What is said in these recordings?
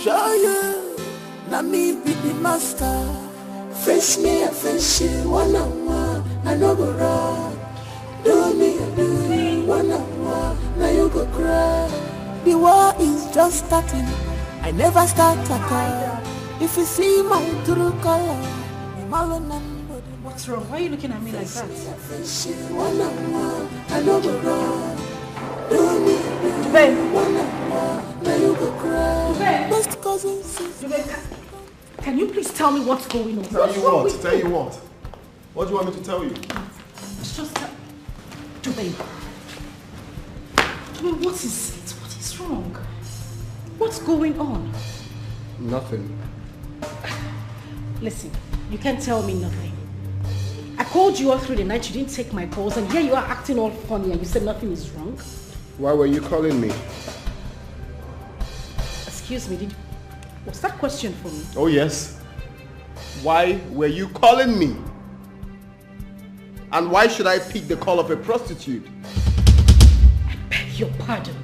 show you. Now me be the master. Face me, I face you, one on one. I no go run. Do me, I do you, one on one. Now you go cry. The war is just starting. I never start at all. If you see my true color, what's wrong? Why are you looking at me like that? One on one, I no go run. Do me, Babe. one on one. Now you go cry. Babe. Best cousins. Can you please tell me what's going on? Tell you what? Tell you what? What do you want me to tell you? It's just that... Babe, what is it? What is wrong? What's going on? Nothing. Listen, you can't tell me nothing. I called you all through the night, you didn't take my calls, and here you are acting all funny and you said nothing is wrong? Why were you calling me? Excuse me, what's that question for me? Oh yes. Why were you calling me? And why should I pick the call of a prostitute? I beg your pardon.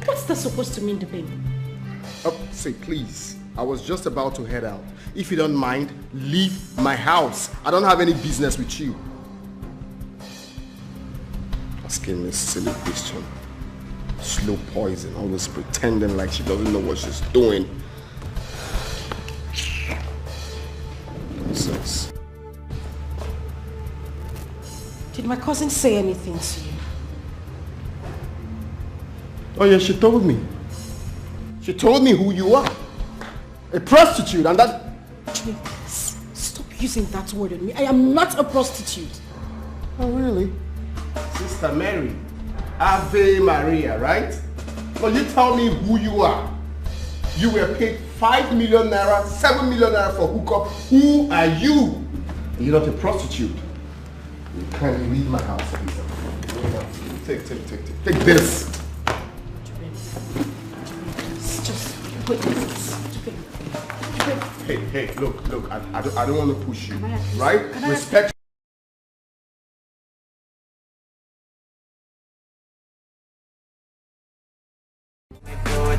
What's that supposed to mean, babe? Oh, say please. I was just about to head out. If you don't mind, leave my house. I don't have any business with you. Asking me a silly question. Slow poison, always pretending like she doesn't know what she's doing. Nonsense. Did my cousin say anything to you? Oh yeah, she told me. She told me who you are. A prostitute, and that... Please, stop using that word on me. I am not a prostitute. Oh really? Sister Mary. Ave Maria, right? Well, you tell me who you are. You were paid 5 million naira, 7 million naira for hookup. Who are you? You're not a prostitute. You can't leave my house, please. Take this. Wait, Hey, look, I don't want to push you, right? Respect.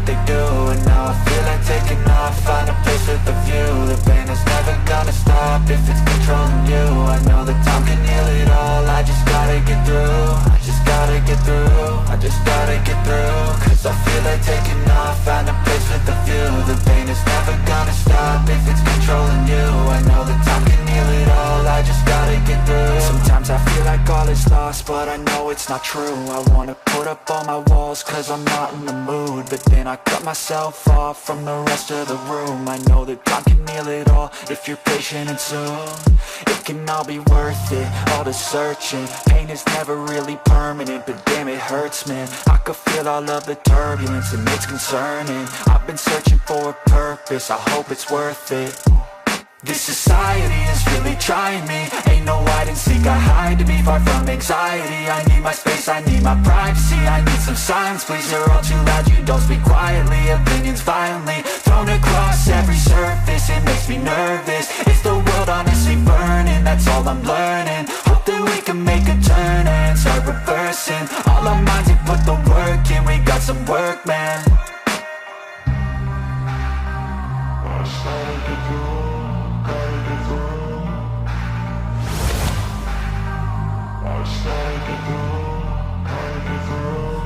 They do, and now I feel like taking off. Find a place with a view. The pain is never gonna stop if it's controlling you. I know that time can heal it all. I just gotta get through. I just gotta get through. I just gotta get through. Cause I feel like taking off. Find a place with a view. The pain is never gonna stop if it's controlling you. I know that time can heal it all. I just gotta get through. Sometimes I feel like all is lost, but I know it's not true. I wanna put up all my walls cause I'm not in the mood. But then I cut myself off from the rest of the room. I know that time can heal it all if you're patient and soon. It can all be worth it, all the searching. Pain is never really permanent, but damn it hurts, man. I could feel all of the turbulence and it's concerning. I've been searching for a purpose, I hope it's worth it. This society is really trying me. Ain't no hide and seek, I hide to be far from anxiety. I need my space, I need my privacy. I need some silence, please, you're all too loud. You don't speak quietly, opinions violently thrown across every surface. It makes me nervous. Is the world honestly burning? That's all I'm learning. Hope that we can make a turn and start reversing. All our minds have put the work in. We got some work, man.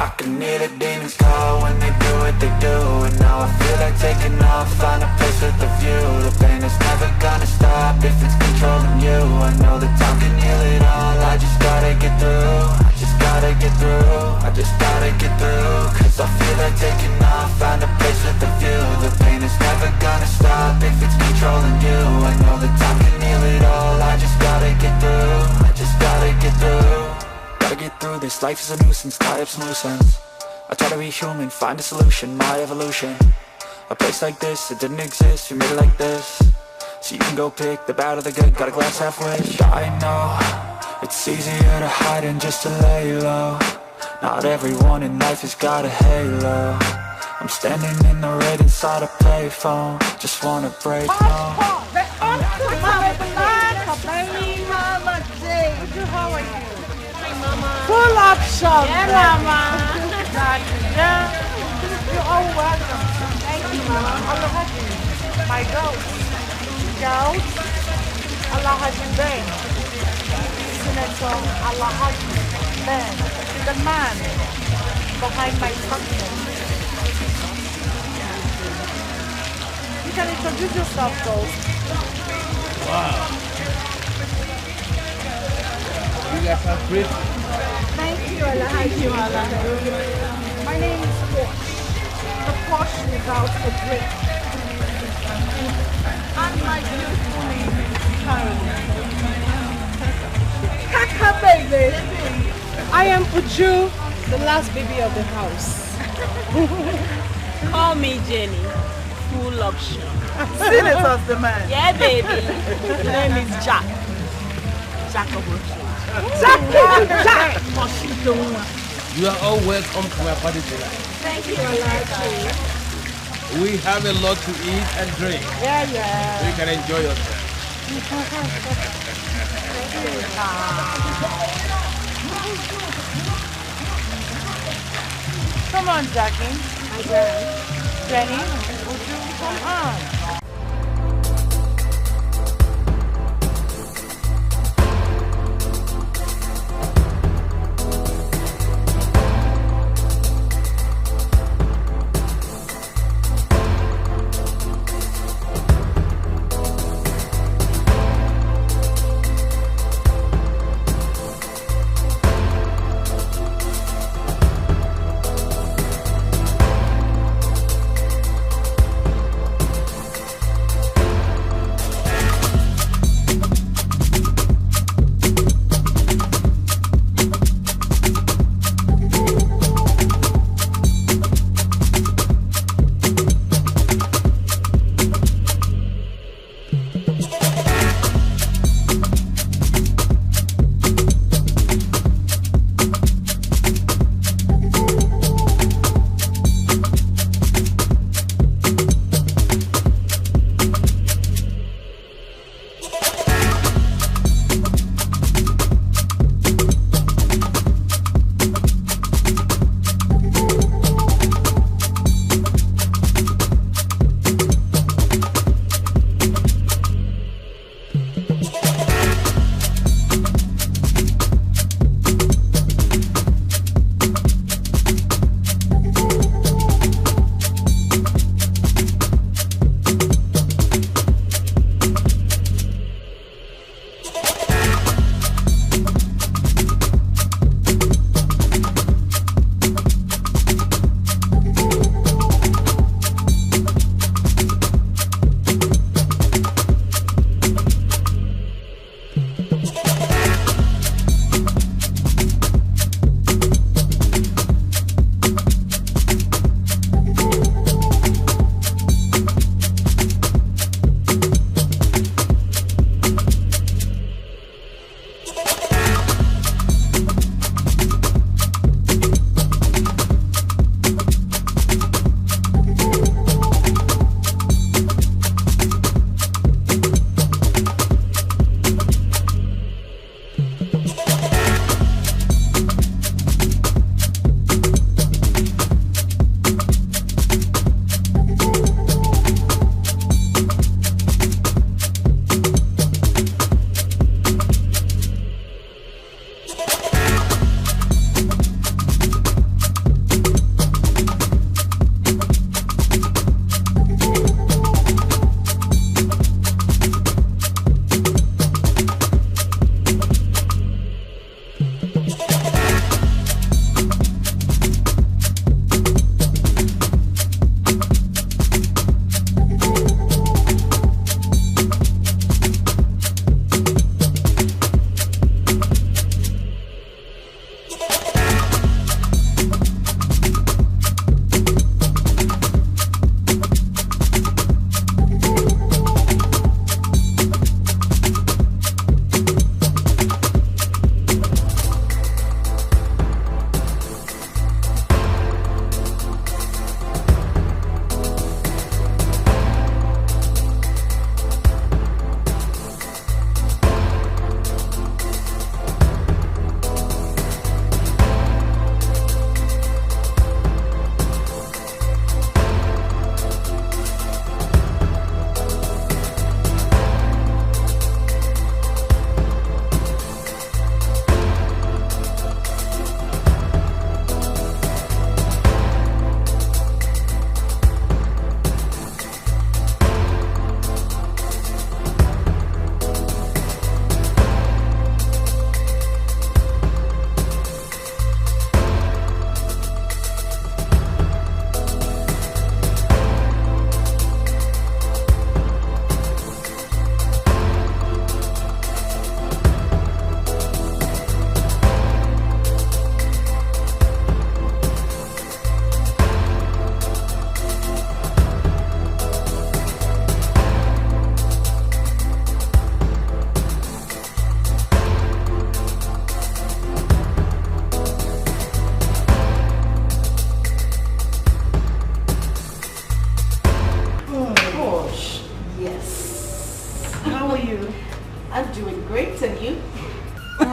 I can hear the demons call when they do what they do. And now I feel like taking off, find a place with a view. The pain is never gonna stop if it's controlling you. I know that time can heal it all. I just gotta get through. I just gotta get through. I just gotta get through. Cause I feel like taking off, find a place with a view. The pain is never gonna stop if it's controlling you. I know that time can heal it all. I just gotta get through. I just gotta get through. Gotta get through this, life is a nuisance, tie up some loose ends. I try to be human, find a solution, my evolution. A place like this, it didn't exist, we made it like this. So you can go pick the bad or the good, got a glass halfway. I know, it's easier to hide than just to lay low. Not everyone in life has got a halo. I'm standing in the red inside a payphone. Just wanna break home. How are you? Full option. Yeah, mama. You're all welcome. Thank Alahaji, my goat. Goat. Alahaji Ben. Senator Alahaji Ben. The man behind my company. You can introduce yourself, Ghost. Wow. You guys are great. Thank you, Alahaji. My name is Posh. The Posh without a break. And my beautiful name is Caroline. Kaka baby. I am Uju, the last baby of the house. Call me Jenny. Full option. Senator's the man. Yeah, baby. The name is Jack. Jack of all trades. Jack. You are all welcome to my party tonight. Thank you, Alahaji. We have a lot to eat and drink. Yeah. So you can enjoy yourself. Come on, Jackie. Jenny, would you come on?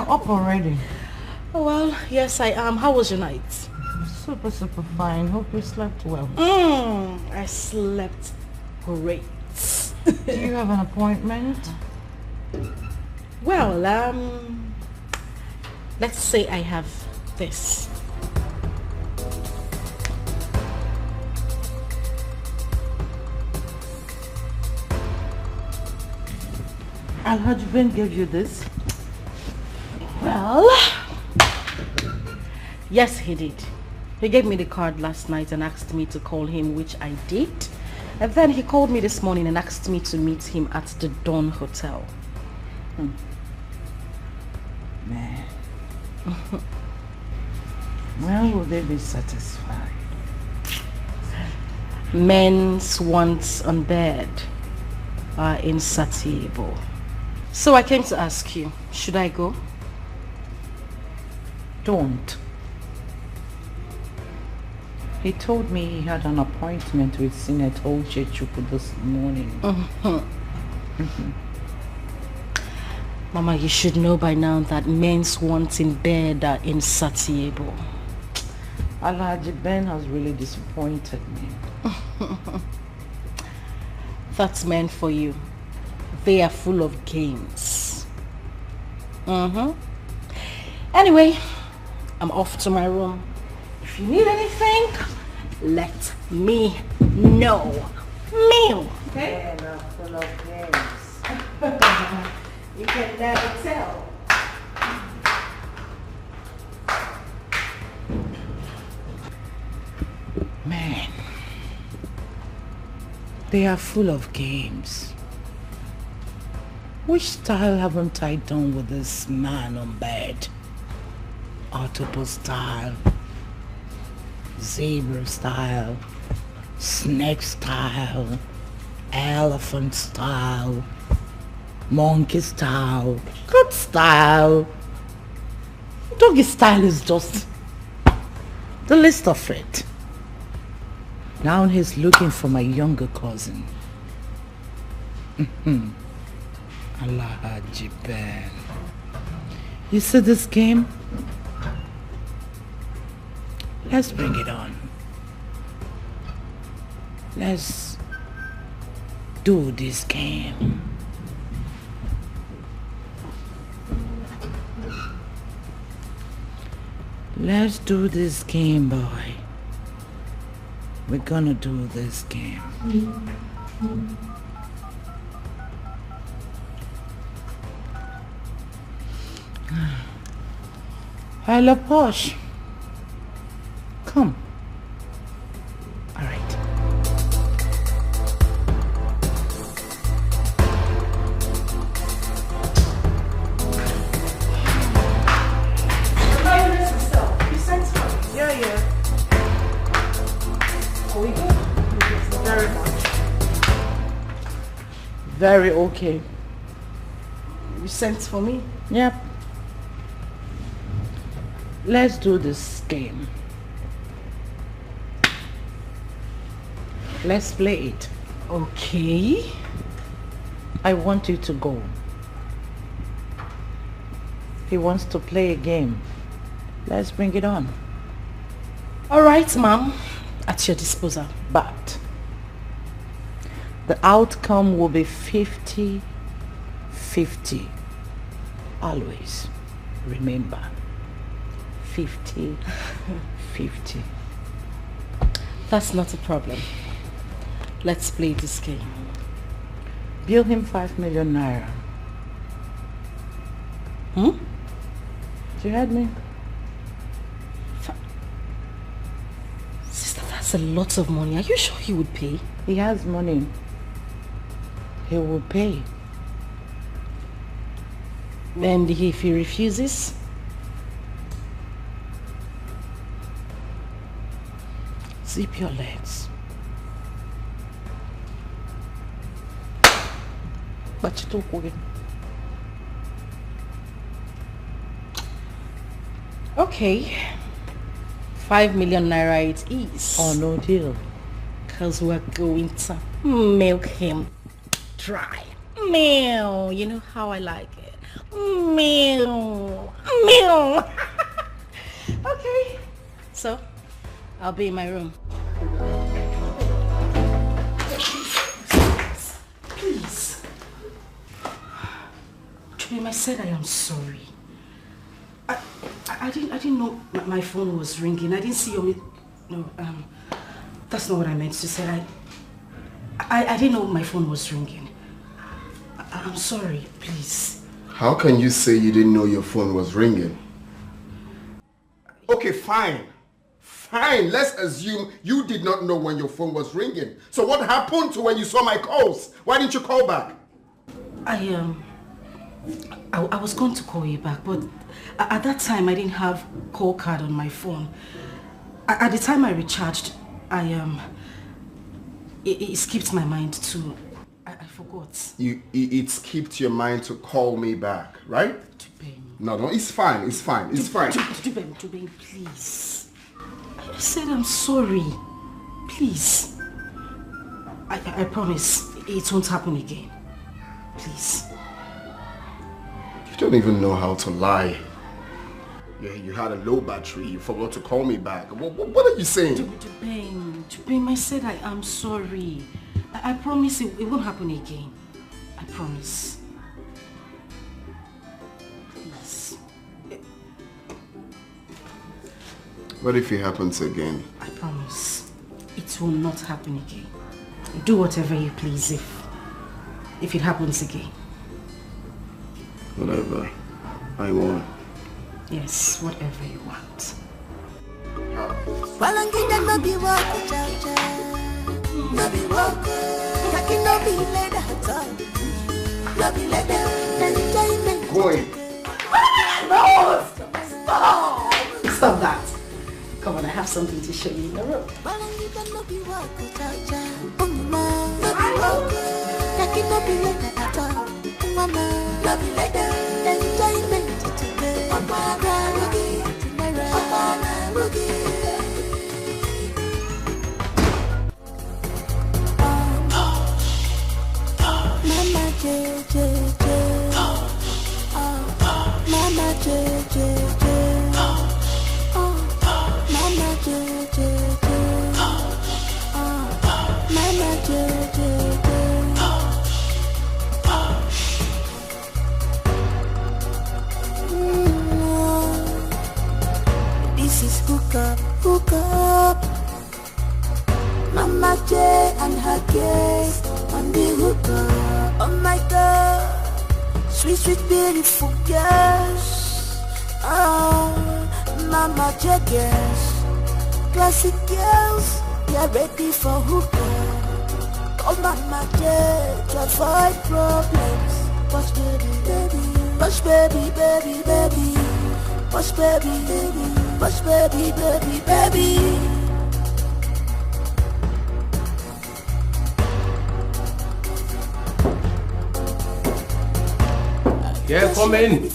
up already. Oh, well, yes, I am. How was your night? Super fine. Hope you slept well. I slept great. Do you have an appointment? Well, let's say I have this. Alhaji Ben gave you this? Well, yes, he did. He gave me the card last night and asked me to call him, which I did. And then he called me this morning and asked me to meet him at the Dawn Hotel. Man. When will they be satisfied? Men's wants on bed are insatiable. So I came to ask you, should I go? Don't. He told me he had an appointment with Senator Ochechukwu this morning. Mama, you should know by now that men's wants in bed are insatiable. Alhaji Ben has really disappointed me. That's meant for you. They are full of games. Anyway, I'm off to my room. If you need anything, let me know. Meow. Okay? Men are full of games. You can never tell. Man, they are full of games. Which style haven't I done with this man on bed? Octopus style, zebra style, snake style, elephant style, monkey style, cat style. Doggy style is just the least of it. Now he's looking for my younger cousin. Alhaji Ben. You see this game? Let's bring it on. Let's do this game. Let's do this game, boy. We're gonna do this game. Hello, Posh. Come. All right. Yeah. Are we good? Very much. Very okay. You sent for me? Yep. Let's do this game. Let's play it. Okay. I want you to go. He wants to play a game. Let's bring it on. All right, ma'am. At your disposal. But the outcome will be 50-50. Always. Remember. 50-50. That's not a problem. Let's play this game. Bill him 5 million naira. You heard me? Sister, that's a lot of money. Are you sure he would pay? He has money. He will pay. And if he refuses? Zip your legs. But you talk with him. Okay. 5 million naira it is. Oh, no deal. Because we're going to milk him dry. Meow. You know how I like it. Meow. Meow. Okay. So, I'll be in my room. Please. Jim, I said I am sorry. I didn't know my phone was ringing. I didn't see your... No, that's not what I meant to say. I didn't know my phone was ringing. I'm sorry, please. How can you say you didn't know your phone was ringing? Okay, fine. Fine, let's assume you did not know when your phone was ringing. So what happened to when you saw my calls? Why didn't you call back? I was going to call you back, but at that time I didn't have call card on my phone. At the time I recharged, it skipped my mind to... I forgot. It skipped your mind to call me back, right? No, it's fine, it's fine, it's fine. Tubeng, please. I said I'm sorry. Please. I promise it won't happen again. Please. You don't even know how to lie. Yeah, you had a low battery, you forgot to call me back. What are you saying? Tubeng, I said I am sorry. I promise it won't happen again. I promise. Please. What if it happens again? I promise. It will not happen again. Do whatever you please if it happens again. Whatever I want. Yes, whatever you want. Going. No! Stop! Stop that. Come on, I have something to show you in the room. This is hook up. Mama J and her guest on the hook up. Oh my God, sweet beautiful girls. Oh, Mama J girls, classic girls, you're ready for hook up. Oh Mama J, to avoid problems. Push baby, push baby, push baby, push baby. Yeah, come in.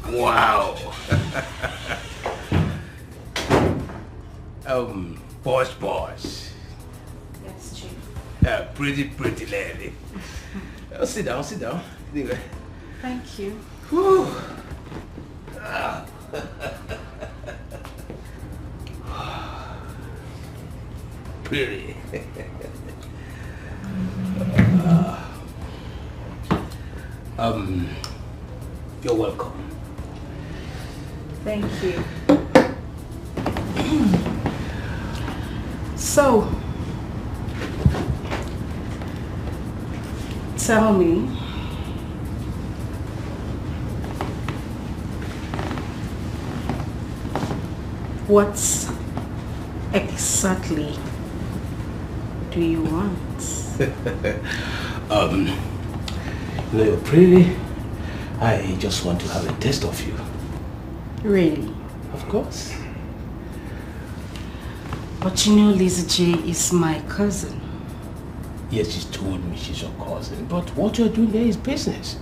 Wow. Boss. Yes, Chief. Pretty lady. Sit down. Anyway. Thank you. Whew. Pretty. You're welcome. Thank you. So, tell me, what exactly do you want? You're pretty. I just want to have a taste of you. Really? Of course. But you know Lizzie J is my cousin. Yes, she told me she's your cousin, but what you're doing there is business.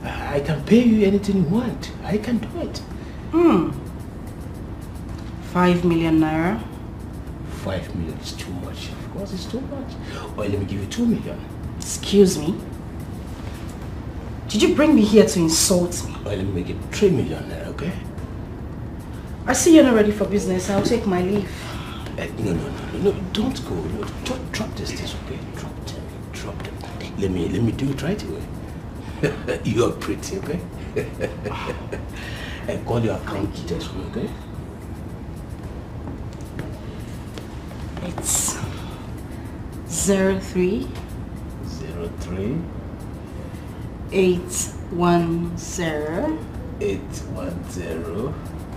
I can pay you anything you want. I can do it. 5 million naira. 5 million is too much. Of course, it's too much. Or let me give you 2 million. Excuse me? Did you bring me here to insult me? Or let me make it 3 million naira, okay? I see you're not ready for business. I'll take my leave. No, don't go. No, drop this, okay? Drop them. Let me do it right away. You're pretty, okay? And call your account details, okay? It's 03 810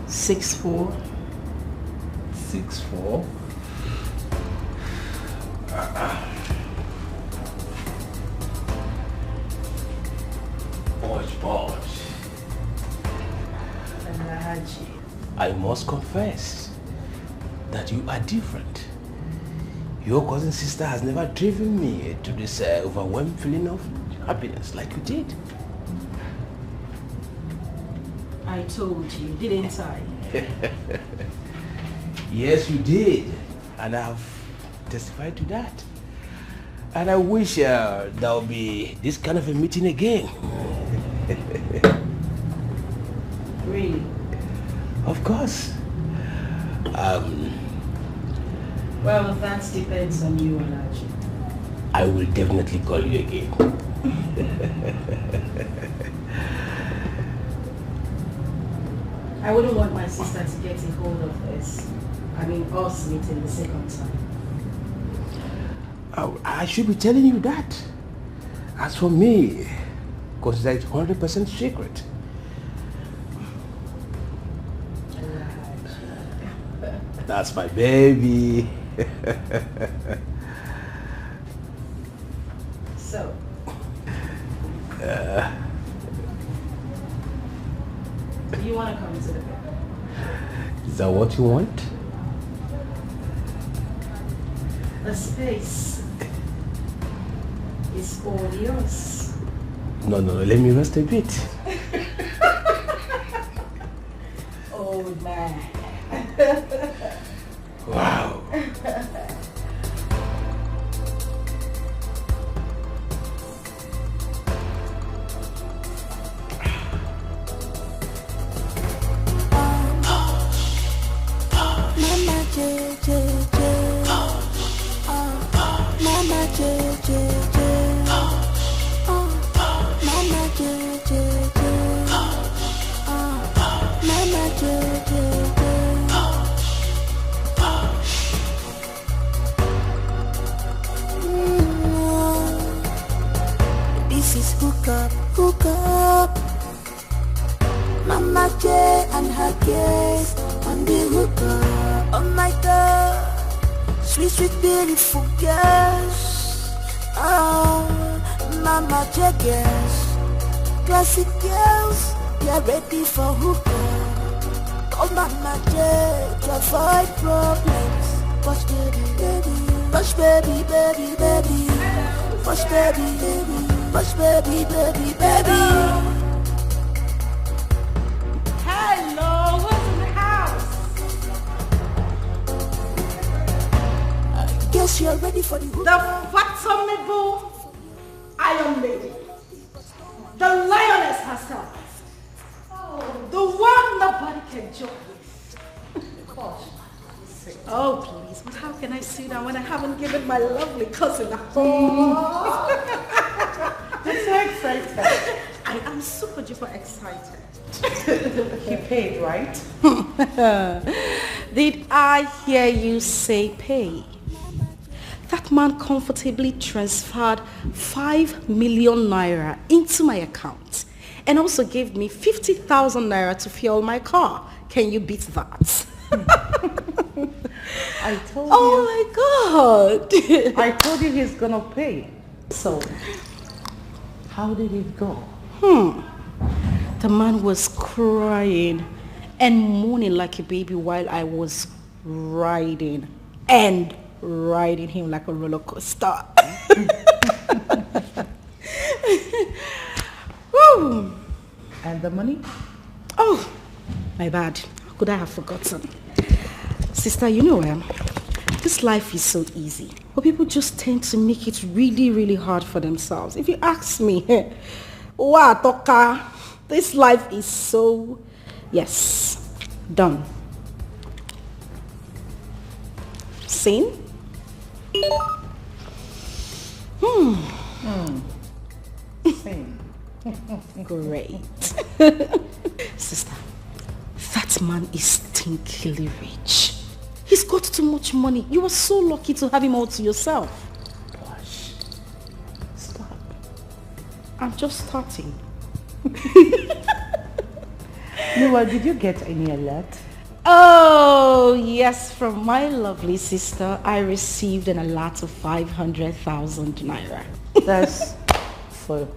64 Bosh. I must confess that you are different. Your cousin sister has never driven me to this overwhelming feeling of happiness like you did. I told you, didn't I? Yes, you did. And I've testified to that. And I wish there'll be this kind of a meeting again. Really? Of course. Well, that depends on you, Alaji. I will definitely call you again. I wouldn't want my sister to get a hold of this. I mean, us meeting the second time. I should be telling you that. As for me, consider it 100% secret. That's my baby. So? You want to come to the bed? Is that what you want? The space is all yours. No, let me rest a bit. Oh man. Wow. This is hook up. Mama J and her kids on the hook up. Oh my God, sweet beautiful girls. Oh, Mama J girls, classic girls, you're ready for hook up. Oh Mama J, to avoid problems. Push baby, push baby. Hello, who's in the house? I guess you're ready for the hook. The fathomable Iron Lady. The lioness herself. The one nobody can joke with. Gosh. Oh, please, but how can I sit down when I haven't given my lovely cousin a hug? I'm so excited. I am super duper excited. He paid, right? Did I hear you say pay? That man comfortably transferred 5 million naira into my account and also gave me 50,000 naira to fuel my car. Can you beat that? I told you. Oh my God. I told you he's gonna pay. So, how did it go? The man was crying and moaning like a baby while I was riding him like a roller coaster. Woo. And the money? Oh, my bad. How could I have forgotten? Sister, you know, This life is so easy, but people just tend to make it really, really hard for themselves. If you ask me, wow, Toka, this life is so, yes, done. Same? Same. Great. Sister, that man is stinkily rich. He's got too much money. You are so lucky to have him all to yourself. Gosh. Stop. I'm just starting. Noah, did you get any alert? Oh, yes, from my lovely sister, I received an alert of 500,000 naira. That's for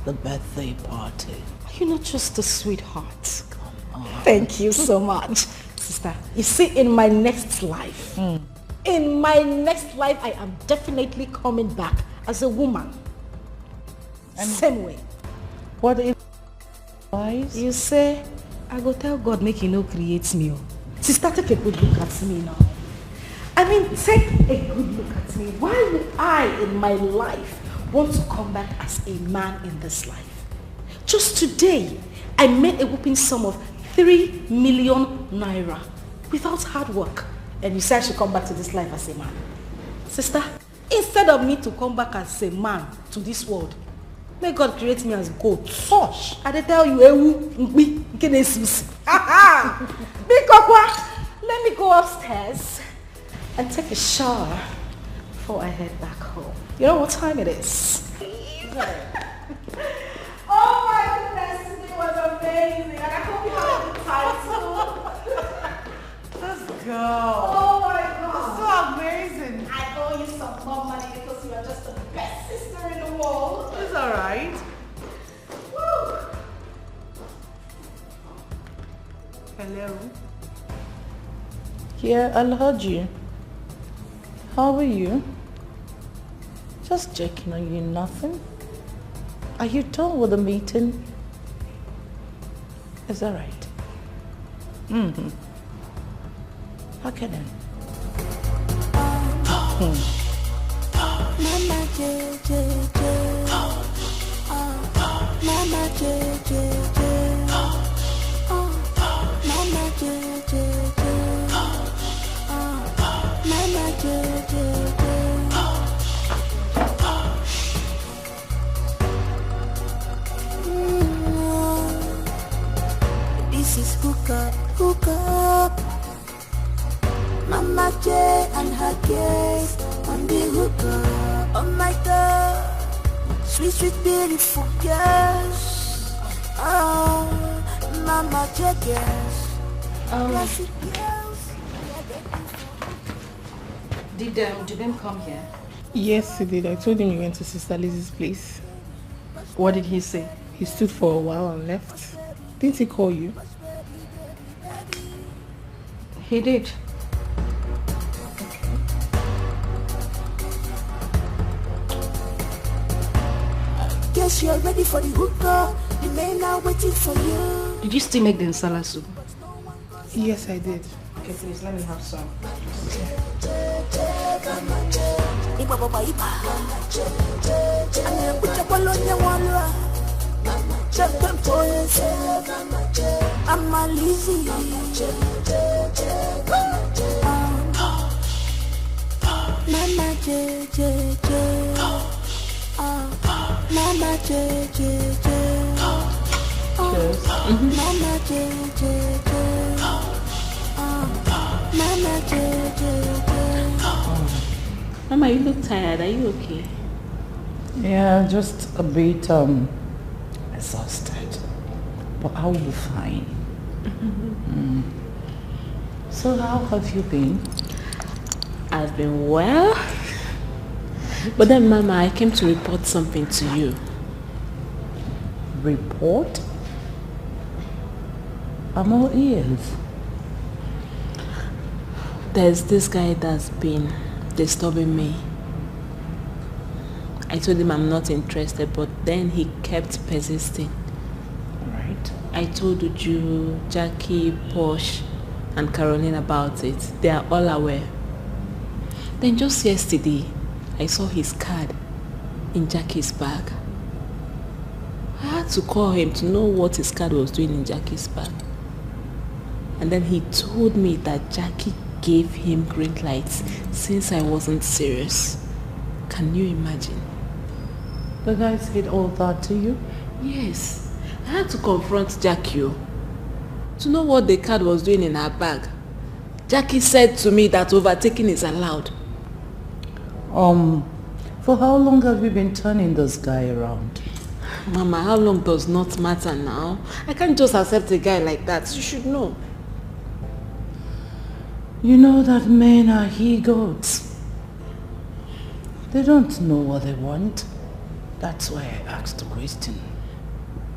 the birthday party. You're not just a sweetheart. Thank you so much. Sister, you see, in my next life, I am definitely coming back as a woman. Same way. What if wise? You say, I go tell God make he no create me. Sister, take a good look at me now. I mean, take a good look at me. Why would I, in my life, want to come back as a man in this life? Just today, I made a whooping sum of 3 million naira without hard work. And you say I should come back to this life as a man. Sister, instead of me to come back as a man to this world, may God create me as goat. Gosh, I tell you, let me go upstairs and take a shower before I head back home. You know what time it is? Oh my goodness, today was amazing. And I hope you had a good time too. Let's go. Oh my God. So amazing. I owe you some more money because you are just the best sister in the world. It's alright. Woo. Hello. Yeah, I heard you. How are you? Just checking on you, nothing. Are you done with the meeting? Is that right? Mm-hmm. Okay then. Mama JJ, Mama JJ, Mama JJ, Mama JJ. This is hook up. Mama J and her gaze on the hook up. Oh my God, sweet, sweet, beautiful girls. Oh, Mama J girls. Classic girls. Did them come here? Yes, he did. I told him he went to Sister Lizzie's place. What did he say? He stood for a while and left. Didn't he call you? He did. Guess you're ready for the hookah. The men are waiting for you. Did you still make the nsala soup? Yes, I did. Okay, please let me have some. I'm a Lizzie. Mama JJ. Mama JJ. Mama JJ. Mama JJ. Mama, you look tired. Are you okay? Yeah, just a bit exhausted. But I'll be fine. So how have you been? I've been well. But then, Mama, I came to report something to you. Report? I'm all ears. There's this guy that's been disturbing me. I told him I'm not interested, but then he kept persisting. Right. I told Uju, Jackie, Posh, and Caroline about it. They are all aware. Then just yesterday, I saw his card in Jackie's bag. I had to call him to know what his card was doing in Jackie's bag. And then he told me that Jackie gave him green lights since I wasn't serious. Can you imagine? The guy said all that to you? Yes. I had to confront Jackie to know what the card was doing in her bag. Jackie said to me that overtaking is allowed. For how long have you been turning this guy around? Mama, how long does not matter now. I can't just accept a guy like that. You should know. You know that men are he-goats. They don't know what they want. That's why I asked the question.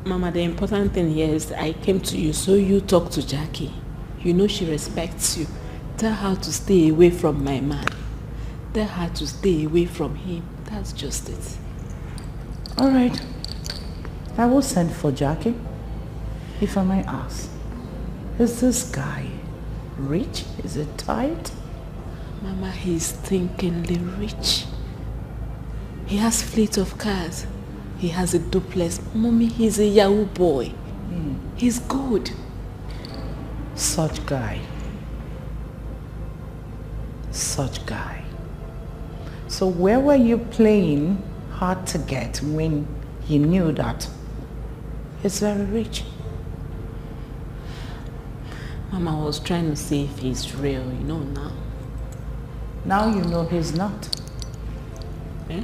Mama, the important thing here is that I came to you so you talk to Jackie. You know she respects you. Tell her to stay away from my man. Tell her to stay away from him. That's just it. All right. I will send for Jackie. If I may ask, is this guy rich? Is it tight? Mama, he's thinkingly rich. He has fleet of cars. He has a duplex. Mommy, he's a Yahoo boy. He's good. Such guy. Such guy. So where were you playing hard to get when you knew that he's very rich? Mama was trying to see if he's real, you know now. Now you know he's not. Eh?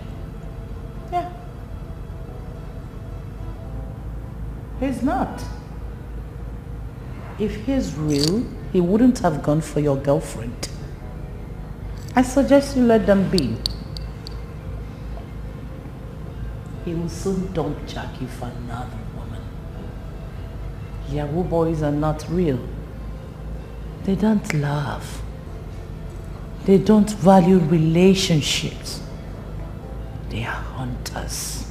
Yeah. He's not. If he's real, he wouldn't have gone for your girlfriend. I suggest you let them be. He will soon dump Jackie for another woman. Yahoo boys are not real. They don't love. They don't value relationships. They are hunters.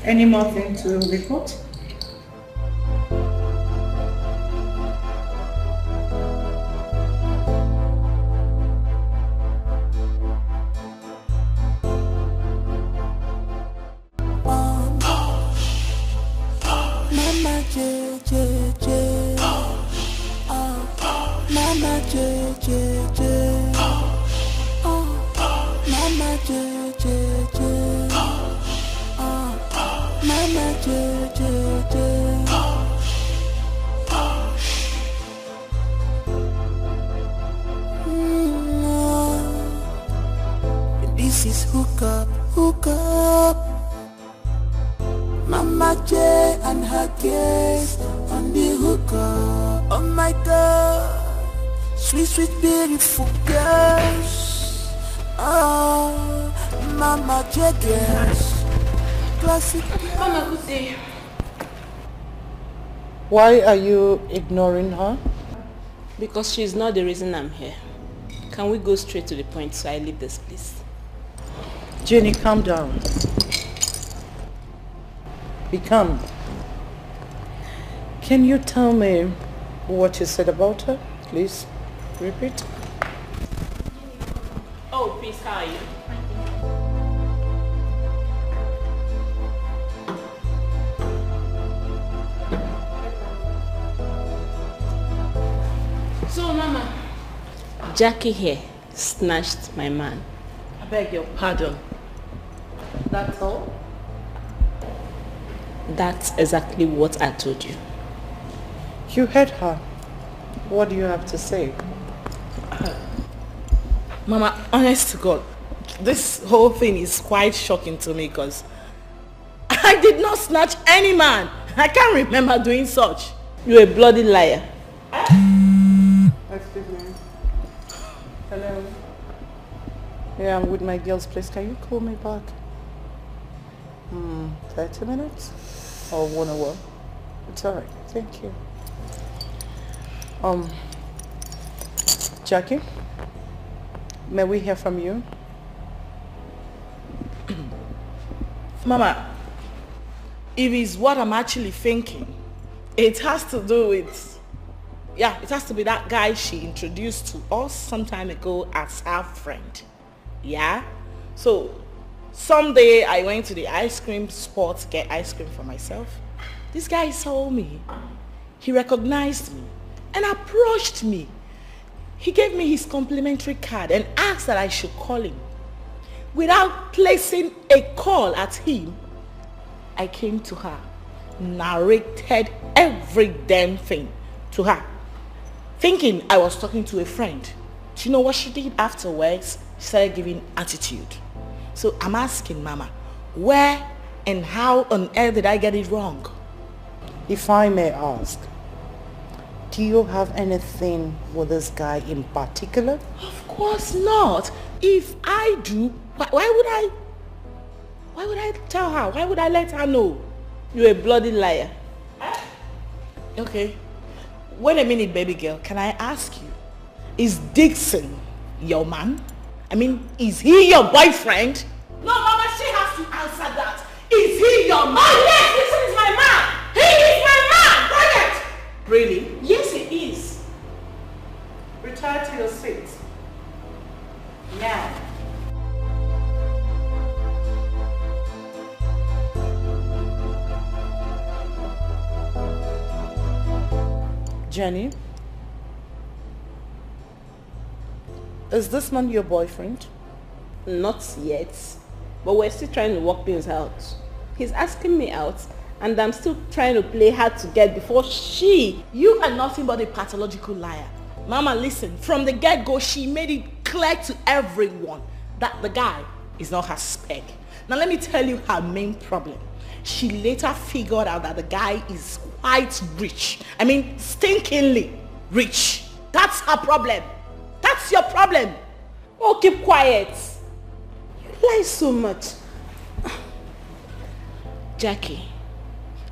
Any more thing to report? This is hook up. Mama J and her case on the hook up. Oh my God, sweet, sweet, beautiful girls. Oh, Mama J girls. Classic. Mama, good day. Why are you ignoring her? Because she's not the reason I'm here. Can we go straight to the point so I leave this place? Jenny, calm down. Be calm. Can you tell me what you said about her? Please repeat. Oh, please, how are you? So, Mama, Jackie here snatched my man. I beg your pardon. That's all? That's exactly what I told you. You heard her. What do you have to say? Mama, honest to God, this whole thing is quite shocking to me because I did not snatch any man. I can't remember doing such. You're a bloody liar. Excuse me. Hello. Yeah, I'm with my girls, please. Can you call me back? 30 minutes? Or 1 hour? It's alright. Thank you. Jackie? May we hear from you? Mama, if it's what I'm actually thinking, It has to do with, it has to be that guy she introduced to us some time ago as her friend. Yeah? So, someday I went to the ice cream spot to get ice cream for myself. This guy saw me. He recognized me and approached me. He gave me his complimentary card and asked that I should call him. Without placing a call at him, I came to her, narrated every damn thing to her, thinking I was talking to a friend. Do you know what she did afterwards? She started giving attitude. So I'm asking Mama, where and how on earth did I get it wrong? If I may ask, do you have anything with this guy in particular? Of course not. If I do, why would I tell her? Why would I let her know? You're a bloody liar. Okay. Wait a minute, baby girl. Can I ask you, is Dixon your man? I mean, is he your boyfriend? No, Mama, she has to answer that. Is he your man? Oh, yes, Dixon is my man. He is my man. Quiet. Really? Yes, he is. Retire to your seat. Now. Jenny, is this man your boyfriend? Not yet, but we're still trying to work things out. He's asking me out, and I'm still trying to play hard to get before she... You are nothing but a pathological liar. Mama, listen, from the get-go, she made it clear to everyone that the guy is not her spec. Now let me tell you her main problem. She later figured out that the guy is quite rich. I mean, stinkingly rich. That's her problem. That's your problem. Oh, keep quiet. You lie so much. Jackie,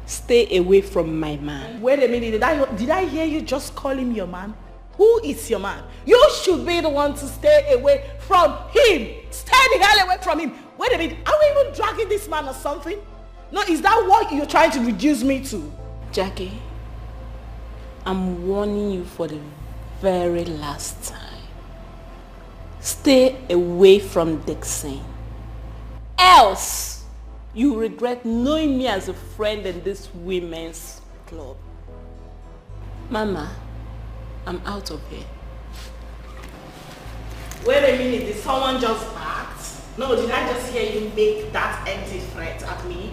stay away from my man. Wait a minute, did I hear you just call him your man? Who is your man? You should be the one to stay away from him. Stay the hell away from him. Wait a minute, are we even dragging this man or something? No, is that what you're trying to reduce me to? Jackie, I'm warning you for the very last time. Stay away from Dixon. Else, you regret knowing me as a friend in this women's club. Mama, I'm out of here. Wait a minute, did someone just act? No, did I just hear you make that empty threat at me?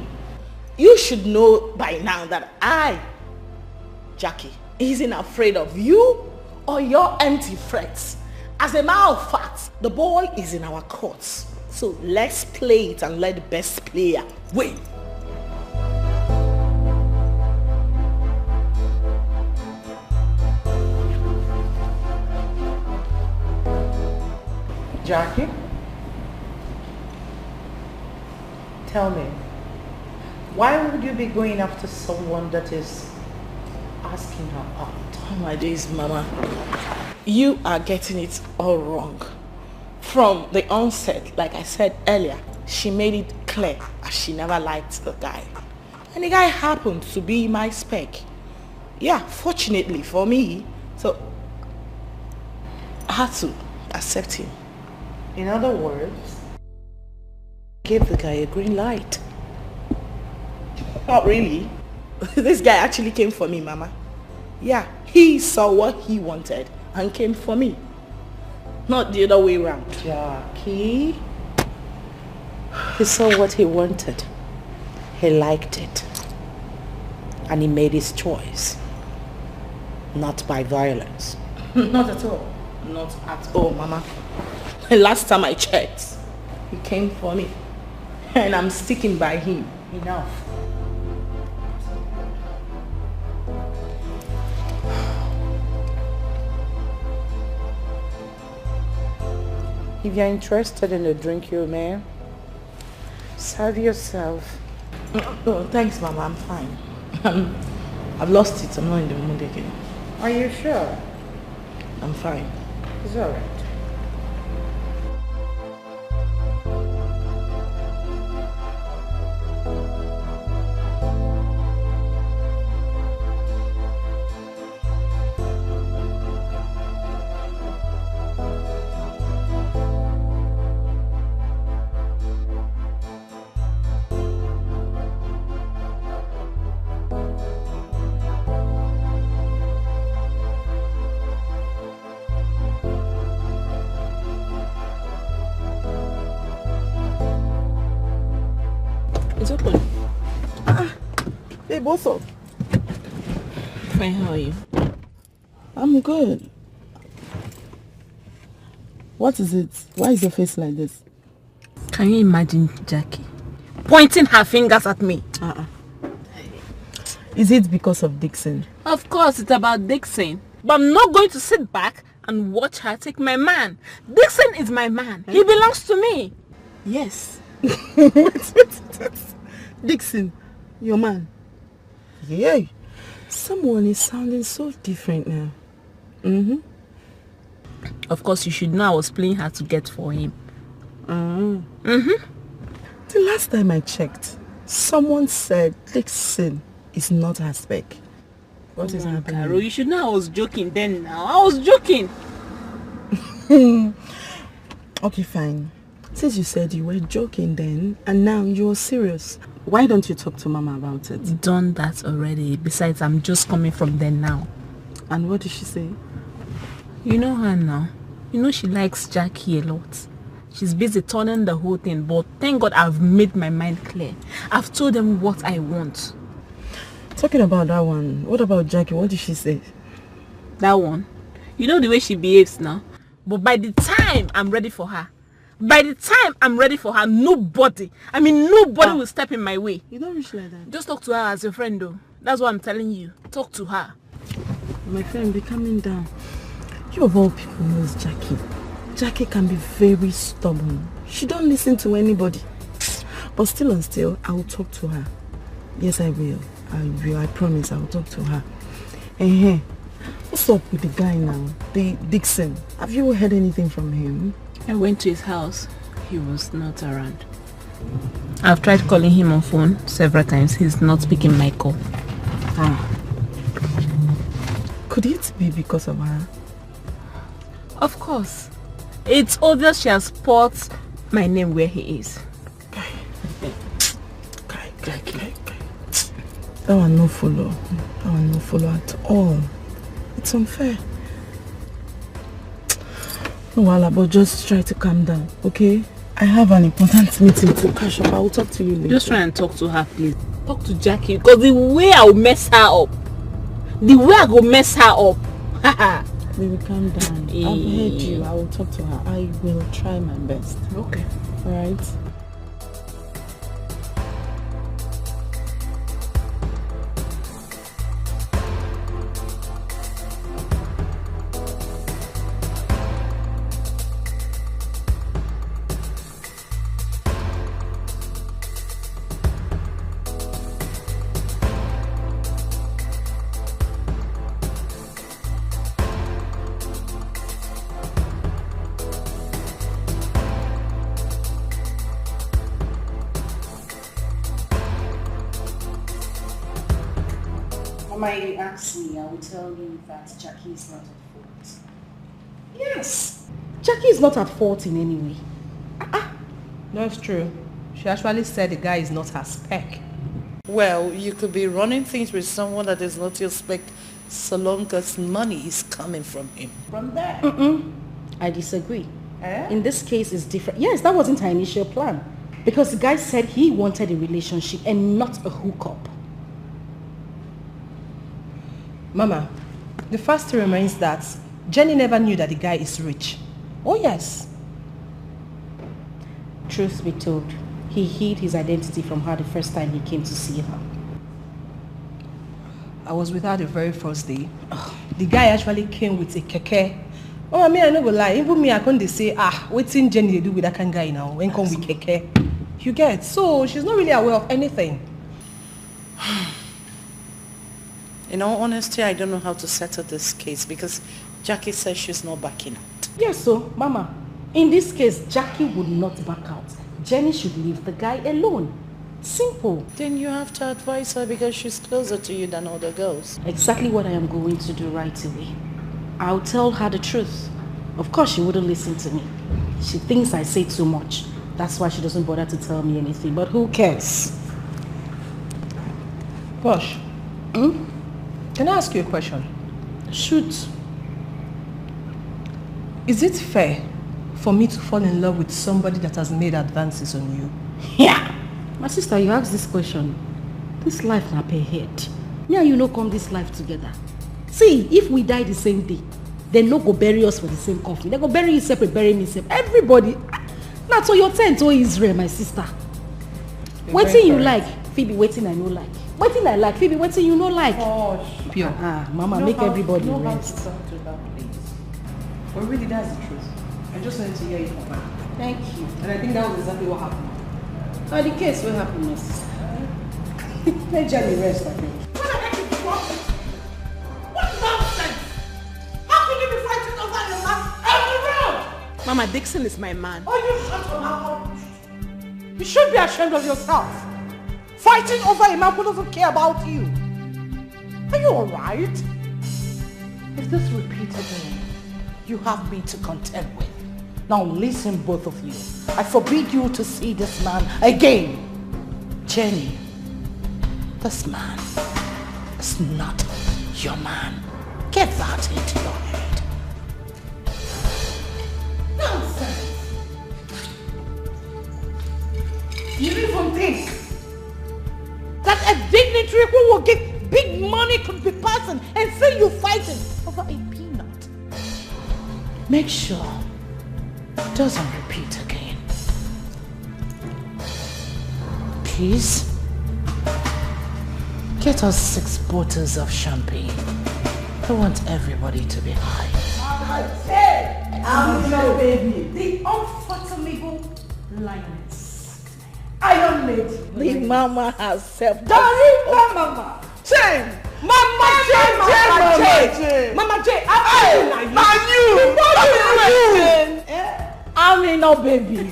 You should know by now that I, Jackie, isn't afraid of you or your empty threats. As a matter of fact, the ball is in our courts. So let's play it and let the best player win. Jackie, tell me, why would you be going after someone that is asking her out? Oh my days, Mama. You are getting it all wrong. From the onset, like I said earlier, she made it clear that she never liked the guy. And the guy happened to be my spec. Yeah, fortunately for me. So, I had to accept him. In other words, give the guy a green light. Not really. This guy actually came for me, Mama. Yeah, he saw what he wanted and came for me. Not the other way around. Jackie, he saw what he wanted. He liked it. And he made his choice. Not by violence. Not at all. Not at all, Mama. The last time I checked, he came for me. And I'm sticking by him. Enough. If you're interested in a drink, you may. Serve yourself. Oh, thanks, Mama. I'm fine. I've lost it. I'm not in the mood again. Are you sure? I'm fine. It's all right. It's open. Hey, what's up? Fine, how are you? I'm good. What is it? Why is your face like this? Can you imagine Jackie pointing her fingers at me? Is it because of Dixon? Of course it's about Dixon. But I'm not going to sit back and watch her take my man. Dixon is my man. He belongs to me. Yes. wait. Dixon, your man. Yeah. Someone is sounding so different now. Of course you should know I was playing hard to get for him. The last time I checked, someone said Dixon is her spec. What is happening? Carol, you should know I was joking then now. I was joking. Okay, fine. Since you said you were joking then, and now you're serious, why don't you talk to Mama about it? Done that already. Besides, I'm just coming from there now. And what did she say? You know her now. You know she likes Jackie a lot. She's busy turning the whole thing, but thank God I've made my mind clear. I've told them what I want. Talking about that one, what about Jackie? What did she say? That one? You know the way she behaves now? But by the time I'm ready for her, nobody will step in my way. You don't reach like that. Just talk to her as your friend though. That's what I'm telling you. Talk to her. My friend, be calming down. You of all people knows Jackie. Jackie can be very stubborn. She don't listen to anybody. But still and still, I will talk to her. Yes, I will. I promise I will talk to her. What's up with the guy now? The Dixon. Have you heard anything from him? I went to his house. He was not around. I've tried calling him on phone several times. He's not picking my call. Could it be because of her? Of course. It's obvious she has put my name where he is. Jackie. That one no follow. That one no follow at all. It's unfair. No, Wala, but just try to calm down, okay? I have an important meeting to catch up. I will talk to you later. Just try and talk to her, please. Talk to Jackie, because the way I will mess her up. Baby, calm down. I've heard you. I will talk to her. I will try my best. Okay. Alright? Mama, you ask me, I will tell you that Jackie is not at fault. Yes, Jackie is not at fault in any way. That's true. She actually said the guy is not her spec. Well, you could be running things with someone that is not your spec so long as money is coming from him. From there? I disagree. In this case, it's different. Yes, that wasn't her initial plan. Because the guy said he wanted a relationship and not a hookup. Mama, the fact remains that Jenny never knew that the guy is rich. Oh yes. Truth be told, he hid his identity from her the first time he came to see her. I was with her the very first day. The guy actually came with a keke. Oh, I no go lie. Even me, I can't say, waiting Jenny they do with that kind of guy now. When come with keke. You get? So she's not really aware of anything. In all honesty, I don't know how to settle this case because Jackie says she's not backing out. Yes, so, Mama, in this case, Jackie would not back out. Jenny should leave the guy alone. Simple. Then you have to advise her because she's closer to you than other girls. Exactly what I am going to do right away. I'll tell her the truth. Of course, she wouldn't listen to me. She thinks I say too much. That's why she doesn't bother to tell me anything. But who cares? Posh. Can I ask you a question? Shoot. Is it fair for me to fall in love with somebody that has made advances on you? Yeah. My sister, you asked this question. This life na pay head. Me and you no come this life together. See, if we die the same day, they no go bury us for the same coffin. They go bury you separate, bury me separate. Everybody. Not so your tent to Israel, my sister. Waiting you like, Phoebe, waiting I no like. Waiting I like, Phoebe, waiting you no like. Oh, pure. Mama, make everybody rest. But really, that's the truth. I just wanted to hear it from her. Thank you. And I think that was exactly what happened. Now the case will happen, my sister. Let Jenny rest, I think. What the heck is wrong? What nonsense! How can you be fighting over your man every round? Mama, Dixon is my man. Oh, you shut your mouth. You should be ashamed of yourself. Fighting over a man who doesn't care about you. Are you alright? If this repeats again, you have me to contend with. Now listen, both of you. I forbid you to see this man again. Jenny, this man is not your man. Get that into your head. Nonsense! You even think that a dignitary who will get big money could be passing and see you fighting over a peanut? Make sure it doesn't repeat again. Please, get us 6 bottles of champagne. I want everybody to be high. I'm your baby. The unfathomable lioness. Iron Lady. The mama herself. Darling Mama. Jane! Mama J. Mama J. I'm in no baby.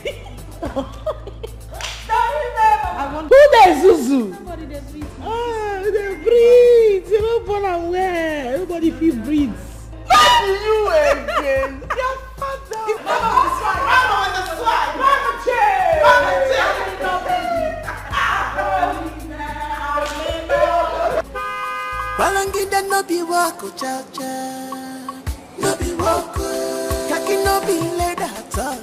Who there Zuzu? They breathe. You don't born and where. Everybody feel breathes. Not you again. Your father. Mama on the slide. Mama J. Balangida no be wako cha cha, no be wako. Kaki no be leather at all,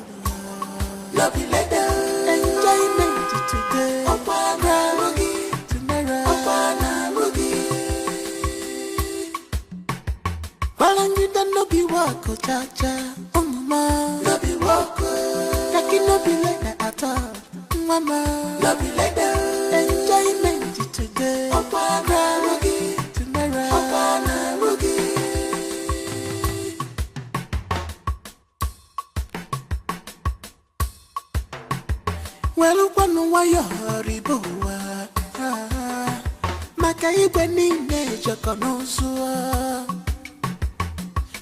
no be leather. Enjoyment today, opana rugi tomorrow, opana rugi. Balangida no be wako cha cha, mama, no be wako. Kaki no be leather at all, mama, no be leather. Enjoyment today, opana rugi. Well, one way you're boa, Makai Benny, Jaconoso.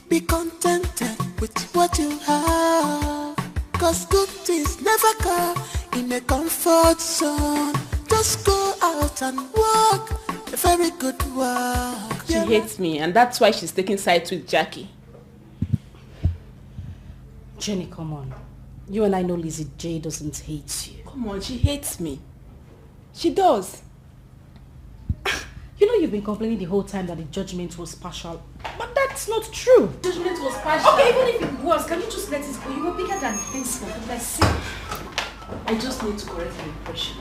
Be contented with what you have, cause good things never come in a comfort zone. Just go out and walk a very good walk. She hates me, and that's why she's taking sides with Jackie. Jenny, come on. You and I know Lizzie J doesn't hate you. Come on, she hates me. She does. You know you've been complaining the whole time that the judgment was partial. But that's not true. Judgment was partial. Okay, even if it was, can you just let it go? You were bigger than this for goodness sake. I just need to correct an impression.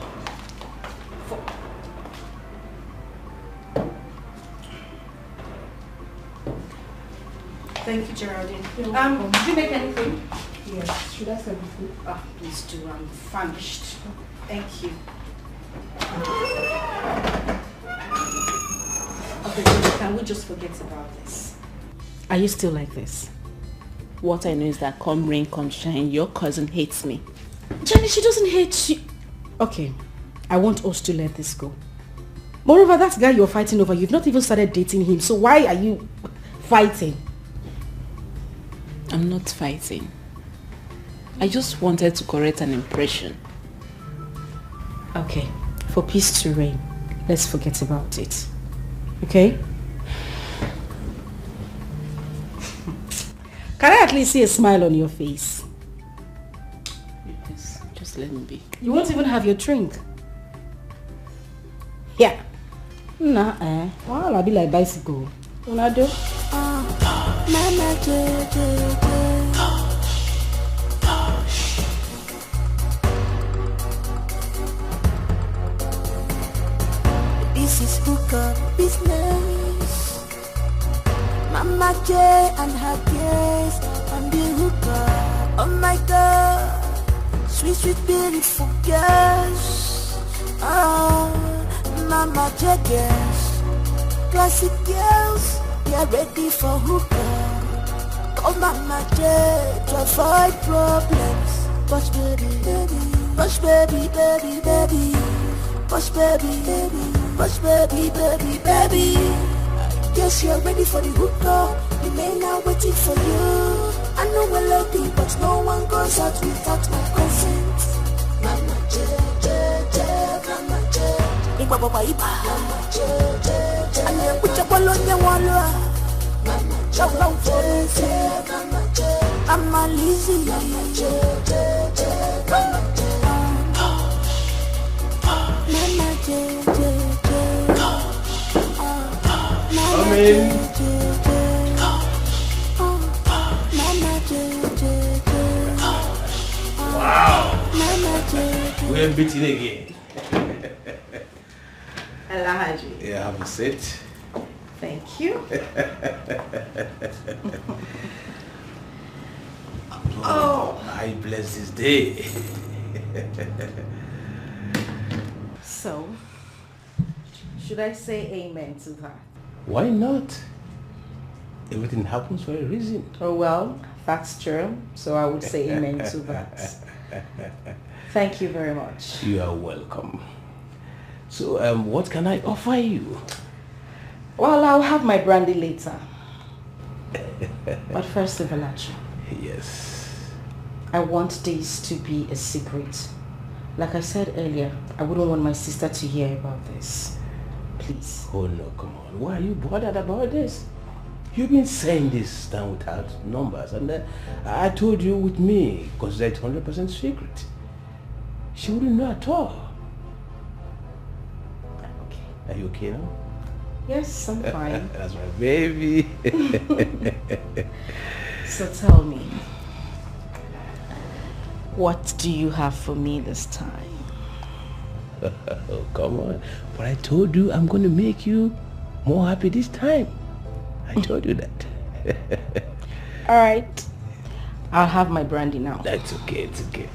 Thank you, Geraldine. Did you make anything? Yes. Should I serve the food? Please do. I'm famished. Thank you. Okay, can we just forget about this? Are you still like this? What I know is that come rain, come shine, your cousin hates me. Jenny, she doesn't hate you. Okay, I want us to let this go. Moreover, that guy you're fighting over, you've not even started dating him, so why are you fighting? I'm not fighting. I just wanted to correct an impression. Okay, for peace to reign, let's forget about it. Okay? Can I at least see a smile on your face? Yes, just let me be. You won't even have your drink. Yeah. Nah, well, I'll be like bicycle. Una do? Mama J. is hookup business. Mama J and her guest on the hookup. Oh my God, sweet, sweet, beautiful girls. Oh, Mama J girls, classic girls, they're ready for hookup. Oh Mama J to avoid problems. Push baby, baby, push baby, baby, baby, push baby, baby, push baby, baby, baby. Guess you're ready for the hookup. The men are waiting for you. I know we're lady, but no one goes out without my consent. Mama J, J, J, Mama J, Iba Baba Iba, Mama J, J, J, and then put your ball on your wall. Mama J, J, Mama J, I'm a lazy. Mama J, J, J, Mama J, Mama J, J, J. Come in. Wow. We're beating again. Hello, Haji. Yeah, have a seat. Thank you. Oh, I bless this day. So, should I say amen to that? Why not? Everything happens for a reason. Oh, well, that's true. So I would say amen to that. Thank you very much. You are welcome. So, what can I offer you? Well, I'll have my brandy later. But first, Ivalachi. Yes. I want this to be a secret. Like I said earlier, I wouldn't want my sister to hear about this. Please. Oh no, come on. Why are you bothered about this? You've been saying this down without numbers, and I told you with me, consider it 100% secret. She wouldn't know at all. Okay. Are you okay now? Yes, I'm fine. That's my baby. So tell me, what do you have for me this time? Oh, come on. But I told you I'm going to make you more happy this time. I told you that. All right. I'll have my brandy now. That's okay. It's okay.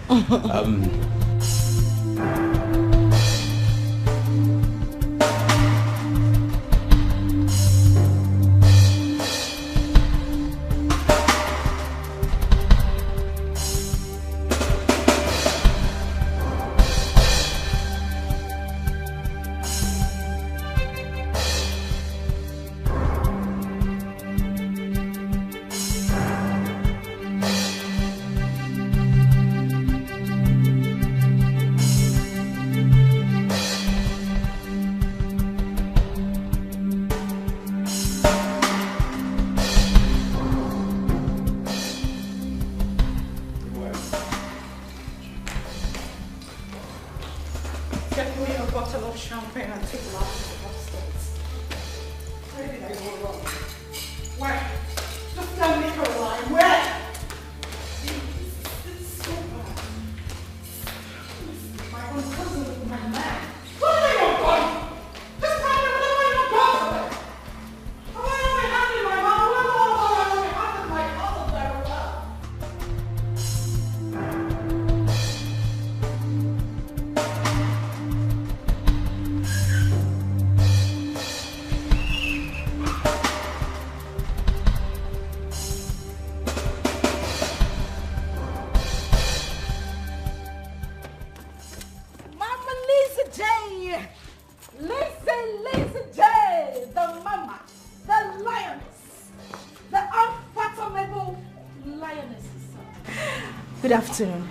Good afternoon.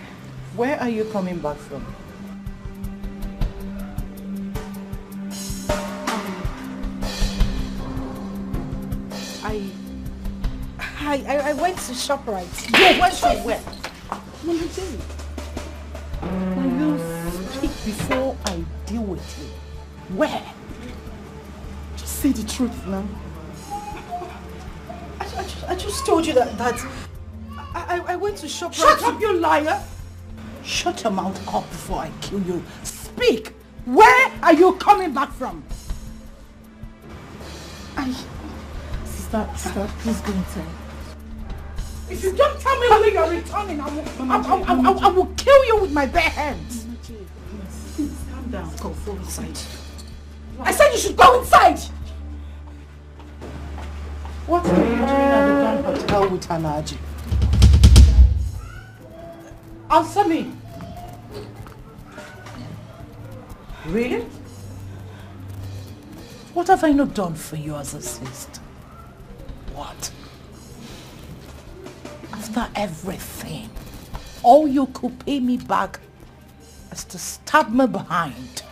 Where are you coming back from? I went to ShopRite. Yeah, went to where? Mama J, can you speak before I deal with you? Where? Just say the truth now. I just told you that I went to ShopRite. Shut up, you liar! Shut your mouth up before I kill you. Speak! Where are you coming back from? Sister, please go inside. If you don't tell me when you're returning, I will kill you with my bare hands. Please, calm down. Go inside. I said you should go inside. What are you doing at the Grand Hotel with Hanaji? Answer me. Really? What have I not done for you as a sister? What? After everything, all you could pay me back is to stab me behind.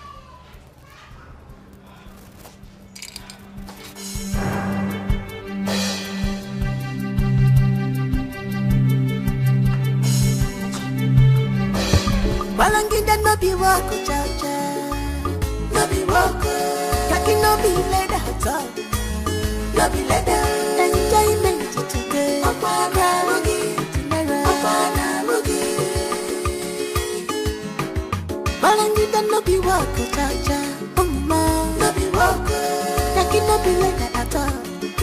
Balangida no be wako cha-cha, no be wako. Kaki no be leather top, no be leather. Enjoyment today, apana rugi, apana rugi. Balangida no be wako cha-cha, mama, no be wako. Kaki no be leather at all,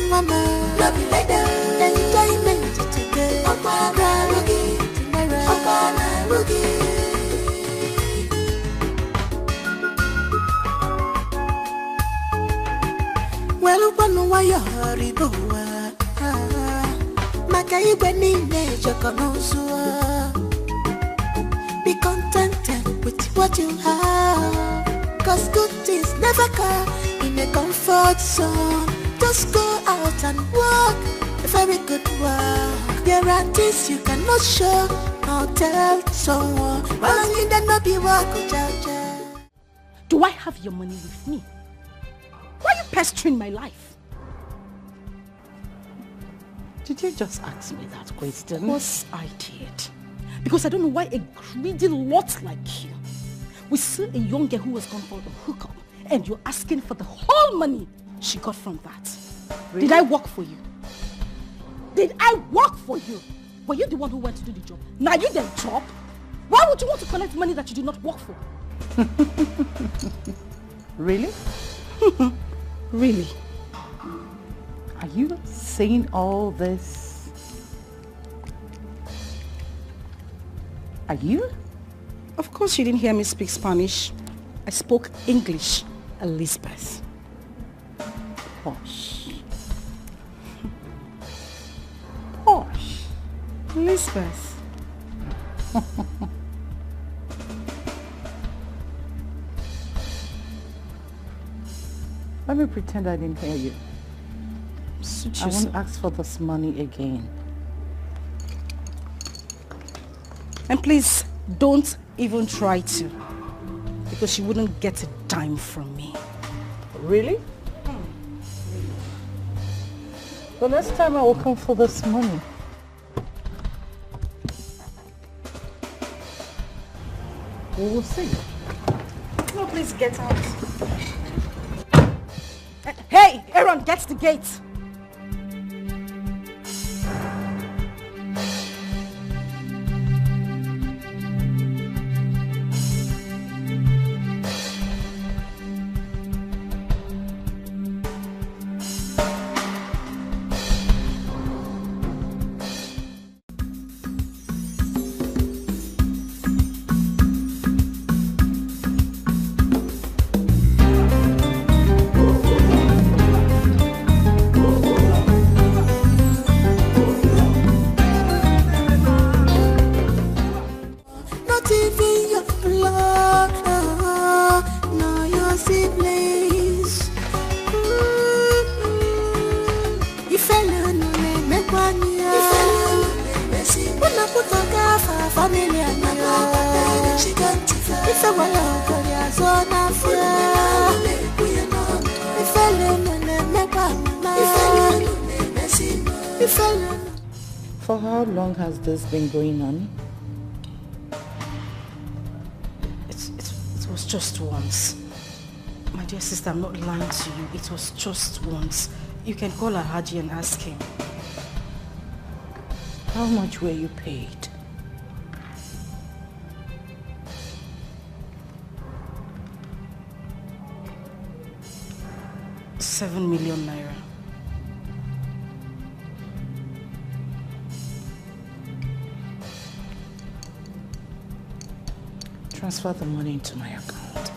mama, no be leather. Enjoyment today, apana rugi, apana rugi. Well, one why you're horrible. Makai Benny nature be contented with what you have. Cause good things never come in a comfort zone. Just go out and walk a very good walk. There are things you cannot show or tell someone. Do I have your money with me? Why are you pestering my life? Did you just ask me that question? Of course I did. Because I don't know why a greedy lot like you will see a young girl who has gone for a hookup and you're asking for the whole money she got from that. Really? Did I work for you? Did I work for you? Were you the one who went to do the job? Now you the job? Why would you want to collect money that you did not work for? Really? Really? Are you saying all this? Are you? Of course you didn't hear me speak Spanish. I spoke English, Elizabeth. Posh. Posh. Elizabeth. Let me pretend I didn't hear you. I won't ask for this money again. And please, don't even try to. Because you wouldn't get a dime from me. Really? The next time I will come for this money. We will see. No, please get out. Hey, Aaron, get the gate. For how long has this been going on? It was just once. My dear sister, I'm not lying to you. It was just once. You can call Haji and ask him. How much were you paid? ₦7 million. transfer the money into my account.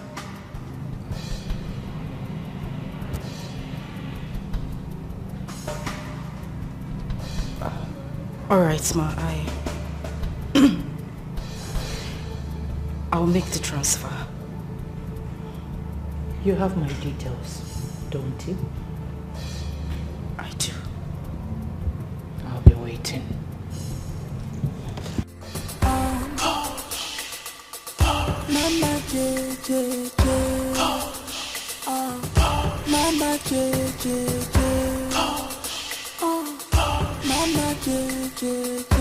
Alright, Ma, I'll make the transfer. You have my details, don't you? I do. I'll be waiting. Mama J J J. Mama J J J. Mama J J J.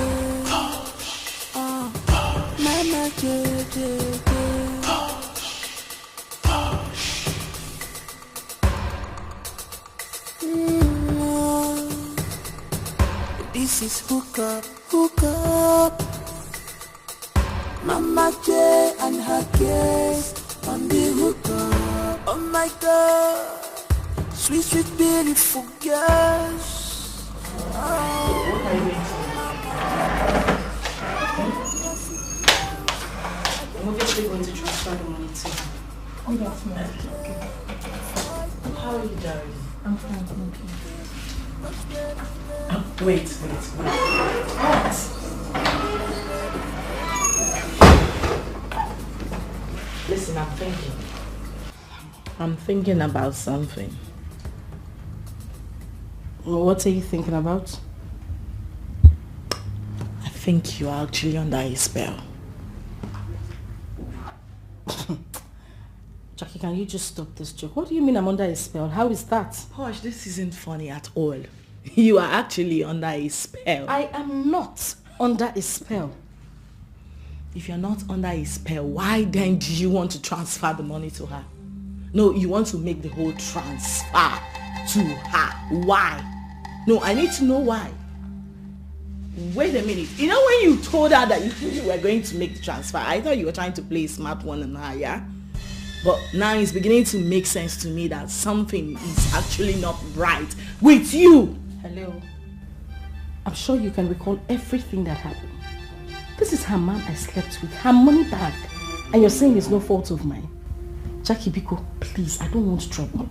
Mama J J J. This is hook up. Mama J and her case on the hook up. Oh my God, sweet, sweet, beautiful girls. What are you waiting for? I'm obviously going to transfer the money to her. Oh, that's nice. Okay. How are you, darling? I'm fine, thank you. Wait. What? Listen, I'm thinking about something. What are you thinking about? I think you are actually under a spell. Jackie, can you just stop this joke? What do you mean I'm under a spell? How is that? Hush, this isn't funny at all. You are actually under a spell. I am not under a spell. If you're not under a spell, why then do you want to transfer the money to her? No, you want to make the whole transfer to her. Why? No, I need to know why. Wait a minute. You know when you told her that you were going to make the transfer, I thought you were trying to play a smart one on her, yeah? But now it's beginning to make sense to me that something is actually not right with you. Hello. I'm sure you can recall everything that happened. This is her man I slept with, her money bag. And you're saying it's no fault of mine. Jackie Biko, please, I don't want trouble.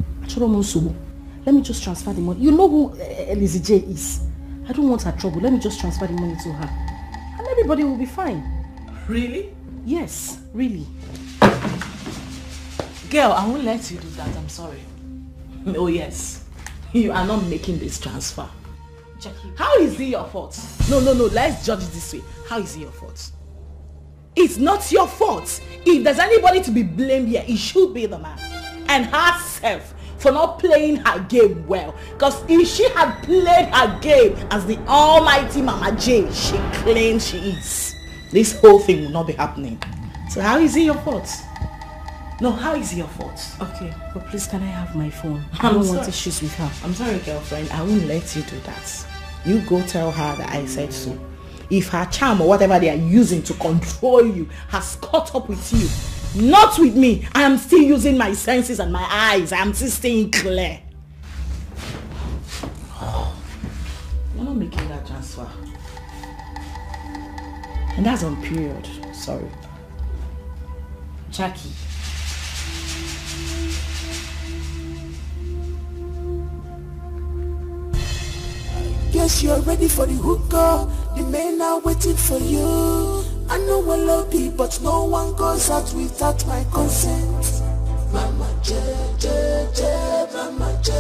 Let me just transfer the money. You know who Elizzy J is. I don't want her trouble. Let me just transfer the money to her. And everybody will be fine. Really? Yes, really. Girl, I won't let you do that. I'm sorry. Oh yes. You are not making this transfer. Jackie. How is it your fault? No. Let's judge it this way. How is it your fault? It's not your fault. If there's anybody to be blamed here, it should be the man. And herself for not playing her game well. Because if she had played her game as the almighty Mama J she claims she is, this whole thing will not be happening. So how is it your fault? No, how is it your fault? Okay, but please can I have my phone? I don't want issues with her. I'm sorry, girlfriend. I won't let you do that. You go tell her that I said so. If her charm or whatever they are using to control you has caught up with you, not with me. I am still using my senses and my eyes. I am still staying clear. You're not making that transfer. And that's on period. Sorry. Jackie. Guess you're ready for the hookup. The men are waiting for you. I know I love you, but no one goes out without my consent. Mama J, Mama J.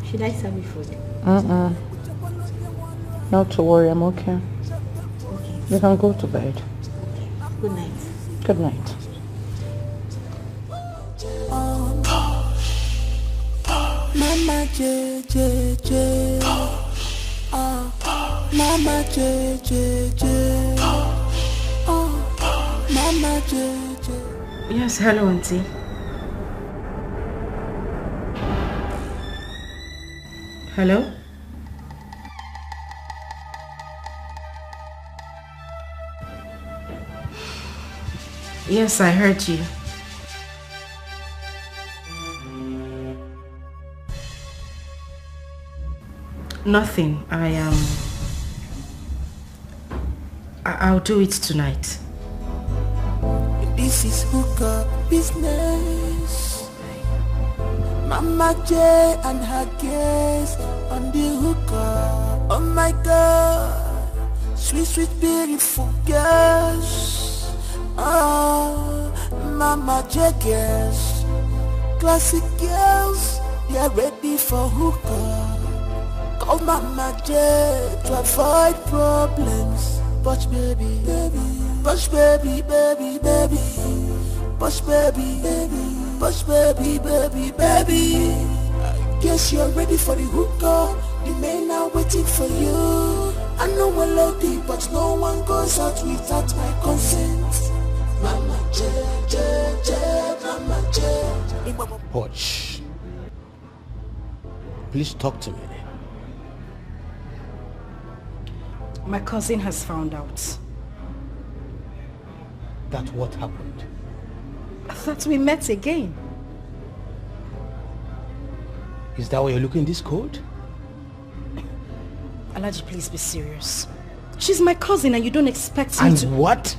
Should I serve you food? Not to worry, I'm okay. You can go to bed. Good night. Good night. Mama J. Mama J. Mama J. Yes, hello, Auntie. Hello? Yes, I heard you. Nothing. I'll do it tonight. This is hookup business. Mama J and her guest on the hookup. Oh my God, sweet, sweet, beautiful girls. Oh, Mama J girls, classic girls, they're ready for hookup. Call Mama J to avoid problems. Push baby, baby, push baby, baby, baby, push baby, baby, push baby, baby, baby. I guess you're ready for the hookup. The men are waiting for you. I know we're lucky, but no one goes out without my consent. Mama J, J, J, Mama J. Poch, please talk to me. My cousin has found out. That what happened? That we met again. Is that why you're looking this cold? Alaji, please be serious. She's my cousin and you don't expect me to... And what?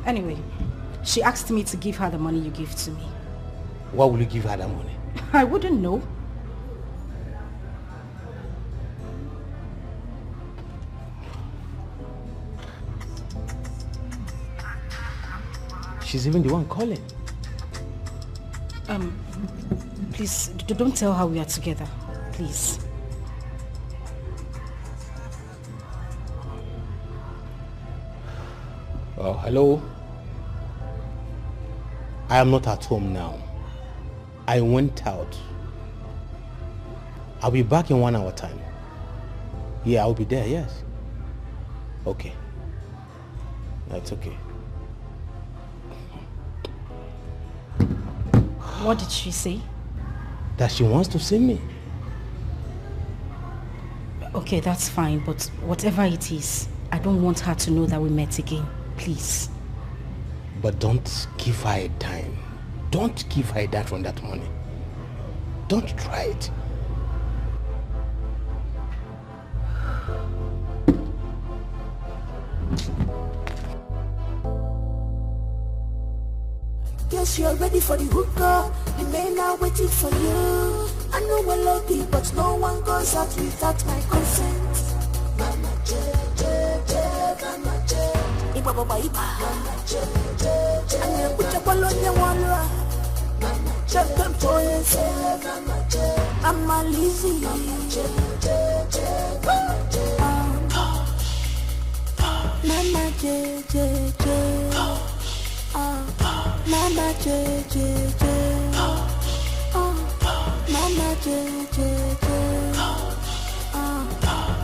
Anyway, she asked me to give her the money you gave to me. Why will you give her that money? I wouldn't know. She's even the one calling. Please, don't tell her we are together. Please. Oh, hello? I am not at home now. I went out. I'll be back in 1 hour time. Yeah, I'll be there, yes. Okay. That's okay. What did she say? That she wants to see me. Okay, that's fine, but whatever it is, I don't want her to know that we met again. Please. But don't give her a dime. Don't give her a dime from that money. Don't try it. Guess you're ready for the hookup. The men are waiting for you. I know we're lucky, but no one goes out without my consent. Mama J, J, J, Mama J. Iba baba iba. Mama J, J, J. Ane kucha palonya walwa. Mama J, come to yourself. Mama J, I'm a lazy. Mama J, J, J, Mama J. Mama J, J, J. Mama J, J, J. Mama J, J, J.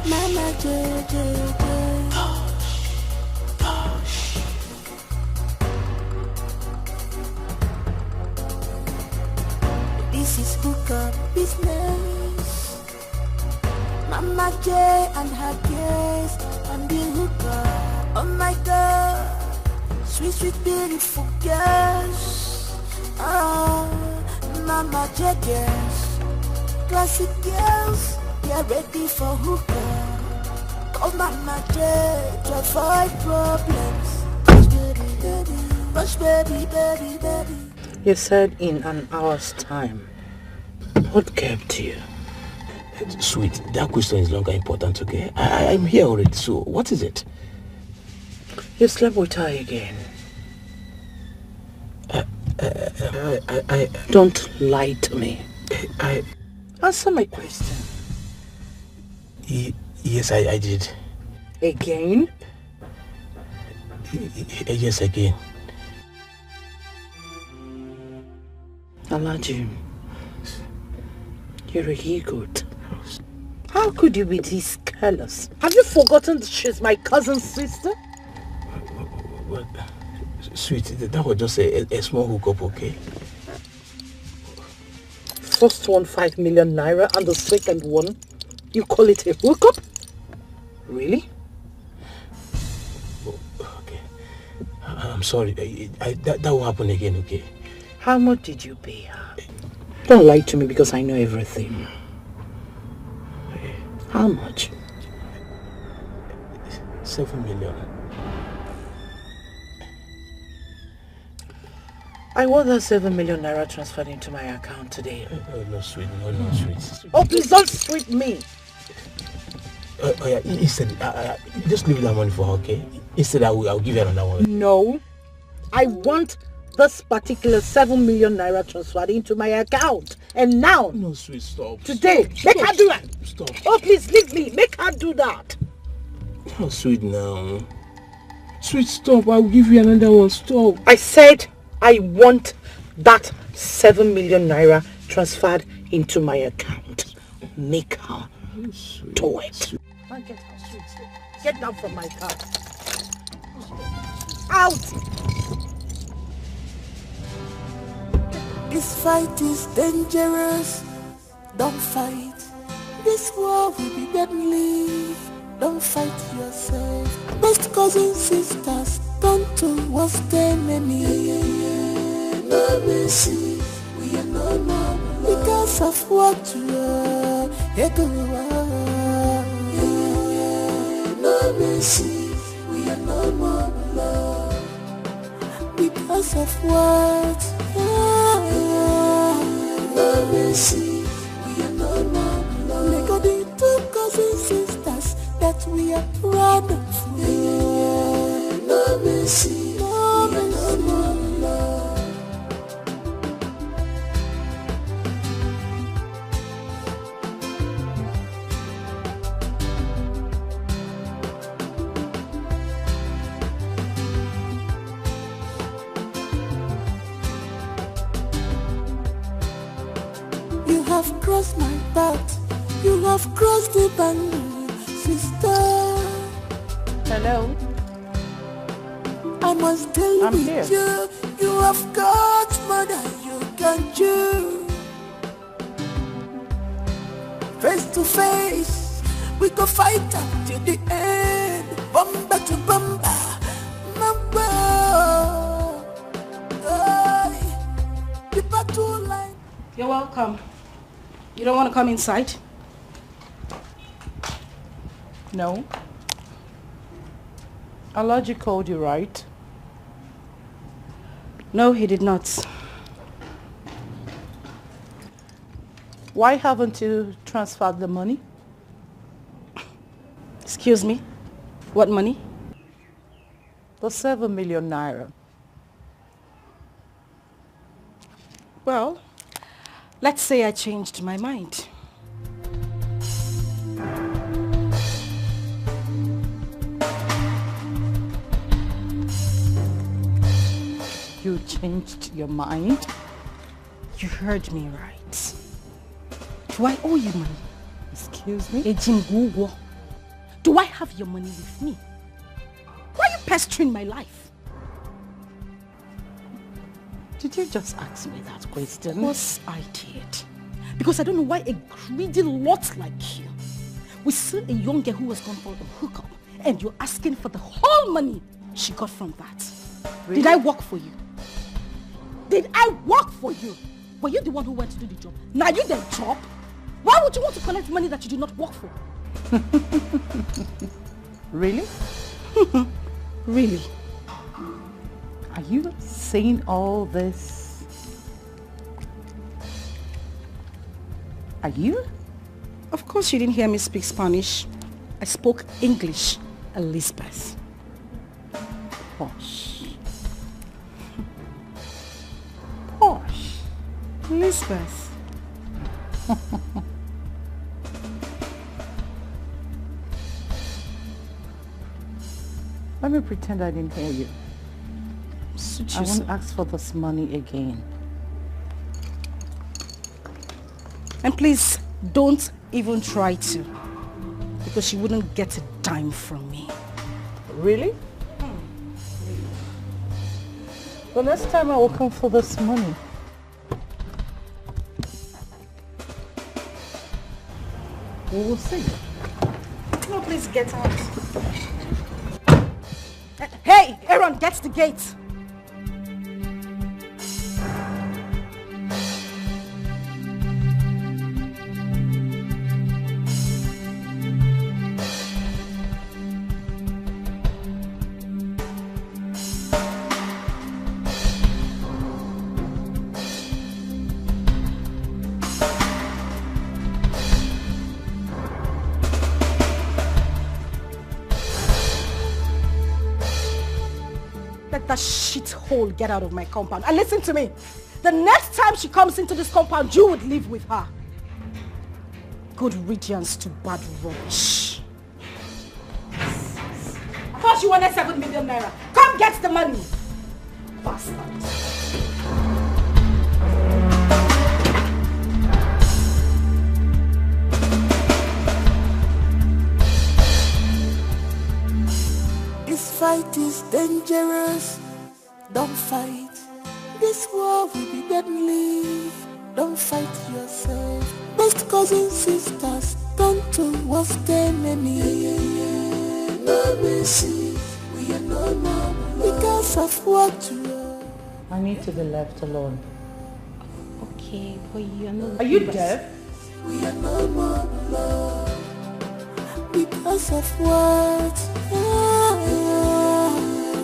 Mama J, J, J. This is hookup business. Mama J and her guest on the hookup. Oh my God. Sweet, sweet, beautiful girls. Oh, Mama J girls, classic girls, they're ready for hookup. Call Mama J to avoid problems. Push baby, baby, push baby, baby, baby. You said in an hour's time. What kept you? Sweet, that question is no longer important, okay? I'm here already, so what is it? You slept with her again. Don't lie to me. Answer my question. Yes, I did. Again? Yes, again. Alaji, you're a he-goat. How could you be this careless? Have you forgotten that she's my cousin's sister? Well, sweet, that was just a small hookup, okay? First one 5 million naira and the second one, you call it a hookup? Really? Oh, okay. I'm sorry. That will happen again, okay? How much did you pay her? Don't lie to me because I know everything. How much? 7 million. I want that 7 million naira transferred into my account today. Oh, no, sweet. No, sweet. Oh, please don't sweet me. Oh, yeah, instead, just leave that money for her, okay? Instead, I'll give you another one. No. I want this particular 7 million naira transferred into my account. And now. No, sweet, stop. Today. Make her do that. Stop. Oh, please leave me. Make her do that. Oh, sweet, now. Sweet, stop. I'll give you another one. Stop. I said I want that 7 million naira transferred into my account. Make her do it. Now get out, sweet. Get down from my car. Out! This fight is dangerous. Don't fight. This war will be deadly. Don't fight yourself. Best cousins, sisters, turn towards the enemy. No mercy, we are no more because of what you are. No mercy, we are no more love because of what. No mercy, we are no more love. Make all the two cousins, sisters that we are proud of. No mercy, no mercy, no love. You have crossed my path. You have crossed the boundary, sister. Hello? I must deal I'm with here. you. You have got more than you can chew. Face to face, we go fight until the end. Bumper to bumper, number. The battle line. You're welcome. You don't want to come inside? No. Alaji called you, right? No, he did not. Why haven't you transferred the money? Excuse me? What money? The 7 million naira. Well, let's say I changed my mind. You changed your mind? You heard me right. Do I owe you money? Excuse me? Ejimguwo. Do I have your money with me? Why are you pestering my life? Did you just ask me that question? Of course I did. Because I don't know why a greedy lot like you will see a young girl who was gone for a hookup and you're asking for the whole money she got from that. Really? Did I work for you? Did I work for you? Were you the one who went to do the job? Now you the job? Why would you want to collect money that you did not work for? Really? Really? Are you saying all this? Are you? Of course you didn't hear me speak Spanish. I spoke English, Elizabeth. Posh. Posh. Elizabeth. Let me pretend I didn't hear you. I won't ask for this money again. And please, don't even try to. Because you wouldn't get a dime from me. Really? The next time I will come for this money. We will see. No, please get out. Hey, Aaron, get to the gate. let that shithole get out of my compound. And listen to me. The next time she comes into this compound, you would live with her. Good riddance to bad rubbish. I thought you wanted 7 million naira. Come get the money. Bastard. This fight is dangerous. Don't fight. This war will be deadly. Don't fight yourself. Best cousins, sisters, turn towards them enemy. No mercy, we are no more because of what you are. I need to be left alone. Okay, but you're not... Are you deaf? We are no more love because of what?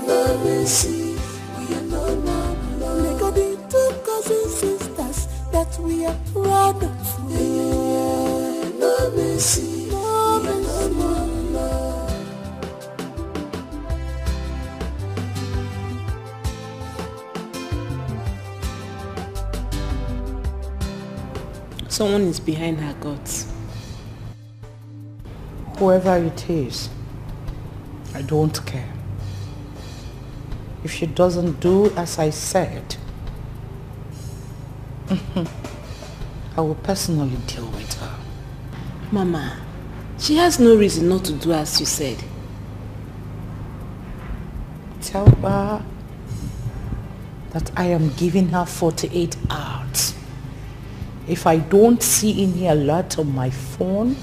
No mercy, we are no more love. Make all the two cousins, sisters that we are proud of. No mercy, no mercy, no love. Someone is behind her guts. Whoever it is, I don't care. If she doesn't do as I said, I will personally deal with her. Mama, she has no reason not to do as you said. Tell her that I am giving her 48 hours. If I don't see any alert on my phone,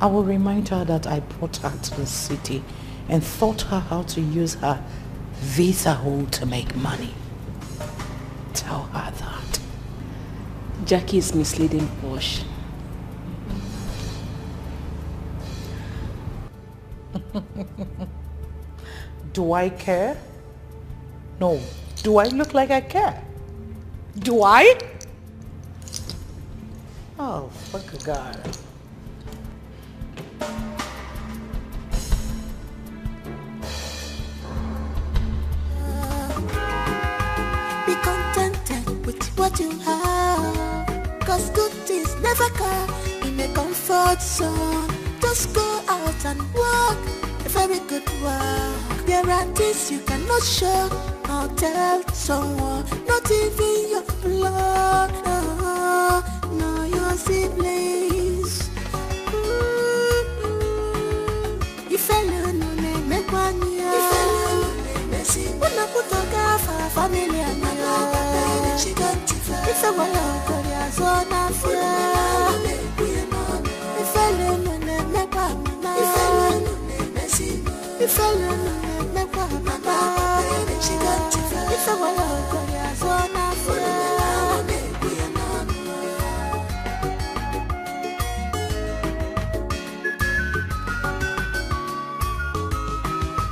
I will remind her that I brought her to the city and taught her how to use her visa hole to make money. Tell her that. Jackie is misleading Posh. Do I care? No. Do I look like I care? Do I? Oh, fuck a god. Be contented with what you have, cause good things never come in a comfort zone. Just go out and walk a very good walk. There are things you cannot show or tell someone, not even your blood, no your siblings. If alone you make one year, family and if I want to so now if I learn make one, if I learn make one, if I want to so now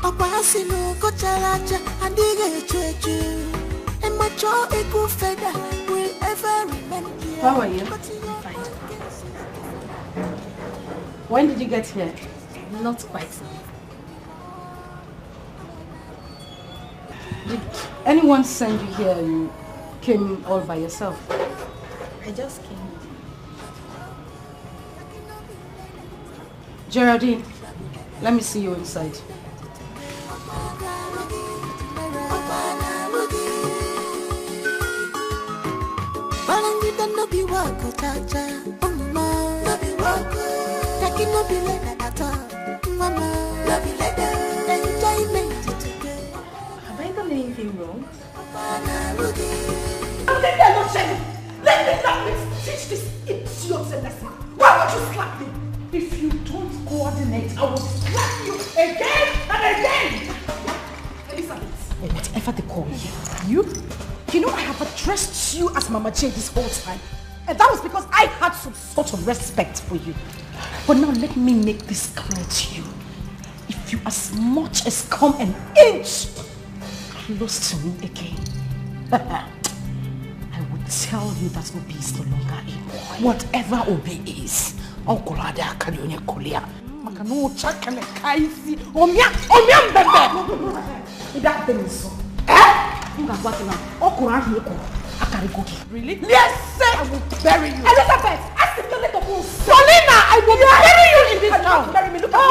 Opasino kocharacha andige chechu. And my jaw equal feather will ever remain here. How are you? Fine. When did you get here? Not quite. Did anyone send you here? You came all by yourself? I just came. Geraldine, let me see you inside. No be work, chacha. Oh mama, no be work. Taki no be like that at all. Mama, no be like that. Enjoyment today. Have I done anything wrong? I'm letting her not shame. Let me not teach this idiot a lesson. Why would you slap me? If you don't coordinate, I will slap you again and again. Elizabeth, whatever they call you. You know I have addressed you as Mama J this whole time. And that was because I had some sort of respect for you. But now let me make this clear to you. If you as much as come an inch close to me again, I would tell you that Obi is no longer a boy. Whatever Obi is, Makano check and kaisi. Omia bebe. That thing is so. Really? Yes, sir. I will bury you. Elizabeth, ask the little boy. Paulina, I will bury you in this town. Bury me. Look at me.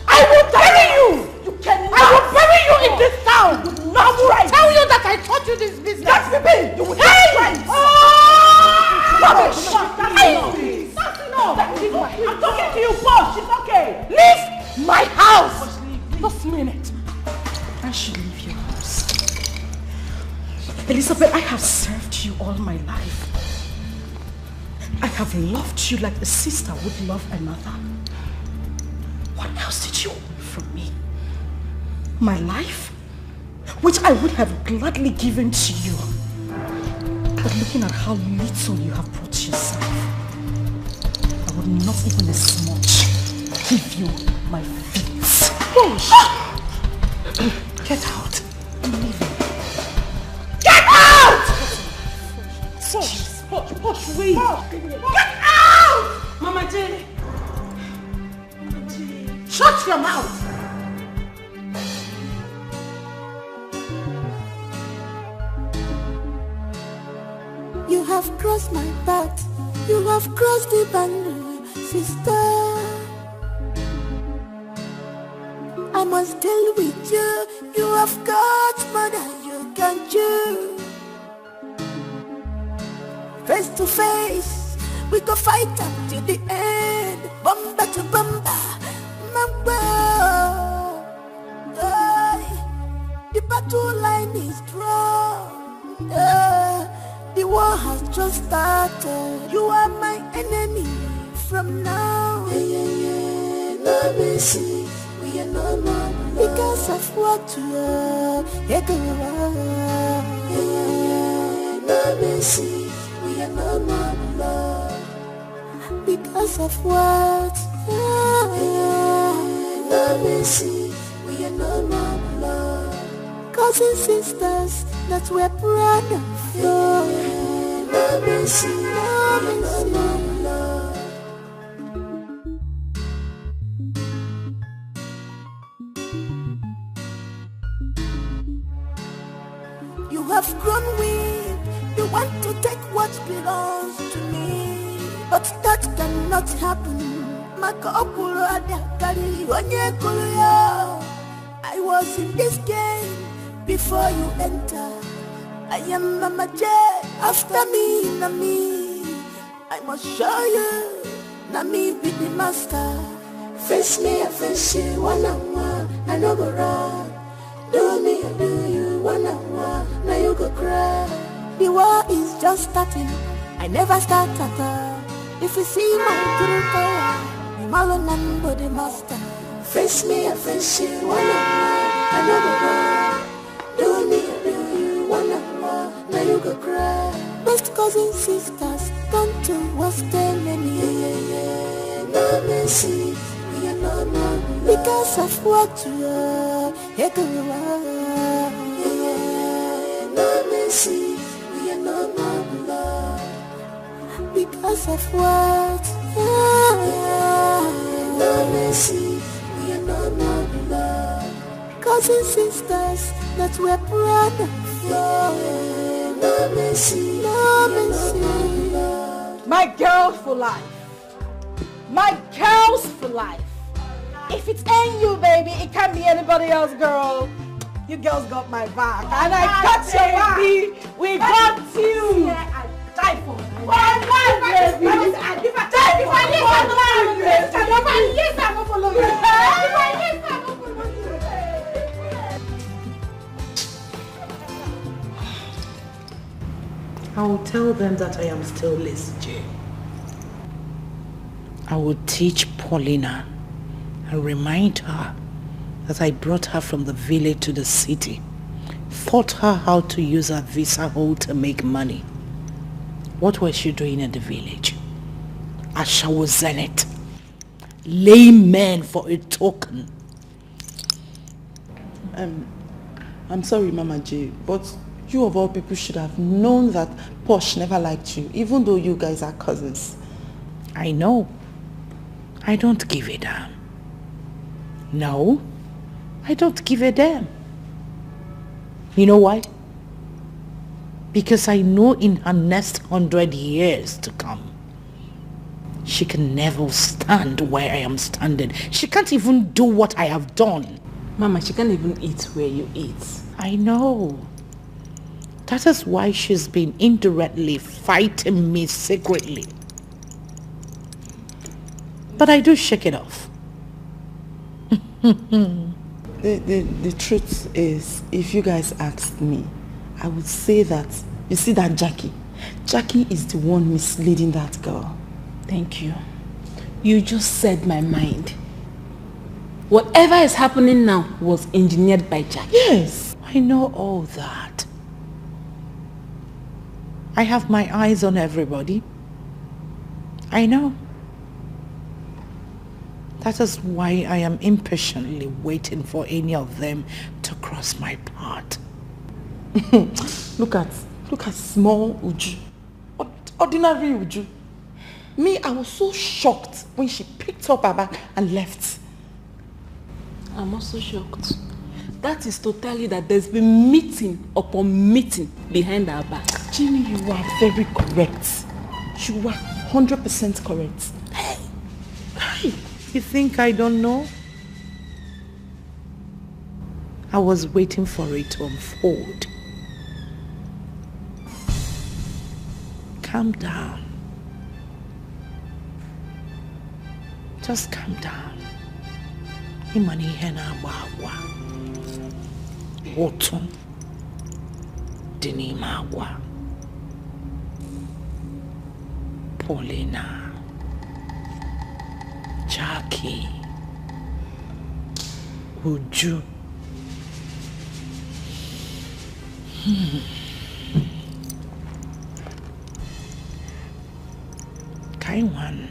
I will bury you. You cannot. I will bury you in this town. I will tell you that I taught you this business. That's the thing. You will not. Rubbish. That's enough. I'm talking to you, boss. It's okay. Leave my house. This minute. I should leave your house. Elizabeth, I have served you all my life. I have loved you like a sister would love another. What else did you want from me? My life? Which I would have gladly given to you. But looking at how little you have brought yourself, I would not even as much give you my feet. Push! Get out. I'm leaving. Get out! Push, wait. Get out! Mama J. Shut your mouth. You have crossed my path. You have crossed the boundary, sister. I must deal with you. You have got more than you can chew. Face to face, we go fight up to the end. Bumper to bumper, mamba. The battle line is drawn. The war has just started. You are my enemy from now. No mercy. We are no more because of what you are. No mercy. We are no more love because of what. No mercy. We are no more love. Cousins, sisters that we're proud of. No mercy. No mercy. No love. You have grown weak. You want to take what belongs to me, but that cannot happen. I was in this game before you entered. I am Mama J. After me, Nami. I must show you. Nami be the master. Face me, I face you. One on one, I no go run. Do me, I do you. One on one, now you go cry. The war is just starting. I never start at all. If you see my true color, I'm all on the master. Face me, I face you. One on one, I no go run. Do me, I do you. One on one, now you go cry. Best cousins, sisters, come to what's the enemy. No mercy, we are no more because of what you are. No mercy, we are no more love because of what. No mercy, we are no more love. Cousins, sisters that we're proud of. No mercy, no mercy. My girl for life. My girls for life. If it ain't you, baby, it can't be anybody else, girl. You girls got my back. And I got your back. Baby. We got you. Yeah, I died for you. Well, baby. If I die for you, if I will follow you. I will tell them that I am still Liz J. I will teach Paulina and remind her that I brought her from the village to the city, taught her how to use her visa hole to make money. What was she doing in the village? Ashawo Zenith, layman for a token. I'm sorry, Mama J, but you of all people should have known that Posh never liked you, even though you guys are cousins. I know. I don't give a damn. No, I don't give a damn. You know why? Because I know in her next 100 years to come, she can never stand where I am standing. She can't even do what I have done. Mama, she can't even eat where you eat. I know. That is why she's been indirectly fighting me secretly. But I do shake it off. The truth is, if you guys asked me, I would say that, you see that Jackie is the one misleading that girl. Thank you. You just said my mind. Whatever is happening now was engineered by Jackie. Yes, I know all that. I have my eyes on everybody. I know. That is why I am impatiently waiting for any of them to cross my path. Look at small Uju. Ordinary Uju. Me, I was so shocked when she picked up her bag and left. I'm also shocked. That is to tell you that there's been meeting upon meeting behind our back. Jimmy, you are very correct. You are 100% correct. Hey, you think I don't know? I was waiting for it to unfold. Calm down. Just calm down. Imani hena wawa. Wotum. Dinima wa. Paulina. Jackie. Uju. Kaiwan.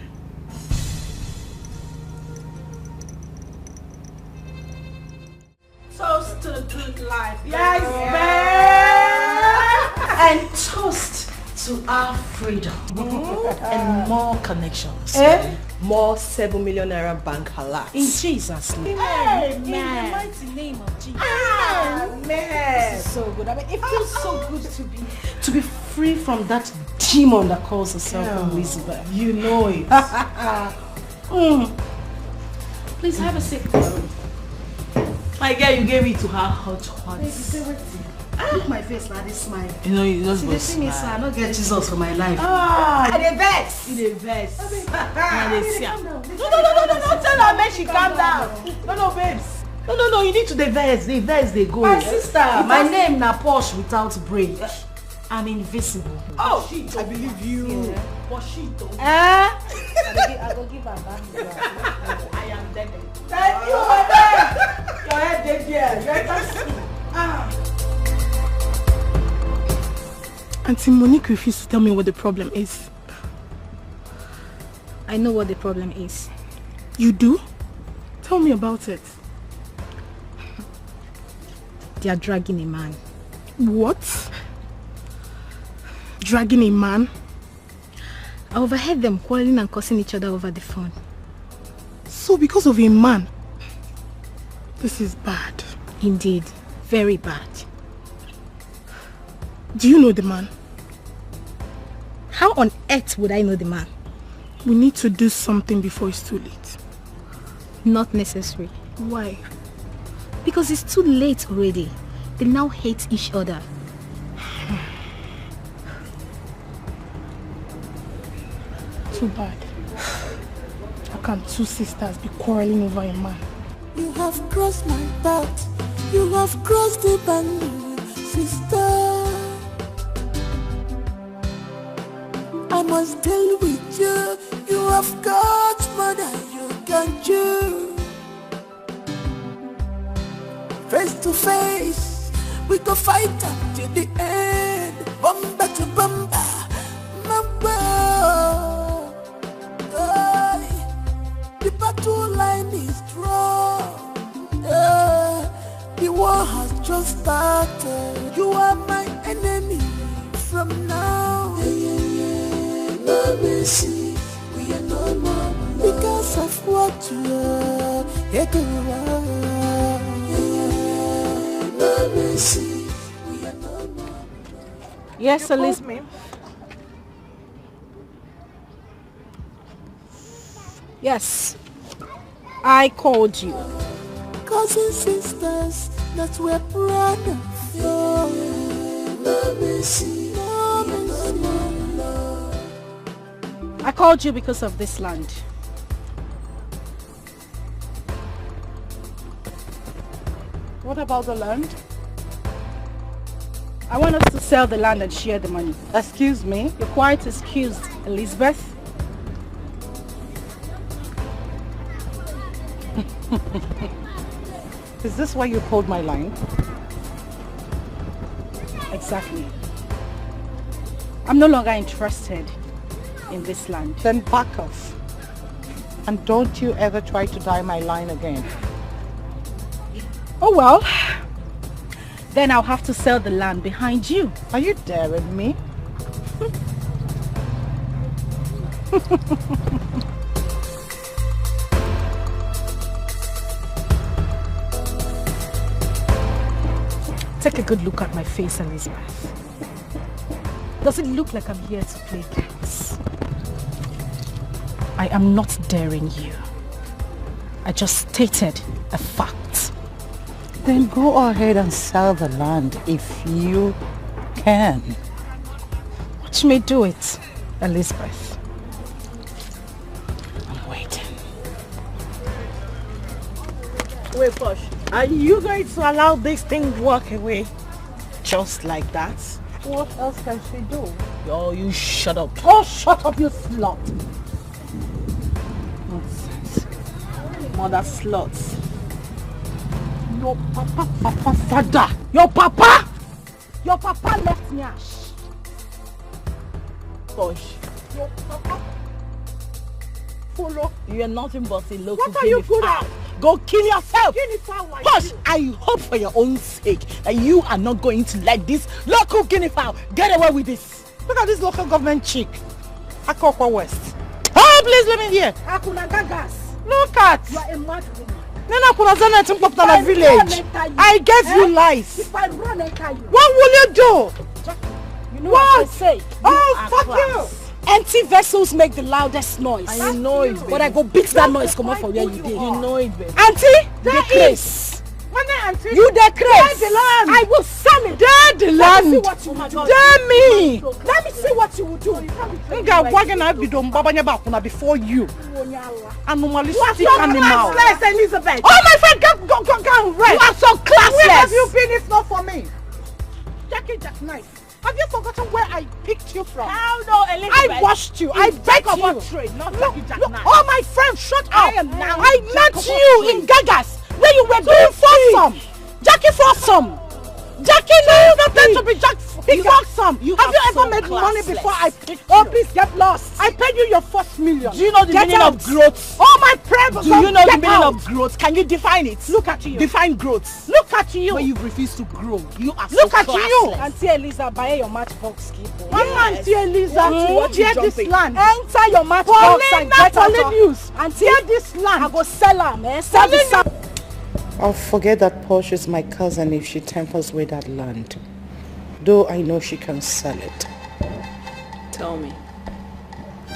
Toast to the good life. Yes, man. And toast to our freedom. And more connections. More 7 million naira bank alerts. In Jesus' name. Amen. In the mighty name of Jesus. Amen. This is so good. I mean, it feels so good to be free from that demon that calls herself Elizabeth. You know it. Please have a seat. My girl, you gave it to her hot. Look my face now, this smile. You know, you just See, see me, sir. I don't get Jesus for my life. And a vex. In a verse. No, Tell her, make she calm down. No, babes. No, you need to the verse. The verse, they go. My sister. My name na Posh without brain. I'm invisible. Oh, I believe you. Yeah. Poshito. I will give her back. I am dead. Thank you, madam. Your head dead here. Let us see. Auntie Monique refused to tell me what the problem is. I know what the problem is. You do? Tell me about it. They are dragging a man. What? Dragging a man? I overheard them quarreling and cursing each other over the phone. So because of a man? This is bad. Indeed, very bad. Do you know the man? How on earth would I know the man? We need to do something before it's too late. Not necessary. Why? Because it's too late already. They now hate each other. Too bad. How can two sisters be quarreling over a man? You have crossed my path. You have crossed the boundary, sister. I must deal with you. You have got more than you can do. Face to face, we go fight up to the end. Bumper to bumper, number. The battle line is strong. The war has just started. You are my enemy from now. No mercy, we are no more. because of what you are. Yes, Elizabeth. Yes, I called you. Cousin sisters that were proud of you. I called you because of this land. What about the land? I want us to sell the land and share the money. Excuse me? You're quite excused, Elizabeth. Is this why you called my line? Exactly. I'm no longer interested in this land. Then back off. And don't you ever try to die my line again. Oh well. Then I'll have to sell the land behind you. Are you daring me? Take a good look at my face, Elizabeth. Does it look like I'm here to play games? I am not daring you. I just stated a fact. Then go ahead and sell the land if you can. Watch me do it, Elizabeth. I'm waiting. Wait, Posh. Are you going to allow this thing to walk away? Just like that? What else can she do? Oh, you shut up. Oh, shut up, you slut. Nonsense. Mother sluts. Your papa, father. Your papa left me ash. Posh. Your papa. Follow. You are nothing but a local What are you good at? Go kill yourself. Guinea fowl like Posh, you. I hope for your own sake that you are not going to let this local guinea fowl get away with this. Look at this local government chick. Akokwa West. Oh, please let me hear. Akuna gagas. Look at. You are a mad woman. Nena kuna zana timpop na village. I gave you lies. If I run enter you. What will you do? You know what I say? Oh, fuck class. you. Empty vessels make the loudest noise. And you know it, baby. But I go beat that noise come out from where you did. You know it, baby. Auntie, the craze. You the craze. the land. I will sell it. The Let me see land. what you will do. Me. Let me see what you will do. Nga wagon I be done baba nyaba kuna before you. Animalistic You are animal. classless, Elizabeth. Oh my friend, go rest. You are so classless. Where have you been if not for me? Jackie Jackknife. Have you forgotten where I picked you from? How no, Elizabeth? I washed you. I begged you. Oh my friend, shut up. I met you in Gagas when you were doing foursome. Jackie foursome. Jackie no, not meant to be Jack. He foursome. Have you ever made money before I picked you? Oh, please get lost. I paid you your first million. Do you know the meaning of growth? Oh my friend. Do you know the meaning of growth? Can you define it? Look at you. Define growth. Look at you. When you refuse to grow, you are Look so at you. Auntie Eliza, buy your matchbox key. Auntie Eliza, hear this land. Enter your matchbox and get out of news. Auntie, Hear this land. I go sell her, man. Sell this. I'll forget that Posh is my cousin if she tempers with that land. Though I know she can sell it. Tell me,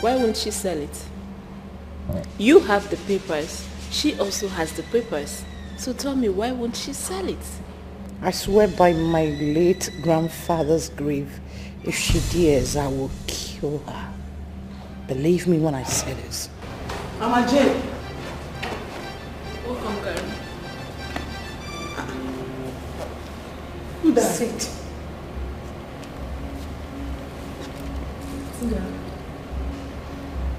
why won't she sell it? You have the papers. She also has the papers. So tell me, why won't she sell it? I swear by my late grandfather's grave, if she dares, I will kill her. Believe me when I say this. Mama Jane. Welcome, Karen. Sit.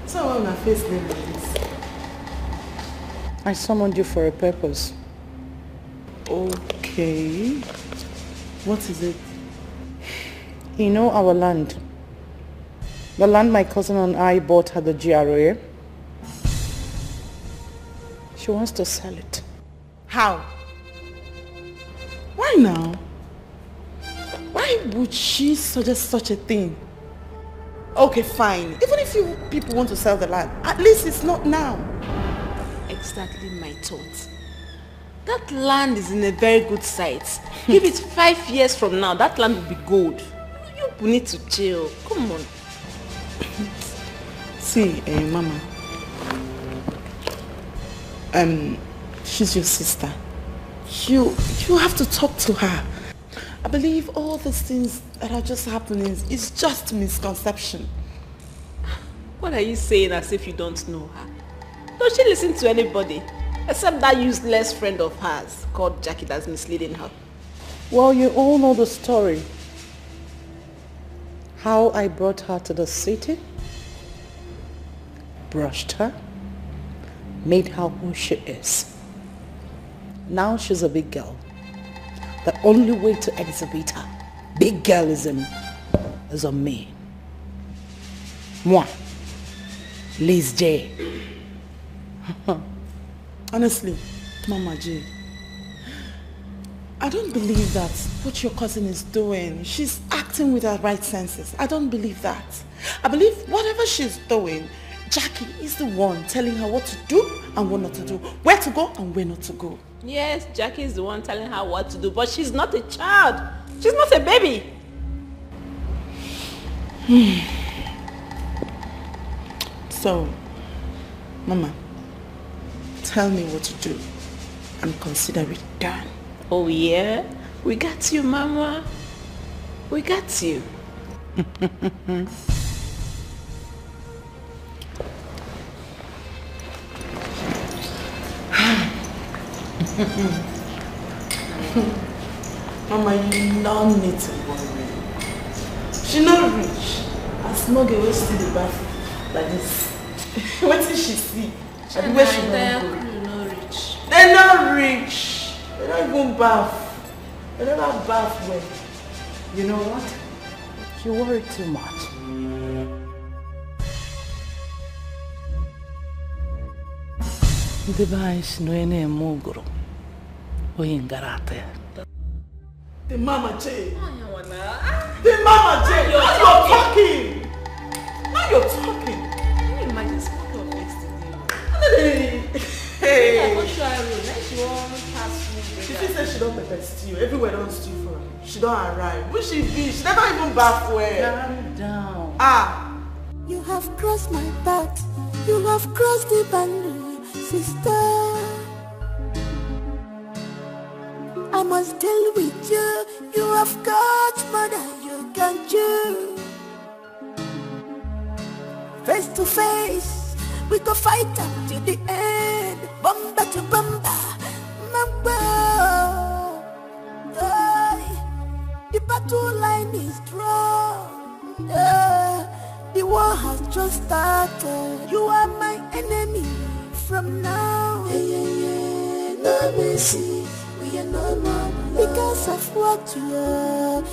So on my face like this. I summoned you for a purpose. Okay. What is it? You know our land. The land my cousin and I bought at the GRA. She wants to sell it. How? Why now? Why would she suggest such a thing? Okay, fine. Even if you people want to sell the land, at least it's not now. Exactly my thoughts. That land is in a very good site. Give it 5 years from now, that land will be gold. You need to chill. Come on. See, Mama. She's your sister. You have to talk to her. I believe all these things that are just happening is just misconception. What are you saying as if you don't know her? Don't she listen to anybody? Except that useless friend of hers called Jackie that's misleading her. Well, you all know the story. How I brought her to the city, brushed her, made her who she is. Now she's a big girl. The only way to exhibit her big girlism is on me. Moi, Liz J. Honestly, Mama J, I don't believe that what your cousin is doing, she's acting with her right senses. I don't believe that. I believe whatever she's doing, Jackie is the one telling her what to do and what not to do, where to go and where not to go. Yes, Jackie is the one telling her what to do, but she's not a child. She's not a baby. So, Mama, tell me what to do and consider it done. Oh yeah? We got you, Mama. We got you. Mama, you no need to worry. She not rich. I smug away still the bath like this. What did she see? And where she not rich. They're not rich. They're not even bath. They never bath well. You know what? You worry too much. The vice no ene mogro. The Mama J. The Mama J. Now you're talking. Now you're talking. Can you imagine speaking of yesterday? Hey. I go try room. Then she won't pass me. She said she don't pepper stew. Everywhere don't stew for her. She don't arrive. Where she be? She never even bath well. Calm down. Ah. You have crossed my path. You have crossed the boundary, sister. I must deal with you. You have got more than you can chew. Face to face, we go fight up to the end. Bumper to bumper, mamba. The battle line is drawn. The war has just started. You are my enemy from now. No mercy. Because of what you are,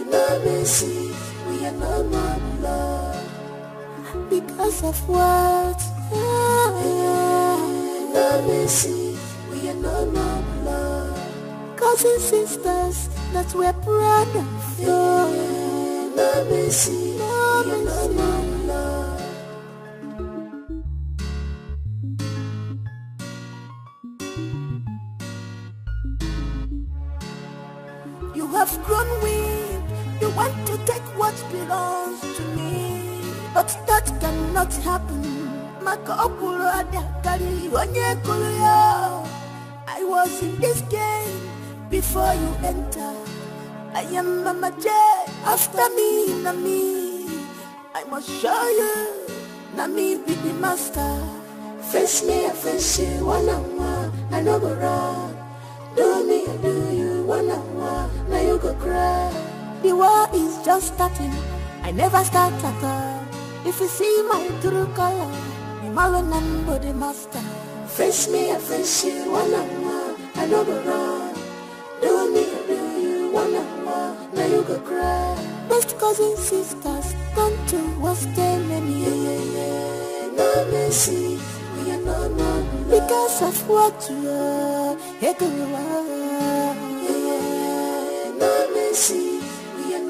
no mercy, we are no more love. Because of what, no mercy, we are no more love. Cousins, sisters, that we're proud of. No mercy, we are no more love. You have grown weak. You want to take what belongs to me, but that cannot happen. I was in this game before you enter. I am Mama J. After me, Nami. I must show you. Nami be the master. Face me, I face you. One on one, I no go wrong. Do me, I do you. One on one, now you go cry. The war is just starting. I never start at all. If you see my true color, me malo number the master. Face me, I face you. One on one, I no go wrong. Do me, I do you. One on one, now you go cry. Best cousins, sisters, don't you waste them any. No mercy. Because of what you are, no mercy, we are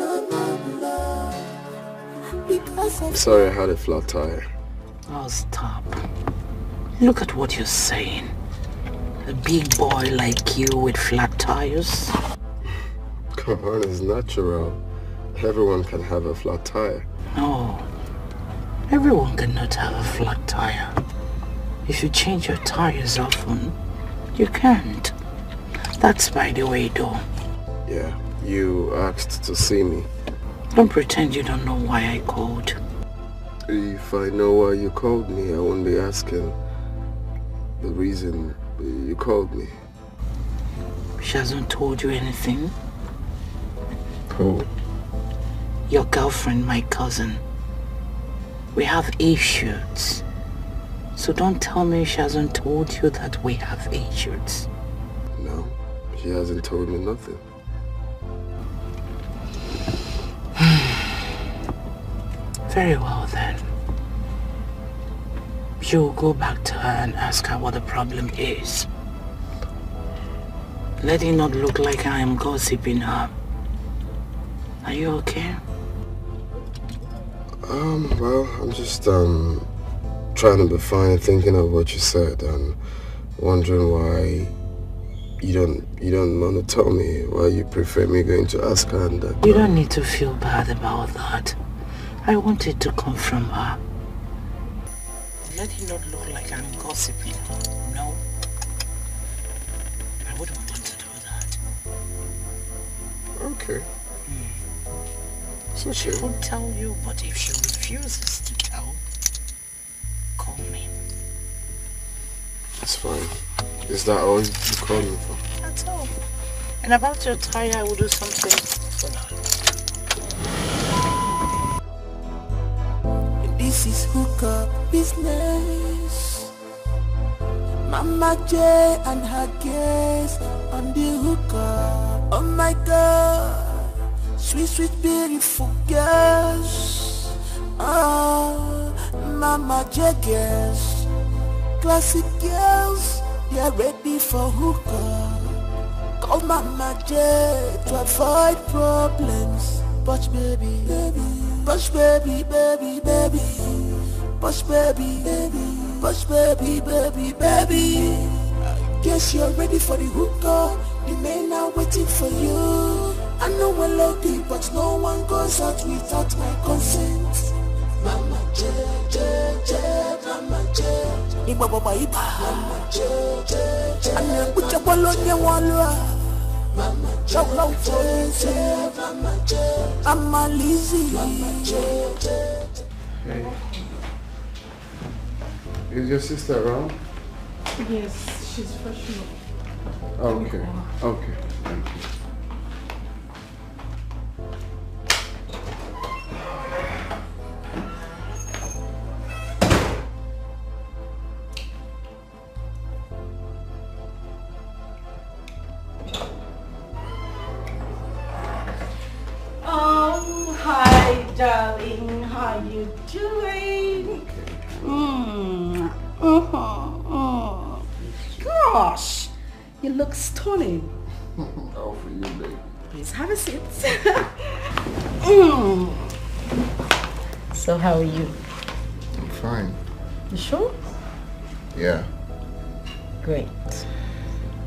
Because I'm sorry I had a flat tire. Oh, stop. Look at what you're saying. A big boy like you with flat tires? Come on, it's natural. Everyone can have a flat tire. No. Everyone cannot have a flat tire. If you change your tires often, you can't. That's by the way, though. Yeah, you asked to see me. Don't pretend you don't know why I called. If I know why you called me, I won't be asking the reason you called me. She hasn't told you anything? Who? Your girlfriend, my cousin. We have issues. So don't tell me she hasn't told you that we have issues. No, she hasn't told me nothing. Very well then. You'll go back to her and ask her what the problem is. Let it not look like I am gossiping her. Are you okay? Well, I'm just, trying to be fine, thinking of what you said and wondering why you don't want to tell me, why you prefer me going to ask her and You don't need to feel bad about that. I wanted to come from her. Let it not look like I'm gossiping. No. I wouldn't want to do that. Okay. So she won't tell you, but if she refuses to tell, call me. That's fine. Is that all you called me for? That's all. And about your tire, I will do something for that. This is hookup business. Mama J and her guests on the hookup. Oh my God, sweet, sweet, beautiful girls. Oh, Mama J girls, classic girls, they're ready for hookup. Call Mama J to avoid problems. But baby, baby. Push baby, baby, baby. Push baby, baby. Push baby, baby, baby. Guess you're ready for the hookup. The men are waiting for you. I know we're lucky, but no one goes out without my consent. Mama J, J, J, Mama J. Iba baba iba. Mama J, J, J. Ane kucha bolonya walwa. Mama J, J, Mama J. I'm a lazy. Mama J, J. Hey. Is your sister around? Yes, she's freshening up. Okay. Okay. Thank you. Hi, darling. How you doing? Gosh, you look stunning. All for you, baby. Please have a seat. So how are you? I'm fine. You sure? Yeah. Great.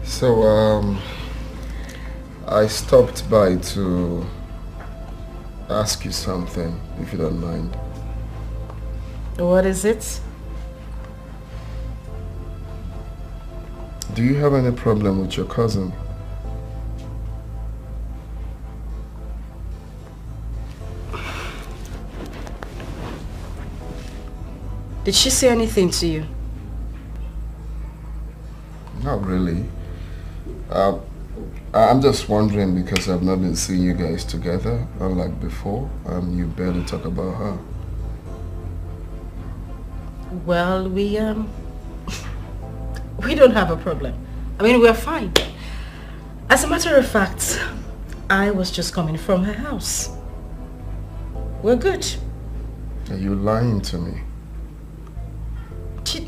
So, I stopped by to ask you something, if you don't mind. What is it? Do you have any problem with your cousin? Did she say anything to you? Not really. I'm just wondering because I've not been seeing you guys together, unlike before, and you barely talk about her. Well, we don't have a problem. I mean, we're fine. As a matter of fact, I was just coming from her house. We're good. Are you lying to me? Did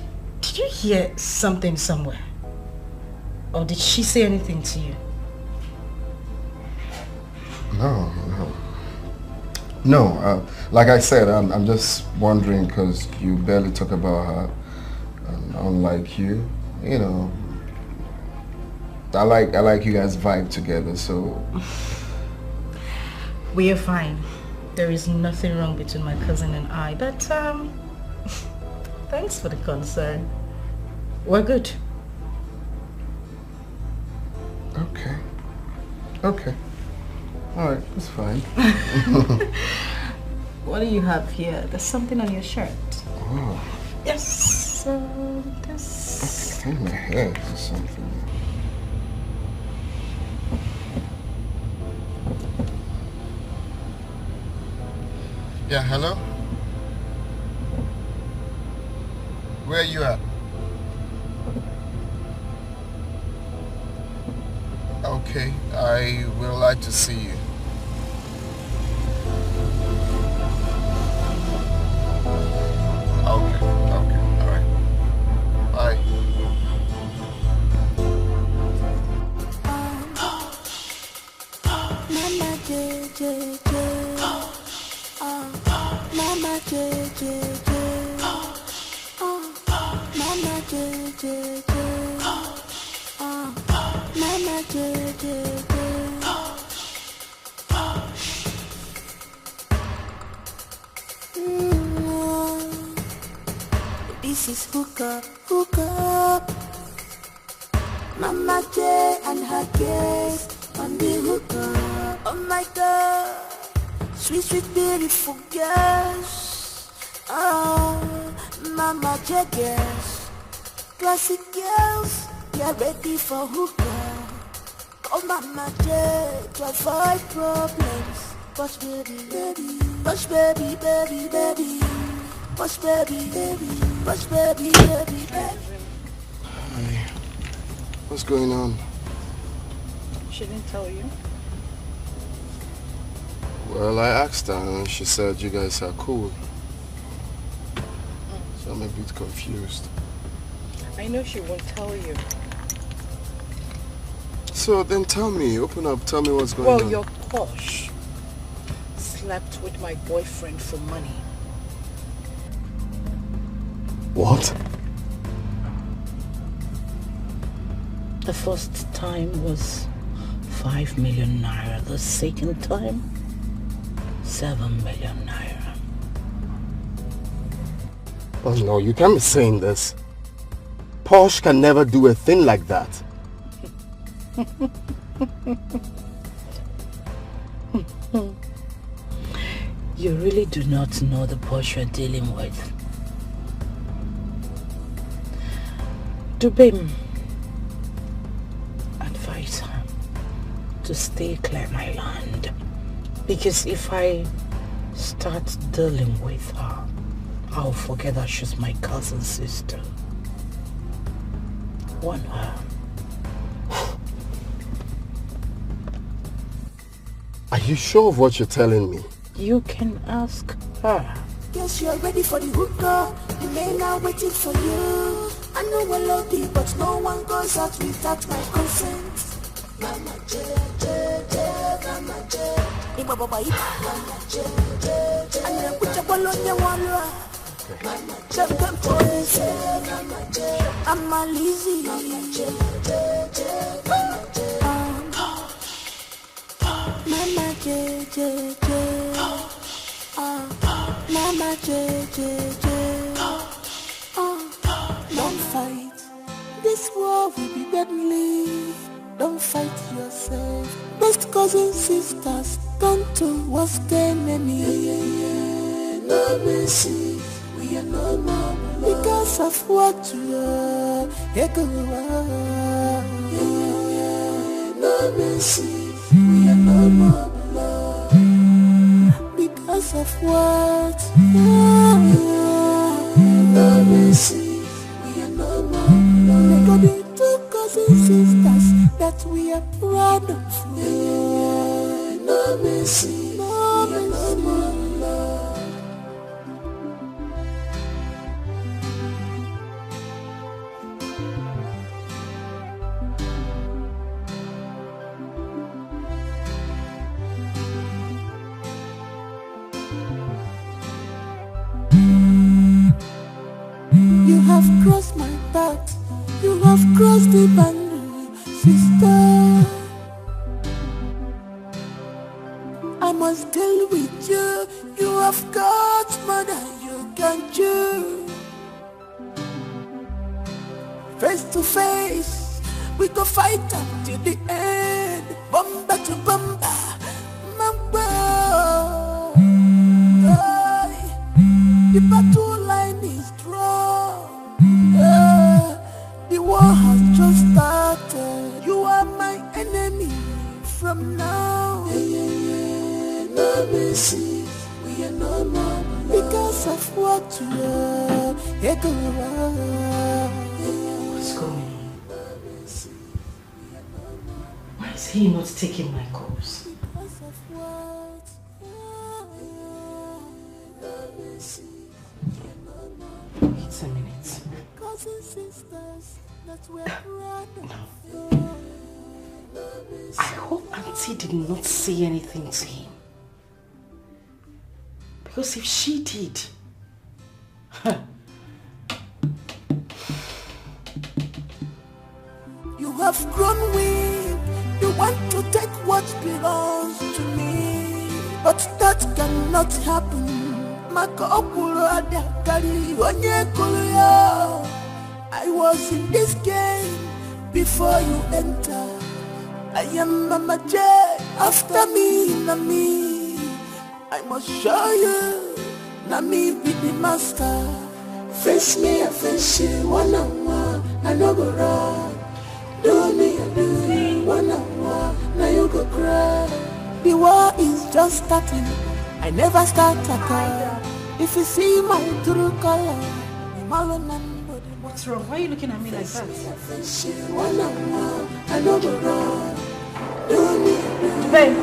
you hear something somewhere? Or did she say anything to you? No. No, like I said, I'm just wondering because you barely talk about her. Unlike you, you know, I like you guys vibe together, so. We are fine. There is nothing wrong between my cousin and I, but thanks for the concern. We're good. Okay. Okay. All right, that's fine. What do you have here? There's something on your shirt. Oh. Yes. This. Okay, my head or something. Yeah, hello? Where are you at? Okay, I will like to see you. Okay, alright. Bye. Mama J J J. Mama J J J. Mama J J J. Mama J J J. This is hook up. Mama J and her guest on the hook up. Oh my God, sweet, sweet, beautiful girls. Oh, Mama J girls, classic girls, you're ready for hook up. Oh Mama J to avoid problems. Push baby, baby, push baby, baby, baby, push baby, baby, push baby, baby, baby. Hi. What's going on? She didn't tell you? Well, I asked her and she said you guys are cool. So I'm a bit confused. I know she won't tell you. So then tell me, open up, tell me what's going on. Well, your Posh slept with my boyfriend for money. What? The first time was 5 million naira. The second time, 7 million naira. Oh no, you can't be saying this. Posh can never do a thing like that. You really do not know the Posh you're dealing with. Dubem, advise her to stay clear my land, because if I start dealing with her, I'll forget that she's my cousin's sister. Warn her. Are you sure of what you're telling me? You can ask her. Guess you're ready for the hookah. The men are waiting for you. I know I love you, but no one goes out without my consent. Mama J, J, J, Mama J. Iba baba iba. Mama J, J, J. And then put your ball on your wall. Mama J, come to Mama J. I'm a lazy. Mama J, J, J, Mama J. Mama J, J, J. Mama J, J, J. Don't fight. This war will be deadly. Don't fight yourself. Best cousins, sisters, turn towards the enemy. No mercy. We are no more because of what you are. No mercy. We are no more because of what? No mercy. We are no more. They got the two cousins, sisters that we are proud of. No mercy. No mercy. have crossed my path. You have crossed the boundary, sister. I must deal with you. You have got more than you can chew. Face to face, we go fight until the end. Bumper to bumper, mamba. The battle line is drawn. The war has just started. You are my enemy from now. No mercy, we are no more because of what you are. What's going on? Why is he not taking my calls? Wait a minute. No. I hope Auntie did not say anything to him. Because if she did, you have grown weak. You want to take what belongs to me, but that cannot happen. I was in this game before you enter. I am Mama J. After me, Nami. I must show you. Nami be the master. Face me, I face you. One on one, I no go wrong. Do me, I do you. One on one, now you go cry. The war is just starting. I never start at all. If you see my true color, what's wrong? Why are you looking at me like that? One on one, I no go wrong. Babe.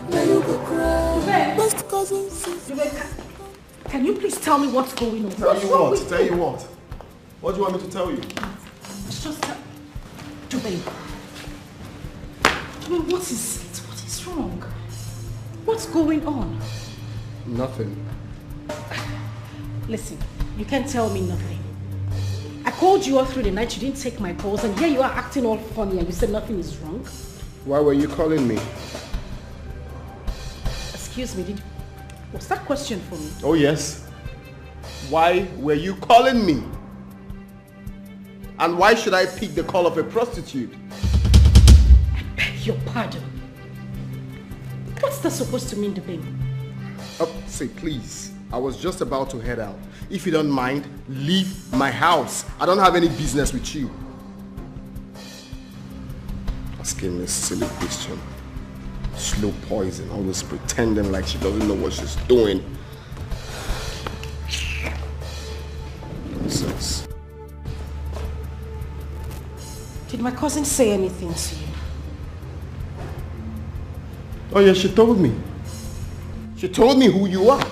Now you go cry. Babe. Best cousins. Can you please tell me what's going on? Tell you what? Tell you what? What do you want me to tell you? It's just that... Babe, what is it? What is wrong? What's going on? Nothing. Listen, you can't tell me nothing. I called you all through the night, you didn't take my calls, and here you are acting all funny and you said nothing is wrong. Why were you calling me? Excuse me, was that question for me? Oh yes. Why were you calling me? And why should I pick the call of a prostitute? I beg your pardon. What's that supposed to mean, babe? Oh, say please. I was just about to head out. If you don't mind, leave my house. I don't have any business with you. Asking this silly question. Slow poison, always pretending like she doesn't know what she's doing. Nonsense. Did my cousin say anything to you? Oh yeah, she told me. She told me who you are.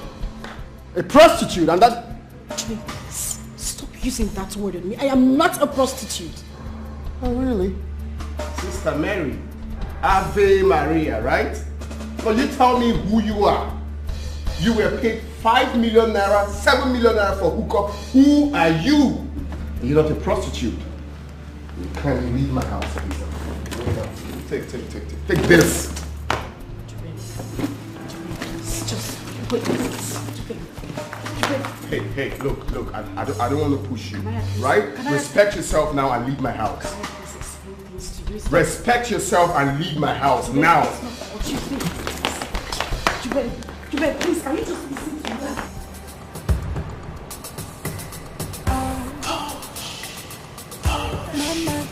A prostitute, and that... Please, stop using that word on me. I am not a prostitute. Oh really? Sister Mary, Ave Maria, right? But you tell me who you are. You were paid 5 million naira, 7 million naira for hookup. Who are you? You're not a prostitute. You can't leave my house, please. Take this. Just wait. Hey, look, I don't want to push you, right? Respect yourself now and leave my house. Respect yourself and leave my house now. Jubel, please, can you just listen to that? Mama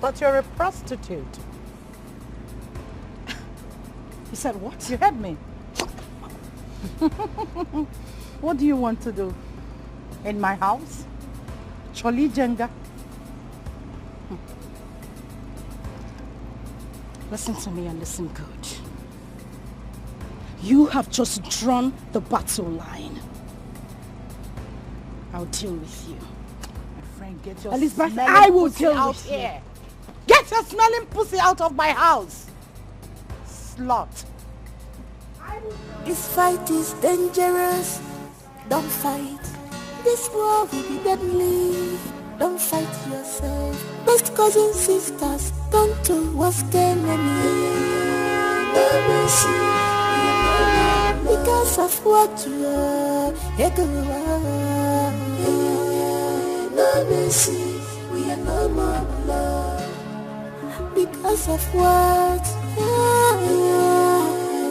But you're a prostitute. You said what? You heard me. What do you want to do? In my house? Choli Jenga. Listen to me and listen good. You have just drawn the battle line. I'll deal with you. My friend, get your Elizabeth, smelling I will pussy deal out with here. Get your smelling pussy out of my house. Slut. This fight is dangerous. Don't fight. This war will be deadly. Don't fight yourself. Best cousins, sisters, turn towards the enemy. No mercy. Because of what you are. No mercy. We are no more love. Because of what?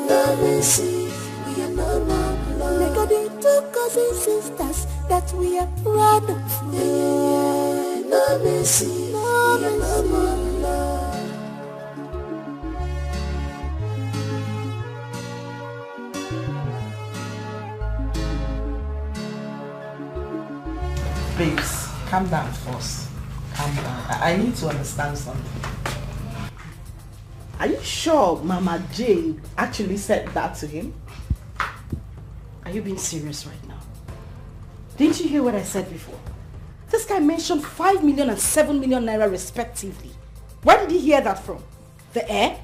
No mercy. We are no more love. Make God the two cousins, sisters that we are proud of. No mercy. No more love. Babes, calm down first. Calm down. I need to understand something. Are you sure Mama Jane actually said that to him? Are you being serious right now? Didn't you hear what I said before? This guy mentioned 5 million and 7 million naira respectively. Where did he hear that from? The air?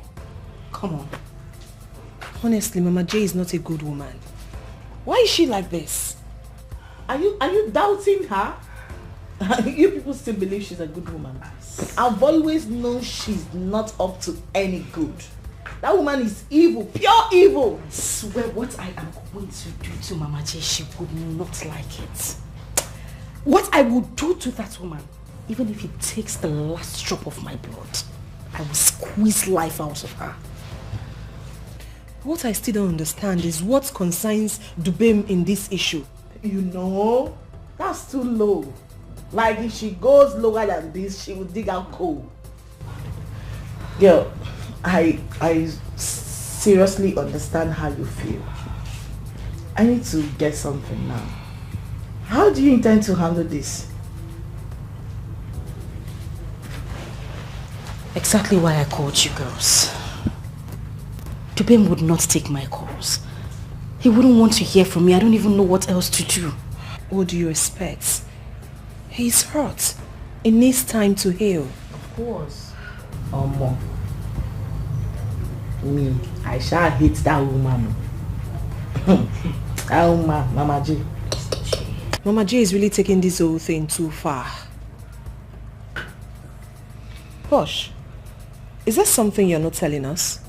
Come on. Honestly, Mama J is not a good woman. Why is she like this? Are you doubting her? You people still believe she's a good woman. I've always known she's not up to any good. That woman is evil, pure evil. I swear what I am going to do to Mama J, she would not like it. What I will do to that woman, even if it takes the last drop of my blood, I will squeeze life out of her. What I still don't understand is what concerns Dubem in this issue. You know, that's too low. Like if she goes lower than this, she will dig out coal. Girl, I seriously understand how you feel. I need to get something now. How do you intend to handle this? Exactly why I called you girls. Dubem would not take my calls. He wouldn't want to hear from me. I don't even know what else to do. What do you expect? He's hurt. It needs time to heal. Of course. More. Me, I shall hate that woman. That woman, Mama J. Mama J is really taking this whole thing too far. Posh, is there something you're not telling us?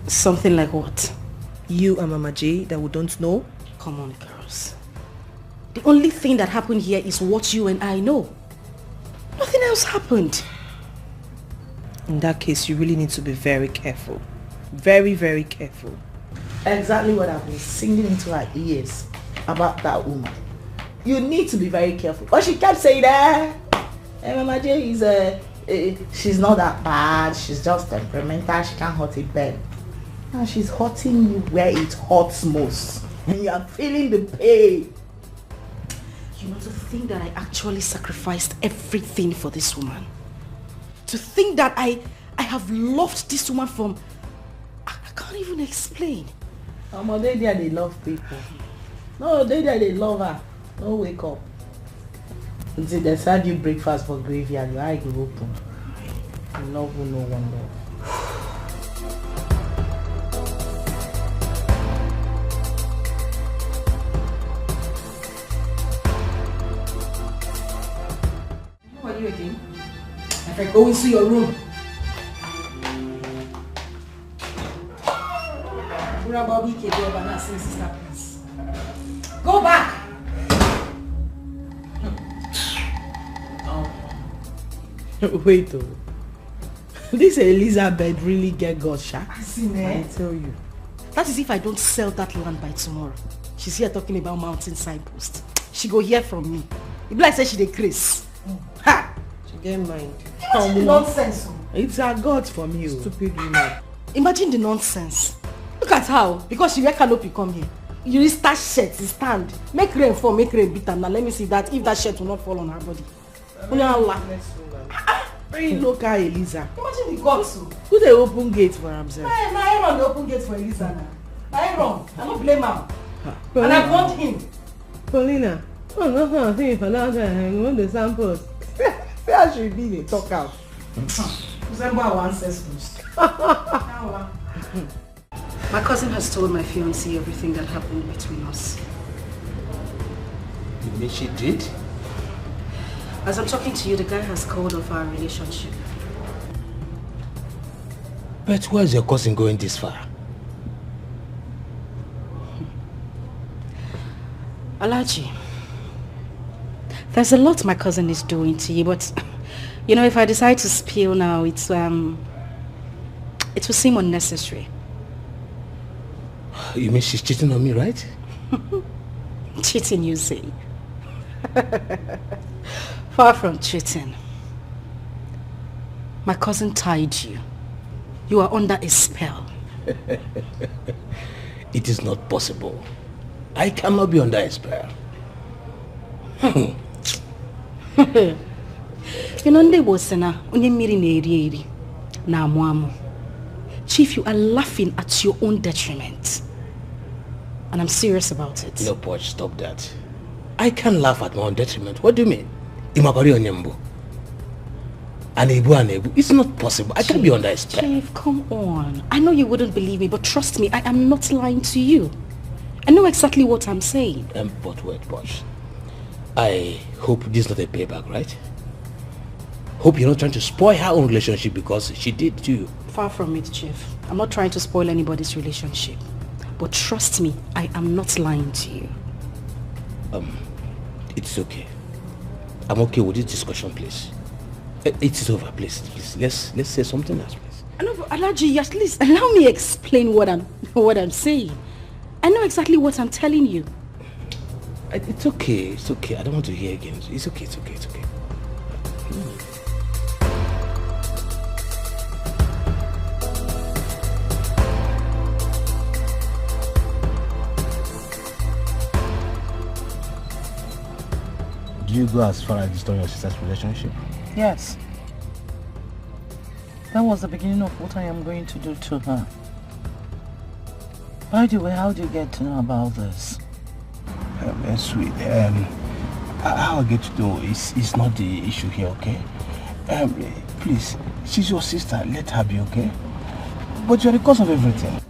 Something like what? You and Mama J that we don't know? Come on, girls. The only thing that happened here is what you and I know. Nothing else happened. In that case, you really need to be very careful. Very, very careful. Exactly what I've been singing into her ears about that woman. You need to be very careful. But she kept saying that Mama J is she's not that bad. She's just temperamental. She can't hurt a bed. Now she's hurting you where it hurts most. And you are feeling the pain. You know, to think that I actually sacrificed everything for this woman. To think that I have loved this woman from... I can't even explain. They love people. No, they love her. No, wake up. Until they serve you breakfast for graveyard, your eye will open. You love who no one love. Who are you again? If I go into your room. Go back! Wait, oh. This Elizabeth really get God shot. I tell you. That is if I don't sell that land by tomorrow. She's here talking about mountain signpost. She go hear from me. If like say she dey craze. Ha! She get mind. Nonsense. It's a God for me. Stupid woman. Imagine the nonsense. Look at how, because she wear canopy come here. You start shirt, stand. Make rain fall, make rain beat her. Now let me see that if that shirt will not fall on her body. Very local Eliza. Imagine the gods. Who they open gate for himself? I run the open gate for Elisa now. I run. I don't blame her. And I want him. Paulina. Oh no, I think for now I want the samples. Say I should be the talk out. Resemble our ancestors. My cousin has told my fiancé everything that happened between us. You mean she did? As I'm talking to you, the guy has called off our relationship. But why is your cousin going this far? Alaji, there's a lot my cousin is doing to you, but you know, if I decide to spill now, it will seem unnecessary. You mean she's cheating on me, right? Cheating, you say? Far from cheating. My cousin tied you. You are under a spell. It is not possible. I cannot be under a spell. You know, Chief, you are laughing at your own detriment. And I'm serious about it. No, Poch, stop that. I can't laugh at my own detriment. What do you mean? It's not possible. I can't be under a spell. Chief, come on. I know you wouldn't believe me, but trust me, I am not lying to you. I know exactly what I'm saying. But wait, Poch. I hope this is not a payback, right? Hope you're not trying to spoil her own relationship because she did too. Far from it, Chief. I'm not trying to spoil anybody's relationship. But trust me, I am not lying to you. It's okay. I'm okay with this discussion, please. It's over, please. Let's say something else, please. No, Alaji, at least allow me explain what I'm saying. I know exactly what I'm telling you. It's okay. It's okay. I don't want to hear again. It's okay. It's okay. It's okay. Do you go as far as destroying your sister's relationship? Yes. That was the beginning of what I am going to do to her. By the way, how do you get to know about this? Sweet. How I get to know is not the issue here, okay? Please, she's your sister. Let her be, okay? But you're the cause of everything.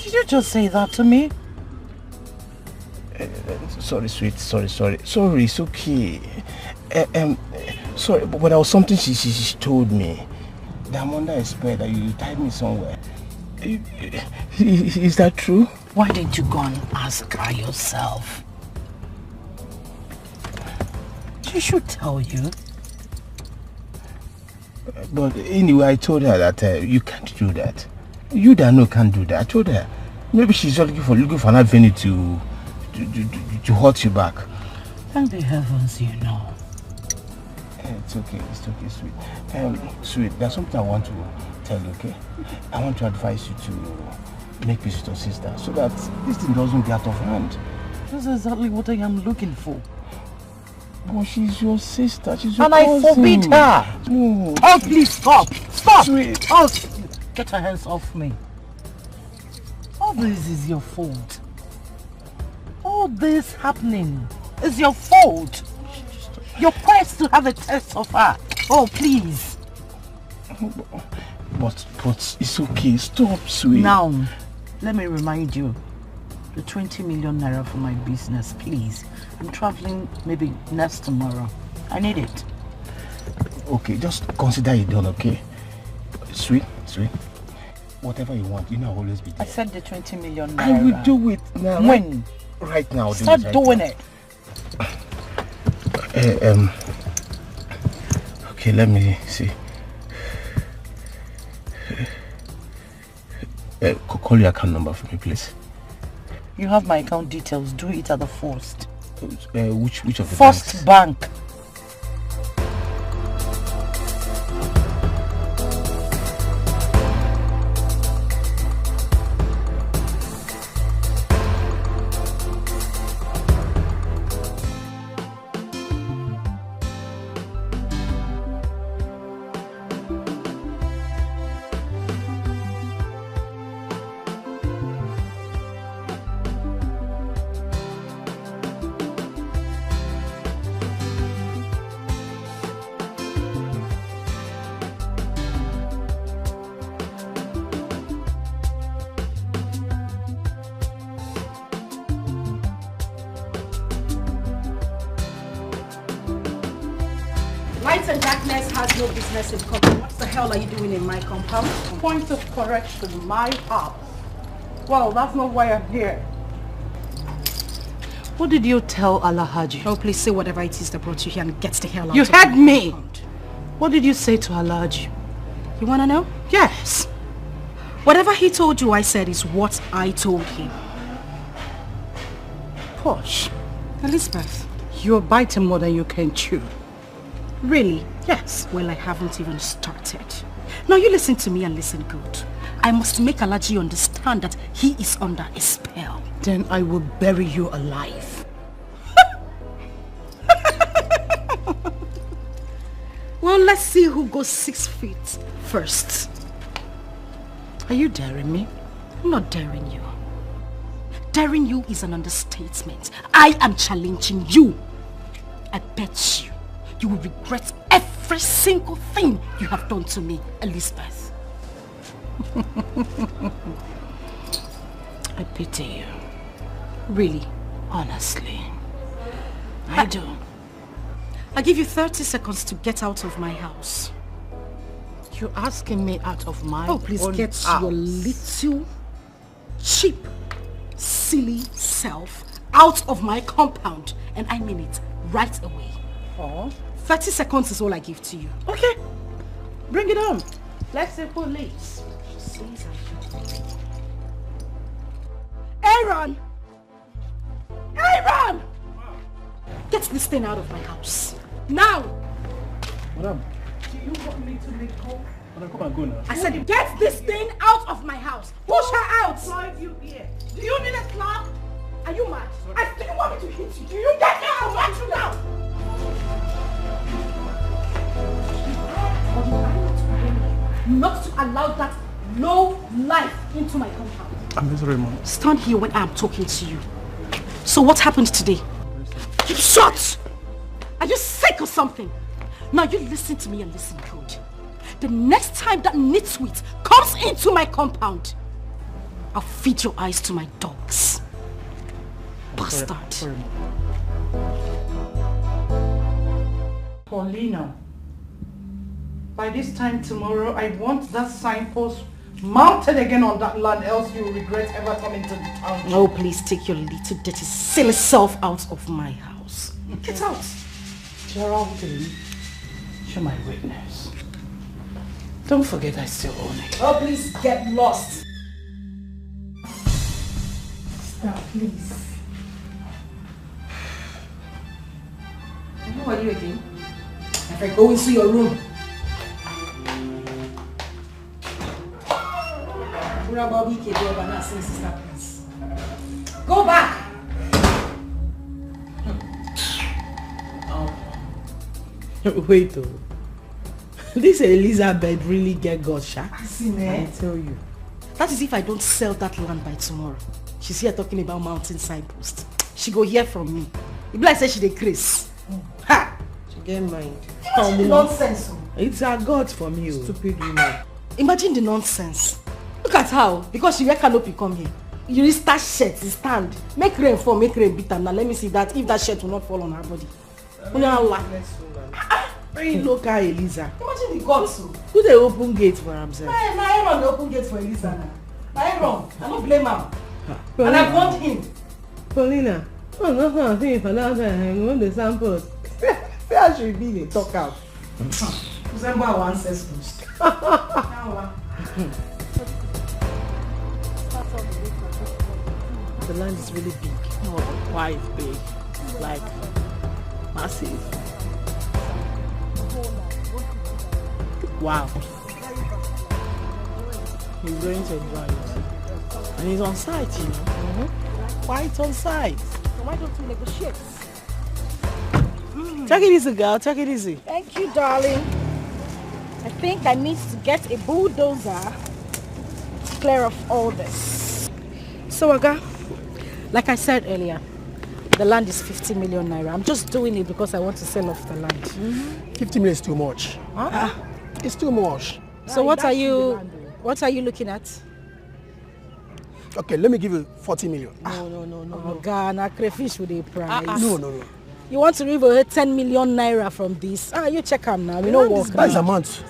Did you just say that to me? Sorry, sweet. Sorry, it's okay. Sorry, but there was something she told me. That I'm under a spell that you tied me somewhere. Is that true? Why didn't you go and ask her yourself? She should tell you. But anyway, I told her that you can't do that. You that know can't do that. I told her. Maybe she's just looking for an avenue to hurt you back. Thank the heavens you know. It's okay, sweet. Sweet, there's something I want to tell you, okay? I want to advise you to make peace with your sister so that this thing doesn't get out of hand. That's exactly what I am looking for. But she's your sister, she's your and cousin. I forbid her. No. Oh, please stop. Stop. Sweet. Oh, get your hands off me. All this is your fault. All this happening is your fault. Your quest to have a test of her. Oh, please. But it's okay. Stop, sweet. Now, let me remind you. The 20 million naira for my business, please. I'm traveling maybe next tomorrow. I need it. Okay, just consider it done, okay? Sweet. Whatever you want, you know I'll always be there. I said the 20 million naira. I will do it now. When? Right now. Start doing it. Okay, let me see. Call your account number for me, please. You have my account details. Do it at the first. Which of the First banks? bank. Light and darkness has no business in compound. What the hell are you doing in my compound? Point of correction, my house. Well, that's not why I'm here. What did you tell Alhaji? Oh, please say whatever it is that brought you here and get the hell out You of heard my me! compound. What did you say to Alhaji? You wanna know? Yes. Whatever he told you, I said, is what I told him. Posh. Elizabeth. You're biting more than you can chew. Really? Yes. Well, I haven't even started. Now you listen to me and listen good. I must make Alhaji understand that he is under a spell. Then I will bury you alive. Well, let's see who goes 6 feet first. Are you daring me? I'm not daring you. Daring you is an understatement. I am challenging you. I bet you will regret every single thing you have done to me, Elizabeth. I pity you. Really? Honestly. I do. I give you 30 seconds to get out of my house. You're asking me out of my Oh, please get house. your little, cheap, silly self out of my compound. And I mean it right away. Oh. 30 seconds is all I give to you. Okay. Bring it on. Let's say police. Aaron! Aaron! Get this thing out of my house. Now! Madam. Do you want me to make call? Madam, come and go now. I said get this thing out of my house. Push her out. Drive you here. Do you need a slap? Are you mad? I still want me to hit you. Do you get me? I'll watch you now. Not to allow that low life into my compound. I'm sorry, Mom. Stand here when I'm talking to you. So what happened today? Keep shut! Are you sick or something? Now you listen to me and listen good. The next time that nitwit comes into my compound, I'll feed your eyes to my dogs. Bastard. Sorry, Mom. Paulina, by this time tomorrow, I want that signpost mounted again on that land, else you will regret ever coming to the town. Oh, please take your little dirty silly self out of my house. Get out. Geraldine, you're my witness. Don't forget I still own it. Oh, please get lost. Stop, please. Who are you again? If I go into your room. Go back! Wait, oh. This Elizabeth really get God shot. I tell you. That is if I don't sell that land by tomorrow. She's here talking about mountain signpost. She go hear from me. If like say she dey craze. Ha! She get mind. Imagine the nonsense. It's a God for me, oh. Stupid woman. Imagine the nonsense. Look at how, because she wear canopy come here. You need start shirt, stand. Make rain fall, make rain beat her. Now let me see that if that shirt will not fall on her body. Very local Eliza. Imagine the gods. Who they open gate for himself? My Aaron dey open gate for Eliza now. My Aaron, I don't blame him. And I want him. Paulina, oh no, I think for that I want the samples. Where should be the talk out? Resemble our ancestors. The land is really big. Oh, quite big. Like massive. Wow. He's going to enjoy it. And he's on site, you know. Quite on site. So why don't we negotiate? Take it easy, girl. Take it easy. Thank you, darling. I think I need to get a bulldozer to clear off all this. So, Aga, like I said earlier, the land is 50 million naira. I'm just doing it because I want to sell off the land. 50 million is too much. Huh? It's too much. So what are you looking at? Okay, let me give you 40 million. No. Ghana crayfish with a price. No. You want to revoke 10 million naira from this? You check them now. We don't work. That's a month.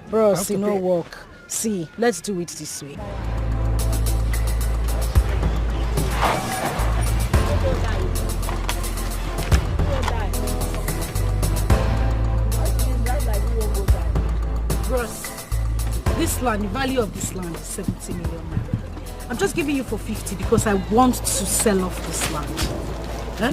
Bros, you know work. See, let's do it this way. Bros, this land, the value of this land is 70 million naira. I'm just giving you for 50 because I want to sell off this land.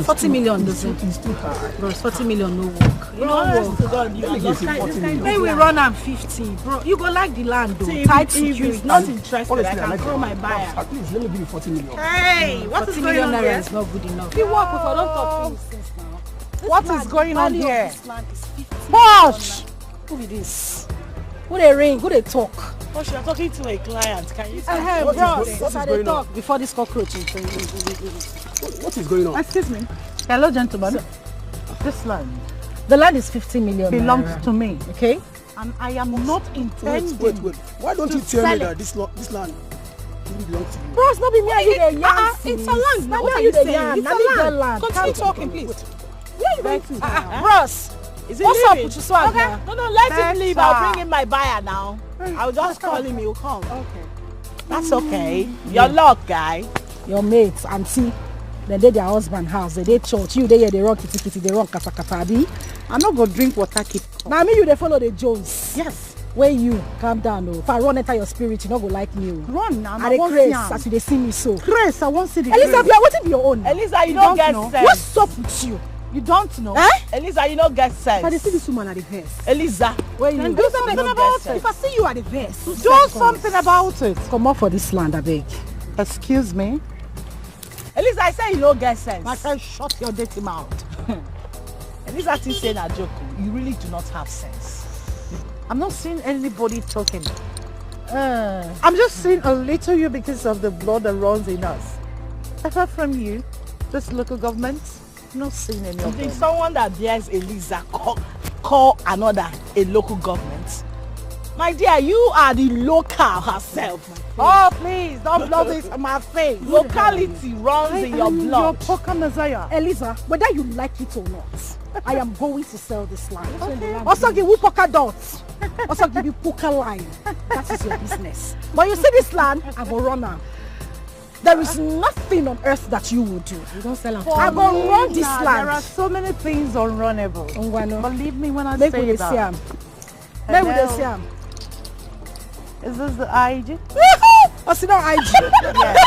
40 million doesn't. It's too high. Bro, 40 million no work. You don't work. Maybe we run am 50, bro. You go like the land though. Tight security. Not interested. Honestly, I can throw my buyer. At least let me give you 40 million. Hey, what is going on here? 40 million naira is not good enough. You work with don't talk things since now. What is going on here? This land is 50 Bosh! Who is this? Who they ring? Who they talk? Oh, you're talking to a client. Can you say What is going on? Before this cockroach is What is going on? Excuse me. Hello, gentlemen. This land the land is 50 million belongs naira. to me. Okay? And I am not intending. Wait. Why don't you tell me that this land belongs to you? Bro, it's not be me and you there. It's a land. Now, what are you saying? It's a land. Continue talking, please. Where are you going to? Bros, is it what's leaving? up with your swag now? No, let him leave. I'll bring in my buyer now. I'll just call him. He'll come. Okay. That's okay. Your luck, guy. Your mates, auntie. Then they their husband house, they church. You they run kitty, they run kata. I'm not going to drink water. Keep. Now me you they follow the Jones. Yes. Where you calm down though. If I run enter your spirit, you not go like me. Run now. I craze as you they see me so. Craze, I won't see the Elisa, you are waiting for your own. Elisa, you don't get sense. What's up with you? You don't know. Elisa, you don't get sense. But I see this woman at the verse. Elisa, where you do something about it. If I see you at the verse, do something about it. Come up for this land, I beg. Excuse me. Elisa, I say you don't get sense. My friend, shut your dirty mouth. Elisa still saying a joke. You really do not have sense. I'm not seeing anybody talking. I'm just seeing a little you because of the blood that runs in us. Apart from you, this local government, I'm not seeing any of them. Someone that bears Elisa call another a local government. My dear, you are the local herself. Oh, please, don't blow this in my face. Locality runs in your blood. Your Messiah. Elisa, whether you like it or not, I am going to sell this land. Okay. Also give you polka dots. Also give you poker line. That is your business. But you see this land, I will run now. There is nothing on earth that you will do. You don't sell I will run this land. There are so many things unrunnable. Believe me when I say that. Maybe they see him. Is this the IG? Oh, see no IG. Yes.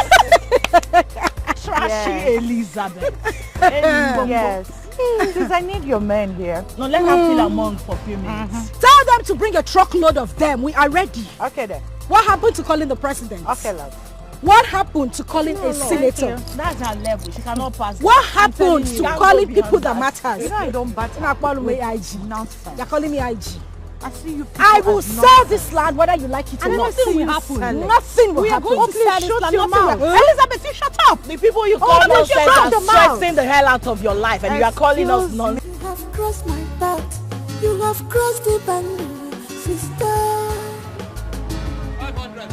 Trashy Elizabeth. Yes. Because I need your men here. No, let her feel among for a few minutes. Tell them to bring a truckload of them. We are ready. Okay then. What happened to calling the president? Okay, love. What happened to calling a senator? That's her level. She cannot pass. What happened to calling people that matters? You know I don't bat. You're calling me IG. Nonsense. You're calling me IG. I see you. I will sell this land whether you like it or not. Nothing will happen. Nothing will happen. We are going to sell this land. Elizabeth, you shut up. The people you call nonsense are stressing the hell out of your life, and you are calling us nonsense. You have crossed my path. You have crossed the boundary, sister. 500.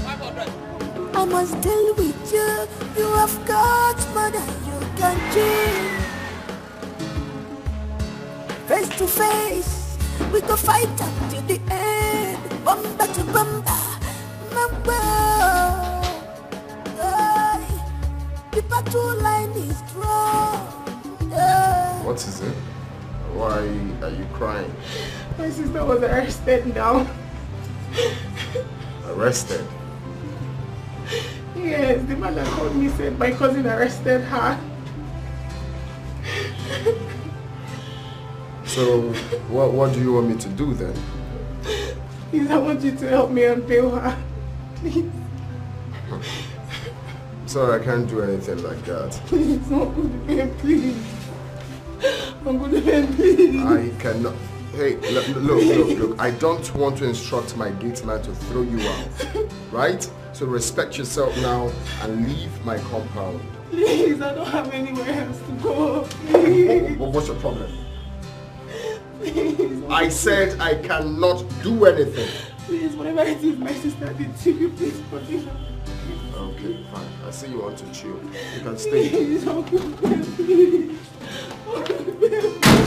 I must deal with you. You have got more than you can cheat. Face to face. We go fight up to the end, bumper to bumper, the battle line is strong. What is it? Why are you crying? My sister was arrested now. Arrested? Yes, the man that called me said my cousin arrested her. So, what do you want me to do then? Please, I want you to help me and bail her. Please. Sorry, I can't do anything like that. Please, I'm going to pay, please. I'm going to pay, please. I cannot. Hey, look. I don't want to instruct my gate man to throw you out. Right? So respect yourself now and leave my compound. Please, I don't have anywhere else to go. Please. What's your problem? Please. I said I cannot do anything. Please, whatever it is my sister did to you, please forgive her. Okay, fine. I see you want to chill. You can stay. Please, Uncle Ben, please. Uncle Ben.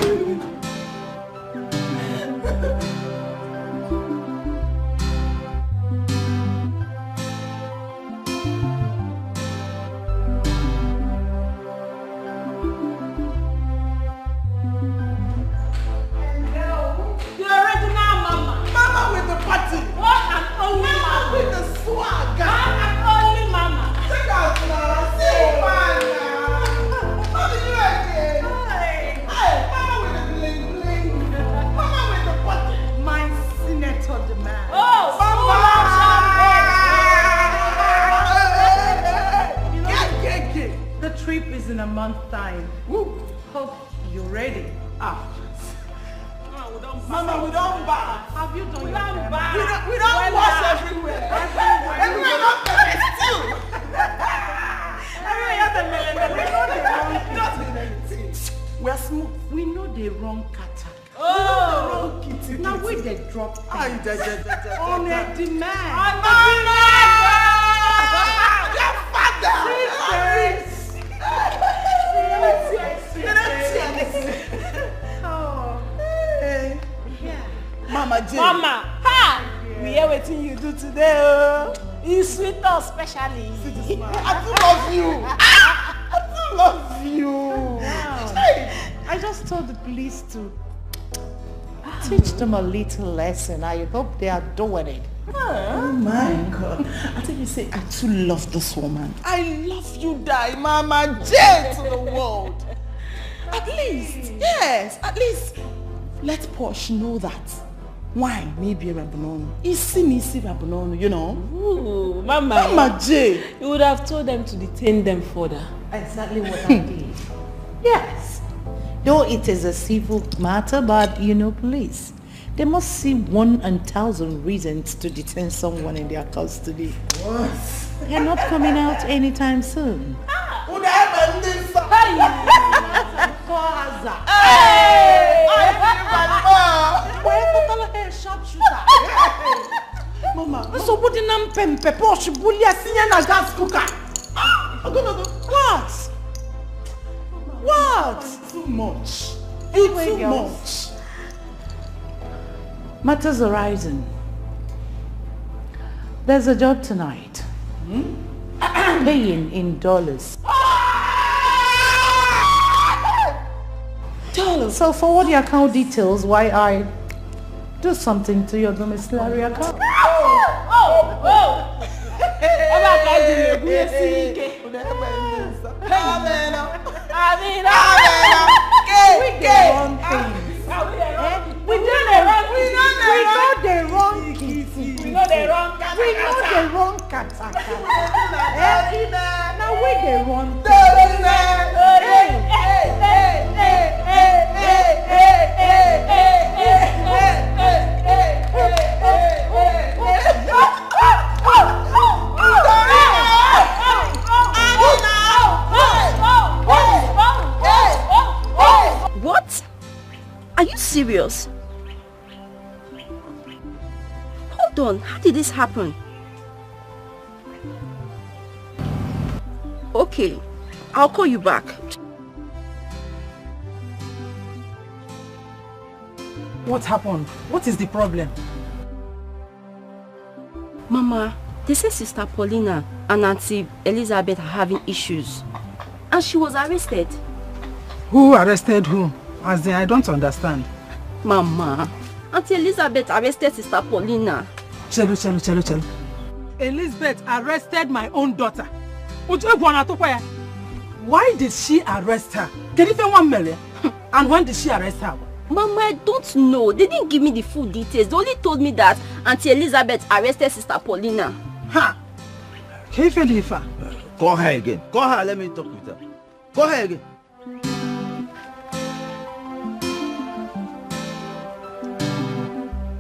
in a month's time. Woo. Hope you're ready. Mama, we don't bath. Have you done We your don't hair? bath. We don't wash everywhere. Everywhere don't finish too. We are smooth. We know the wrong kata. Oh, we know the wrong kitty. Now we they drop things. On a demand. Your father. Mama J. Mama, ha! We hear what you do today. Oh. You sweet us especially. I do love you. I do love you. Wow. I just told the police to teach them a little lesson. I hope they are doing it. Oh my God. I think you say, I too love this woman. I love you, die, Mama J to the world. At least, yes, at least let Posh know that. Why? Maybe Rabonono. Isi Rabonono, you know. Ooh, Mama. Mama J. You would have told them to detain them further. Exactly what I did. Yes. Though it is a civil matter, but you know, police, they must see 1,000 reasons to detain someone in their custody. What? They're not coming out anytime soon. Mama, so what did I pempe Posh bully na gas cooker? What? What? Too much. Too much. Matters arising. There's a job tonight. Paying in dollars. So forward your account details while I do something to your domiciliary account. We know the wrong kata. Now we the wrong What? Are you serious? Hold on, how did this happen? Okay, I'll call you back. What happened? What is the problem? Mama, they say Sister Paulina and Auntie Elizabeth are having issues. And she was arrested. Who arrested who? As in, I don't understand. Mama, Auntie Elizabeth arrested Sister Paulina. Chelo. Elizabeth arrested my own daughter. Why did she arrest her? And when did she arrest her? Mama, I don't know. They didn't give me the full details. They only told me that Auntie Elizabeth arrested Sister Paulina. Ha! Call her again. Call her, let me talk with her. Call her again.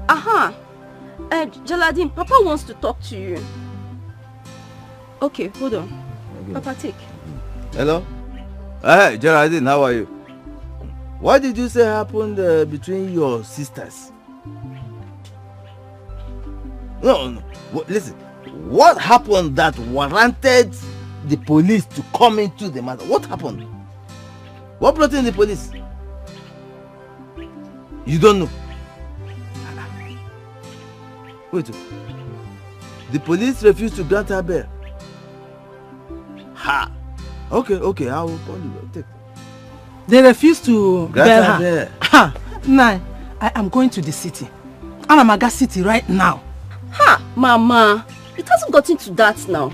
Aha! Jaladin, Papa wants to talk to you. Okay, hold on. Okay. Papa, take. Hello? Hey, Geraldine, how are you? What did you say happened between your sisters? No. Listen, what happened that warranted the police to come into the matter? What happened? What brought in the police? You don't know. Wait. The police refused to grant her bail. Ha! Okay, I will call you. Take. They refused to bail her. Ha! Nah, I am going to the city. Anamaga City right now. Ha! Mama, it hasn't gotten to that now.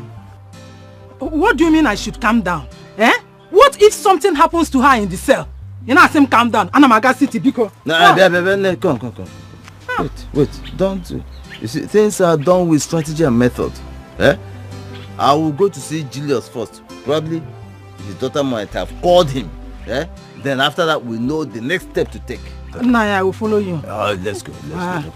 What do you mean I should calm down? Eh? What if something happens to her in the cell? You know I say calm down. Anamaga City because... No, come. Wait, don't... You see, things are done with strategy and method. Eh? I will go to see Julius first. Probably his daughter might have called him. Eh? Then after that, we know the next step to take. Naya, I will follow you. Let's go. Let's go.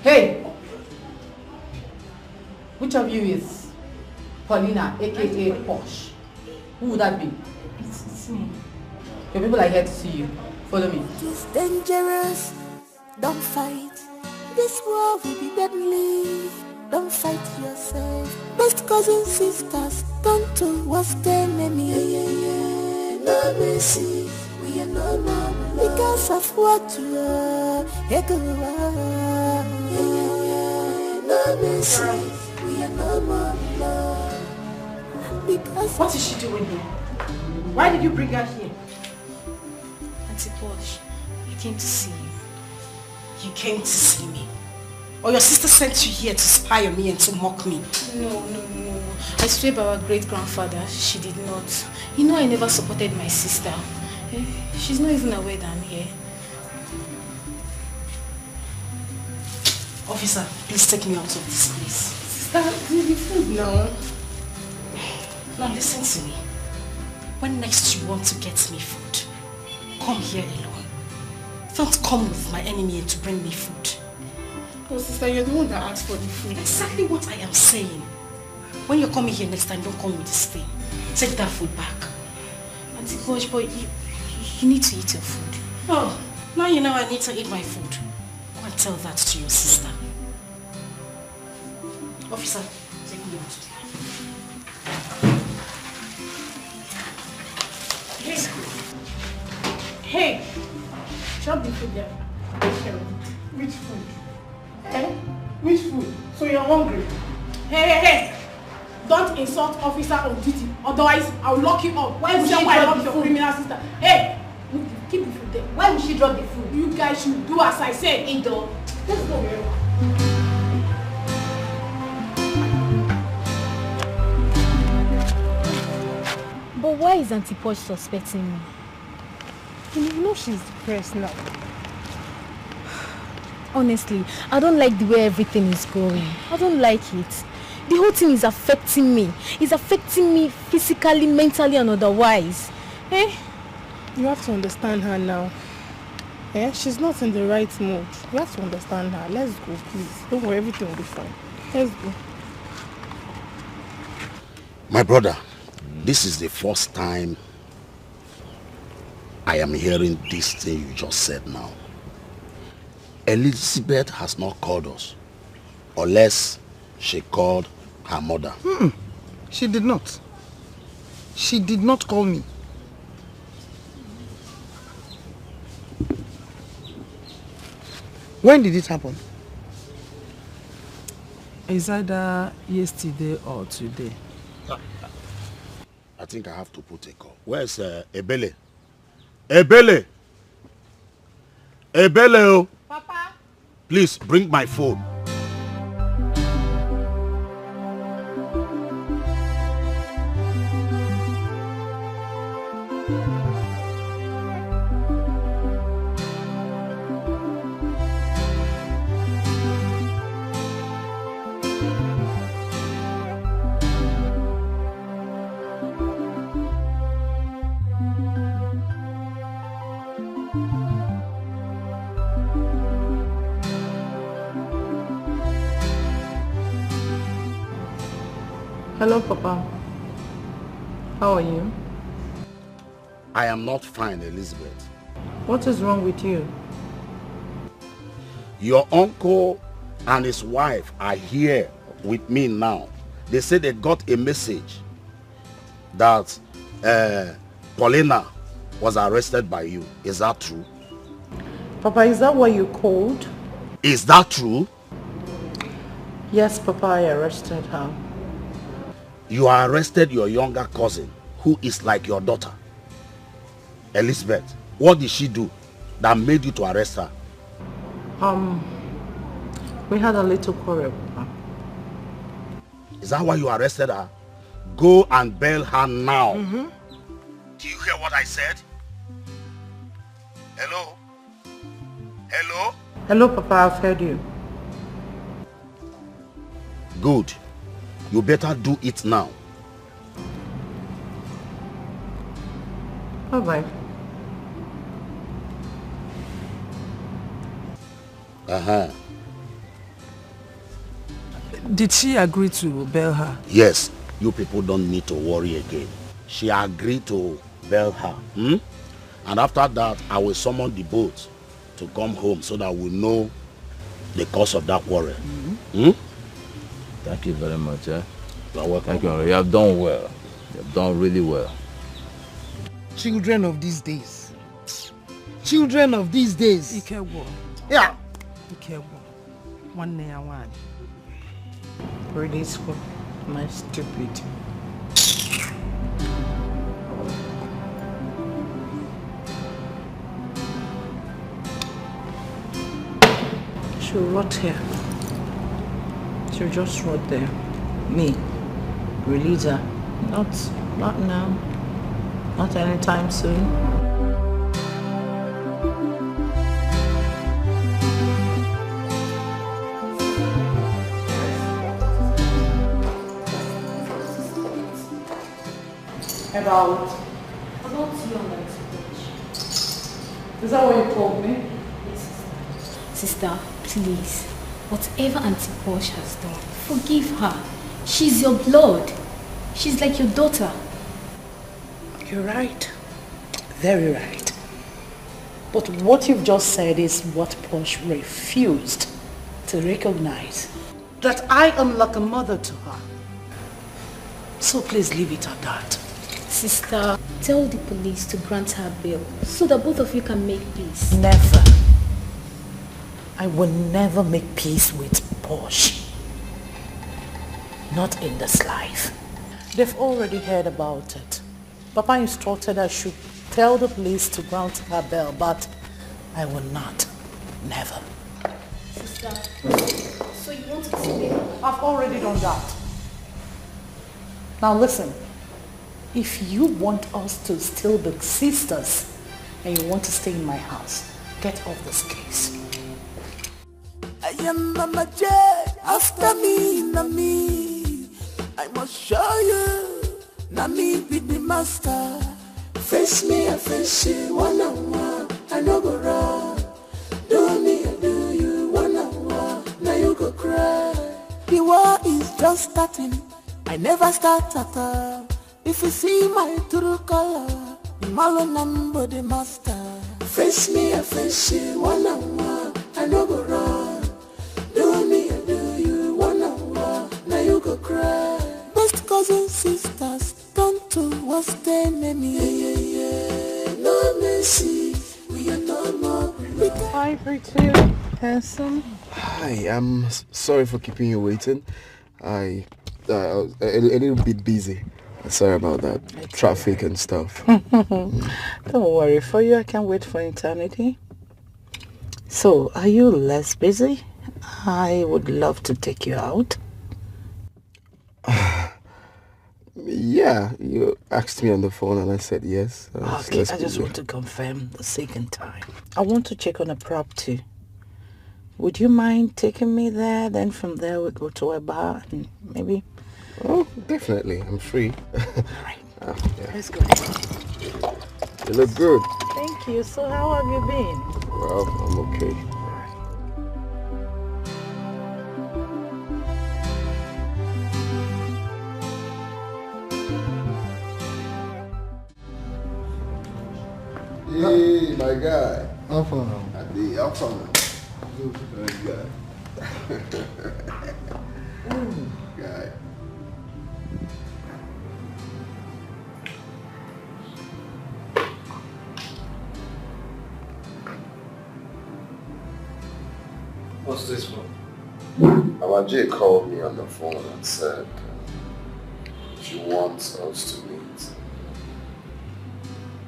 Hey! Which of you is Paulina, aka Posh? Who would that be? It's me. Your people are here to see you. Follow me. It's dangerous. Don't fight. This war will be deadly. Don't fight yourself. Best cousins, sisters, turn to worst enemy. No mercy. We are no more because of what you are. No mercy. We are no more love. Because what is she doing here? Why did you bring her here? Auntie Posh, I came to see you. You came to see me? Or your sister sent you here to spy on me and to mock me? No. I swear by our great-grandfather, she did not. You know I never supported my sister. She's not even aware that I'm here. Officer, please take me out of this place. Sister, give me food now. Now listen to me. When next you want to get me food, come here alone. Don't come with my enemy to bring me food. Oh sister, you're the one that asked for the food. Exactly what I am saying. When you're coming here next time, don't come with this thing. Take that food back. Auntie Posh, boy, you need to eat your food. Oh, now you know I need to eat my food. Go and tell that to your sister. Officer, take me out. Hey! Drop the food there. Which food? Eh? Which food? So you're hungry? Hey! Don't insult officer on duty, otherwise I'll lock you up. Why would she drop the food? Criminal sister. Hey! Keep the food there. Why would she drop the food? You guys should do as I said. Ido. Let's go. But why is Auntie Posh suspecting me? You know she's depressed now. Honestly, I don't like the way everything is going. I don't like it. The whole thing is affecting me. It's affecting me physically, mentally and otherwise. Eh? You have to understand her now. Eh? She's not in the right mood. You have to understand her. Let's go, please. Don't worry, everything will be fine. Let's go. My brother, this is the first time I am hearing this thing you just said now. Elizabeth has not called us, unless she called her mother. She did not. She did not call me. When did it happen? It's either yesterday or today. I think I have to put a call. Where's Ebele? Ebele! Ebele! Papa? Please bring my phone. Hello, Papa. How are you? I am not fine, Elizabeth. What is wrong with you? Your uncle and his wife are here with me now. They said they got a message that Paulina was arrested by you. Is that true? Papa, is that what you called? Is that true? Yes, Papa, I arrested her. You arrested your younger cousin, who is like your daughter. Elizabeth, what did she do that made you to arrest her? We had a little quarrel, Papa. Is that why you arrested her? Go and bail her now. Do you hear what I said? Hello? Hello? Hello, Papa, I've heard you. Good. You better do it now. Alright. Did she agree to bail her? Yes, you people don't need to worry again. She agreed to bail her. And after that, I will summon the boat to come home so that we know the cause of that quarrel. Thank you very much. You're welcome. Thank you. You have done well. You have done really well. Children of these days. Children of these days. Ikewo. Yeah. Ikewo. One near one. Really school. My stupid. She'll rot here. She'll just rot there. Me. Release her. Not now. Not anytime soon. About you on that stage. Is that what you told me? Yes, sister, please. Whatever Auntie Posh has done, forgive her. She's your blood. She's like your daughter. You're right. Very right. But what you've just said is what Posh refused to recognize. That I am like a mother to her. So please leave it at that. Sister, tell the police to grant her bail so that both of you can make peace. Never. I will never make peace with Posh. Not in this life. They've already heard about it. Papa instructed I should tell the police to grant her bail, but I will not. Never. Sister, so you want to see bail? I've already done that. Now listen. If you want us to still be sisters and you want to stay in my house, get off this case. I am Mama J, after me, na me. I must show you, na me be the master. Face me, I face you, one-on-one, I no go wrong. Do me, I do you, one-on-one, now you go cry. The war is just starting, I never start at all. If you see my true color, the malo number the master. Face me, I face you, one-on-one, I no go wrong. Do me, I do you, one-on-one, now you go cry. Best cousin sisters, don't to what's their name, yeah. No mercy, we are no more. Hi, pretty, handsome. Hi, I'm sorry for keeping you waiting. I was a little bit busy. Sorry about that. Traffic and stuff. Don't worry, for you I can wait for eternity. So, are you less busy? I would love to take you out. Yeah, you asked me on the phone and I said yes. Okay, I just want to confirm the second time. I want to check on a property. Would you mind taking me there? Then from there we go to a bar and maybe... Oh, definitely. I'm free. Alright. Yeah. Let's go. You look good. Thank you. So how have you been? Well, I'm okay. Hey, my guy. How far? How far? Good guy. Guy. What's this for? Our J called me on the phone and said she wants us to meet.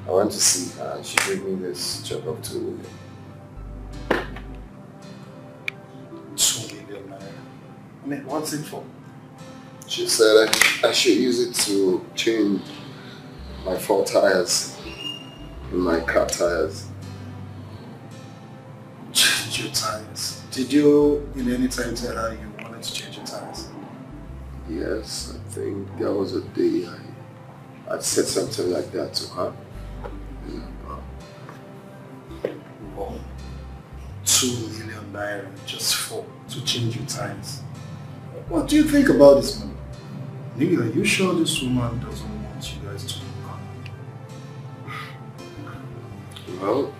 I went to see her and she gave me this check of 2 million. 2 million naira. I mean, what's it for? She said I should use it to change my 4 tires in my car tires. Change your tires? Did you in any time tell her you wanted to change your tires? Yes, I think there was a day I said something like that to her. Wow. 2 million naira just to change your tires. What do you think about this money? Nigga, are you sure this woman doesn't want you guys to move on? Well,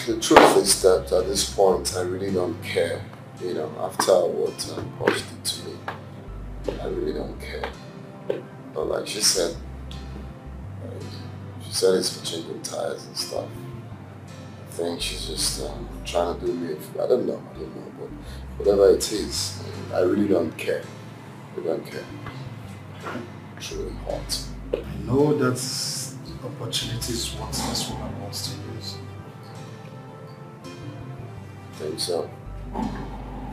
the truth is that at this point I really don't care. You know, after what Posh did to me, I really don't care. But like she said it's for changing tires and stuff. I think she's just trying to do me. I don't know, but whatever it is, I really don't care. I don't care. It's really hot. I know that opportunities what this woman wants to use. Think so?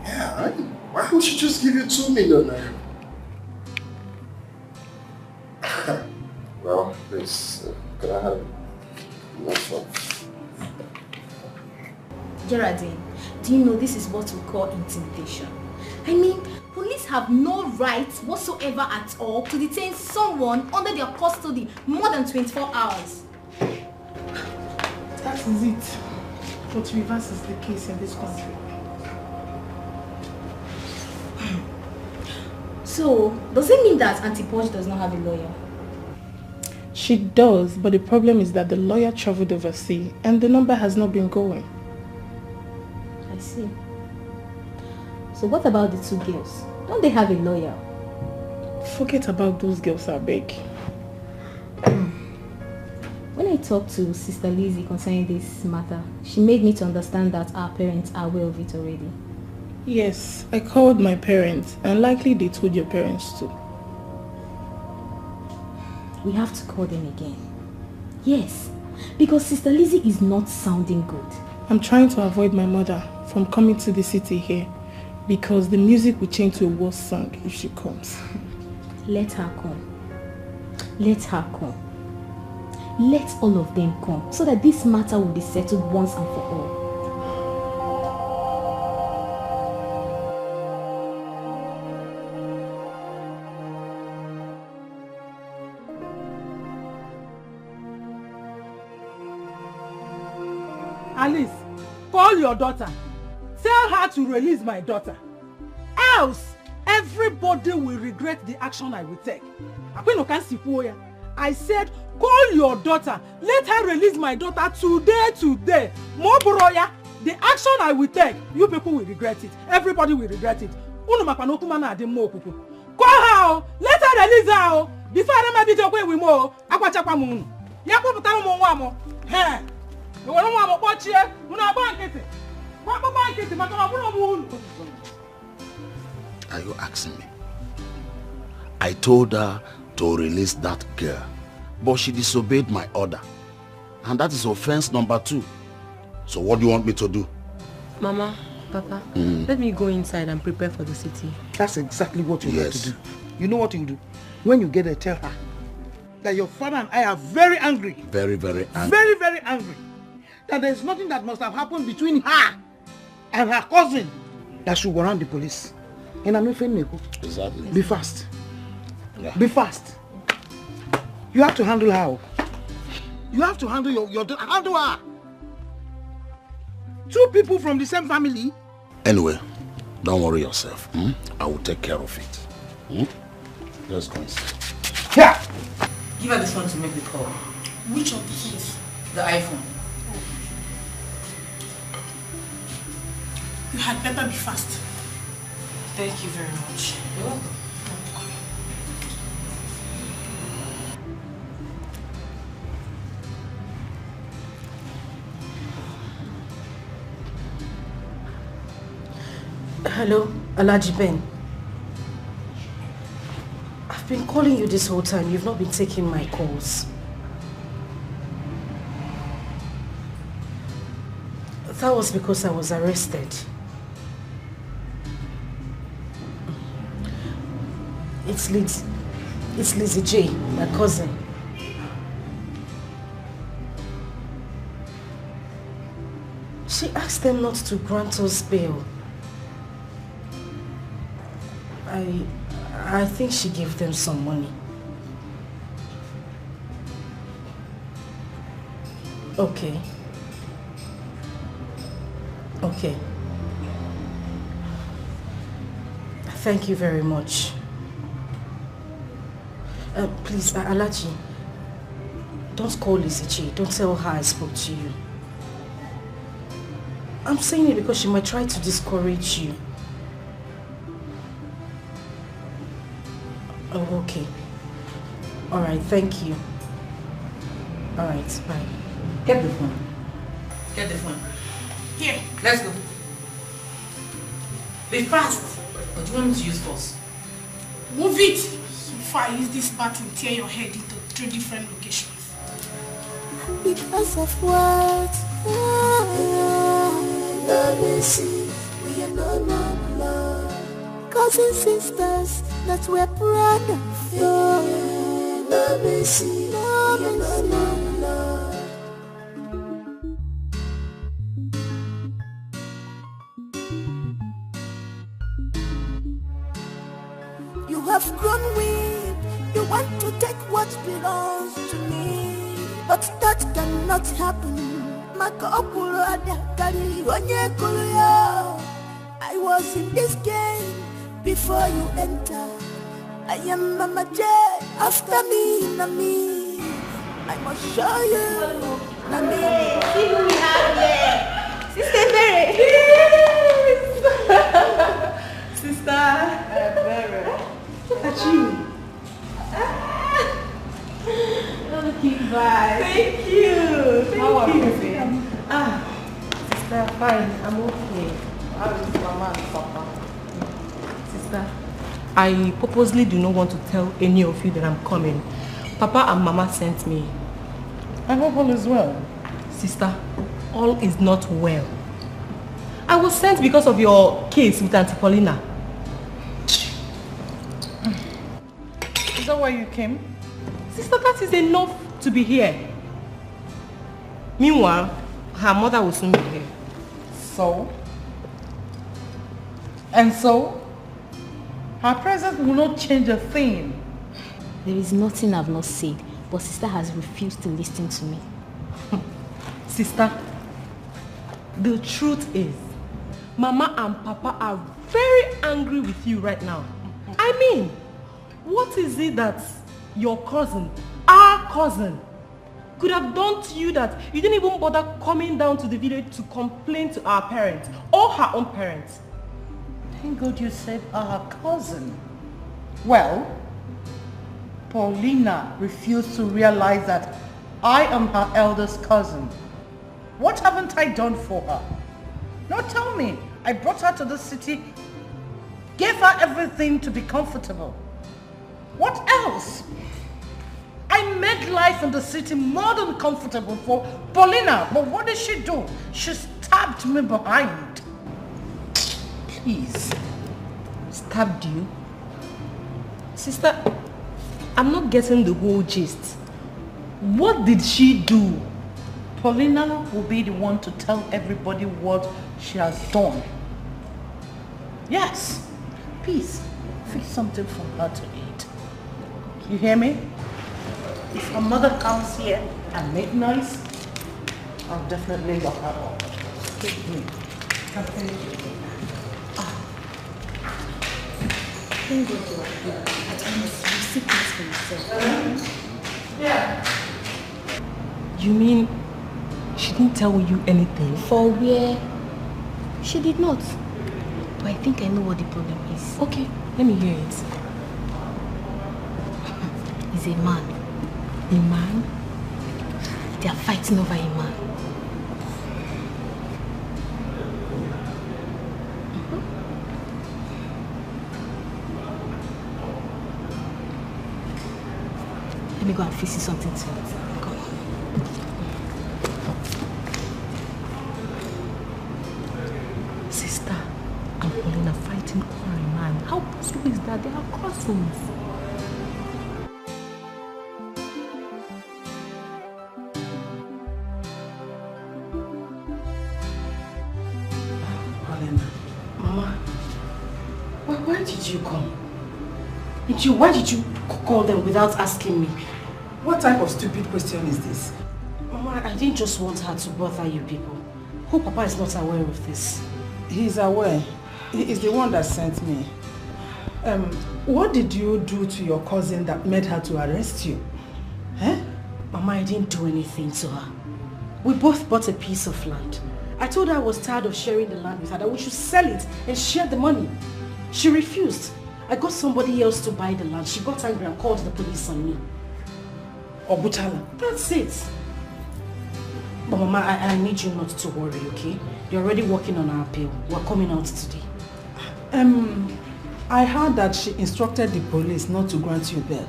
Yeah, why would she just give you 2 million naira? Well, please, can I have my phone? Geraldine, do you know this is what we call intimidation? I mean, police have no right whatsoever at all to detain someone under their custody more than 24 hours. That is it. What reverses the case in this country. So, does it mean that Auntie Posh does not have a lawyer? She does, but the problem is that the lawyer traveled overseas and the number has not been going. I see. So what about the 2 girls? Don't they have a lawyer? Forget about those girls, I beg. When I talked to Sister Lizzie concerning this matter, she made me to understand that our parents are aware of it already. Yes, I called my parents and likely they told your parents too. We have to call them again. Yes, because Sister Lizzie is not sounding good. I'm trying to avoid my mother from coming to the city here because the music will change to a worse song if she comes. Let her come. Let her come. Let all of them come so that this matter will be settled once and for all. Alice, call your daughter. Tell her to release my daughter. Else, everybody will regret the action I will take. I said, call your daughter. Let her release my daughter today. Moboroya, the action I will take, you people will regret it. Everybody will regret it. Call her. Let her release her. Before I make it away with more, Are you asking me? I told her to release that girl, but she disobeyed my order. And that is offense number 2. So what do you want me to do? Mama, Papa, let me go inside and prepare for the city. That's exactly what you have to do. You know what you do? When you get there, tell her that your father and I are very angry. Very, very angry. Very, very angry. That there's nothing that must have happened between her and her cousin that should warrant the police. And I'm not Exactly. Be fast. Yeah. Be fast. You have to handle her. You have to handle handle her. 2 people from the same family. Anyway, don't worry yourself. I will take care of it. Let's go inside. Yeah. Give her this one to make the call. Which of these? The iPhone. You had better be fast. Thank you very much. You're welcome. Hello, Alhaji Ben. I've been calling you this whole time. You've not been taking my calls. That was because I was arrested. It's Lizzie J, my cousin. She asked them not to grant us bail. I think she gave them some money. Okay. Okay. Thank you very much. Please, Alhaji, don't call Lizzie J. Don't tell her I spoke to you. I'm saying it because she might try to discourage you. Oh, okay. Alright, thank you. Alright, bye. Get the phone. Get the phone. Here, let's go. Be fast. What do you want me to use force? Move it! Before I use this bat and tear your head into 3 different locations. Because of what? Let me see. We are no love. Cousin sisters that we're proud of. Let me see. We are no love. You have grown weak. You want to take what belongs to me, but that cannot happen. I was in this game before you enter. I am Mama J. After me, Nami. I must show you, Nami. See who we have here. Sister Mary. Sister Mary. Look at you. Bye. Thank you. How are you? Sister, fine. I'm okay. How is Mama and Papa? Sister, I purposely do not want to tell any of you that I'm coming. Papa and Mama sent me. I hope all is well. Sister, all is not well. I was sent because of your case with Auntie Paulina. Is that why you came? Sister, that is enough to be here. Meanwhile, her mother will soon be here. So? And so? Her presence will not change a thing. There is nothing I've not said, but sister has refused to listen to me. Sister, the truth is, Mama and Papa are very angry with you right now. I mean, what is it that your cousin, our cousin, could have done to you that you didn't even bother coming down to the village to complain to our parents or her own parents? Thank God you said our cousin. Well, Paulina refused to realize that I am her eldest cousin. What haven't I done for her? Now tell me, I brought her to the city, gave her everything to be comfortable. What else? I made life in the city more than comfortable for Paulina, but what did she do? She stabbed me behind. Please. Stabbed you? Sister, I'm not getting the whole gist. What did she do? Paulina will be the one to tell everybody what she has done. Yes. Please, fix something for her to eat. You hear me? If her mother comes here and make noise, I'll definitely lock her up. Give me. Thank God you are here. I must receive this for yourself. Yeah. You mean she didn't tell you anything? For where? She did not. But I think I know what the problem is. Okay, let me hear it. He's a man. A man? They are fighting over a man. me go and fix you something to eat. Come on. Sister, I'm calling a fighting quarry, man. How possible is that? They are cousins. Mama, why did you come? Why did you call them without asking me? What type of stupid question is this? Mama, I didn't just want her to bother you people. Hope Papa is not aware of this. He's aware. He is the one that sent me. What did you do to your cousin that made her to arrest you? Eh? Mama, I didn't do anything to her. We both bought a piece of land. I told her I was tired of sharing the land with her, that we should sell it and share the money. She refused. I got somebody else to buy the land. She got angry and called the police on me. Obutala. That's it. But Mama, I need you not to worry, okay? You're already working on our appeal. We're coming out today. I heard that she instructed the police not to grant you bail.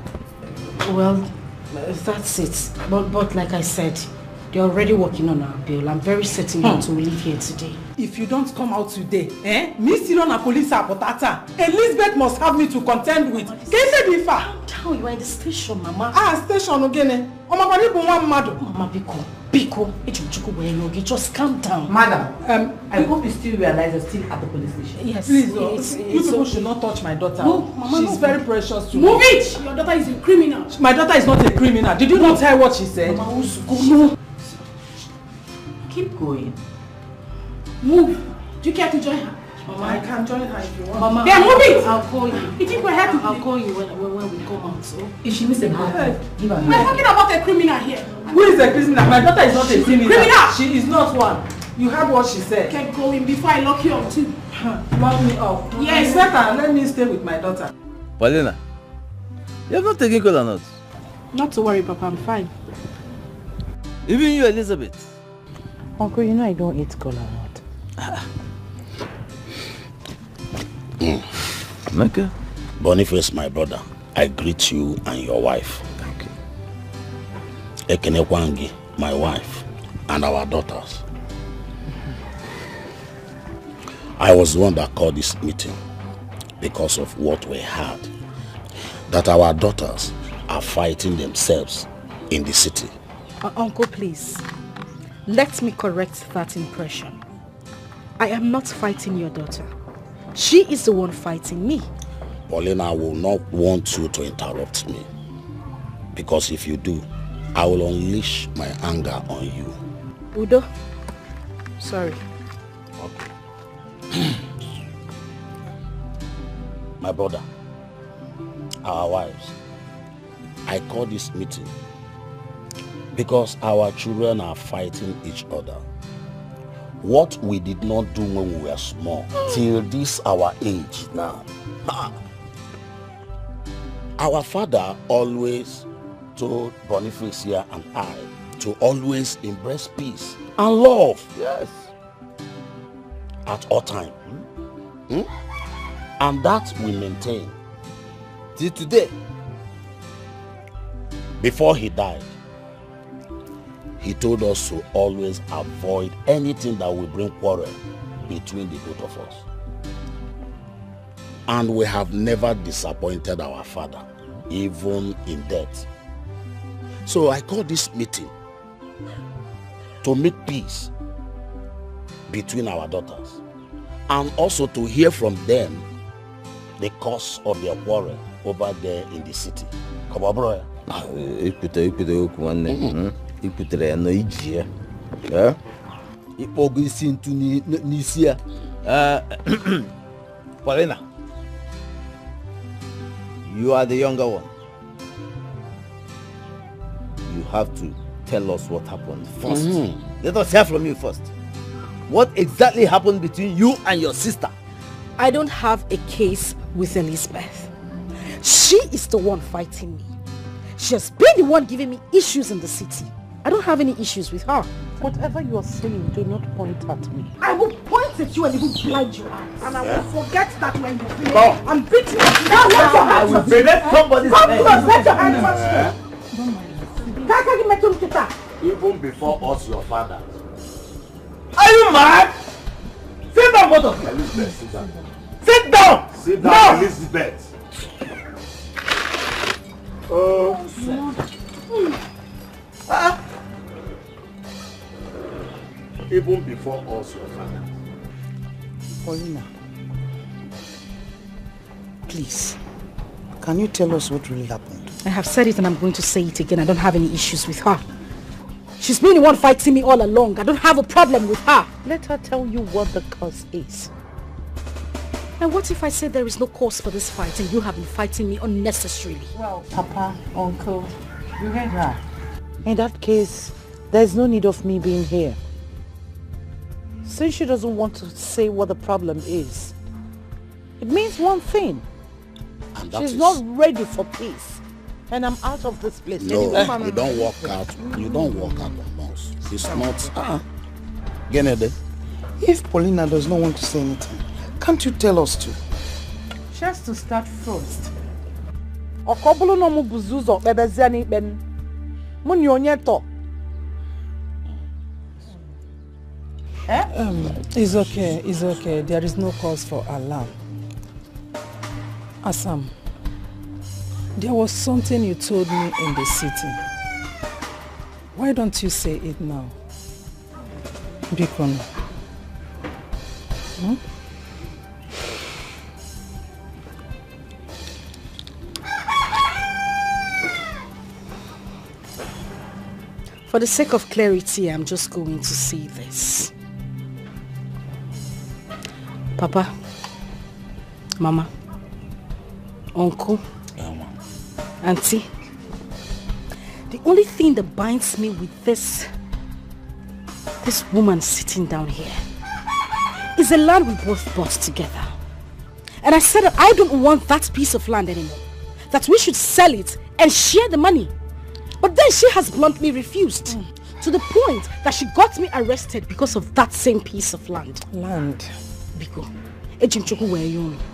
Well, that's it. But like I said, they're already working on our bail. I'm very certain that we'll leave here today. If you don't come out today, me still on a police apotata. Elizabeth must have me to contend with. Calm down, you are in the station, Mama. Station again. Mama, Biko, just calm down. Madam, I hope you still realize you're still at the police station. Yes, please, you people should not touch my daughter. No, Mama, she's very precious to me. Move it! Your daughter is a criminal. My daughter is not a criminal. Did you not hear what she said? Mama, no. Keep going. Move. Do you care to join her? Mama, I can join her if you want. Mama, then move it! I'll call you. You think we're happy? I'll call you when we come out. So. If she misses a hand, give her. We're talking about a criminal here. Who is a criminal? My daughter is not a criminal. Criminal! She is not one. You heard what she said. Keep going before I lock you up too. Lock me up. Yes. Better let me stay with my daughter. Paulina, you have not taken cola nuts. Not to worry, Papa. I'm fine. Even you, Elizabeth. Uncle, you know I don't eat cola nut. Okay. Boniface, my brother, I greet you and your wife. Thank you. Ekenekwangi, my wife, and our daughters. I was the one that called this meeting because of what we heard. That our daughters are fighting themselves in the city. Uncle, please. Let me correct that impression. I am not fighting your daughter. She is the one fighting me. Paulina, I will not want you to interrupt me. Because if you do, I will unleash my anger on you. Udo, sorry. Okay. My brother, our wives, I call this meeting because our children are fighting each other. What we did not do when we were small, till this our age now. Our father always told Boniface here and I to always embrace peace and love. Yes. At all time. And that we maintain till today. Before he died, he told us to always avoid anything that will bring quarrel between the both of us. And we have never disappointed our father, even in death. So I call this meeting to make peace between our daughters and also to hear from them the cause of their quarrel over there in the city. Come on, bro. Iputere ya no iji ya. Ikpogo isi ntu n'isi ya. Paulina, you are the younger one. You have to tell us what happened first. Let us hear from you first. What exactly happened between you and your sister? I don't have a case with Elizabeth. She is the one fighting me. She has been the one giving me issues in the city. I don't have any issues with her. Whatever you are saying, do not point at me. I will point at you and even blind your eyes. And I will forget that when you finish. No. I'm beating you. Now let your hands. I will prevent somebody's Come close, let your hands touch me. Even before us, your father. Are you mad? Sit down, both of you. Elizabeth, sit down. Sit down! Sit down, no. Elizabeth. Even before us, your father. Paulina, please, can you tell us what really happened? I have said it and I'm going to say it again. I don't have any issues with her. She's been the one fighting me all along. I don't have a problem with her. Let her tell you what the cause is. And what if I say there is no cause for this fight and you have been fighting me unnecessarily? Well, Papa, Uncle, you heard her. In that case, there's no need of me being here. Since she doesn't want to say what the problem is, it means one thing. And she's not ready for peace. And I'm out of this place. No, you don't walk out. You don't walk out on us. It's not... Genede. If Paulina does not want to say anything, can't you tell us to? She has to start first. It's okay, it's okay. There is no cause for alarm. Asam, there was something you told me in the city. Why don't you say it now? Bikon. Hmm? For the sake of clarity, I'm just going to say this. Papa, Mama, Uncle, Auntie, the only thing that binds me with this woman sitting down here is the land we both bought together. And I said that I don't want that piece of land anymore. That we should sell it and share the money. But then she has bluntly refused. To the point that she got me arrested because of that same piece of land. Land? Biko,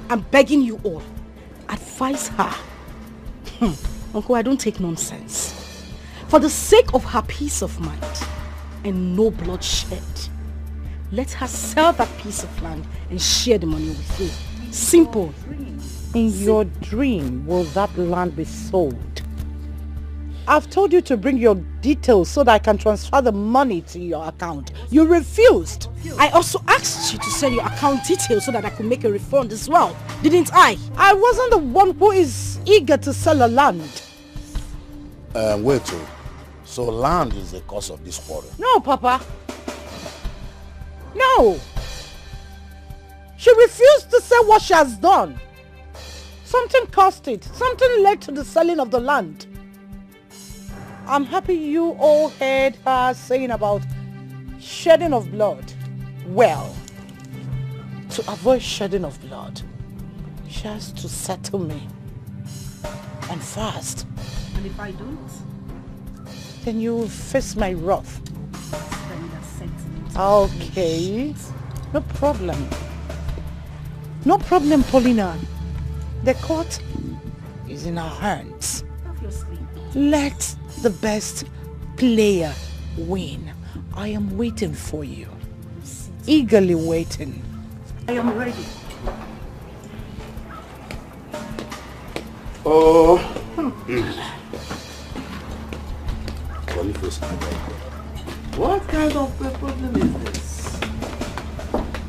I'm begging you all, advise her. Uncle, I don't take nonsense. For the sake of her peace of mind and no bloodshed, let her sell that piece of land and share the money with you. Simple. In your dream, will that land be sold? I've told you to bring your details so that I can transfer the money to your account. You refused. I also asked you to send your account details so that I could make a refund as well. Didn't I? I wasn't the one who is eager to sell a land. Wait, so land is the cause of this quarrel? No, Papa. No. She refused to say what she has done. Something caused it. Something led to the selling of the land. I'm happy you all heard her saying about shedding of blood. Well, to avoid shedding of blood, she has to settle me. And fast. And if I don't? Then you will face my wrath. Okay. No problem. No problem, Paulina. The court is in our hands. Obviously. Let the best player win. I am waiting for you. Eagerly waiting. I am ready. Oh. What kind of a problem is this?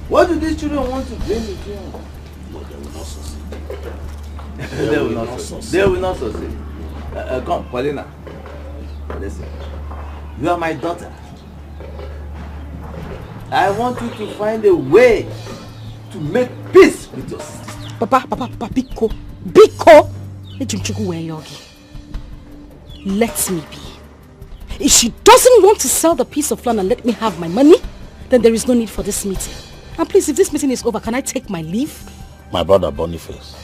What do these children want to blame me for? No, they will not succeed. They will not succeed. They will not succeed. Come, Paulina. Listen. You are my daughter. I want you to find a way to make peace with your sister. Papa, Biko. Biko! Let me be. If she doesn't want to sell the piece of land and let me have my money, then there is no need for this meeting. And please, if this meeting is over, can I take my leave? My brother Boniface,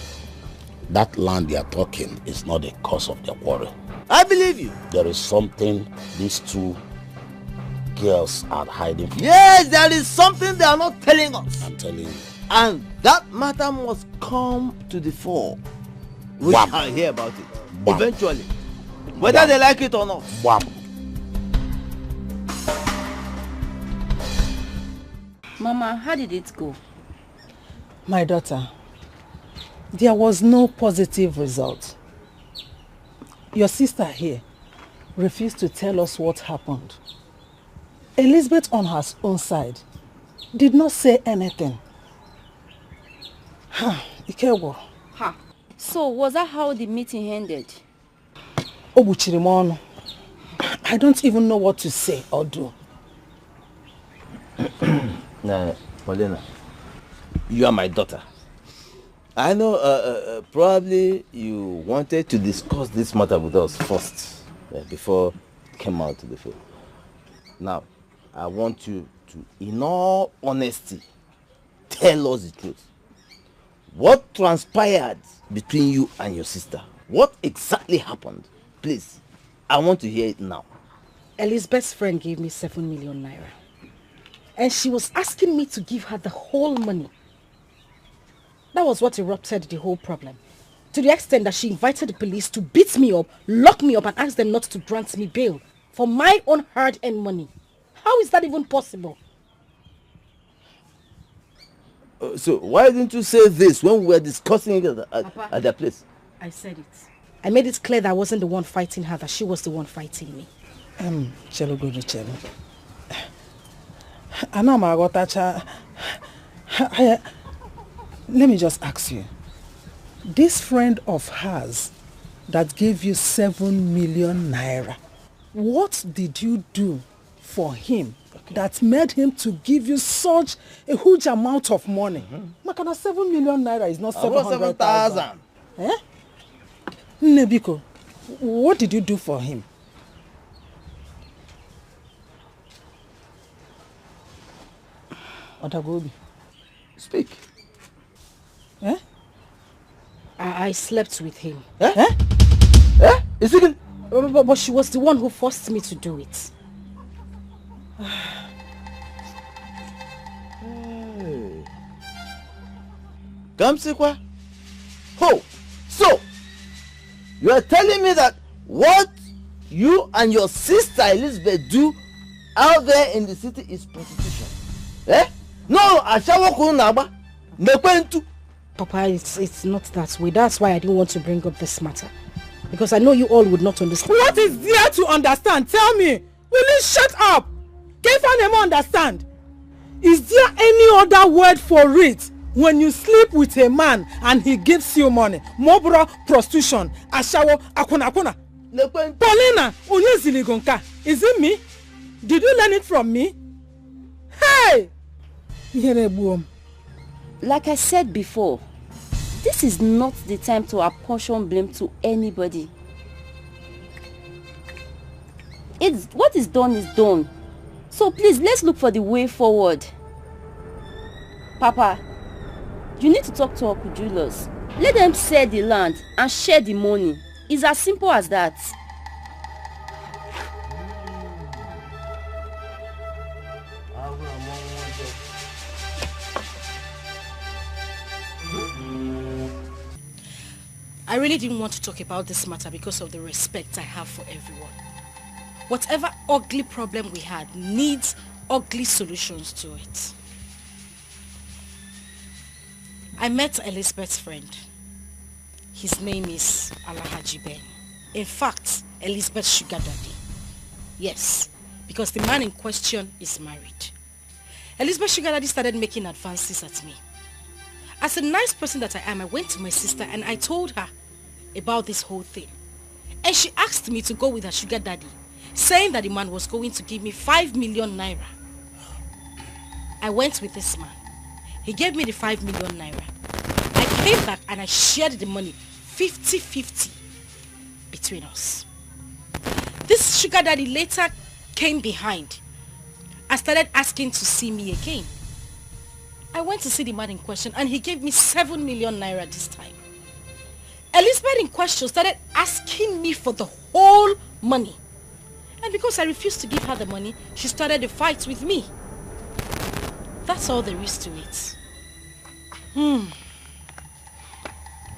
that land they are talking is not the cause of their quarrel. I believe you. There is something these two girls are hiding from. Yes, there is something they are not telling us. I'm telling you. And that matter must come to the fore. We shall hear about it. Eventually. Whether they like it or not. Mama, how did it go? My daughter, there was no positive result. Your sister here refused to tell us what happened. Elizabeth on her own side did not say anything. Ikewo. Ha. So, was that how the meeting ended? Obuchirimono. I don't even know what to say or do. Paulina, you are my daughter. I know probably you wanted to discuss this matter with us first before you came out to the field. Now, I want you to, in all honesty, tell us the truth. What transpired between you and your sister? What exactly happened? Please, I want to hear it now. Elizabeth's friend gave me 7 million naira. And she was asking me to give her the whole money. That was what erupted the whole problem. To the extent that she invited the police to beat me up, lock me up and ask them not to grant me bail for my own hard-earned money. How is that even possible? So why didn't you say this when we were discussing it at their place? I said it. I made it clear that I wasn't the one fighting her, that she was the one fighting me. Chelo go to Chelo. Anamagotacha. Let me just ask you. This friend of hers that gave you 7 million naira, what did you do for him that made him to give you such a huge amount of money? Makana 7 million naira is not 700,000. Eh? Nebiko, what did you do for him? Otagobi, speak. Eh? I slept with him. Eh? Eh? Is it? But she was the one who forced me to do it. Gamsikwa? Oh, so you are telling me that what you and your sister Elizabeth do out there in the city is prostitution? Eh? No, Papa, it's not that way. That's why I didn't want to bring up this matter. Because I know you all would not understand. What is there to understand? Tell me. Will you shut up? Can't find understand? Is there any other word for it? When you sleep with a man and he gives you money, mobra prostitution, ashawo, akuna. Paulina, Onyeziligonka, is it me? Did you learn it from me? Hey! Like I said before, this is not the time to apportion blame to anybody. What is done is done. So please, let's look for the way forward. Papa, you need to talk to Uncle Julius. Let them sell the land and share the money. It's as simple as that. I really didn't want to talk about this matter because of the respect I have for everyone. Whatever ugly problem we had needs ugly solutions to it. I met Elizabeth's friend. His name is Alhaji Ben. In fact, Elizabeth's sugar daddy. Yes, because the man in question is married. Elizabeth's sugar daddy started making advances at me. As a nice person that I am, I went to my sister and I told her about this whole thing. And she asked me to go with her sugar daddy, saying that the man was going to give me 5 million naira. I went with this man. He gave me the 5 million naira. I came back and I shared the money 50-50 between us. This sugar daddy later came behind and started asking to see me again. I went to see the man in question and he gave me 7 million naira this time. Elizabeth in question started asking me for the whole money. And because I refused to give her the money, she started a fight with me. That's all there is to it.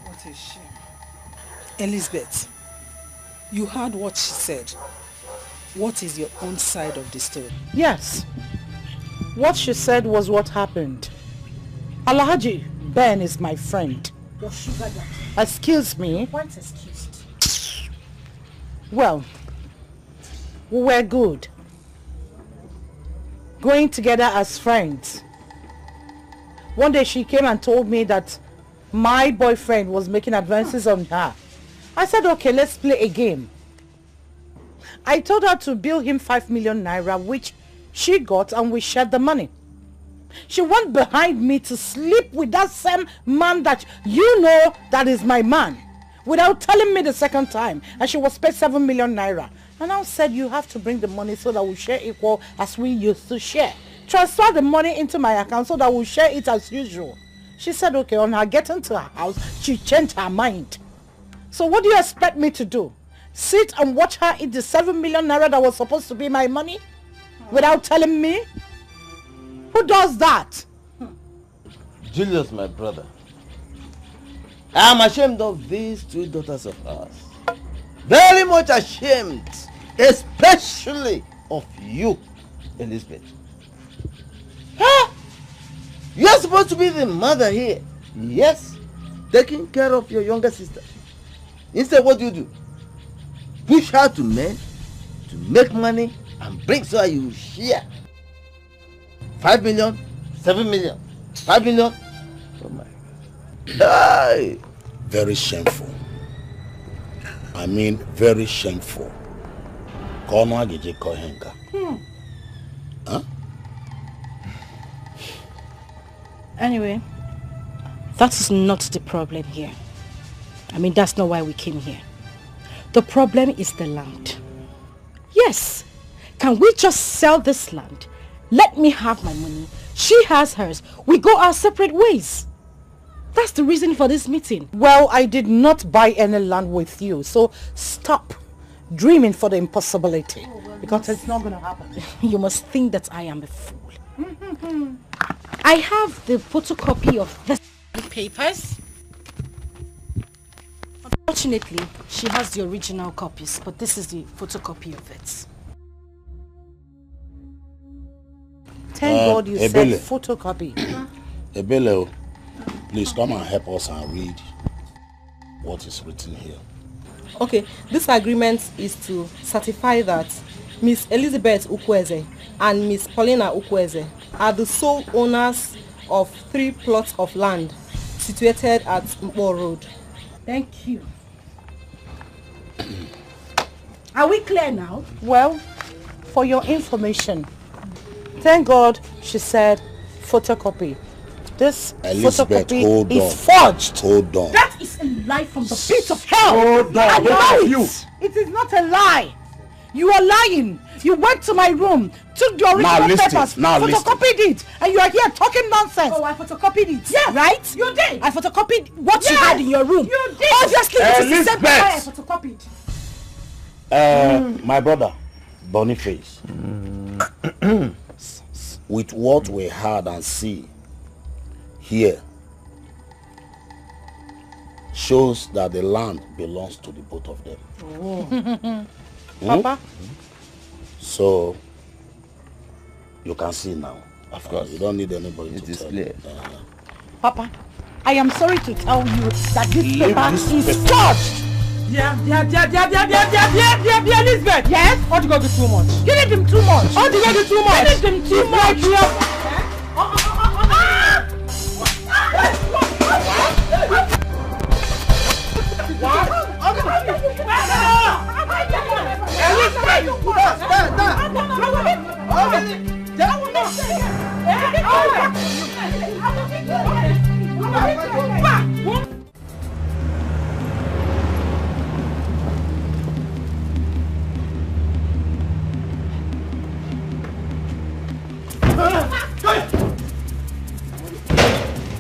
What a shame. Elizabeth, you heard what she said. What is your own side of the story? Yes. What she said was what happened. Alhaji Ben is my friend. Your sugar daddy. Excuse me. Once excused. Well, we were good. Going together as friends. One day she came and told me that my boyfriend was making advances on her. I said, okay, let's play a game. I told her to bill him 5 million naira, which she got, and we shared the money. She went behind me to sleep with that same man that you know that is my man, without telling me the second time, and she was paid 7 million naira. And I said, you have to bring the money so that we share equal as we used to share. Transfer the money into my account so that we'll share it as usual. She said, okay. On her getting to her house, she changed her mind. So what do you expect me to do? Sit and watch her eat the 7 million naira that was supposed to be my money? Without telling me? Who does that? Julius, my brother. I am ashamed of these 2 daughters of ours. Very much ashamed. Especially of you, Elizabeth. Huh? You are supposed to be the mother here. Yes. Taking care of your younger sister. Instead, what do? Push her to men to make money and bring so you share. 5 million, 7 million, 5 million. Oh my God. Hey. Very shameful. I mean, very shameful. Huh? Anyway, that is not the problem here. I mean, that's not why we came here. The problem is the land. Yes. Can we just sell this land? Let me have my money. She has hers. We go our separate ways. That's the reason for this meeting. Well, I did not buy any land with you, so stop dreaming for the impossibility. Because it's not going to happen. You must think that I am a fool. I have the photocopy of the papers. Unfortunately, she has the original copies, but this is the photocopy of it. Thank God you said photocopy. Ebele, please come and help us and read what is written here. Okay, this agreement is to certify that Miss Elizabeth Ukweze and Miss Paulina Ukweze are the sole owners of 3 plots of land situated at Mpo Road. Thank you. Are we clear now? Well, for your information, thank God she said photocopy. This Elizabeth, photocopy is forged. Hold on. That is a lie from the pit of hell. Hold on. It is not a lie. You are lying. You went to my room, took the original papers, photocopied it, and you are here talking nonsense. Oh, I photocopied it. Yes. Right? You did. I photocopied what you had in your room. You did. Obviously, it is the same paper I photocopied. My brother, Boniface, with what we heard and see here, shows that the land belongs to the both of them. Papa? So, you can see now. Of course. You don't need anybody to is tell clear. Papa, I am sorry to tell you that this paper is forged. Elizabeth. Yes? What do you got to too much? Give it him too much. What do you got to too much? Give it him too much.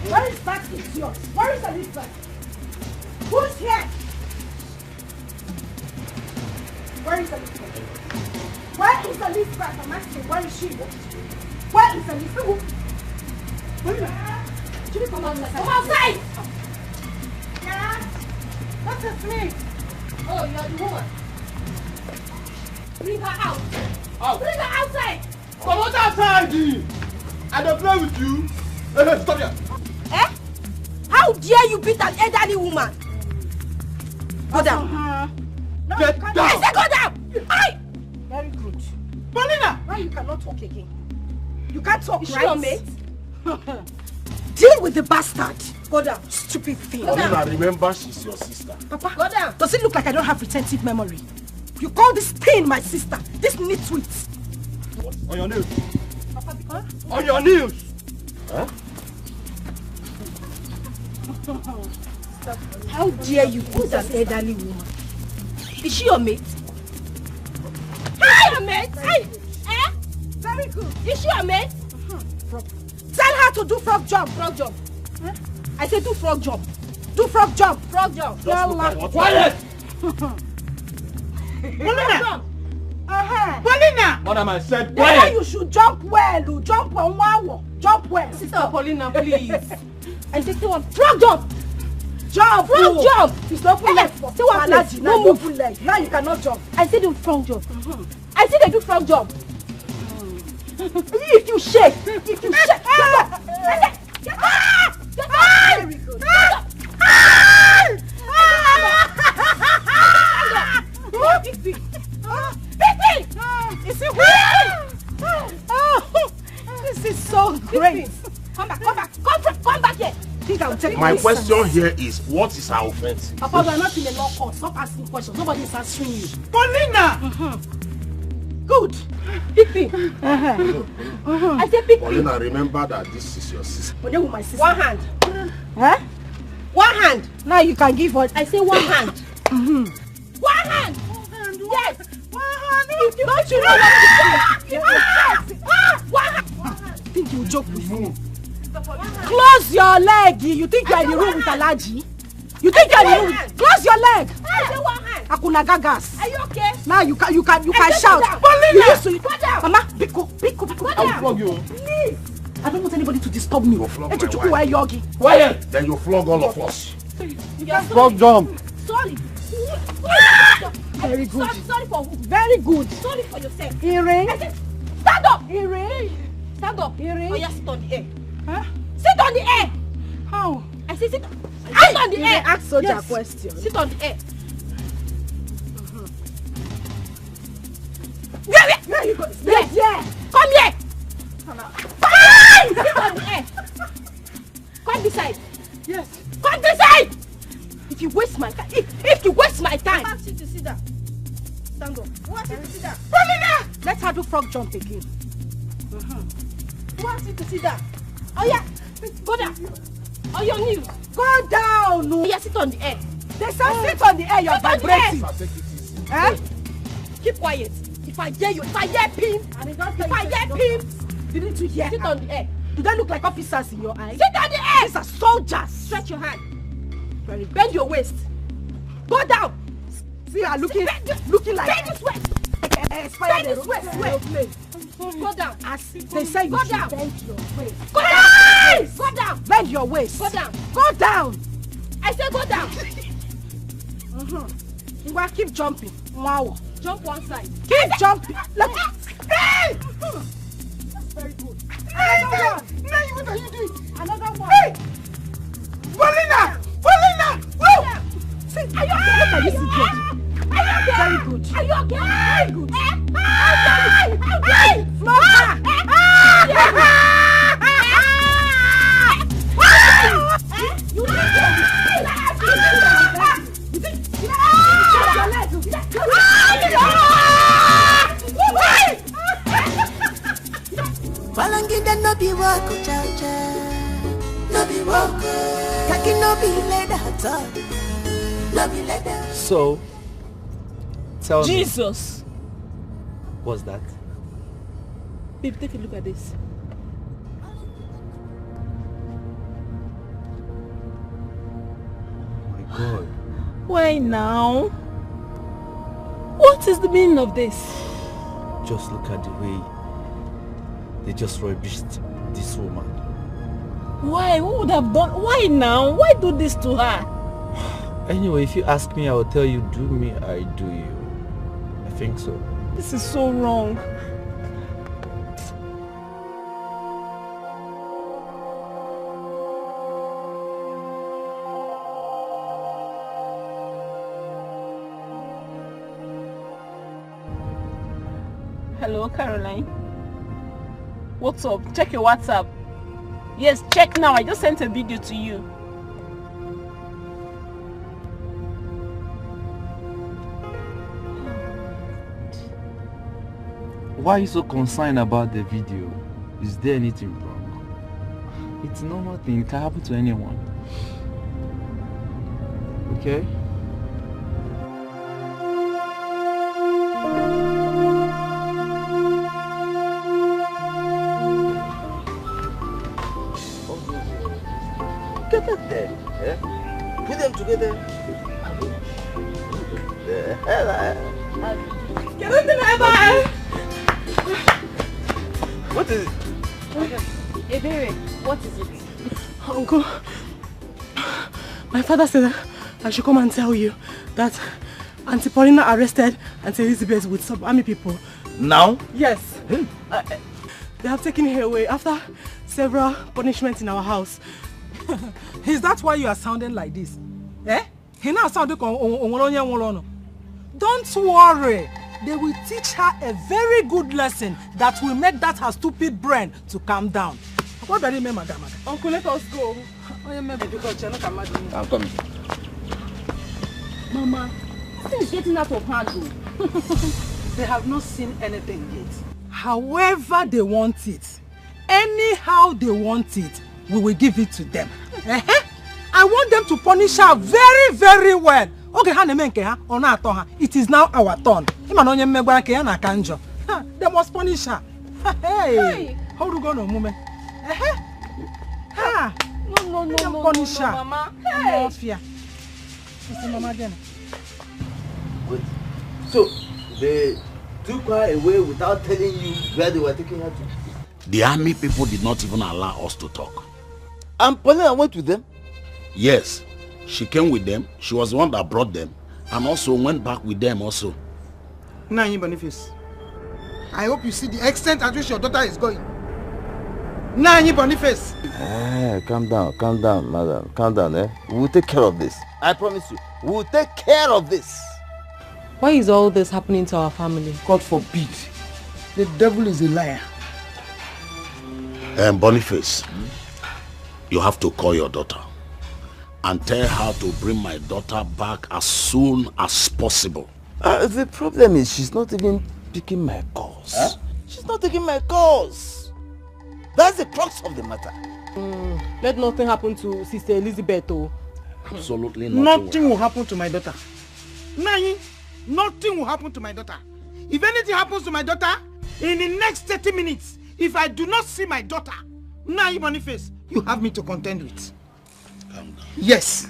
Where is that idiot? Where is Elizabeth? Who's here? Where is Elizabeth? Where is Elizabeth? I'm asking, where is she? Where is Elizabeth? Come outside! Yeah? That is me. Oh, you're the woman. Bring her out. Bring her outside. Come outside! I don't play with you. Hey, stop here. Eh? How dare you beat an elderly woman? Go down. Get down. I said go down. Aye. Very good. Paulina! Now you cannot talk again. You can't talk, right? Your mate? Deal with the bastard. Go down, stupid thing. Paulina, remember she's your sister. Papa, go down. Does it look like I don't have retentive memory? You call this thing my sister? This nitwit? On your knees. Papa, huh? On your knees. Huh? How dare you put an elderly woman? Is she your mate? Hi, your mate. Hi. Eh? Very good. Is she your mate? Tell her to do frog jump. Frog jump. Huh? I said do frog jump. Do frog jump. Frog jump. Quiet. Paulina. Paulina. Madam, I said Why quiet. you should jump well. Jump well. Wow. Jump well. Sister Paulina, please. I said do one frog jump. Jump! Frog jump! It's not full leg. Say one place. No move full leg. Now you cannot jump. I said do frog jump. I said they do frog jump. If you shake, get up. Get up. Very good. Is it this is so great. Come back here. My question here is, what is her offense? Papa, we are not in the law court. Stop asking questions. Nobody is answering you. Paulina! Good. Pick me. I said pick me. Paulina, remember that this is your sister. With my sister. One hand. Huh? One hand. Now you can give her. I say one hand. One hand. Yes. One hand. If you don't you know what to do. One hand. Think you joke with me? Close your leg. You think you are in the room with Alaji? You think you are in the room? Close your leg. I say one hand. Akuna gagas. Are you okay? Now you can shout. Paulina! Mama, pico. I'll flog you. Please. I don't want anybody to disturb me. Quiet. Then you flog all of us. Frog jump. Sorry. Very good. Sorry for who? Very good. Sorry for yourself. Earring. I said, stand up. Earring. Stand up. Earring. Oh, yeah, sit on the air. Huh? Sit on the air. How? I said sit on the air. Ask soldier a question. Sit on the air. Where you go? Yes. Come here. Fine. Sit on the air. Come beside. Yes. Come beside. If you waste my time, if you waste my time. I want you to sit down. Stand up. I want you to sit down. Paulina! Let's her do frog jump again. I want you to sit down. Oh yeah. Go down. On your knees. Go down. No. Yeah, sit on the air. They say sit on the air. You're vibrating. Eh? Keep quiet. If I hear you, if I hear pimp, you need to hear. Sit on the air. Do they look like officers in your eyes? Sit on the air. These are soldiers. Stretch your hand. Very. Bend your waist. Go down. See her looking like. Bend this waist. Bend this waist. Go down. As they say, you should bend your waist. Go down. Go down. Bend your waist. Go down. Go down. I say go down. You want keep jumping. Wow. Jump one side. Keep jumping. Look. Hey! That's very good. Another one. Now what are you doing? Another one. Hey! Paulina! Woo! See, are you okay? Look at this idiot. Are you okay? Very good. Are you okay? Very good. Hey! Flora! Falangida no be wako cha-cha, no be wako, kaki no be leather, no be leather. So, tell me. Jesus! What's that? Babe, take a look at this. Oh my God. Why now? What is the meaning of this? Just look at the way they just rubbished this woman. Why? Who would have done? Why now? Why do this to her? Anyway, if you ask me, I will tell you, do me, I do you. I think so. This is so wrong. Hello, Caroline. What's up? Check your WhatsApp. Yes, check now. I just sent a video to you. Why are you so concerned about the video? Is there anything wrong? It's a normal thing. It can happen to anyone. Okay? Get up there. Eh? Put them together. The hell Get up there, What is it? Ebere, what is it? Uncle, my father said I should come and tell you that Auntie Paulina arrested Auntie Elizabeth with some army people. Now? Yes. They have taken her away after several punishments in our house. Is that why you are sounding like this? Eh? Don't worry. They will teach her a very good lesson that will make that her stupid brain to calm down. What do you mean, madam? Uncle, let us go. I'm coming. Mama, this thing is getting out of hand. They have not seen anything yet. However they want it, anyhow they want it, we will give it to them. I want them to punish her very, very well. Okay, it is now our turn. They must punish her. Hey, how do you go no moment? No, punish her. Mama. Hey. Mama again. Wait. So they took her away without telling you where they were taking her to? The army people did not even allow us to talk. And Paulina went with them? Yes, she came with them. She was the one that brought them, and also went back with them also. Nanyi Boniface, I hope you see the extent at which your daughter is going. Nanyi Boniface. Calm down, madam. Calm down, eh? We will take care of this. I promise you. We will take care of this. Why is all this happening to our family? God forbid. The devil is a liar. Boniface, you have to call your daughter and tell her to bring my daughter back as soon as possible. The problem is she's not even picking my calls. Huh? She's not taking my calls. That's the crux of the matter. Let nothing happen to Sister Elizabeth. Oh. Absolutely nothing will happen to my daughter. Nani, nothing will happen to my daughter. If anything happens to my daughter, in the next 30 minutes, if I do not see my daughter, Nani Boniface, you have me to contend with. Yes.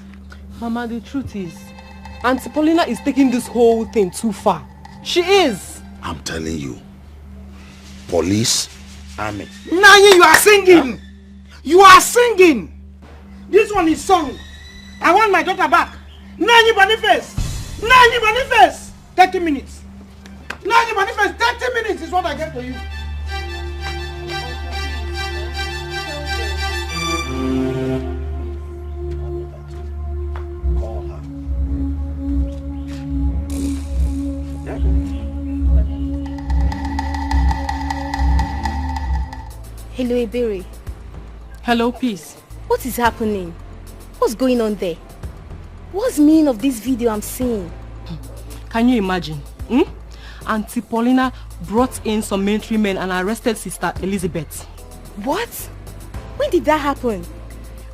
Mama, the truth is, Auntie Paulina is taking this whole thing too far. She is. I'm telling you. Police, army. Nani, you are singing. Huh? You are singing. This one is song. I want my daughter back. Nani Boniface. Nani Boniface. 30 minutes. Nani Boniface, 30 minutes is what I get for you. Hello, Ebere. Hello, Peace. What is happening? What's going on there? What's the meaning of this video I'm seeing? Can you imagine? Auntie Paulina brought in some military men and arrested Sister Elizabeth. What? When did that happen?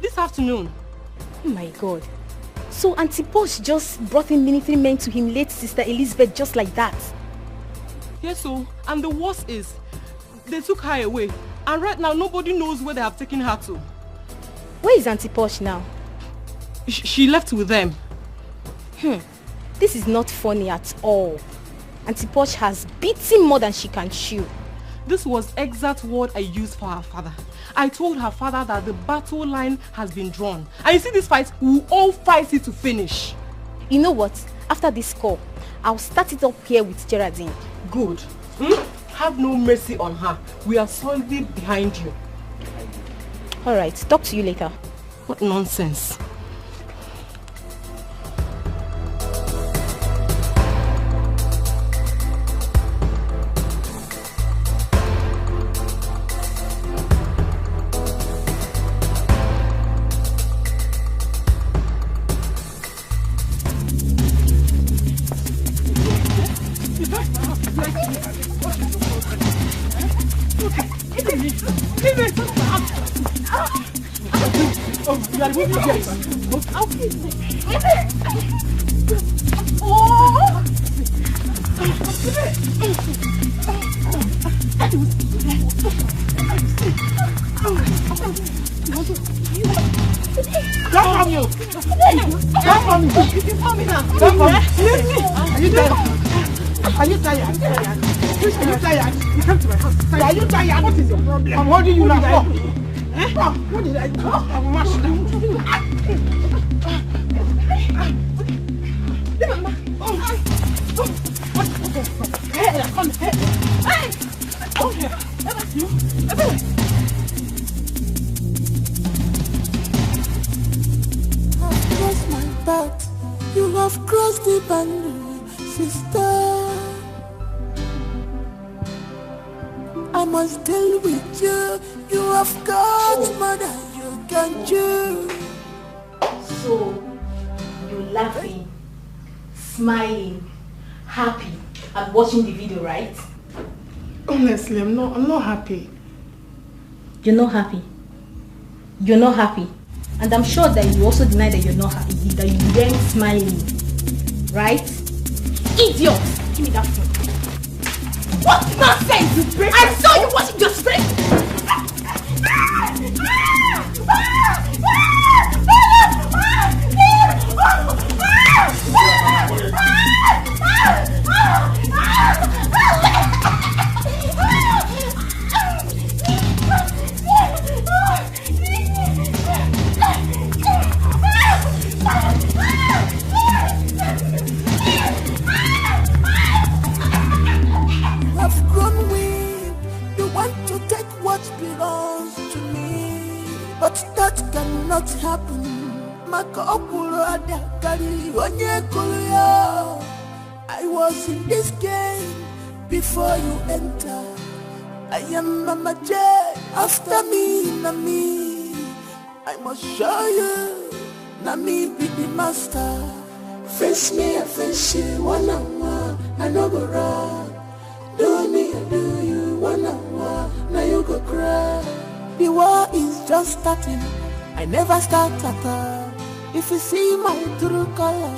This afternoon. Oh my God. So Auntie Posh just brought in military men to him late Sister Elizabeth just like that? Yes, so. And the worst is, they took her away. And right now, nobody knows where they have taken her to. Where is Auntie Posh now? She left with them. This is not funny at all. Auntie Posh has beaten more than she can chew. This was exact word I used for her father. I told her father that the battle line has been drawn. And you see this fight, we will all fight it to finish. You know what? After this call, I'll start it up here with Geraldine. Good. Have no mercy on her. We are solidly behind you. Alright, talk to you later. What nonsense. Oh, you are moving yes. Come from you! Come from you! Come now! Come from you! Are you tired? Are you tired? Are you tired? You come to my house. Are you tired? What is your problem? I'm holding you now. What did I do? I'm mashed down. I've crossed my path. You have crossed the boundary, sister. I must deal with you. You have got more than you can chew. So, you're laughing, smiling, happy, and watching the video, right? Honestly, I'm not happy. You're not happy. You're not happy. And I'm sure that you also deny that you're not happy, that you weren't smiling. Right? Idiot! Give me that phone. What nonsense! You break I saw you watching your screen! I've grown weak. You want to take what belongs to me, but that cannot happen. I was in this game before you enter. I am Mama J. After me, Nami. I must show you. Nami be the master. Face me, I face you. One-on-one, I no go wrong. Do me, I do you. One-on-one, now you go cry. The war is just starting. I never start at all. If you see my true color,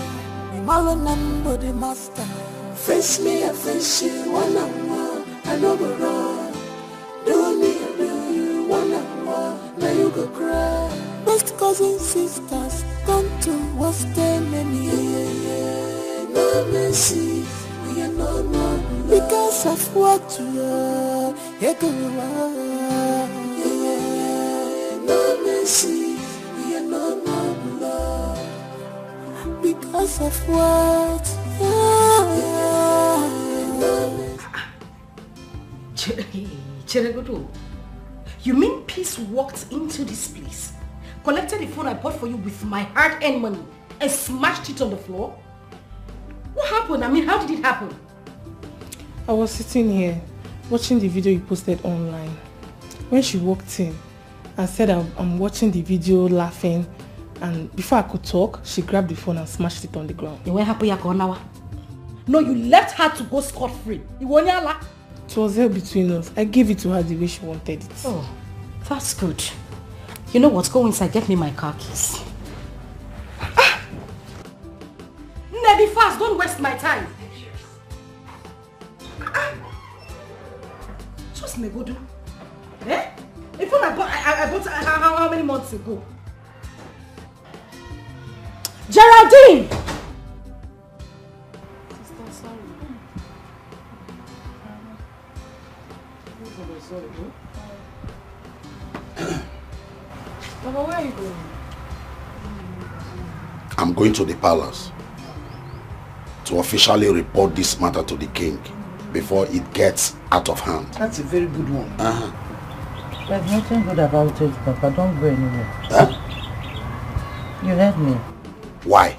you malo number the master. Face me, I face you. One-on-one, I no go wrong. Do me, I do you. One-on-one, now you go cry. Best cousins, sisters, come to what's the name? No mercy, we are no more. Because of what you are, no mercy, we are no more blood. Because of what? Cheregodo, you mean Peace walked into this place, collected the phone I bought for you with my hard-earned money, and smashed it on the floor? What happened? I mean, how did it happen? I was sitting here, watching the video you posted online. When she walked in and said I'm watching the video, laughing, and before I could talk, she grabbed the phone and smashed it on the ground. You went happy now? No, you left her to go scot-free. You won't yalla. It was held between us. I gave it to her the way she wanted it. Oh, that's good. You know what? Go inside, get me my car keys. Be fast, don't waste my time. Just me go do. Eh? If I bought how many months ago? Geraldine! Sister, sorry. Mama, where are you going? I'm going to the palace to officially report this matter to the king before it gets out of hand. That's a very good one. There's nothing good about it, Papa. Don't go anywhere. Huh? You heard me. Why?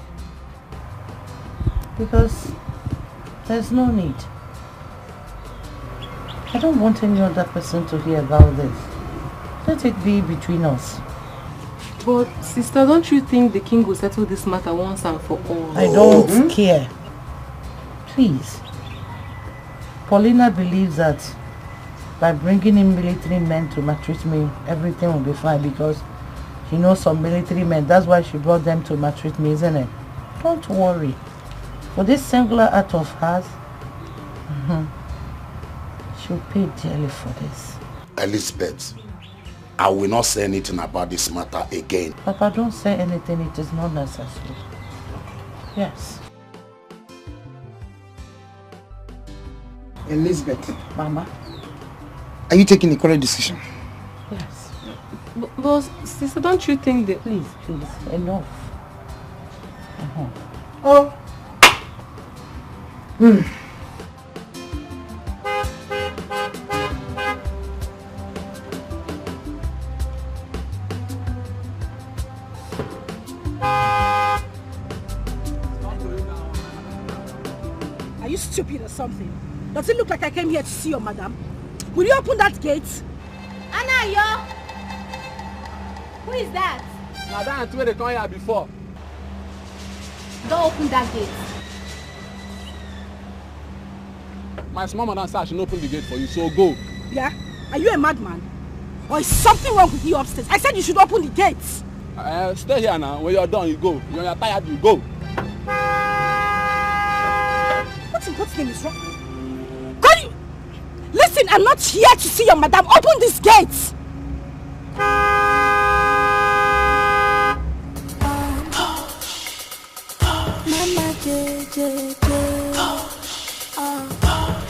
Because there's no need. I don't want any other person to hear about this. Let it be between us. But, sister, don't you think the king will settle this matter once and for all? I don't care. Please. Paulina believes that by bringing in military men to maltreat me, everything will be fine because She knows some military men. That's why she brought them to maltreat me, isn't it? Don't worry. For this singular act of hers, she'll pay dearly for this. Elizabeth, I will not say anything about this matter again. Papa, don't say anything. It is not necessary. Yes. Elizabeth. Mama. Are you taking the correct decision? Yes. But sister, don't you think that... Please, enough. Oh. Are you stupid or something? Does it look like I came here to see your madam? Will you open that gate? Anna, yo! Who is that? Now that auntie where they come here before. Don't open that gate. My small madam said I should open the gate for you, so go. Yeah? Are you a madman? Or is something wrong with you upstairs? I said you should open the gates. Stay here now. When you're done, you go. When you're tired, you go. What's name is wrong? God, you... Listen, I'm not here to see your madam. Open these gates. Mama JJ,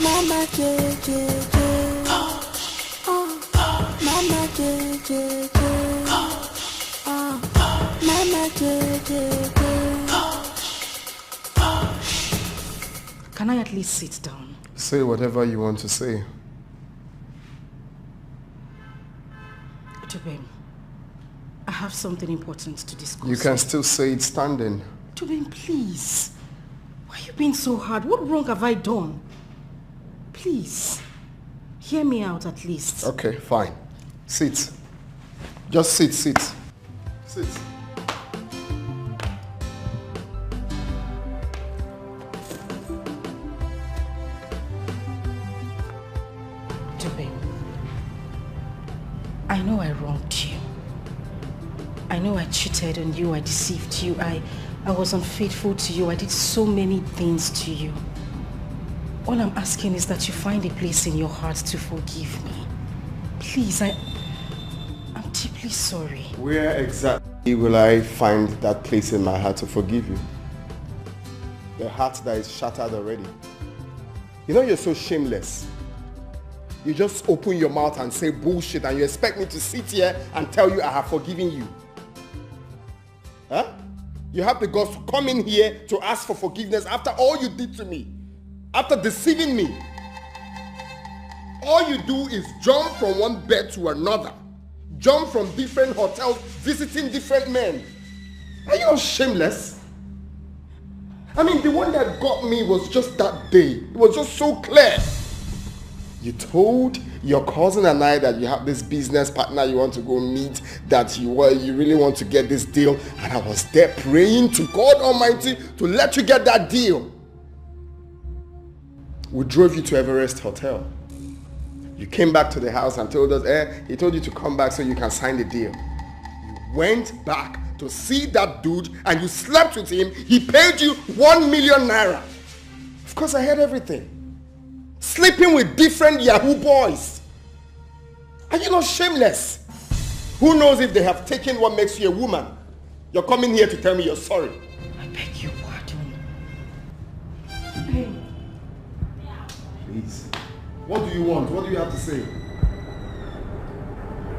Mama JJ, Mama JJ, Mama JJ. Can I at least sit down? Say whatever you want to say. Tubem, I have something important to discuss. You can still say it standing. Tubem, please. Why are you being so hard? What wrong have I done? Please, hear me out at least. Okay, fine. Sit. Just sit. Sit. I know I wronged you. I know I cheated on you, I deceived you, I was unfaithful to you, I did so many things to you. All I'm asking is that you find a place in your heart to forgive me. Please, I'm deeply sorry. Where exactly will I find that place in my heart to forgive you? The heart that is shattered already. You know you're so shameless. You just open your mouth and say bullshit and you expect me to sit here and tell you I have forgiven you. Huh? You have the guts to come in here to ask for forgiveness after all you did to me. After deceiving me. All you do is jump from one bed to another. Jump from different hotels, visiting different men. Are you all shameless? I mean, the one that got me was just that day. It was just so clear. You told your cousin and I that you have this business partner you want to go meet, that you really want to get this deal, and I was there praying to God Almighty to let you get that deal. We drove you to Everest Hotel. You came back to the house and told us, he told you to come back so you can sign the deal. You went back to see that dude and you slept with him. He paid you 1 million naira. Of course, I heard everything. Sleeping with different Yahoo boys. Are you not shameless? Who knows if they have taken what makes you a woman? You're coming here to tell me you're sorry. I beg your pardon. Please. What do you want? What do you have to say?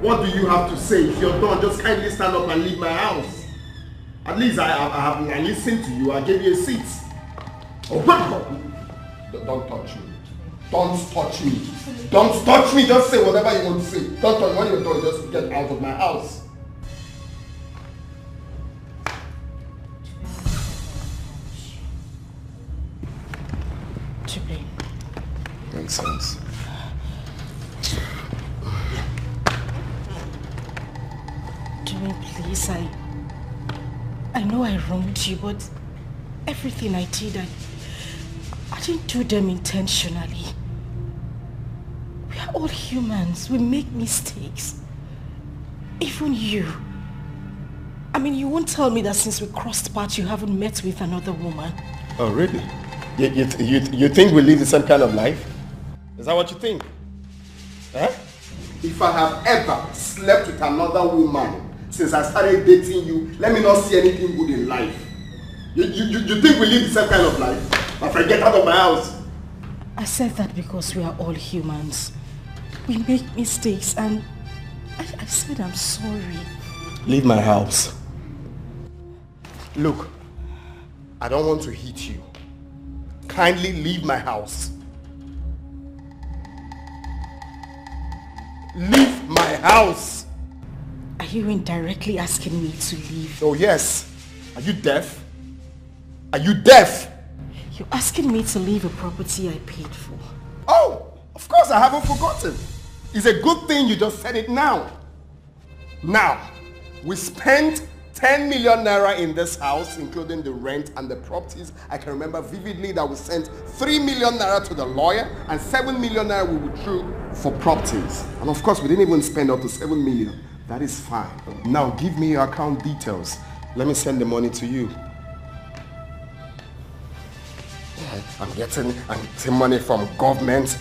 What do you have to say? If you're done, just kindly stand up and leave my house. At least I listened to you. I gave you a seat. Oh, don't touch me. Don't touch me. Don't touch me. Just say whatever you want to say. Don't touch me. When you're done, just get out of my house. Nonsense. Jimmy, please, I know I wronged you, but everything I did, I didn't do them intentionally. We are all humans. We make mistakes. Even you. I mean, you won't tell me that since we crossed paths, you haven't met with another woman. Oh, really? You think we live the same kind of life? Is that what you think? Eh? If I have ever slept with another woman since I started dating you, let me not see anything good in life. You think we live the same kind of life? My friend, get out of my house. I said that because we are all humans. We make mistakes and I said I'm sorry. Leave my house. Look, I don't want to hit you. Kindly leave my house. Leave my house! Are you indirectly asking me to leave? Oh yes. Are you deaf? Are you deaf? You're asking me to leave a property I paid for. Oh, of course I haven't forgotten. It's a good thing you just said it now. Now, we spent 10 million naira in this house, including the rent and the properties. I can remember vividly that we sent 3 million naira to the lawyer and 7 million naira we withdrew for properties. And of course, we didn't even spend up to 7 million. That is fine. Now, give me your account details. Let me send the money to you. I'm getting money from government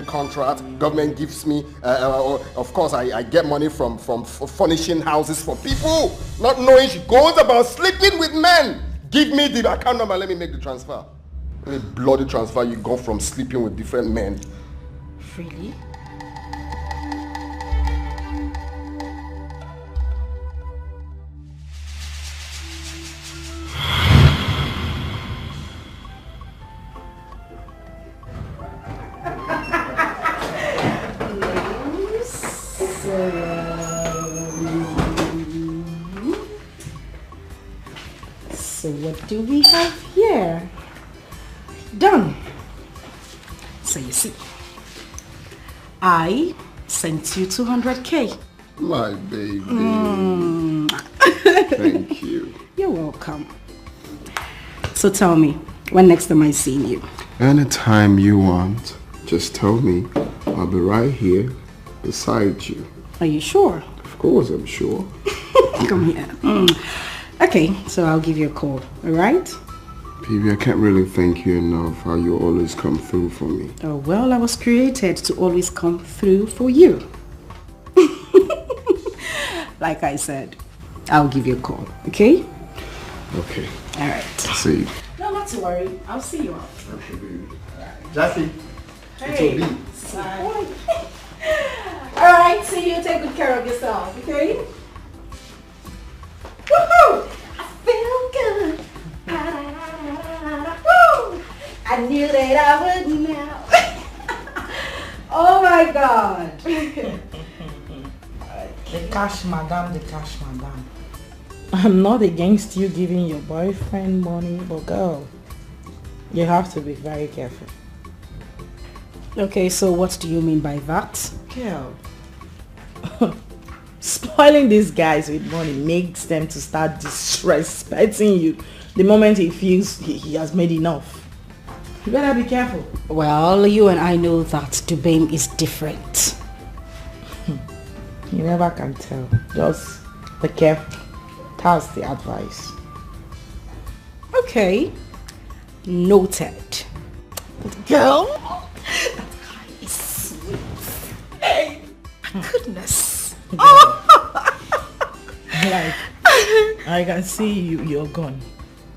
contract. Government gives me, of course, I get money from furnishing houses for people, not knowing she goes about sleeping with men. Give me the account number, let me make the transfer. Any bloody transfer you go from sleeping with different men. Really? So what do we have here? Done. So you see, I sent you 200K. My baby. Thank you. You're welcome. So tell me, when next am I seeing you? Anytime you want, just tell me. I'll be right here beside you. Are you sure? Of course I'm sure. Come here. Okay, so I'll give you a call, alright? Baby, I can't really thank you enough how you always come through for me. Oh, well, I was created to always come through for you. Like I said, I'll give you a call, okay? Okay. Alright. See you. No, not to worry. I'll see you out. Okay, baby. Jackie. Hey. Bye. Alright, see you. Take good care of yourself, okay? Woohoo! I feel good. Woo! I knew that I would now. Oh my God. The cash madam, the cash madam. I'm not against you giving your boyfriend money, but girl, you have to be very careful. Okay, so what do you mean by that? Girl, spoiling these guys with money makes them to start disrespecting you the moment he feels he has made enough. You better be careful. Well, you and I know that Dubaim is different. You never can tell. Just be careful. That's the advice. Okay. Noted. But girl, that guy is sweet. Hey, goodness. Like, I can see you're gone.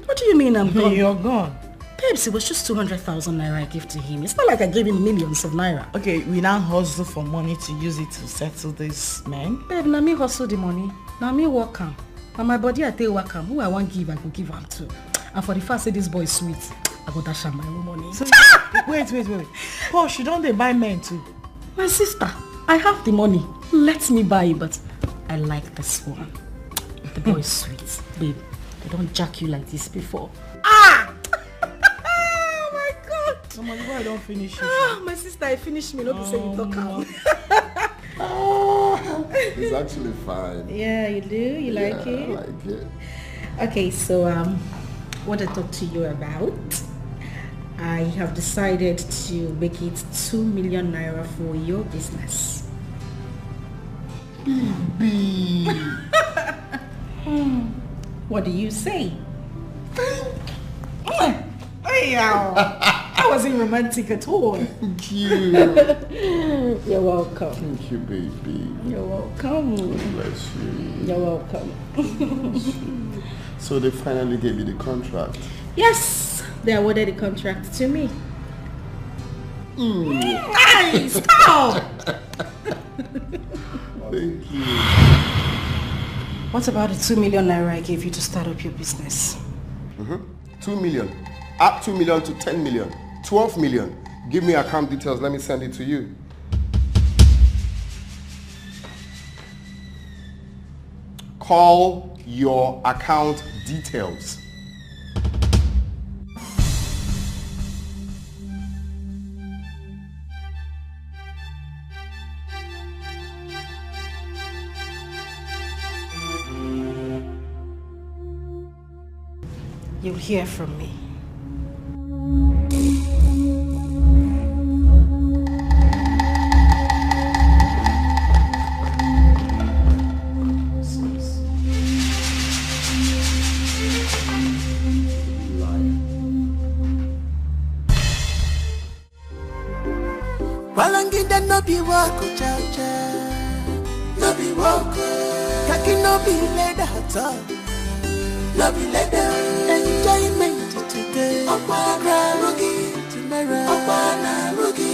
What do you mean I'm gone? You're gone. Babes, it was just 200,000 naira I gave to him. It's not like I gave him millions of naira. Okay, we now hustle for money to use it to settle this man. Babe, now me hustle the money. Now me work am. And my body I tell you work am. Who I want give, I go give am to. And for the fact say this boy is sweet, I go dash am my own money. So, wait. Posh, you don't buy men too? My sister, I have the money. Let me buy it, but I like this one. The boy is sweet. Babe, they don't jack you like this before. Ah! Oh my God! Come on, why I don't finish it? Ah, my sister, I finished me. Not to say you talk out. It's actually fine. Yeah, you do? You like it? I like it. Okay, so what I talked to you about, I have decided to make it 2 million naira for your business. Baby. What do you say? Hey, I wasn't romantic at all. Thank you. You're welcome. Thank you, baby. You're welcome. Bless you. You're welcome. So they finally gave you the contract? Yes, they awarded the contract to me. Nice! Stop! Thank you. What about the 2 million naira I gave you to start up your business? 2 million. Up 2 million to 10 million. 12 million. Give me account details. Let me send it to you. Call your account details. You'll hear from me. Walangida no be wako cha-cha, no be wako. Kaki no be leather hata, no be leather. Enjoyment today, Okwana rugi tomorrow, Okwana rugi.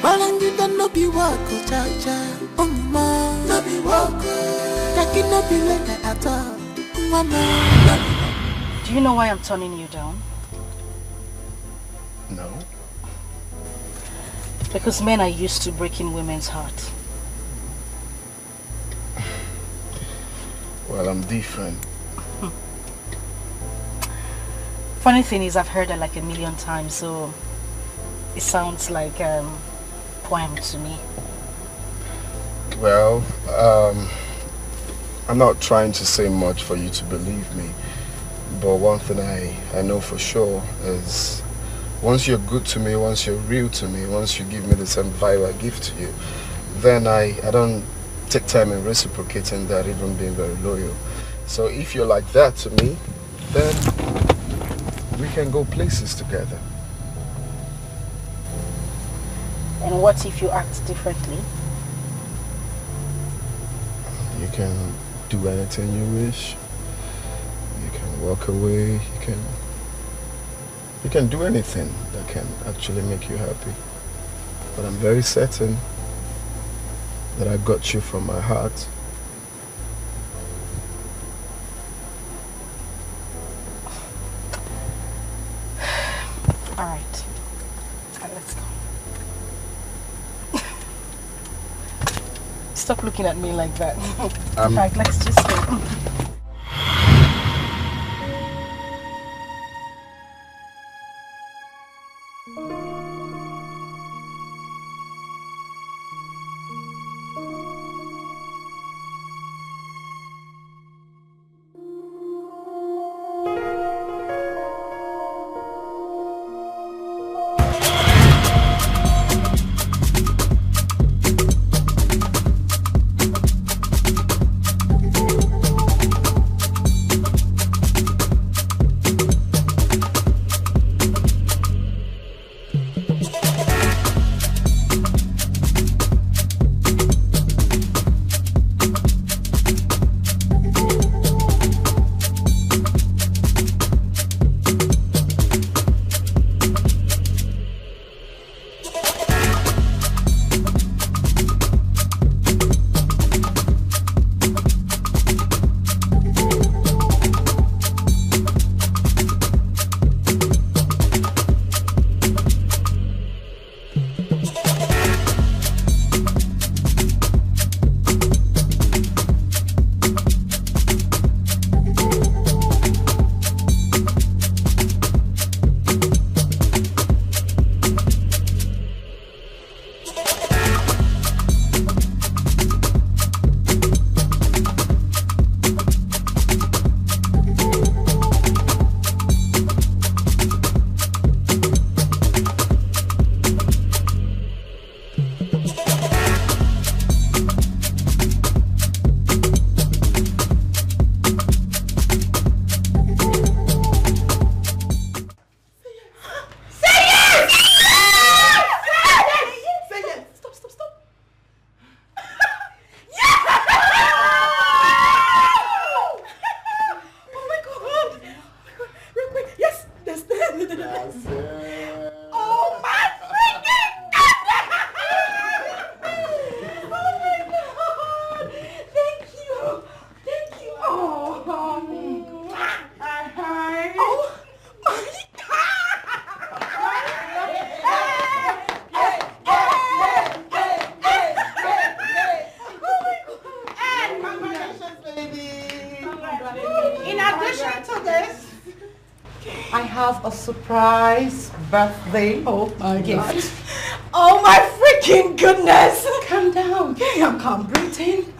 Walangida no be wako cha-cha, no be wako. Kaki no be leather hata, mama. Do you know why I'm turning you down? No. Because men are used to breaking women's heart. Well, I'm different. Funny thing is, I've heard that like 1,000,000 times, so it sounds like a poem to me. Well, I'm not trying to say much for you to believe me, but one thing I know for sure is once you're good to me, once you're real to me, once you give me the same vibe I give to you, then I don't take time in reciprocating that, even being very loyal. So if you're like that to me, then we can go places together. And what if you act differently? You can do anything you wish. You can walk away. You can do anything that can actually make you happy. But I'm very certain that I got you from my heart. All right, let's go. Stop looking at me like that. All right, let's just go. addition to this, I have a surprise birthday gift. Oh my freaking goodness! Calm down. Okay, I'm calm. Breathe in.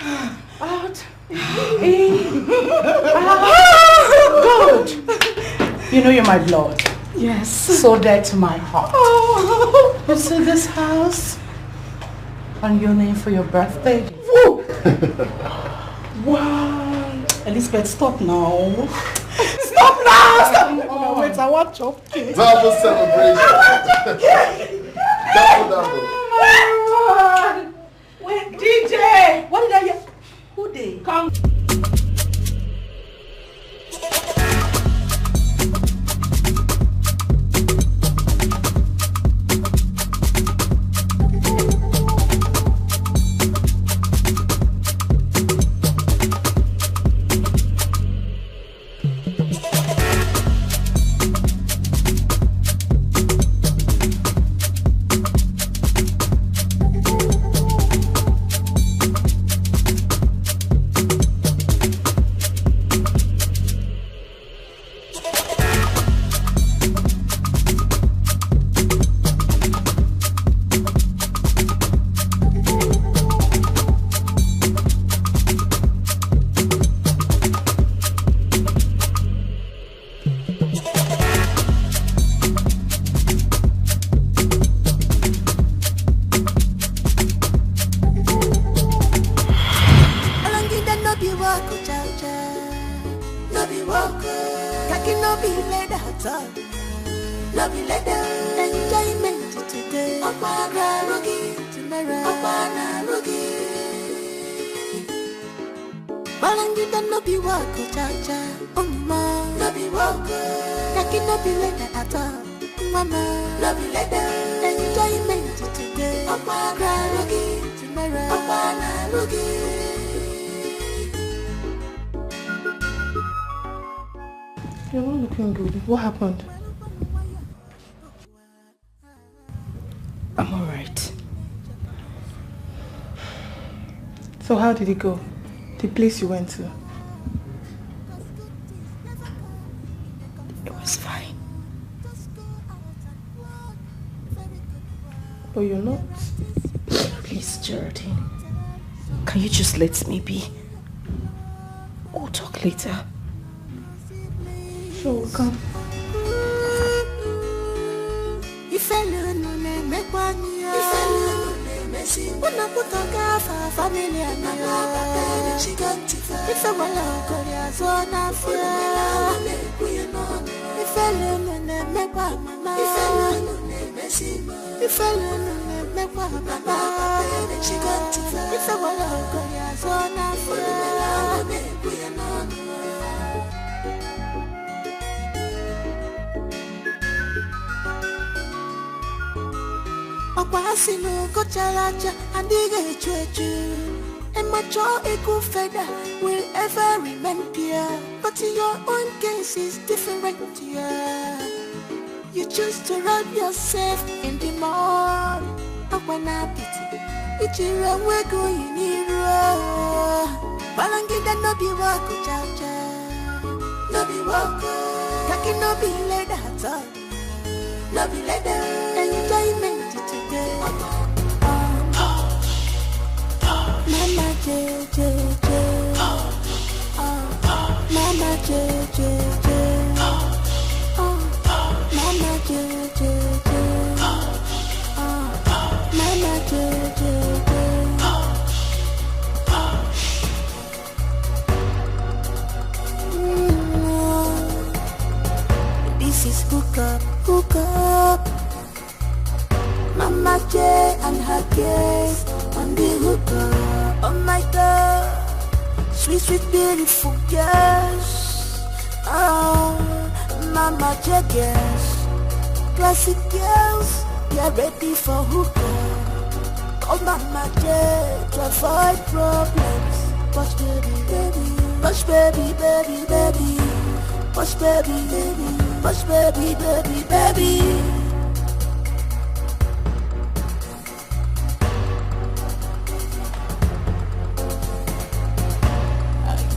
Out. In. Out. Good. You know you're my blood. Yes. So dear to my heart. Oh. You see this house? And your name for your birthday? Woo. Wow. Elizabeth, stop now. Stop now! Stop! Oh, wait, I want chop cake. Double celebration. Double. Oh, wait, DJ! What did I hear? Who they? Come. You're not looking good. What happened? I'm alright. So how did it go? The place you went to? It was fine. But you're not. Please, Geraldine. Can you just let me be? We'll talk later. Sure, come. Akwasino kochalacha andige chwechu Emacho eku feda will ever remain pure. But your own case is different, yeah. You choose to rub yourself in the mud. Akwana piti Ichira wego yiniro Balangida no be wako chacha No be wako Kaki no be leda hata No be leda Enjoyment today Mama J J J Mama J J J Mama J J J Mama J J J This is hook up Mama J and her case on the hook up. Oh my God, sweet, sweet, beautiful girls. Oh, Mama J girls, classic girls, you're ready for hook up. Oh Mama J, to avoid problems. Push baby, baby, push baby, baby, baby, push baby, baby, push baby, baby, baby.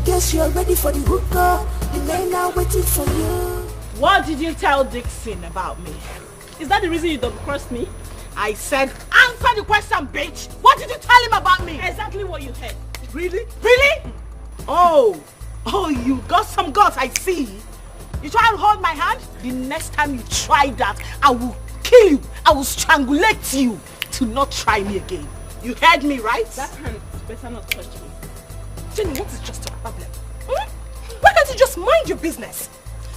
Guess you're ready for the hookup. The men are waiting for you. What did you tell Dixon about me? Is that the reason you double-crossed me? I said, answer the question, bitch! What did you tell him about me? Exactly what you heard. Really? Really? Oh, you got some guts, I see. You try and hold my hand? The next time you try that, I will kill you. I will strangulate you to not try me again. You heard me, right? That hand better not touch me. Jenny, what is just your problem? Why can't you just mind your business?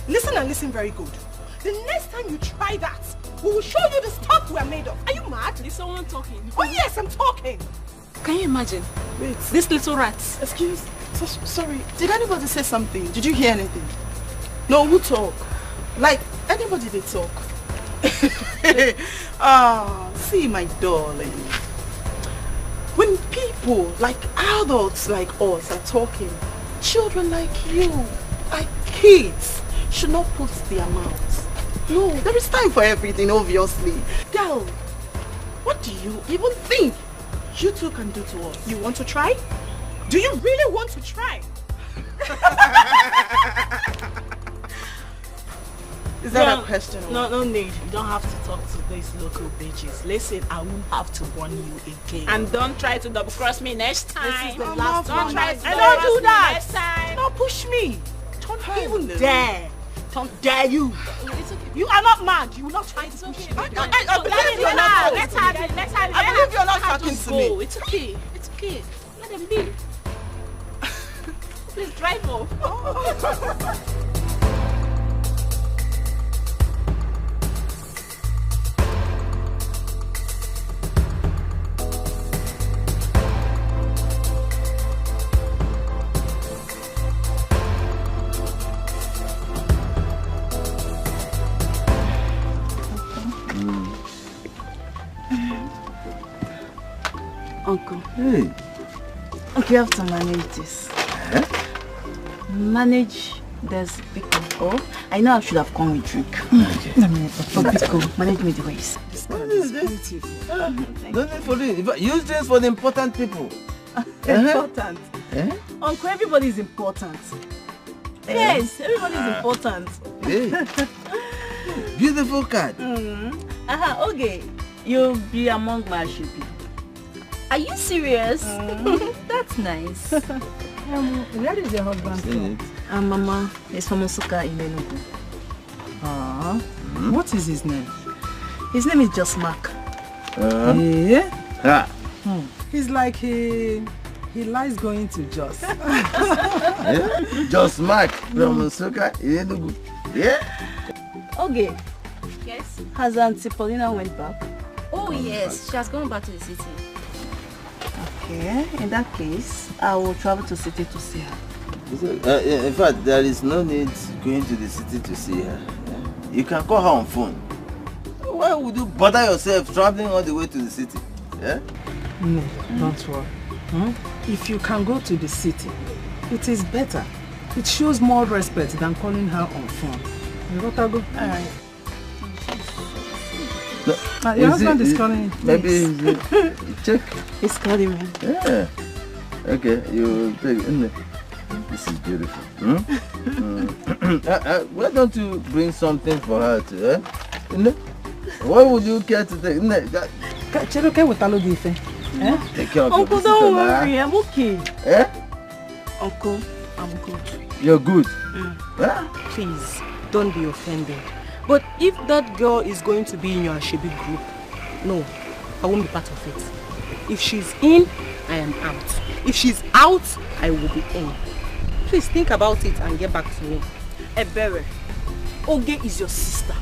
Listen and listen very good. The next time you try that, we will show you the stuff we are made of. Are you mad? Is someone talking? Oh yes, I'm talking. Can you imagine? Wait. This little rat. Excuse. Sorry. Did anybody say something? Did you hear anything? No, who talk? Like, anybody did talk. See my darling. When people, like adults like us, are talking, children like you, like kids, should not put their mouths. No, there is time for everything, obviously. Girl, what do you even think you two can do to us? You want to try? Do you really want to try? Is that a question? No need. You don't have to talk to these local bitches. Listen, I won't have to warn you again. And don't try to double cross me next time. This is the last one. Don't try to double cross me next time. Don't push me. Don't even dare. Don't dare you. It's okay. You are not mad. You will not try to push me. I believe you're not. Let's have it. I believe you're not talking to me. It's okay. It's okay. Let them be. Please drive off. Uncle. Hey. Okay, you have to manage this. Manage this Biko. Oh, I know I should have come with drink. Okay. But Biko, manage me the ways. This man is beautiful. No need for it. Use this for the important people. Important? Uncle, everybody is important. Yes, everybody is important. Hey. Beautiful card. Okay. You'll be among my people. Are you serious? That's nice. Where is your husband from? Mama is from Osuka in Enugu. What is his name? His name is just Mark. Yeah? He's like he likes going to Jos. Just Mark from Osuka in Enugu. Yeah? Okay. Yes? Has Auntie Paulina went back? Oh yes, she has gone back to the city. Okay, in that case, I will travel to the city to see her. In fact, there is no need going to the city to see her. You can call her on phone. Why would you bother yourself traveling all the way to the city? Yeah? No, don't worry. If you can go to the city, it is better. It shows more respect than calling her on phone. You got to go? Alright. Your husband is calling. Maybe check. He's calling me. Yeah. Okay, you take it. This is beautiful. Why don't you bring something for her to? What would you care to take? Take care of Uncle, don't worry, I'm okay. Uncle, I'm good. You're good? Please, don't be offended. But if that girl is going to be in your Ashebi group, no, I won't be part of it. If she's in, I am out. If she's out, I will be in. Please think about it and get back to me. Ebere, Oge is your sister.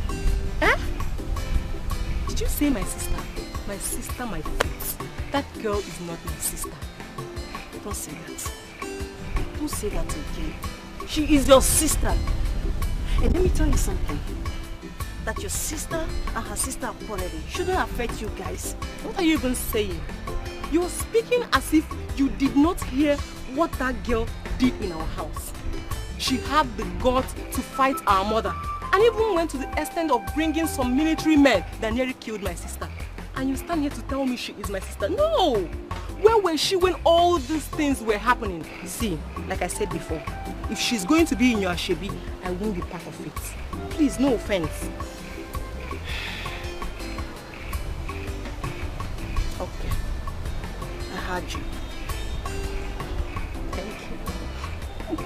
Did you say my sister? My sister, my feet. That girl is not my sister. Don't say that. Don't say that again. She is your sister. And let me tell you something. That your sister and her sister apology shouldn't affect you guys. What are you even saying? You're speaking as if you did not hear what that girl did in our house. She had the guts to fight our mother and even went to the extent of bringing some military men that nearly killed my sister. And you stand here to tell me she is my sister. No! Where were she when all these things were happening? See, like I said before, if she's going to be in your Ashebi, I won't be part of it. Please, no offense. Okay. I heard you. Thank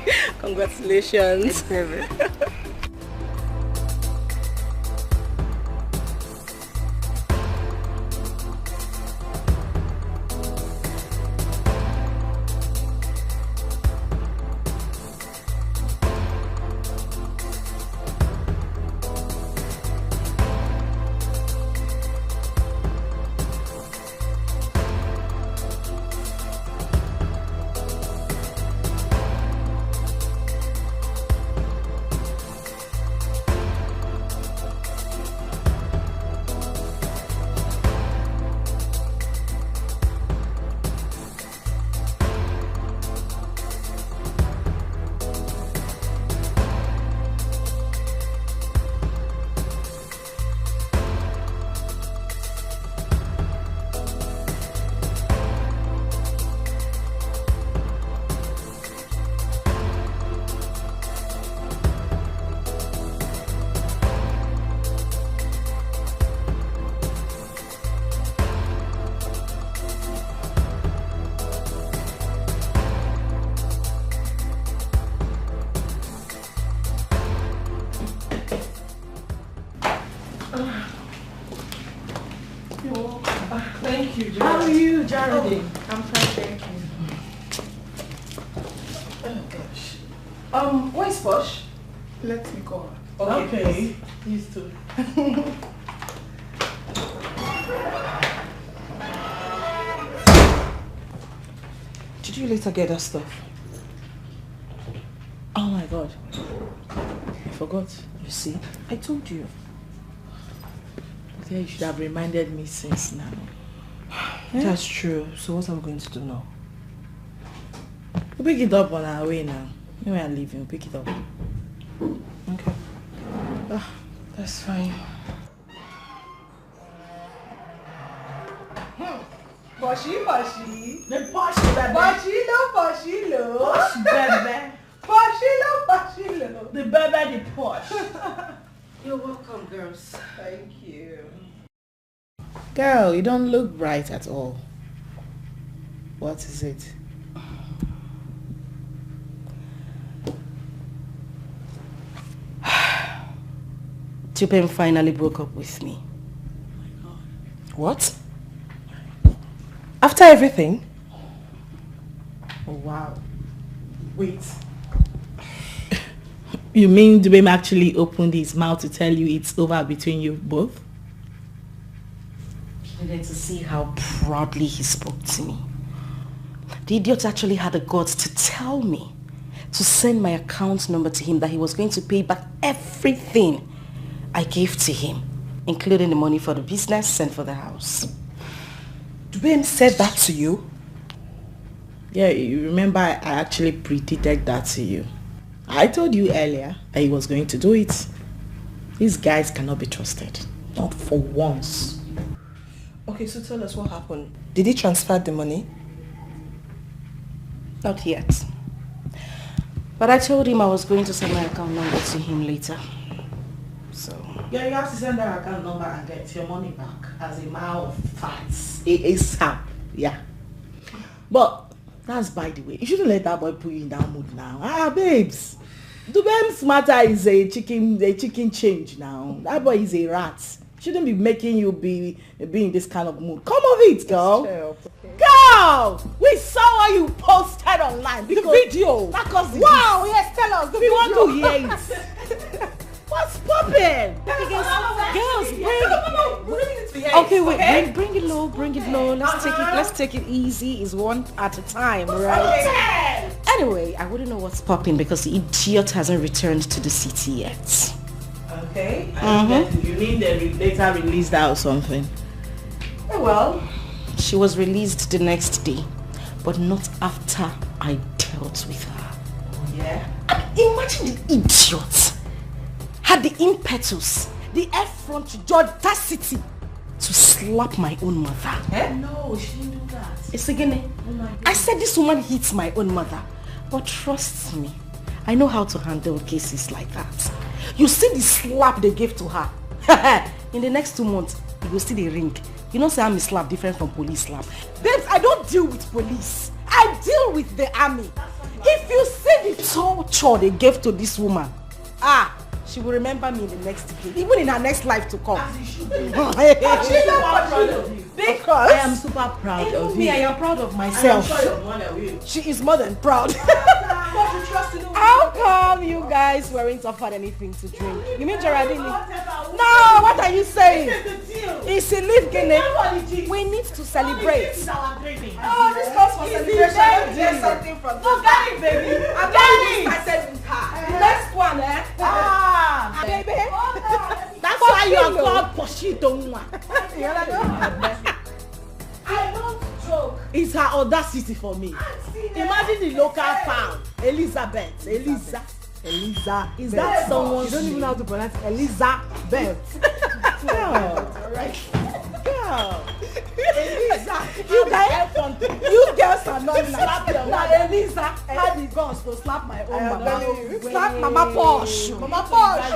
you. Congratulations. It's very. Thank you, Jared. How are you, Jared? Oh, I'm fine, thank you. Oh gosh. Where's Posh? Let me go. Okay. Please too. Did you later get that stuff? Oh my god. I forgot. You see? I told you. Okay, you should have reminded me since now. That's true. So what are we going to do now? We'll pick it up on our way now. When we are leaving, we'll pick it up. Okay. That's fine. Poshy, poshy. The posh baby. Poshy lo. Posh baby. Poshy lo. The baby, the posh. You're welcome, girls. Thank you. Girl, you don't look bright at all. What is it? Tupem finally broke up with me. What? After everything? Oh, wow. Wait. You mean Dubem actually opened his mouth to tell you it's over between you both? You needed to see how proudly he spoke to me. The idiot actually had the guts to tell me to send my account number to him, that he was going to pay back everything I gave to him, including the money for the business and for the house. Dubem said that to you? Yeah, you remember I actually predicted that to you. I told you earlier that he was going to do it. These guys cannot be trusted. Not for once. Okay, so tell us what happened. Did he transfer the money? Not yet. But I told him I was going to send my account number to him later. So... Yeah, you have to send that account number and get your money back as a matter of fact. ASAP. Yeah. But that's by the way. You shouldn't let that boy put you in that mood now. Ah, babes. Dubem's matter is a chicken change now. That boy is a rat. Shouldn't be making you be in this kind of mood. Come of it, girl. Sure, okay. Girl! We saw what you posted online. The video. Wow, yes, tell us. We want to hear it. What's poppin'? Girls, bring... Okay, wait, bring it low, bring it low. Let's take it easy. It's one at a time, right? Anyway, I wouldn't know what's popping because the idiot hasn't returned to the city yet. Okay. You mean they later released her or something? Oh, well, she was released the next day, but not after I dealt with her. Yeah. Imagine the idiot had the impetus, the effort to the audacity to slap my own mother. Eh? No, she didn't do that. It's again. I said this woman hits my own mother. But trust me, I know how to handle cases like that. You see the slap they gave to her. In the next 2 months, you will see the ring. You know, say army slap different from police slap. Babes, I don't deal with police. I deal with the army. If you see the torture they gave to this woman, she will remember me in the next decade, even in her next life to come. Because I am super proud of you. Me, I am proud of myself. I'm sure your mother will. She is more than proud. How come you guys weren't offered anything to drink? You mean Geraldine? No, what are you saying? It's a leaf Guinea. We need to celebrate. Oh, this calls for celebration. Get something from this. Get it, baby. I'm getting this. I said with her. The next one, Baby. That's why you are called Poshito. I don't joke. It's her audacity for me. Imagine the local fowl, Elizabeth. Eliza. Is that someone? You don't even know how to pronounce Elizabeth. Girl. Girl. Eliza. You girls are not nice. Now Eliza had the guns to slap my own mama. Slap Mama Posh. Mama Posh.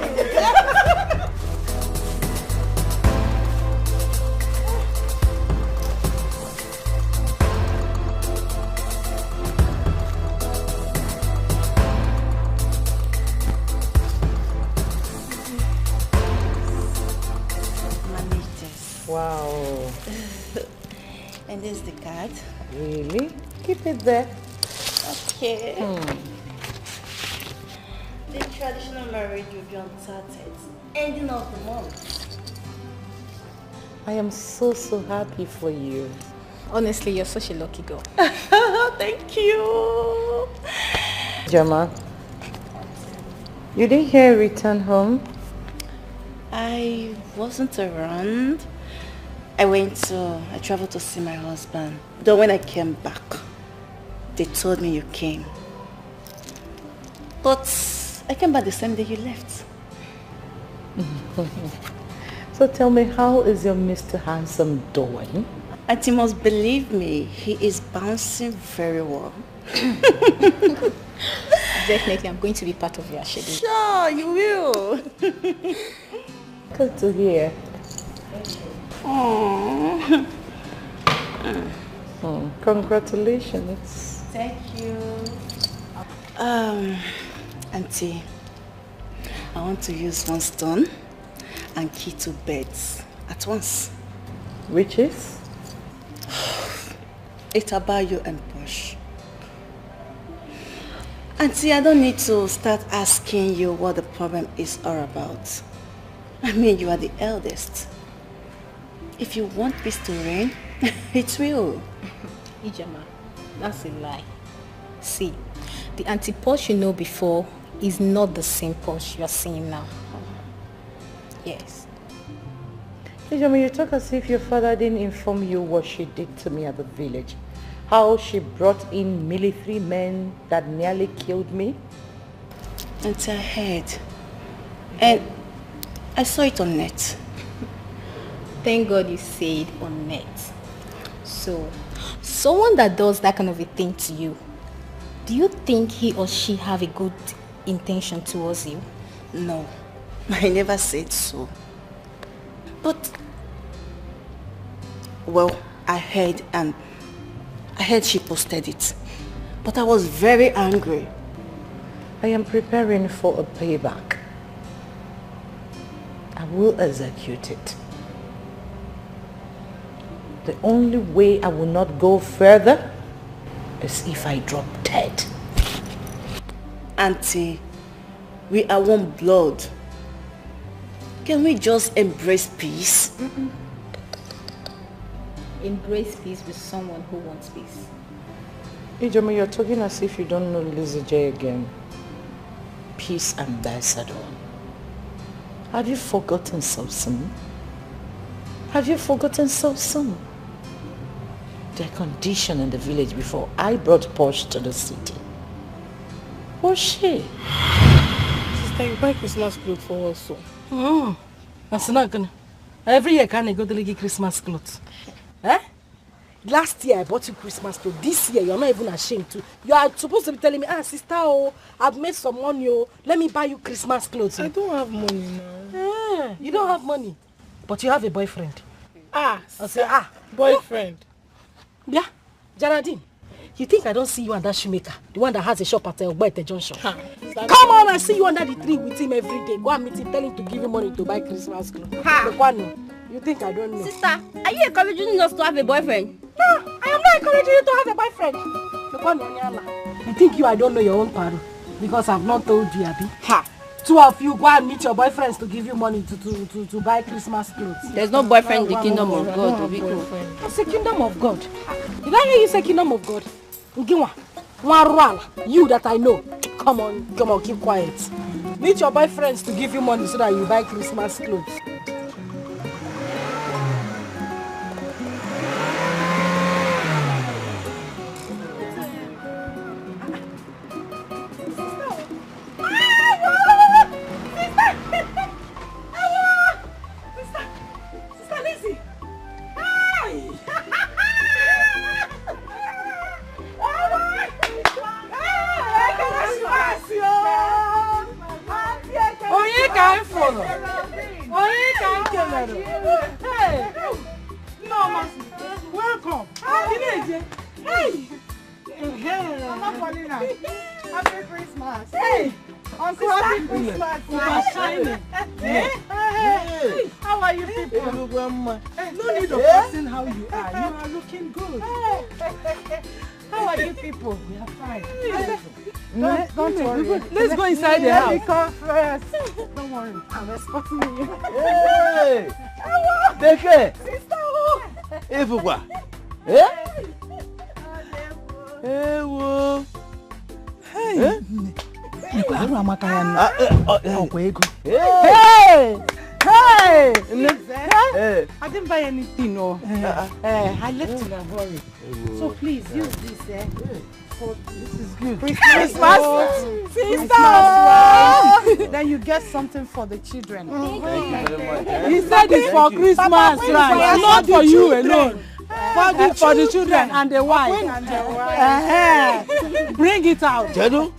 Wow. And this is the card. Really? Keep it there. Okay. The traditional marriage will be on 30th, ending of the month. I am so happy for you. Honestly, you're such a lucky girl. Thank you. Jama, you didn't hear return home? I wasn't around. I traveled to see my husband. Though when I came back, they told me you came. But I came back the same day you left. So tell me, how is your Mr. Handsome doing? And you must believe me, he is bouncing very well. Definitely, I'm going to be part of your schedule. Sure, you will. Good to hear. Congratulations. Thank you. Auntie, I want to use one stone and key 2 beds at once. Which is? It's about you and Posh. Auntie, I don't need to start asking you what the problem is all about. I mean, you are the eldest. If you want peace to reign, it will. Ijama, that's a lie. See, the Auntie Posh you know before is not the same Posh you are seeing now. Yes. Ijama, you talk as if your father didn't inform you what she did to me at the village. How she brought in military men that nearly killed me. Auntie, I heard. And I saw it on net. Thank God you said on net. So, someone that does that kind of a thing to you, do you think he or she have a good intention towards you? No, I never said so. But, well, I heard she posted it. But I was very angry. I am preparing for a payback. I will execute it. The only way I will not go further is if I drop dead. Auntie, we are one blood. Can we just embrace peace? Embrace peace with someone who wants peace. Ijoma, you're talking as if you don't know Lizzie J again. Peace ambassador. Have you forgotten so soon? Have you forgotten so soon? Their condition in the village before I brought Posh to the city. Was she? Sister, you buy Christmas clothes for us, so. That's not gonna. Every year can I go to get Christmas clothes? Eh? Last year I bought you Christmas clothes. This year you're not even ashamed to. You are supposed to be telling me, sister, I've made some money, let me buy you Christmas clothes. I don't have money now. You don't have money, but you have a boyfriend. I say, boyfriend. Yeah, Geraldine. You think I don't see you and that shoemaker? The one that has a shop at Ogbete Junction. Come on, I see you under the tree with him every day. Go and meet him, tell him to give you money to buy Christmas clothes. You think I don't know? Sister, are you encouraging us to have a boyfriend? No, I am not encouraging you to have a boyfriend. You think I don't know your own paro? Because I've not told you, Abi. Two of you go and meet your boyfriends to give you money to buy Christmas clothes. There's no boyfriend in the kingdom of God, Wazico. It's the kingdom of God. Did I hear you say kingdom of God? You that I know. Come on, keep quiet. Meet your boyfriends to give you money so that you buy Christmas clothes. Let's go inside the house. Come first. Don't worry, I'm expecting you. Hey! Take care. Ifukwa. Eh? Ewo. Hey. Eh? Hey! Hey! Hey! I didn't buy anything, no. I left in a hurry. So please use this, This is good. Christmas. Sister! Then you get something for the children. Thank you very much. He said it's for Christmas, right? Not for you alone. For the children and the wife. Bring it out. Jadu?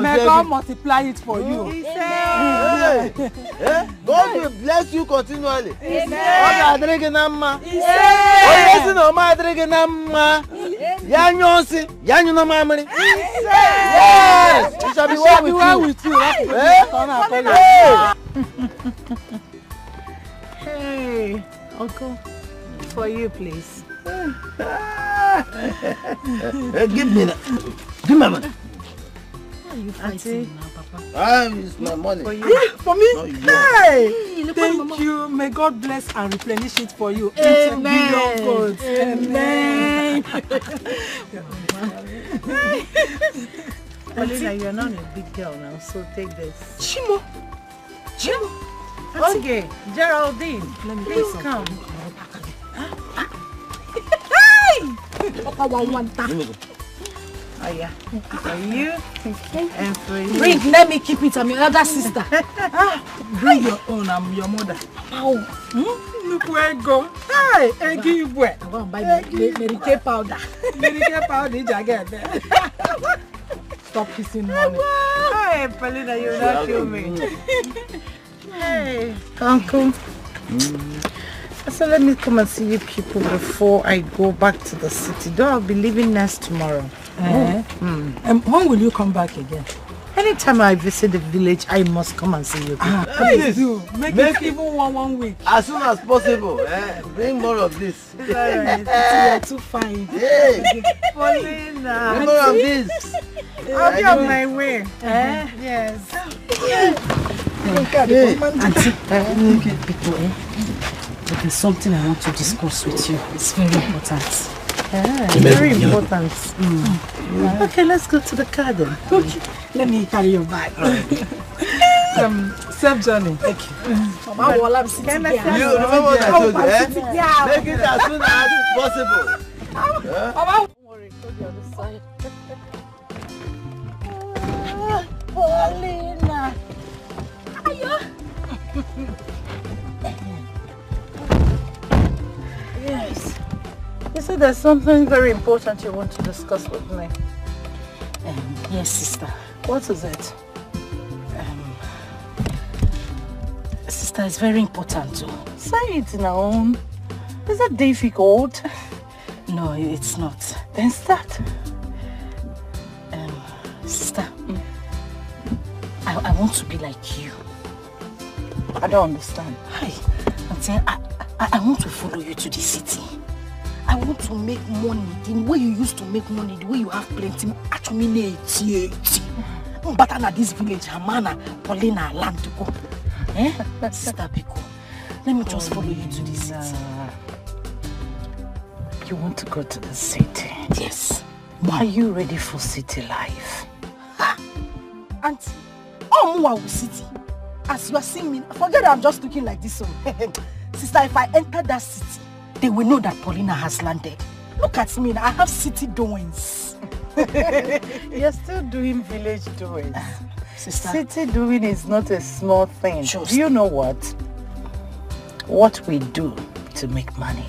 May God multiply it for you. God will bless you continually. Yes, it shall be well with you. Hey, Uncle, for you, please. Give me that. Give me money. Are you fighting now, Papa? It's my money. For you? For me? No, Hey! Thank you. May God bless and replenish it for you. Amen. Amen. Paulina, you're not a big girl now, so take this. Chimo. Okay, Geraldine, please come. Oh yeah, for you and for you. Bring, let me keep it. I'm your other sister. Bring your own. I'm your mother. Look where I go. Hey, I give where? I'm going to buy Mary Kay powder. Mary Kay powder, I get there. Stop kissing money. Hey, Paulina, you'll not kill me. Hey, Uncle. So let me come and see you people before I go back to the city. Though I'll be leaving next tomorrow. When will you come back again? Anytime I visit the village, I must come and see you. Please do. Make it even one week. As soon as possible. Bring more of this. Alright. You're too fine. Hey. Paulina. Bring more of this. I'll be on my way. Yes. There's something I want to discuss with you. It's very important. Very important. Okay, let's go to the garden. Okay. Let me carry your bag. Safe journey. Thank you. Mama, while I'm sitting here. You remember what I told you, Make it as soon as possible. Mama, don't worry, go the other side. Paulina. Yes. You said there's something very important you want to discuss with me. Yes, sister. What is it? Sister, it's very important too. Say it now. Is that difficult? No, it's not. Then start. Sister, I want to be like you. I don't understand. Hi. I'm saying I want to follow you to the city. I want to make money the way you used to make money, the way you have plenty. Actually, but at this village, Hamana, Paulina, land to go. Sister Biko, let me just follow you to the city. You want to go to the city? Yes. Are you ready for city life? Auntie, Mwa will city. As you are seeing me, forget I'm just looking like this. Sister, if I enter that city, they will know that Paulina has landed. Look at me, I have city doings. You're still doing village doings. Sister. City doing is not a small thing. Just. Do you know what? What we do to make money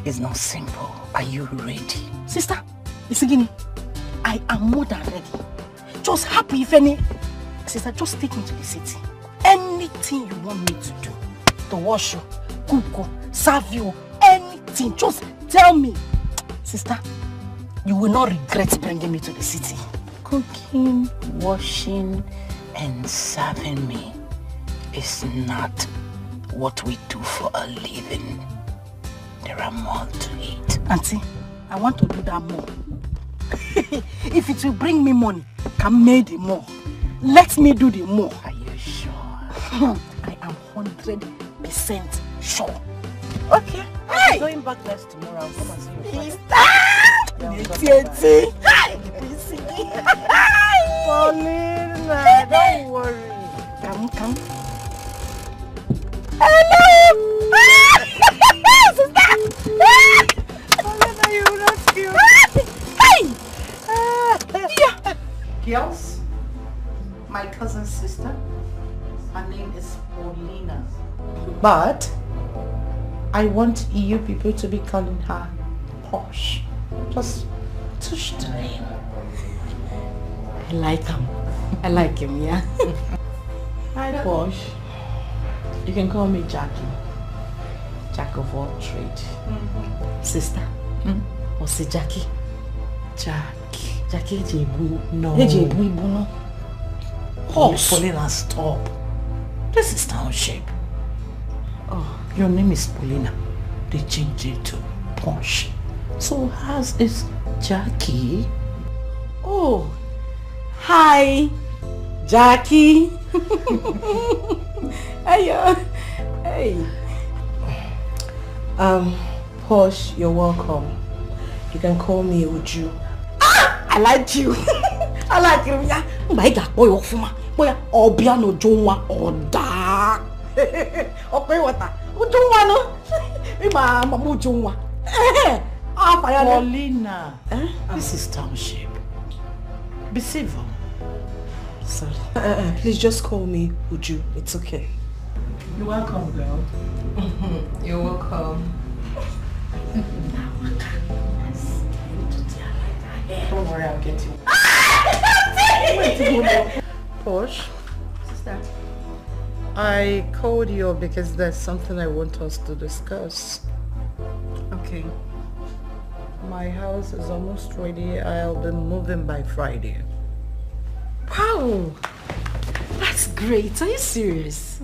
is not simple. Are you ready? Sister, Isigini, I am more than ready. Just happy if any... Sister, just take me to the city. Anything you want me to do. To wash you, cook you, serve you, anything. Just tell me. Sister, you will not regret bringing me to the city. Cooking, washing, and serving me is not what we do for a living. There are more to it. Auntie, I want to do that more. If it will bring me money, can make the more. Let me do the more. Are you sure? I am 100% sure. Okay. Hey! I'm going back next tomorrow. I'll come and see you. Paulina, don't worry. Come. Hello! Sister! Paulina, you will not kill me. Hey! Girls, my cousin's sister, her name is Paulina. But I want you people to be calling her Posh. Just touch the name. I like him. I like him, yeah. Hi, Posh. You can call me Jackie. Jack of all trade. Sister, what's it, Jackie? Jackie Jebu. No. Jebu, no. Horse. Paulina, stop. This is township. Oh, your name is Paulina. They changed it to Posh. So hers is Jackie. Oh, hi, Jackie. Hey. Posh, you're welcome. You can call me Uju. I like you. I like you. Yeah. My God, boy, boy, Obiano Jonwa Oda. Okay, what? Ujonwa no. Mama Ujonwa. Paulina, this is township. Be civil. Sorry. Please just call me Uju. It's okay. You're welcome, girl. You're welcome. Don't worry, I'll get you. Posh. Sister. I called you because there's something I want us to discuss. Okay. My house is almost ready. I'll be moving by Friday. Wow. That's great. Are you serious?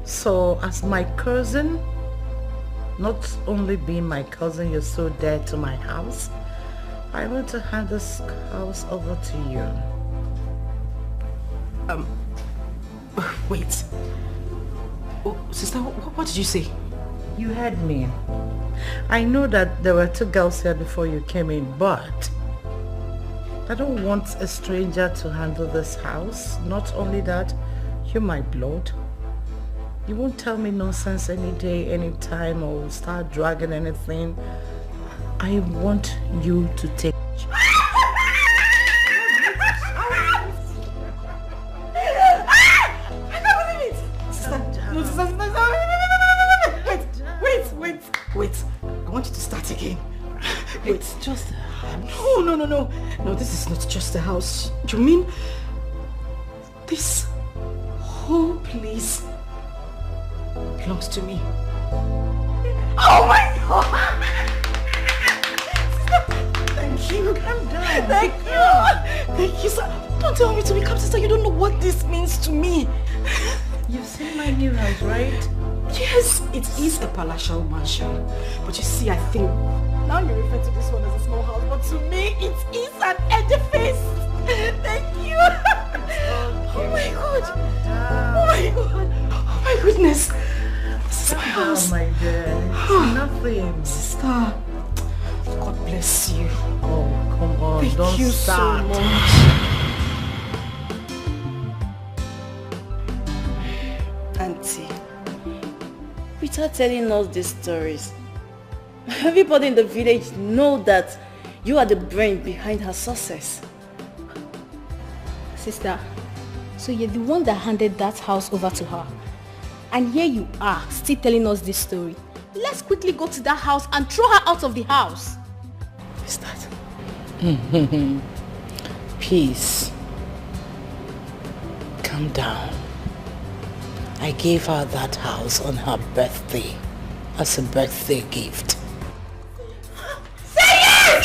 So, as my cousin, not only being my cousin, you're so dear to my house, I want to hand this house over to you. Wait. Oh, sister, what did you say? You heard me. I know that there were 2 girls here before you came in, but I don't want a stranger to handle this house. Not only that, you're my blood. You won't tell me nonsense any day, any time, or start dragging anything. I want you to take... I It's just a house. No. No, this is not just a house. You mean this whole place belongs to me? Oh my God! Thank you. Calm down. Thank you, sir. Don't tell me to become sister. You don't know what this means to me. You've seen my new house, right? Yes, it is a palatial mansion. But you see, I think now you refer to this one as a small house, but to me, it is an edifice. Thank you. Oh my God. Oh my God. Oh my goodness. This is my house. Oh my dear. It's nothing. Sister, God bless you. Oh, come on. Thank Don't you start. so much. Auntie, without telling us these stories, everybody in the village know that you are the brain behind her success. Sister, so you're the one that handed that house over to her. And here you are, still telling us this story. Let's quickly go to that house and throw her out of the house. Is that? Peace. Calm down. I gave her that house on her birthday as a birthday gift. Say yes!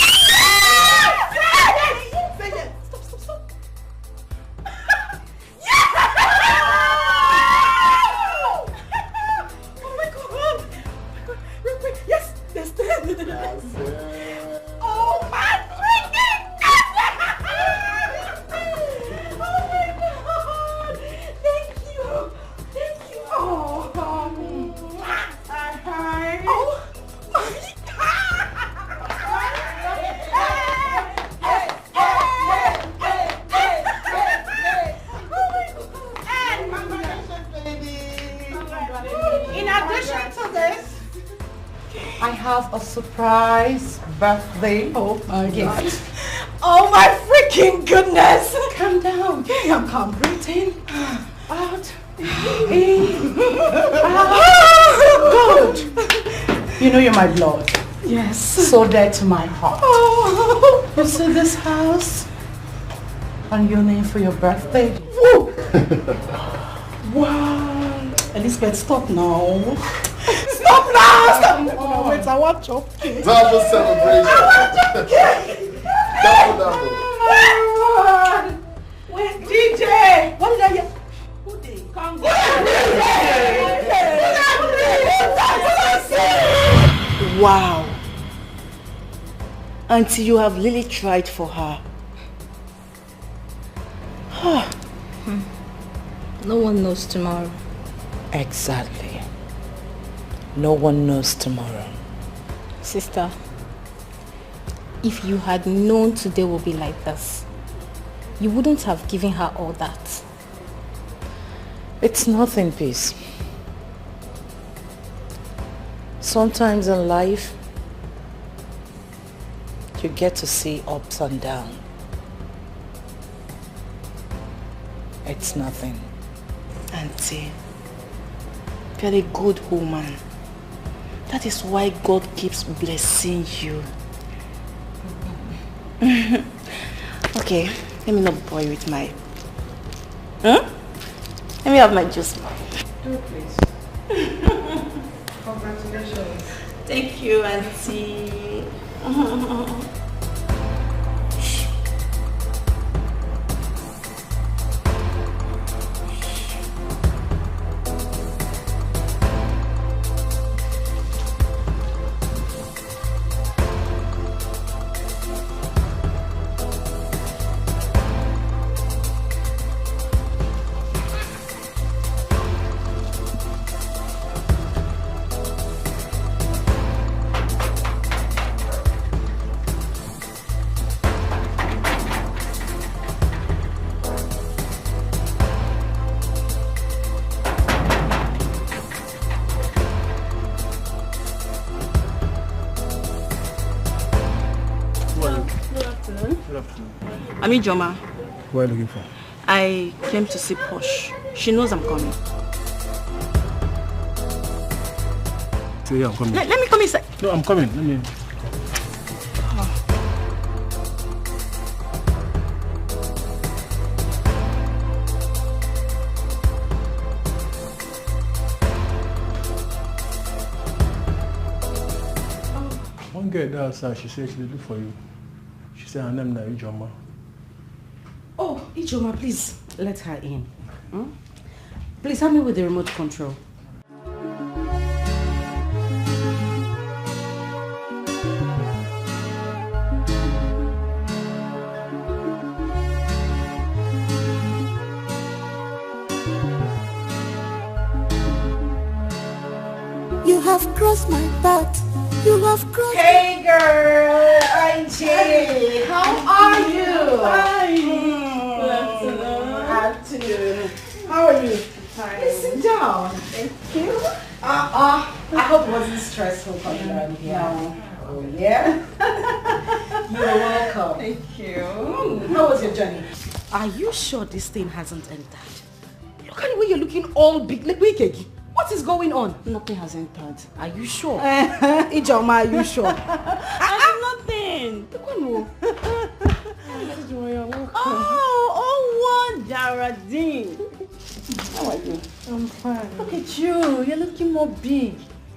Say yes! Stop. Yes! Oh my God! Real quick. Yes! Yes! Oh my freaking goodness! Oh my God! Thank you! Oh In addition to this, I have a surprise birthday gift. Oh my freaking goodness! Calm down. Okay, I'm calm. Breathe in, out, in, Good. You know you're my blood. Yes. So dear to my heart. Oh. You see this house and your name for your birthday? Wow. Elizabeth, stop now. Stop now! Stop. Wait, I want chocolate. Double celebration. I want chocolate. Double. Wait, DJ! What did I hear? Who did? Wow. Auntie, you have really tried for her. No one knows tomorrow. Exactly. No one knows tomorrow. Sister, if you had known today would be like this, you wouldn't have given her all that. It's nothing, Peace. Sometimes in life, you get to see ups and downs. It's nothing. Auntie, you're a good woman. That is why God keeps blessing you. Okay, let me not bore you with my... Let me have my juice now. Do please. Congratulations. Thank you, Auntie. I'm Ijoma. Who are you looking for? I came to see Posh. She knows I'm coming. Say, yeah, I'm coming. Let me come inside. No, I'm coming. Let me... get that outside. She said she will look for you. She said her name is Ijoma. Oh, Ijoma, please let her in. Please help me with the remote control. You have crossed my path. You have crossed. Hey girl, Angie, how are you? Afternoon. How are you? Please sit down. Thank you. I hope it wasn't stressful coming around here. No. Oh yeah. You're welcome. Thank you. How was your journey? Are you sure this thing hasn't entered? Look at the way you're looking all big. Like, what is going on? Nothing has entered. Are you sure? Ijoma, are you sure? Nothing. Oh, Jaradine. How are you? I'm fine. Look at you. You're looking more big.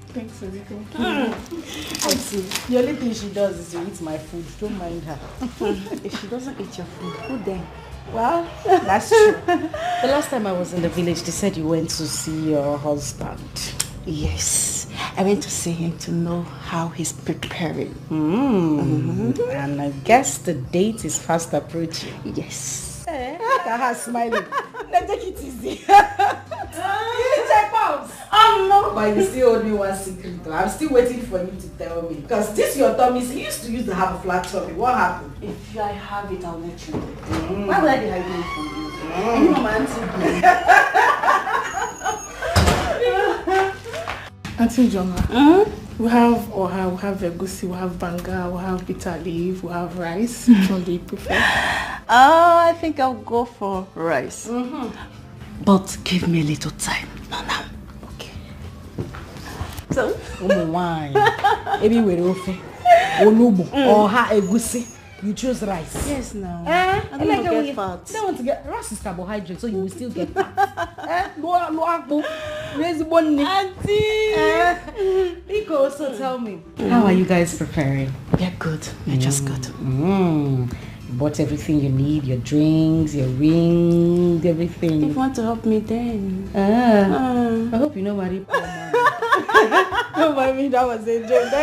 Thanks, Wazico. I see. The only thing she does is to eat my food. Don't mind her. If she doesn't eat your food, who then? Well, that's true. The last time I was in the village, they said you went to see your husband. Yes. I went to see him to know how he's preparing. And I guess the date is fast approaching. Yes. Look at her smiling. Let's take it easy. But you still owe me one secret though. I'm still waiting for you to tell me. Because this your tummy, you used to have a flat tummy. What happened? If I have it, I'll let you know. Why would I be hiding it from you? You know my Auntie Joma, we have egusi, we have banga, we have bitter leaf, we have rice. Which one do you prefer? I think I'll go for rice. But give me a little time. No. Okay. So, wine. Maybe we're ofe. Onubo. Or ha egusi. You choose rice. Yes, now. I don't want to get fat. You don't want to get rice is carbohydrate, so you will still get fat. Auntie. Nico, so tell me, how are you guys preparing? We're good. We're just good. You bought everything you need, your drinks, your ring, everything. If you want to help me, then. I hope you know Marie Paul. No, I mean, that was a joke.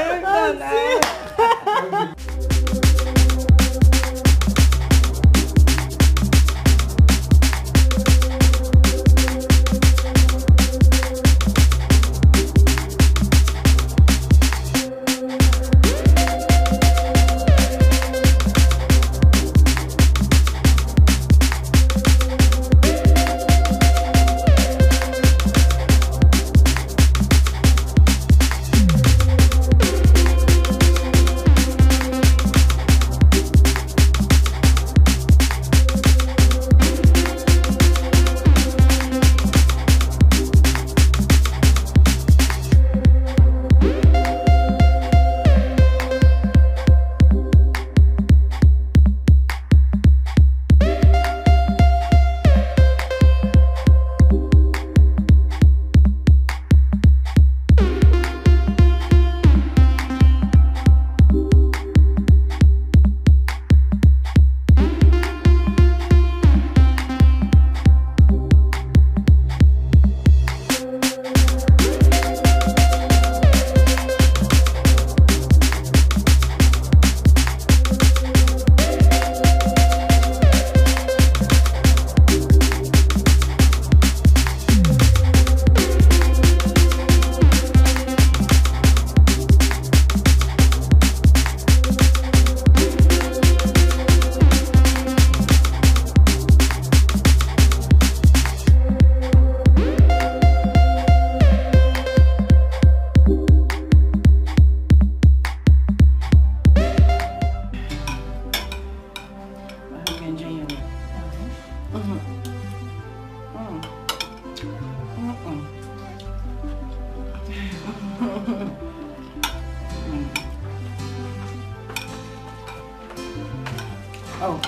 Oh,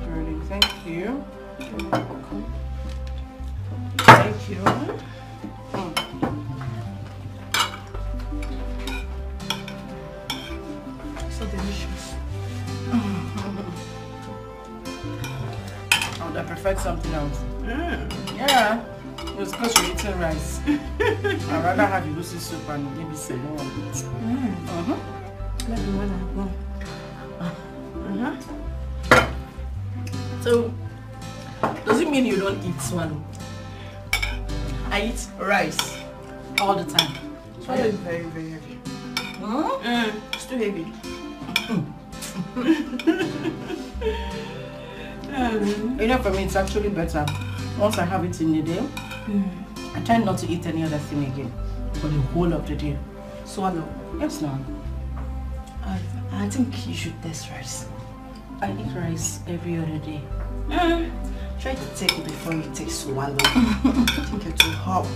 Jordan, thank you. Thank you. So delicious. I would have preferred something else. Yeah. It's because you're eating rice. I'd rather have egusi soup and maybe some more of it. Maybe when I go. So, does it mean you don't eat swallow? I eat rice all the time. Swallow is very, very heavy. It's too heavy. You know, for me, it's actually better. Once I have it in the day, I try not to eat any other thing again for the whole of the day. Swallow? Yes, no. I think you should test rice. I eat rice every other day. Try to take it before you take swallow. I think it will help.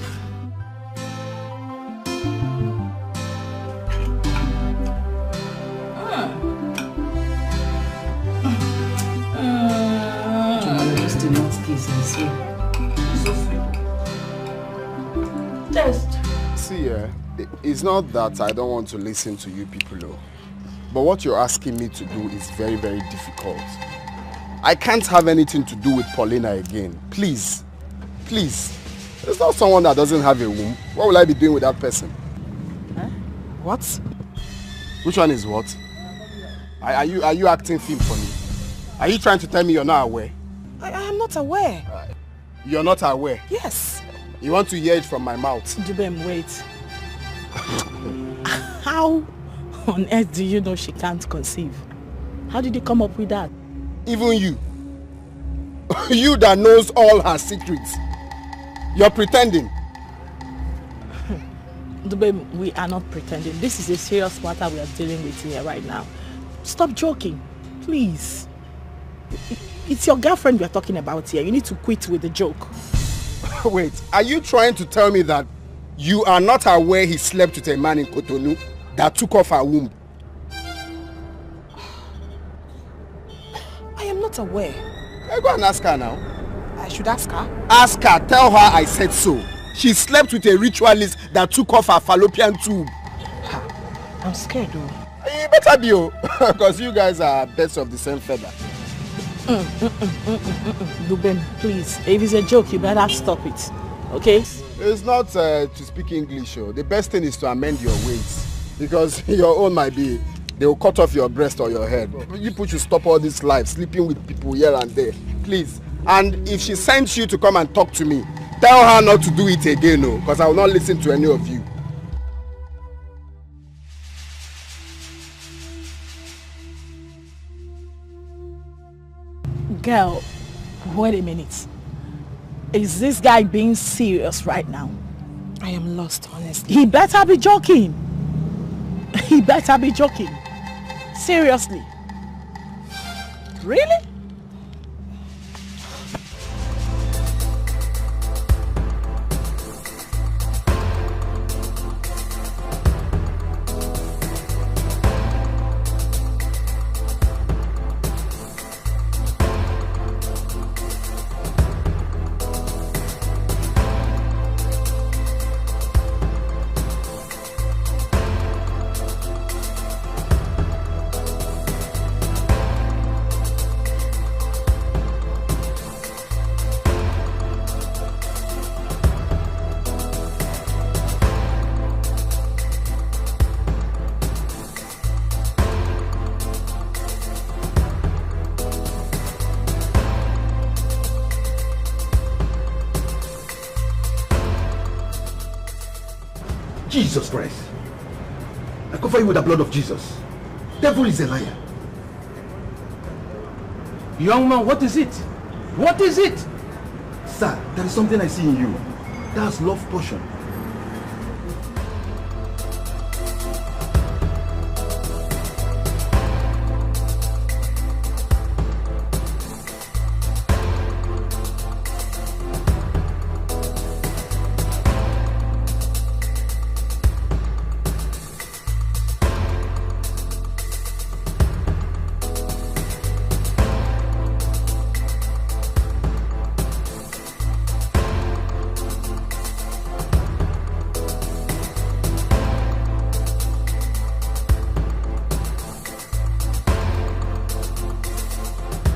Just do not kiss and see. So sweet. Test. See, it's not that I don't want to listen to you people, but what you're asking me to do is very, very difficult. I can't have anything to do with Paulina again. Please. Please. There's not someone that doesn't have a womb. What will I be doing with that person? Huh? What? Which one is what? Are you acting film for me? Are you trying to tell me you're not aware? I am not aware. You're not aware? Yes. You want to hear it from my mouth? Dubem, wait. How on earth do you know she can't conceive? How did you come up with that? Even you. You that knows all her secrets. You're pretending. Dubem, we are not pretending. This is a serious matter we are dealing with here right now. Stop joking, please. It's your girlfriend we are talking about here. You need to quit with the joke. Wait, are you trying to tell me that you are not aware he slept with a man in Cotonou that took off her womb? I am not aware. Go and ask her now. I should ask her? Ask her, tell her I said so. She slept with a ritualist that took off her fallopian tube. I'm scared though. You better be, because you guys are birds of the same feather. Dubem, please, if it's a joke, you better stop it, okay? It's not to speak English, the best thing is to amend your ways, because your own might be, they will cut off your breast or your head. You people should stop all this life, sleeping with people here and there, please. And if she sends you to come and talk to me, tell her not to do it again, because I will not listen to any of you. Girl, wait a minute. Is this guy being serious right now? I am lost, honestly. He better be joking. He better be joking. Seriously. Really? Jesus Christ. I cover you with the blood of Jesus. Devil is a liar. Young man, what is it? What is it? Sir, there is something I see in you. That's love potion.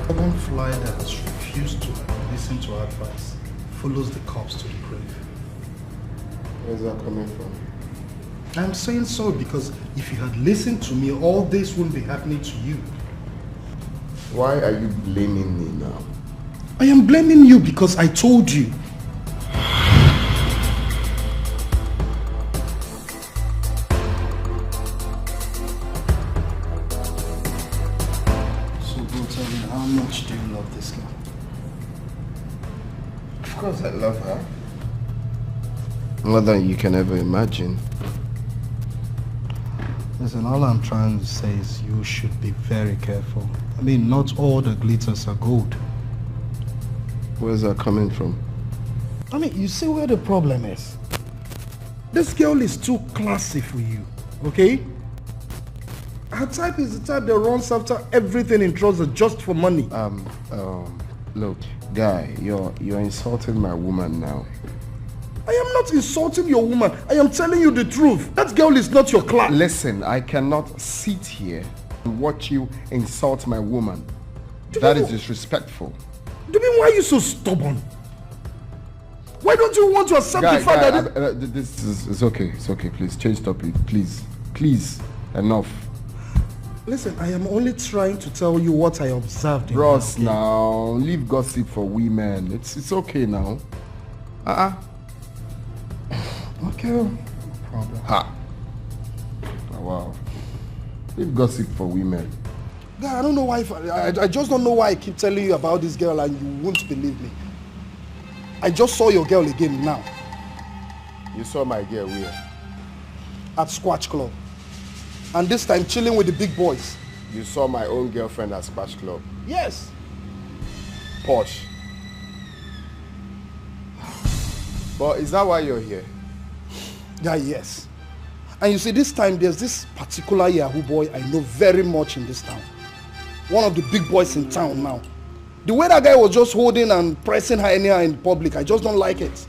One fly that has refused to listen to advice follows the cops to the grave. Where's that coming from? I'm saying so because if you had listened to me, all this wouldn't be happening to you. Why are you blaming me now? I am blaming you because I told you. So bro, tell me, how much do you love this girl? Of course I love her. More than you can ever imagine. Listen, all I'm trying to say is you should be very careful. I mean, not all the glitters are gold. Where's that coming from? I mean, you see where the problem is. This girl is too classy for you, okay? Her type is the type that runs after everything in trousers just for money. Look, guy, you're insulting my woman now. I am not insulting your woman. I am telling you the truth. That girl is not your class. Listen, I cannot sit here and watch you insult my woman. That is disrespectful. Do you mean, why are you so stubborn? Why don't you want to accept the fact that... It's okay. It's okay. Please, change topic. Please. Please. Enough. Listen, I am only trying to tell you what I observed in Ross, now, leave gossip for women. It's okay now. Okay, no problem. Ha. Oh, wow. Leave gossip for women. I don't know why. I just don't know why I keep telling you about this girl and you won't believe me. I just saw your girl again now. You saw my girl where? At Squatch Club. And this time chilling with the big boys. You saw my own girlfriend at Squatch Club? Yes. Posh. But is that why you're here? Yeah, yes. And you see, this time there's this particular Yahoo boy I know very much in this town. One of the big boys in town now. The way that guy was just holding and pressing her anyhow in public, I just don't like it.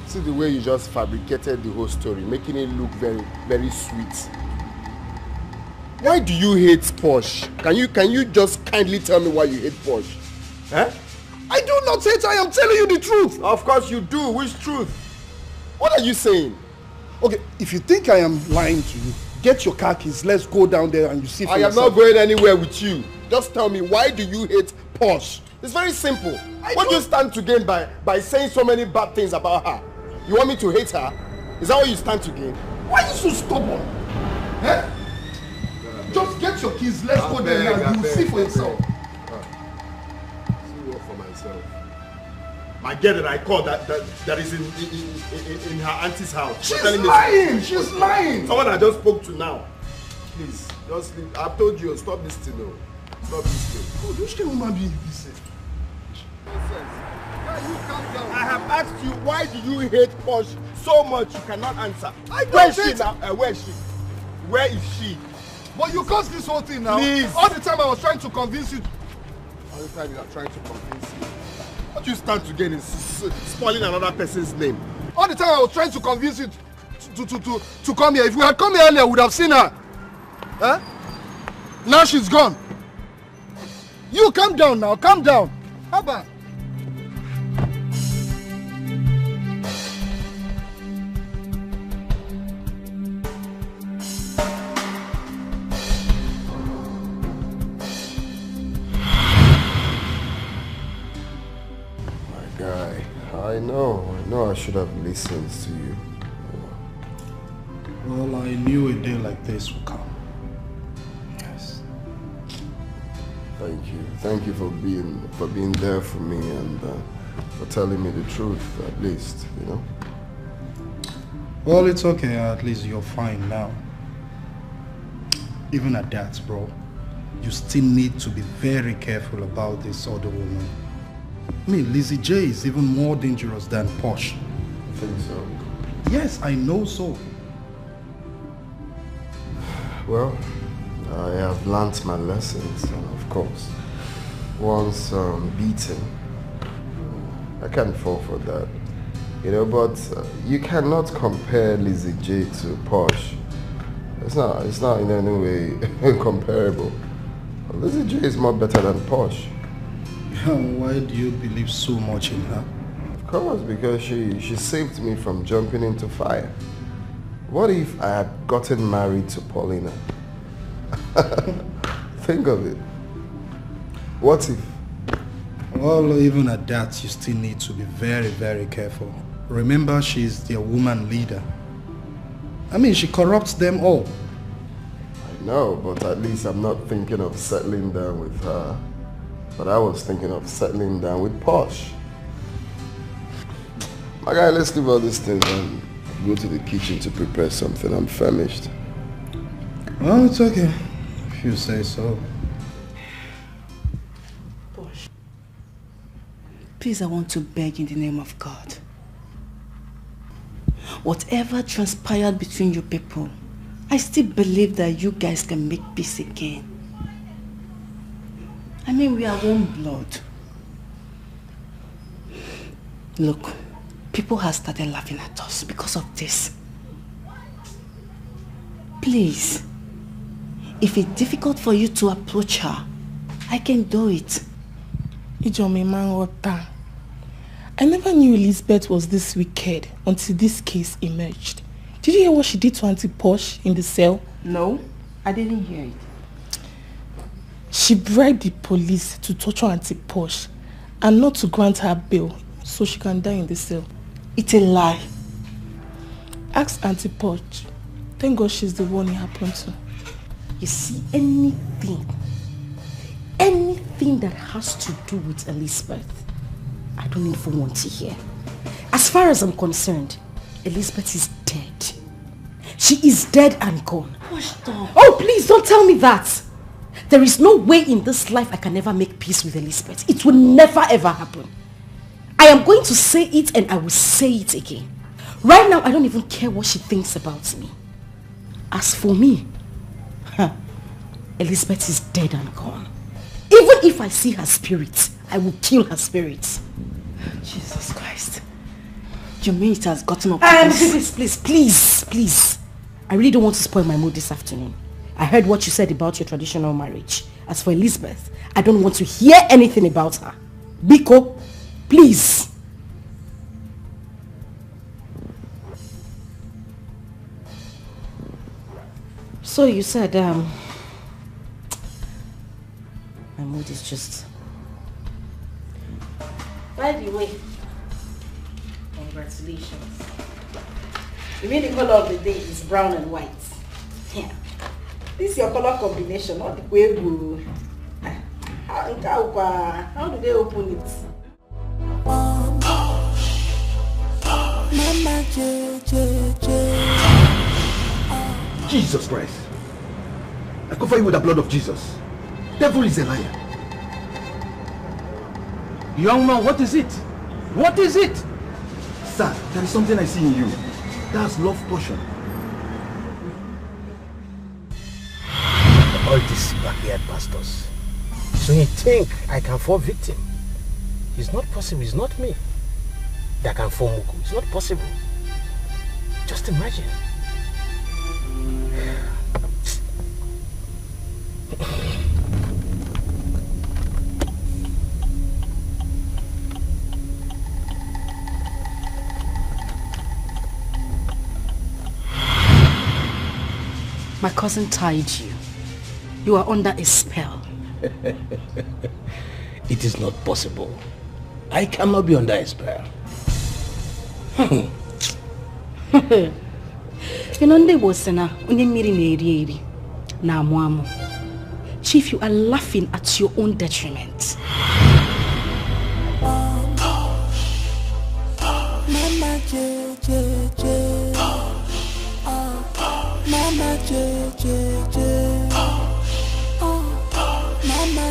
See the way you just fabricated the whole story, making it look very, very sweet. Why do you hate Posh? Can you just kindly tell me why you hate Posh? Huh? I do not hate her, I am telling you the truth. Of course you do. Which truth? What are you saying? Okay, if you think I am lying to you, get your car keys, let's go down there and you see for yourself. I am not going anywhere with you. Just tell me, why do you hate Posh? It's very simple. What do you stand to gain by saying so many bad things about her? You want me to hate her? Is that what you stand to gain? Why are you so stubborn? Huh? Just get your keys, let's go there now, you will see for yourself. See what for myself. My girl that I called that is in her auntie's house. She's lying! She's lying! Someone I just spoke to now. Please, just leave. I've told you, stop this thing now. Stop this thing. Oh, you should woman be this. I have asked you, why do you hate Posh so much you cannot answer? Where is she now? Where is she? Where is she? But you caused this whole thing now. Please. All the time I was trying to convince you. All the time you are trying to convince me. What do you stand to gain in spoiling another person's name? All the time I was trying to convince you to come here. If we had come here earlier, we would have seen her. Huh? Now she's gone. You calm down now, calm down. How about? I know I should have listened to you. Well, I knew a day like this would come. Yes. Thank you for being there for me and for telling me the truth, at least, you know. Well, it's okay, at least you're fine now. Even at that, bro, you still need to be very careful about this other woman. I mean, Lizzie J is even more dangerous than Posh. I think so. Yes, I know so. Well, I have learnt my lessons, of course. Once beaten, I can't fall for that. You know, but you cannot compare Lizzie J to Posh. It's not in any way comparable. Lizzie J is more better than Posh. Why do you believe so much in her? Of course, because she saved me from jumping into fire. What if I had gotten married to Paulina? Think of it. What if? Well, even at that, you still need to be very, very careful. Remember, she's their woman leader. I mean, she corrupts them all. I know, but at least I'm not thinking of settling down with her. But I was thinking of settling down with Posh. My guy, let's leave all these things and go to the kitchen to prepare something. I'm famished. Well, it's okay, if you say so. Posh, please, I want to beg in the name of God. Whatever transpired between you people, I still believe that you guys can make peace again. I mean, we are one blood. Look, people have started laughing at us because of this. Please, if it's difficult for you to approach her, I can do it. I never knew Elizabeth was this wicked until this case emerged. Did you hear what she did to Auntie Posh in the cell? No, I didn't hear it. She bribed the police to torture Auntie Posh and not to grant her bail so she can die in the cell. It's a lie. Ask Auntie Posh. Thank God she's the one it happened to. You see, anything that has to do with Elizabeth, I don't even want to hear. As far as I'm concerned, Elizabeth is dead. She is dead and gone. Oh, please don't tell me that. There is no way in this life I can ever make peace with Elizabeth. It will never ever happen. I am going to say it and I will say it again. Right now, I don't even care what she thinks about me. As for me, Elizabeth is dead and gone. Even if I see her spirit, I will kill her spirit. Jesus Christ. You mean it has gotten up to this? Please. I really don't want to spoil my mood this afternoon. I heard what you said about your traditional marriage. As for Elizabeth, I don't want to hear anything about her. Biko, please. So you said, my mood is just... By the way, congratulations. You mean the color of the day is brown and white? Yeah. This is your color combination, not the way blue. How do they open it? Mama Jesus Christ. I cover you with the blood of Jesus. Devil is a liar. Young man, what is it? What is it? Sir, there is something I see in you. That's love potion. All these backyard pastors. So you think I can fall victim? It's not possible. It's not me that can fall muku. It's not possible. Just imagine. My cousin tied you. You are under a spell. It is not possible. I cannot be under a spell. Chief, you are laughing at your own detriment. Mama Mama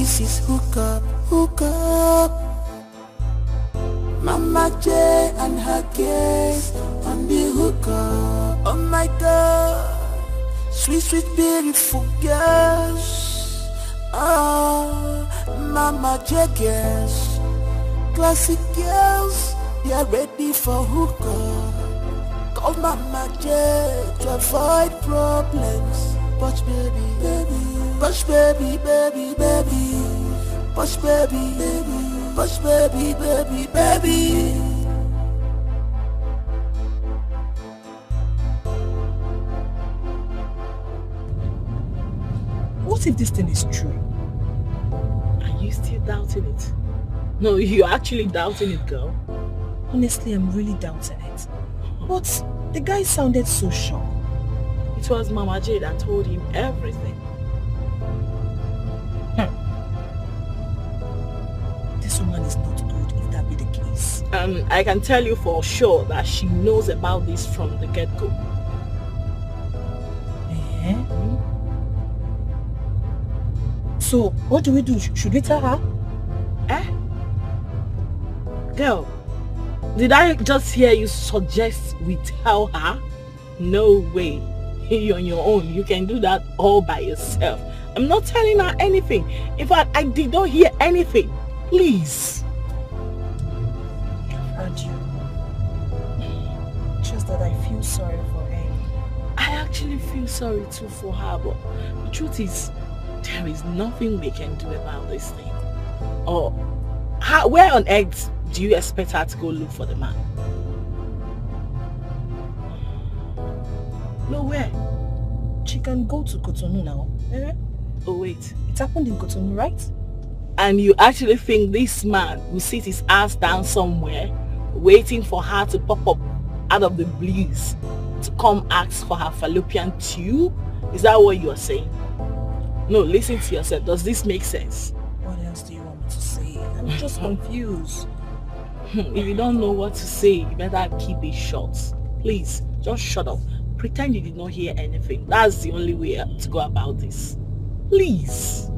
This is hook up. Mama J and her case on the hook up. Oh my God, sweet, beautiful girls. Oh. Mama J girls, classic girls, they are ready for hookah. Call Mama J to avoid problems. Push baby, baby, push baby, baby, baby, push baby, baby, push baby, baby, baby. What if this thing is true? Are you still doubting it? No, you're actually doubting it, girl. Honestly, I'm really doubting it. But the guy sounded so sure. It was Mama J that told him everything. This woman is not good if that be the case. I can tell you for sure that she knows about this from the get-go. So, what do we do? Should we tell her? Girl, did I just hear you suggest we tell her? No way. You're on your own. You can do that all by yourself. I'm not telling her anything. In fact, I did not hear anything. Please. And you. Just that I feel sorry for her. I actually feel sorry too for her, but the truth is, there is nothing we can do about this thing. Or where on earth do you expect her to go look for the man? Nowhere. She can go to Cotonou now. Oh wait. It happened in Cotonou, right? And you actually think this man will sit his ass down somewhere waiting for her to pop up out of the blues to come ask for her fallopian tube? Is that what you are saying? No, listen to yourself. Does this make sense? What else do you want me to say? I'm just confused. If you don't know what to say, you better keep it short. Please, just shut up. Pretend you did not hear anything. That's the only way to go about this. Please.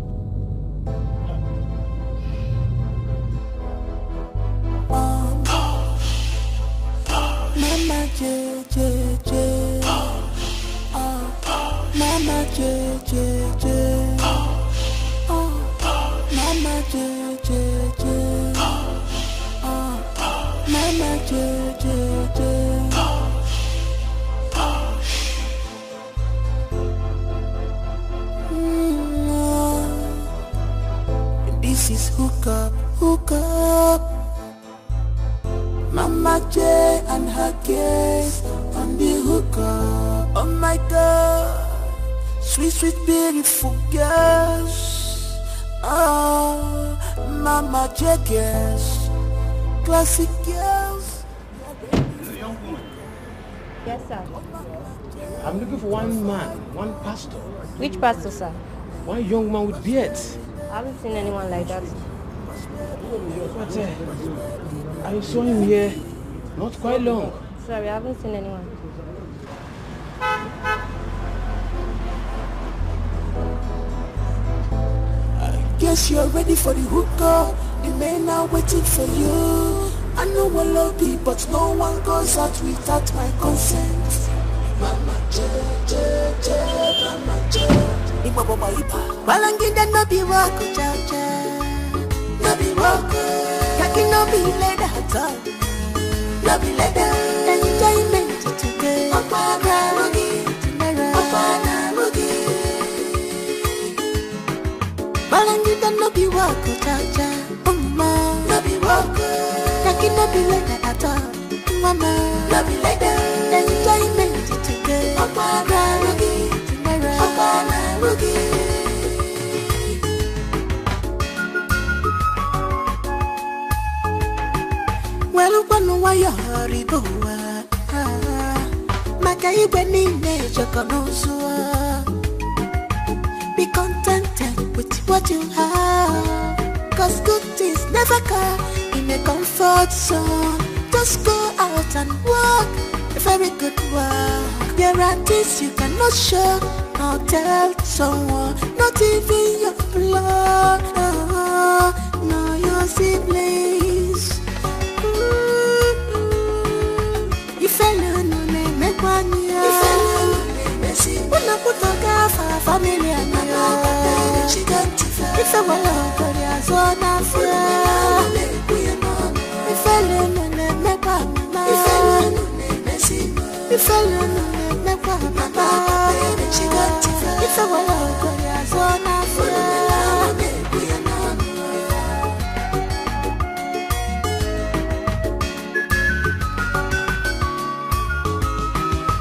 Mama J, J, J. Mama J, J, J. Mama J, J, J. Mama J, J, J. This is hook up, hook up. Mama J and her kids on the hook up. Oh my God, sweet, sweet, beautiful girls. Oh, Mama J girls, classic girls. Yes, sir. I'm looking for one man, one pastor. Which pastor, sir? One young man with beard. I haven't seen anyone like that. But I saw him here not quite long. Sorry, I haven't seen anyone. Guess you're ready for the hookah. The men are waiting for you. I know I love you, but no one goes out without my consent. Mama J, J, J, Mama J. Iba baba iba. Balangida no be wako cha cha. No be wako. Kaki no be leather at all. No be leather. Enjoyment today. Opana mugi. Opana mugi. Balangida no be wako cha cha. Mama. No be wako. Kaki no be leather at all. Mama. No be leather. Enjoyment today. Opana mugi. Opana mugi. Well, one way you're riboa. Maka ibe nine chokonosua. Be contented with what you have. Cause good things never come in a comfort zone. Just go out and walk a very good walk. There are things you cannot show, nor tell someone, not even your blood, no your siblings. You fell on me, make one year. You fell on me, Messi. When I put a car for family and my she got to. If I were over there, so now If I learn to make Mama, she got to fight. If I want to go, as one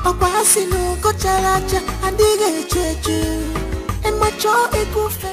Okwasino ko characha andige chechu emacho ekufe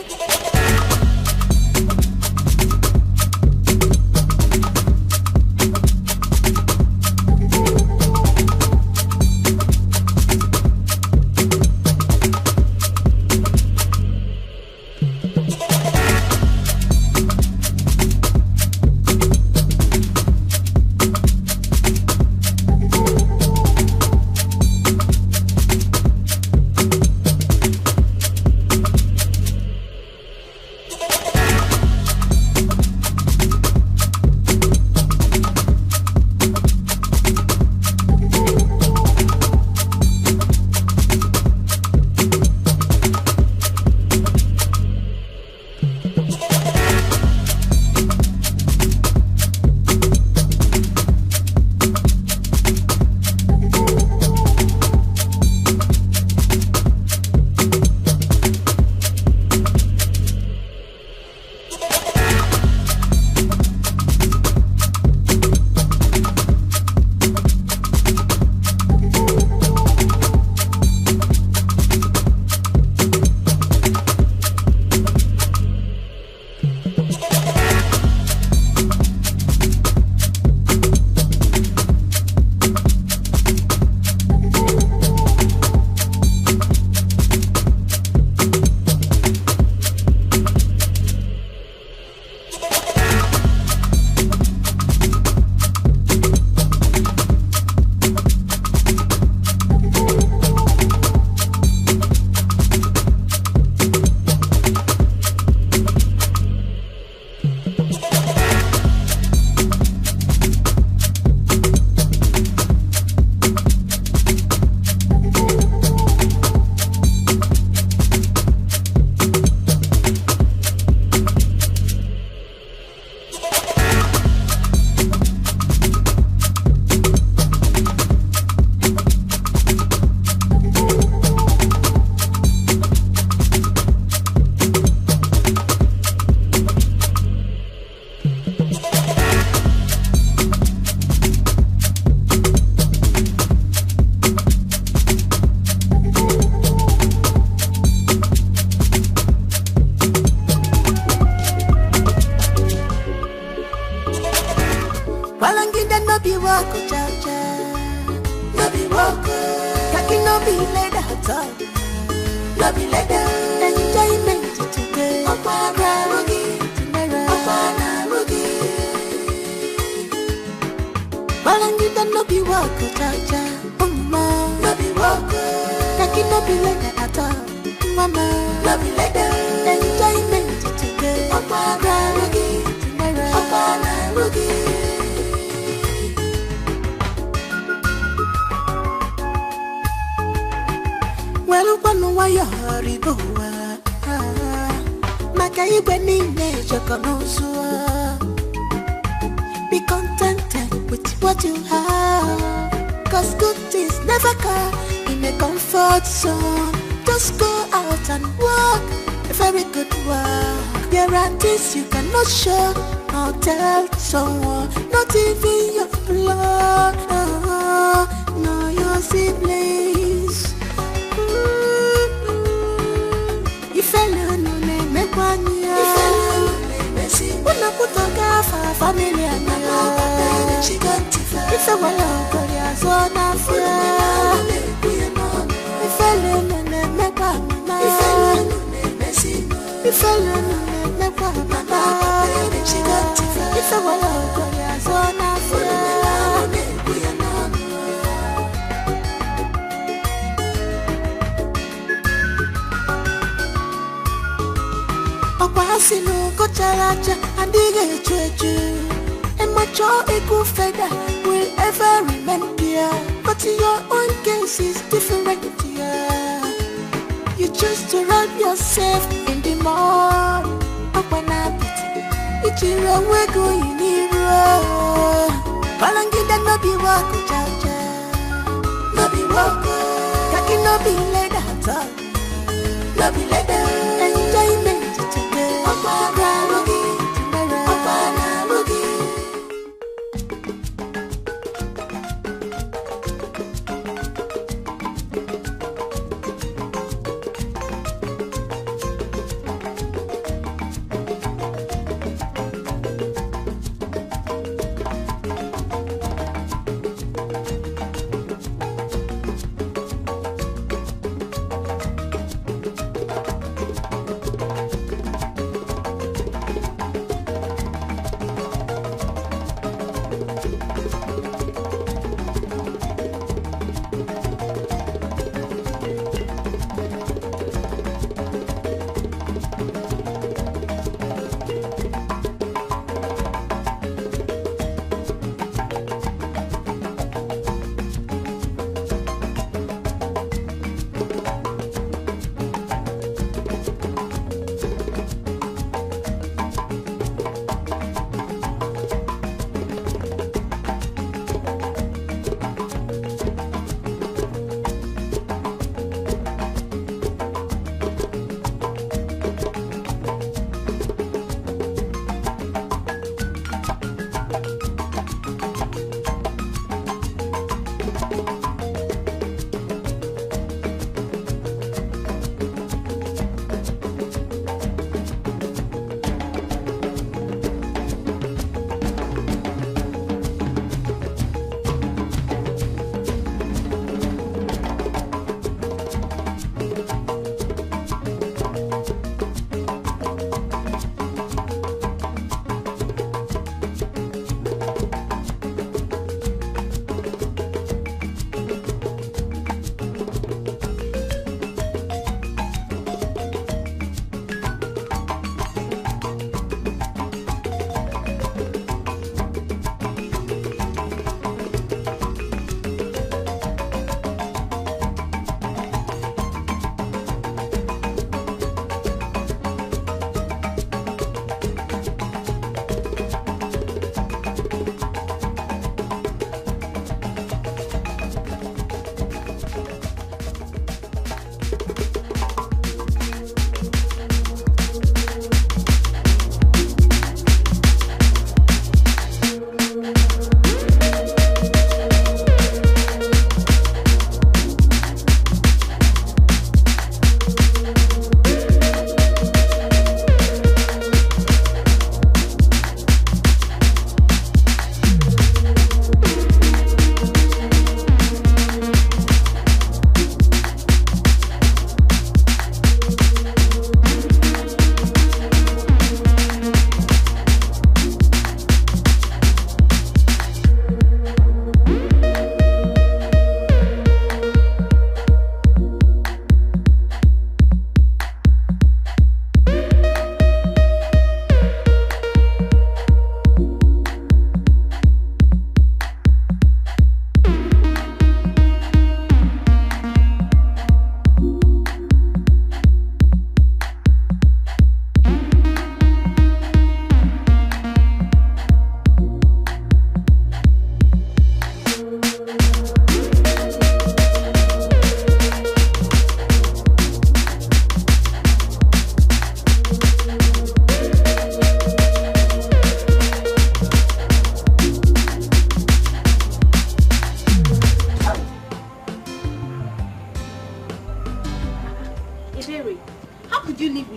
Be contented with what you have, 'cause good things never come in a comfort zone. Just go out and walk a very good walk. There are things you cannot show or tell someone, not even your blood, no your siblings. If alone no make one year, una kutoka family and if I want to go there, so na fear. If alone no make one, if alone no make one, if I want to go there, so na fear. Okwasino ko characha andige chechu emacho ekufeda will ever remain dear, but your own case is different, dear. You choose to rub yourself in the mud. Okwana piti ichiro wego iniro balangida no be wako chacha, no Kaki no be leather, no be leather. Enjoyment, Opana Boogie, Opana Boogie.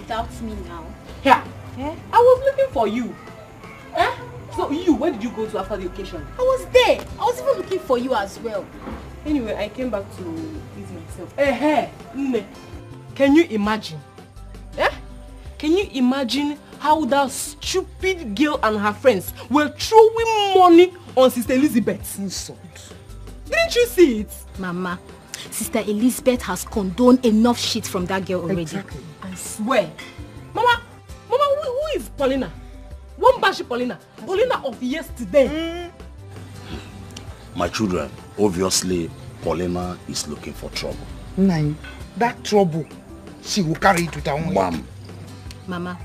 without me now. Yeah. I was looking for you. So you, where did you go to after the occasion? I was there. I was even looking for you as well. Anyway, I came back to ease myself. Can you imagine? Can you imagine how that stupid girl and her friends were throwing money on Sister Elizabeth's insult? Didn't you see it? Mama, Sister Elizabeth has condoned enough shit from that girl already. Exactly. I swear. Mama, who is Paulina? One bash Paulina. Paulina of yesterday. My children, obviously, Paulina is looking for trouble. Nine, that trouble, she will carry it with her own head. Mama,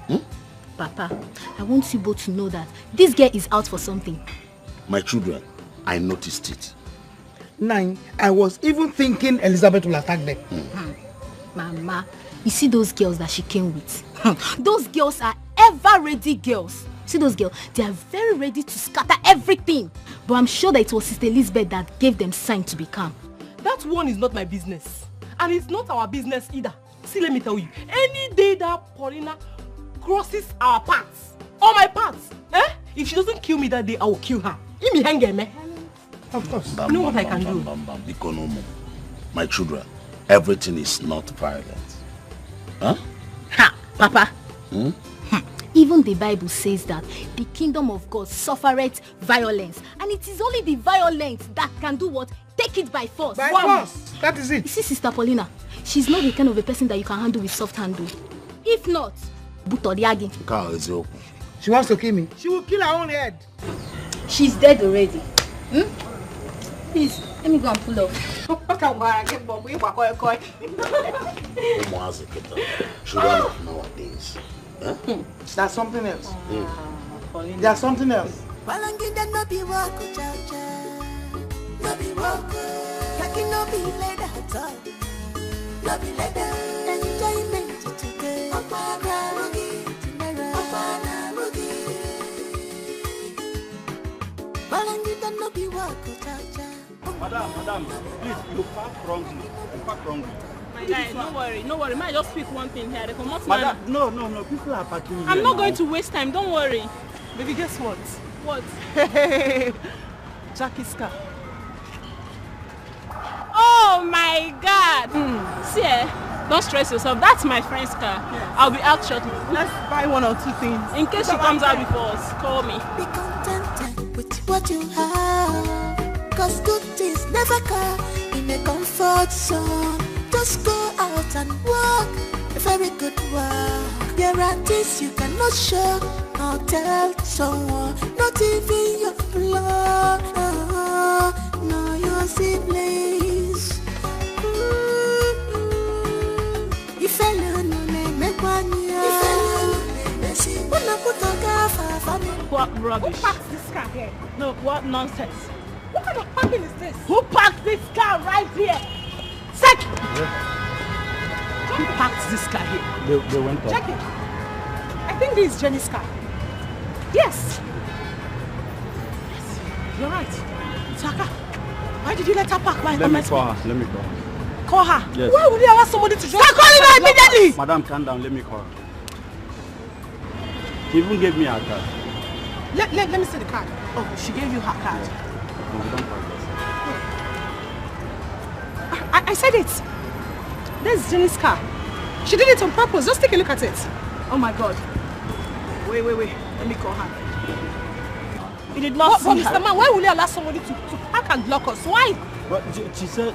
Papa, I want you both to know that this girl is out for something. My children, I noticed it. Nine, I was even thinking Elizabeth will attack them. Mama, you see those girls that she came with? Those girls are ever-ready girls. See those girls? They are very ready to scatter everything. But I'm sure that it was Sister Elizabeth that gave them sign to be calm. That one is not my business. And it's not our business either. See, let me tell you. Any day that Paulina crosses our paths, or my paths, if she doesn't kill me that day, I will kill her. Of course. You know what I can do? My children, everything is not violent. Huh? Ha, Papa. Even the Bible says that the kingdom of God suffereth violence. And it is only the violent that can do what? Take it by force. By force. That is it. You see, Sister Paulina, she's not the kind of a person that you can handle with soft handle. If not, Butoriagi. She wants to kill me. She will kill her own head. She's dead already. Please, let me go and pull off. Children of nowadays. Huh? That's something else. There's something else. Madam, please, you park wrongly. My guy, no worry. Might just pick one thing here. Madam, no, people are parking here. I'm not going to waste time, don't worry. Baby, guess what? What? Jackie's car. Oh my God! See, don't stress yourself. That's my friend's car. Yes. I'll be out shortly. Let's buy one or two things. In case she comes out before us, call me. Be contented with what you have, cause good things never come in a comfort zone. Just go out and walk a very good walk. There are things you cannot show or tell someone, not even your blood, no your siblings. If I learn make one year, what rubbish? Who parks this car here? No, what nonsense? What kind of parking is this? Who parked this car right here? Set! Who parked this car here? They went up. Check it. I think this is Jenny's car. Yes. You're right. Saka, why did you let her park by Let me call her. Call her? Yes. Why would you allow somebody to drive? Start calling her immediately! Madam, calm down. Let me call her. She even gave me her card. Let me see the card. Oh, she gave you her card. No, we don't call this. I said it. This is Jenny's car. She did it on purpose. Just take a look at it. Oh my God. Wait. Let me call her. You did not see her. Mr. Man, why will you allow somebody to park and block us? Why? But she said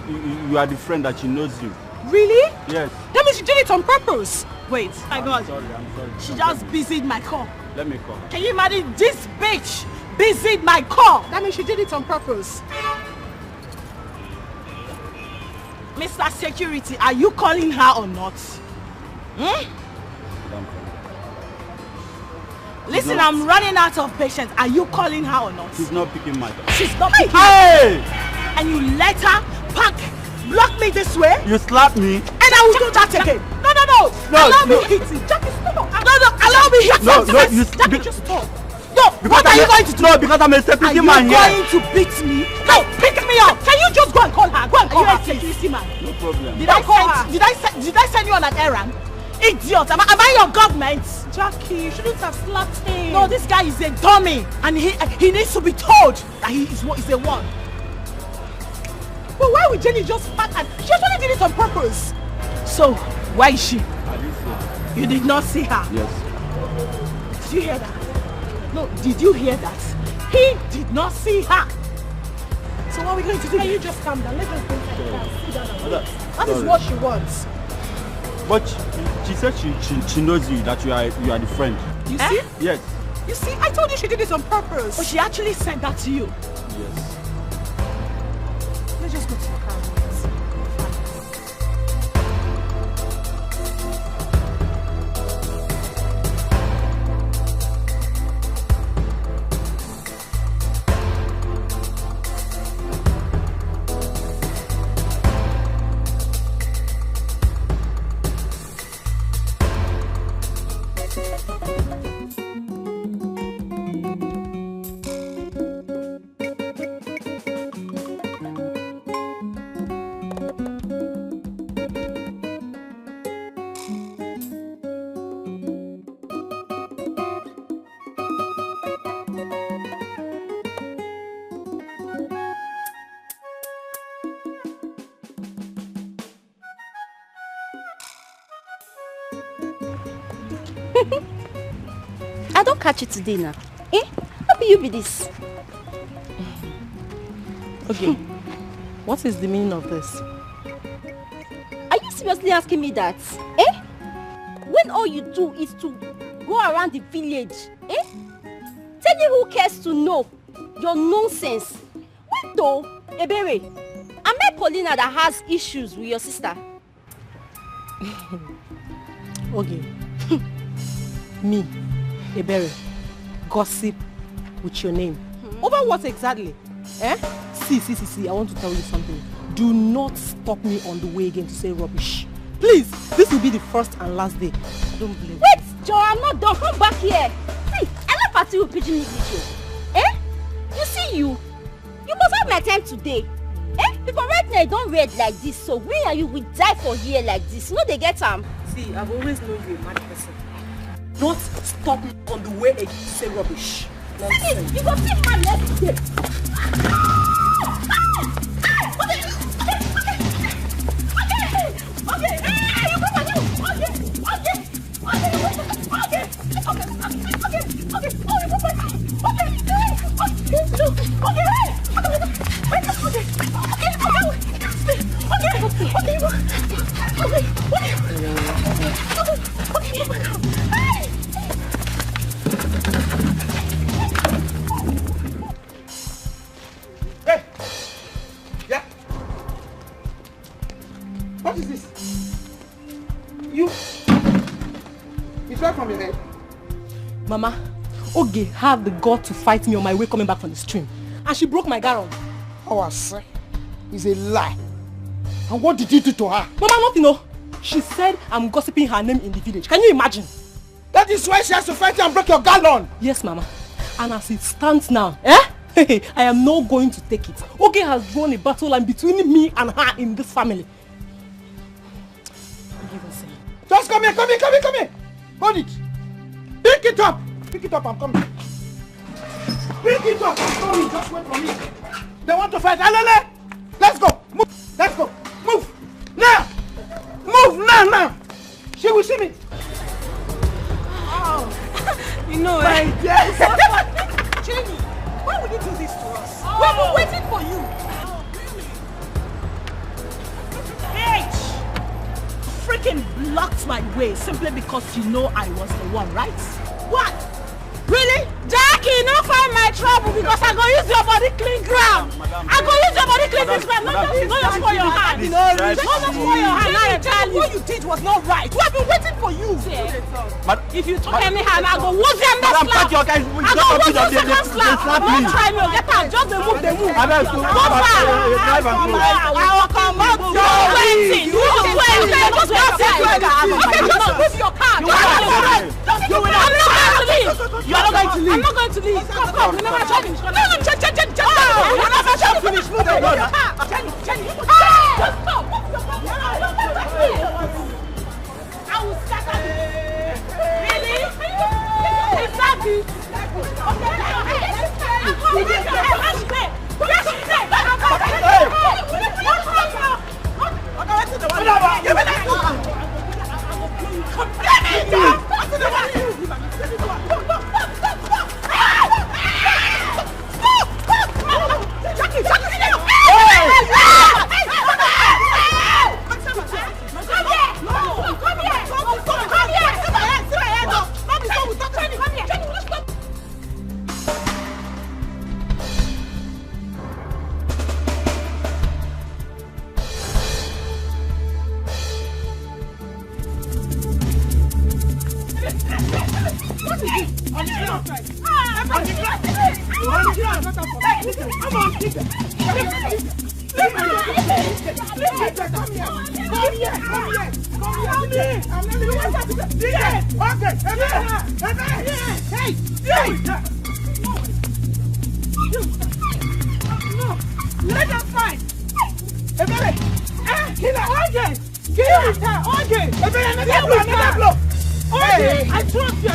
you are the friend that she knows you. Really? Yes. That means she did it on purpose. Wait, my God. I'm sorry. She just busied my car. Let me call. Can you imagine this bitch busied my car? That means she did it on purpose. Mr. Security, are you calling her or not? Listen, I'm running out of patience. Are you calling her or not? She's not picking my call. She's not picking. Hey! And you let her block me this way? You slapped me. And I will do that again. No. Allow me hit you. Jackie, stop. No. Allow me hit you. Jackie, just stop. No, what are you going to do? No, because I'm a security man here. Are you going to beat me? No, pick me up. Can you just go and call her? Go and call her, please. Security man. No problem. Did I send you on an errand? Idiot. Am I your government? Jackie, you shouldn't have slapped him. No, this guy is a dummy. And he needs to be told that he is a one. But why would Jenny just park and... She actually did it on purpose. So, where is she? I didn't see her. You did not see her? Yes. Did you hear that? No, did you hear that? He did not see her. So what are we going to do? Can you just calm down? Let's just go inside the car. Sit down and wait. That is Sorry. what she wants. But she said she knows you, that you are the friend. You see? Yes. You see, I told you she did it on purpose. Oh, she actually sent that to you? Yes. Let's just go to the car. I don't catch you today now. Eh? How be you be this? Okay. What is the meaning of this? Are you seriously asking me that? Eh? When all you do is to go around the village, eh? Tell you who cares to know your nonsense. When though, Ebere, I met Paulina that has issues with your sister. Okay. Me, Ebere, gossip with your name. Over what exactly? Eh? See, I want to tell you something. Do not stop me on the way again to say rubbish. Please, this will be the first and last day. Don't blame me. Wait, Joe, I'm not done. Come back here. See, I like party with Pigeon English. Eh? You see you must have my time today. Eh? Because right now you don't read like this, so when are you will die for here like this? You know they get See, I've always known you a mad person. Not stop me on the way again to say rubbish. Nonsense. You got see man next day. Hey! Yeah? What is this? You? It's right from your head. Mama, Oge had the gut to fight me on my way coming back from the stream. And she broke my garron. Our son is a lie. And what did you do to her? Mama, nothing, no. She said I'm gossiping her name in the village. Can you imagine? That is why she has to fight you and break your gallon. Yes, Mama. And as it stands now, I am not going to take it. Oge has drawn a battle line between me and her in this family. Just come here. Hold it. Pick it up, I'm coming. Pick it up, I'm coming. Just wait for me. They want to fight. Alele! Let's go. Move. Let's go. Move. Now. Move now. She will see me. Oh, you know my dear. Jenny, why would you do this to us? We've been waiting for you. Hey! Freaking blocked my way simply because you know I was the one, right? What? Really? Jackie, no find my trouble because I go use your body clean ground. I go use your body clean this ground. Not just for your hand. Not just for your hand. What you did was not right. We have been waiting for you. If you talk anyhow, I go who's them that slap. I go who's them that slap. Don't try me. Get out. Just the move. Go back. I will come back. You're waiting. Just wait. Okay, just move your car. I'm not going to leave. I'm not going to leave. Come. You never try me. No, check. You never try to finish. Move your car. Jenny. Just stop. I will scatter you. Really? Is that it? Let us fight! Another blow! Okay, I trust you!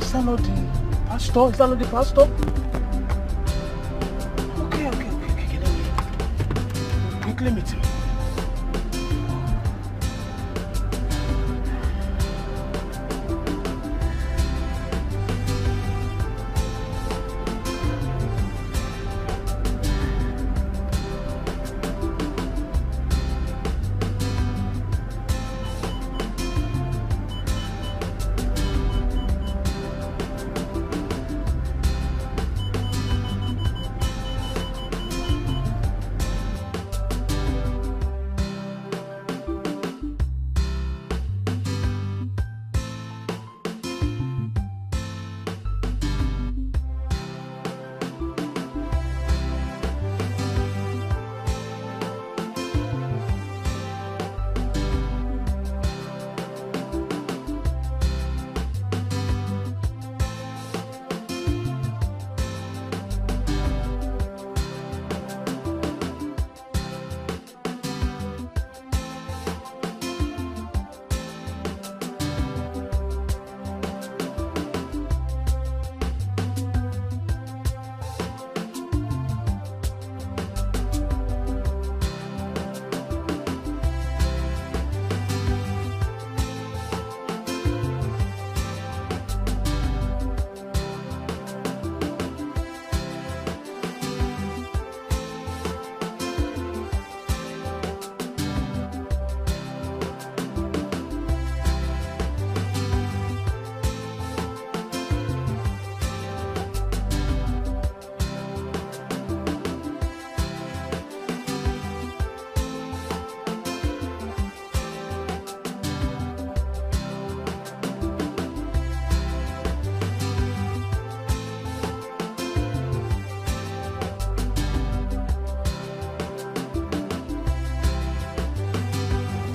Is that not the pastor? Is that not the pastor? Okay. Let me quickly meet him.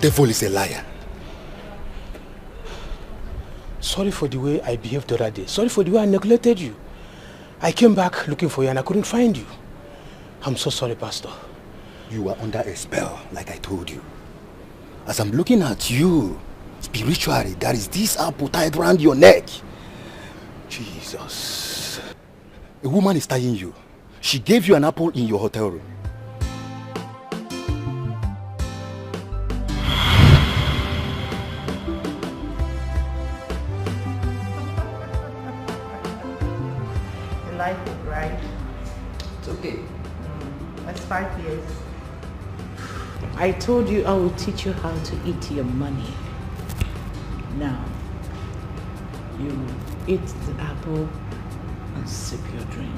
Devil is a liar. Sorry for the way I behaved the other day. Sorry for the way I neglected you. I came back looking for you and I couldn't find you. I'm so sorry, Pastor. You are under a spell, like I told you. As I'm looking at you, spiritually, there is this apple tied around your neck. Jesus. A woman is tying you. She gave you an apple in your hotel room. You like it, right? It's okay. That's 5 years. I told you I will teach you how to eat your money. Now, you eat the apple and sip your drink.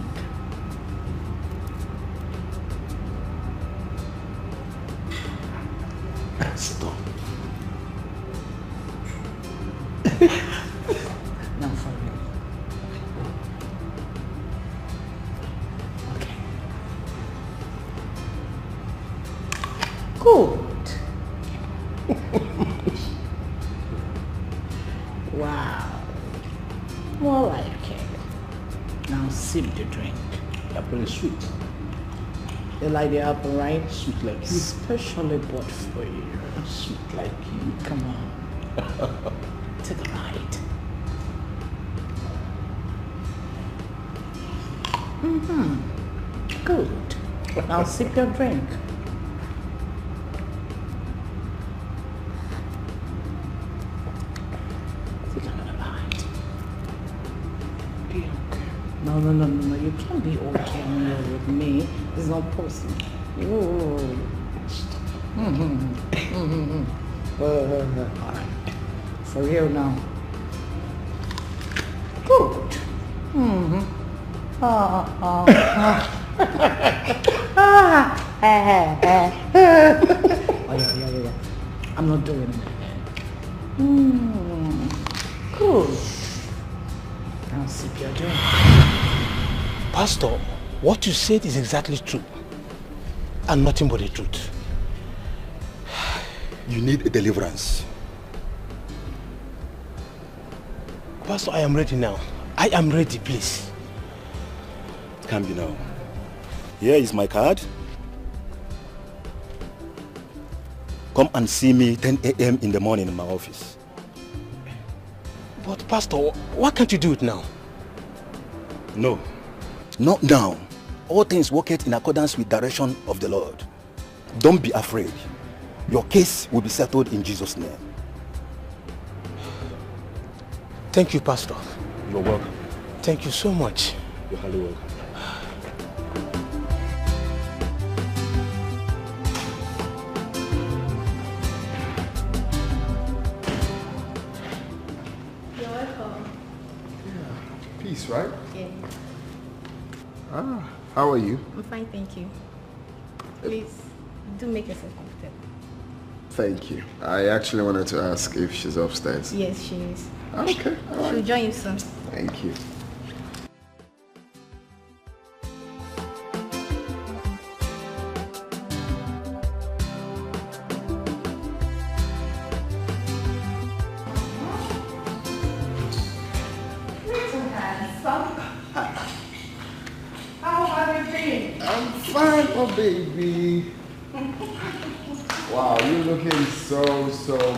Stop. Now for real. sip the drink. They're pretty sweet. They like the apple, right? Sweet like you. Specially bought for you. Sweet like you. Come on. Take a bite. Good. Now sip your drink. Take another bite. Be okay. No. You can't be okay when you're with me. It's not possible. Ooh. All right. For real now. Good. Yeah. I'm not doing it. Good. Now sip your drink. Pastor, what you said is exactly true. And nothing but the truth. You need a deliverance. Pastor, I am ready now. I am ready, please. It can be now. Here is my card. Come and see me 10 a.m. in the morning in my office. But Pastor, why can't you do it now? No, not now. All things work in accordance with the direction of the Lord. Don't be afraid. Your case will be settled in Jesus' name. Thank you, Pastor. You're welcome. Thank you so much. You're highly welcome. You're welcome. Peace, right? Yeah. How are you? I'm fine, thank you. Please, do make yourself comfortable. Thank you. I actually wanted to ask if she's upstairs. Yes, she is. Okay, all right. She'll join you soon. Thank you. How have you been? I'm fine, oh baby. Wow, you're looking so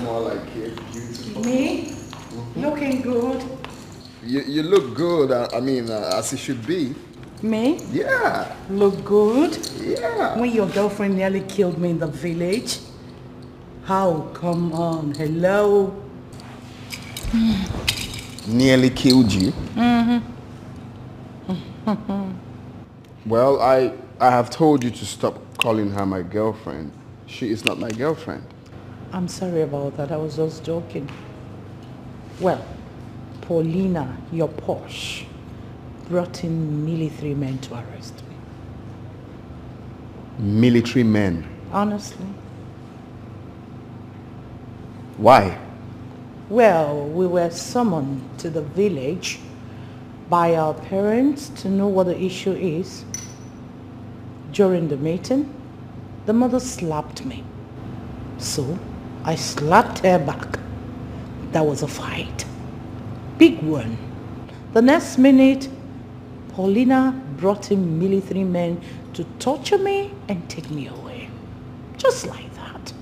more like a beautiful. Me? Looking good. You look good. I mean, as it should be. Me? Yeah. Look good? Yeah. When your girlfriend nearly killed me in the village? How? Come on. Hello? Nearly killed you? Well, I have told you to stop calling her my girlfriend. She is not my girlfriend. I'm sorry about that. I was just joking. Well, Paulina, your Porsche, brought in military men to arrest me. Military men? Honestly. Why? Well, we were summoned to the village by our parents to know what the issue is. During the meeting, the mother slapped me. So, I slapped her back. That was a fight. Big one. The next minute, Paulina brought in military men to torture me and take me away. Just like that.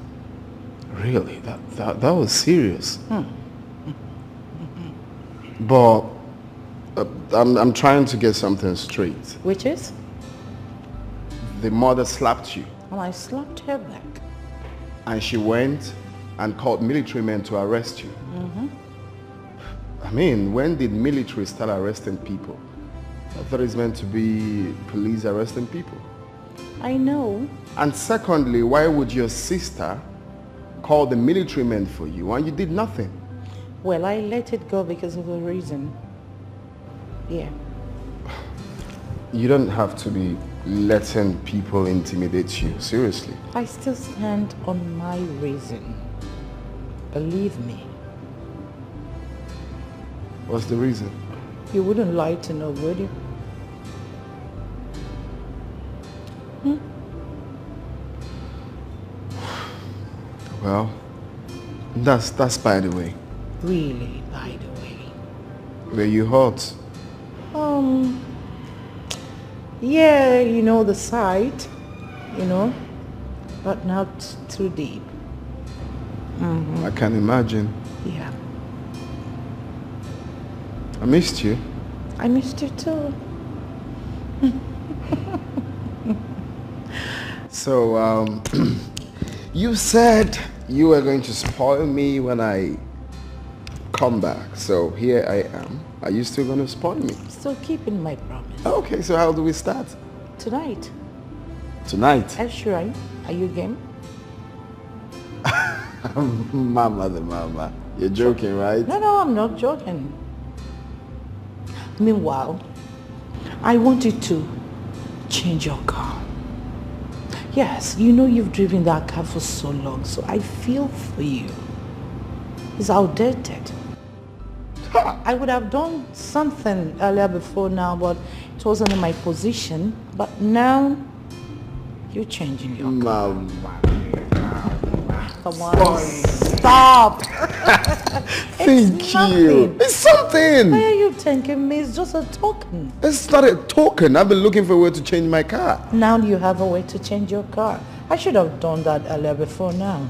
Really? That was serious. But I'm trying to get something straight. Which is? The mother slapped you. And I slapped her back. And she went and called military men to arrest you. I mean, when did military start arresting people? I thought it's meant to be police arresting people. I know. And secondly, why would your sister call the military men for you and you did nothing? Well, I let it go because of a reason. Yeah. You don't have to be letting people intimidate you, seriously. I still stand on my reason. Believe me. What's the reason? You wouldn't lie to know, would you? Well, that's by the way. Really, by the way. Were you hurt? Yeah, you know, the side, you know, but not too deep. I can imagine. Yeah. I missed you. I missed you too. So, you said you were going to spoil me when I come back. So here I am. Are you still going to spoil me? Still keeping my promise. Okay, so how do we start? Tonight. Tonight? Sure. Are you game? Mama the mama. You're joking, right? No, I'm not joking. Meanwhile, I want you to change your car. Yes, you know you've driven that car for so long, so I feel for you. It's outdated. I would have done something earlier before now, but it wasn't in my position. But now, you're changing your car. Mama. Come on, stop. Thank you. It's something. Why are you thanking me? It's just a token. It's not a token. I've been looking for a way to change my car. Now you have a way to change your car. I should have done that earlier before now.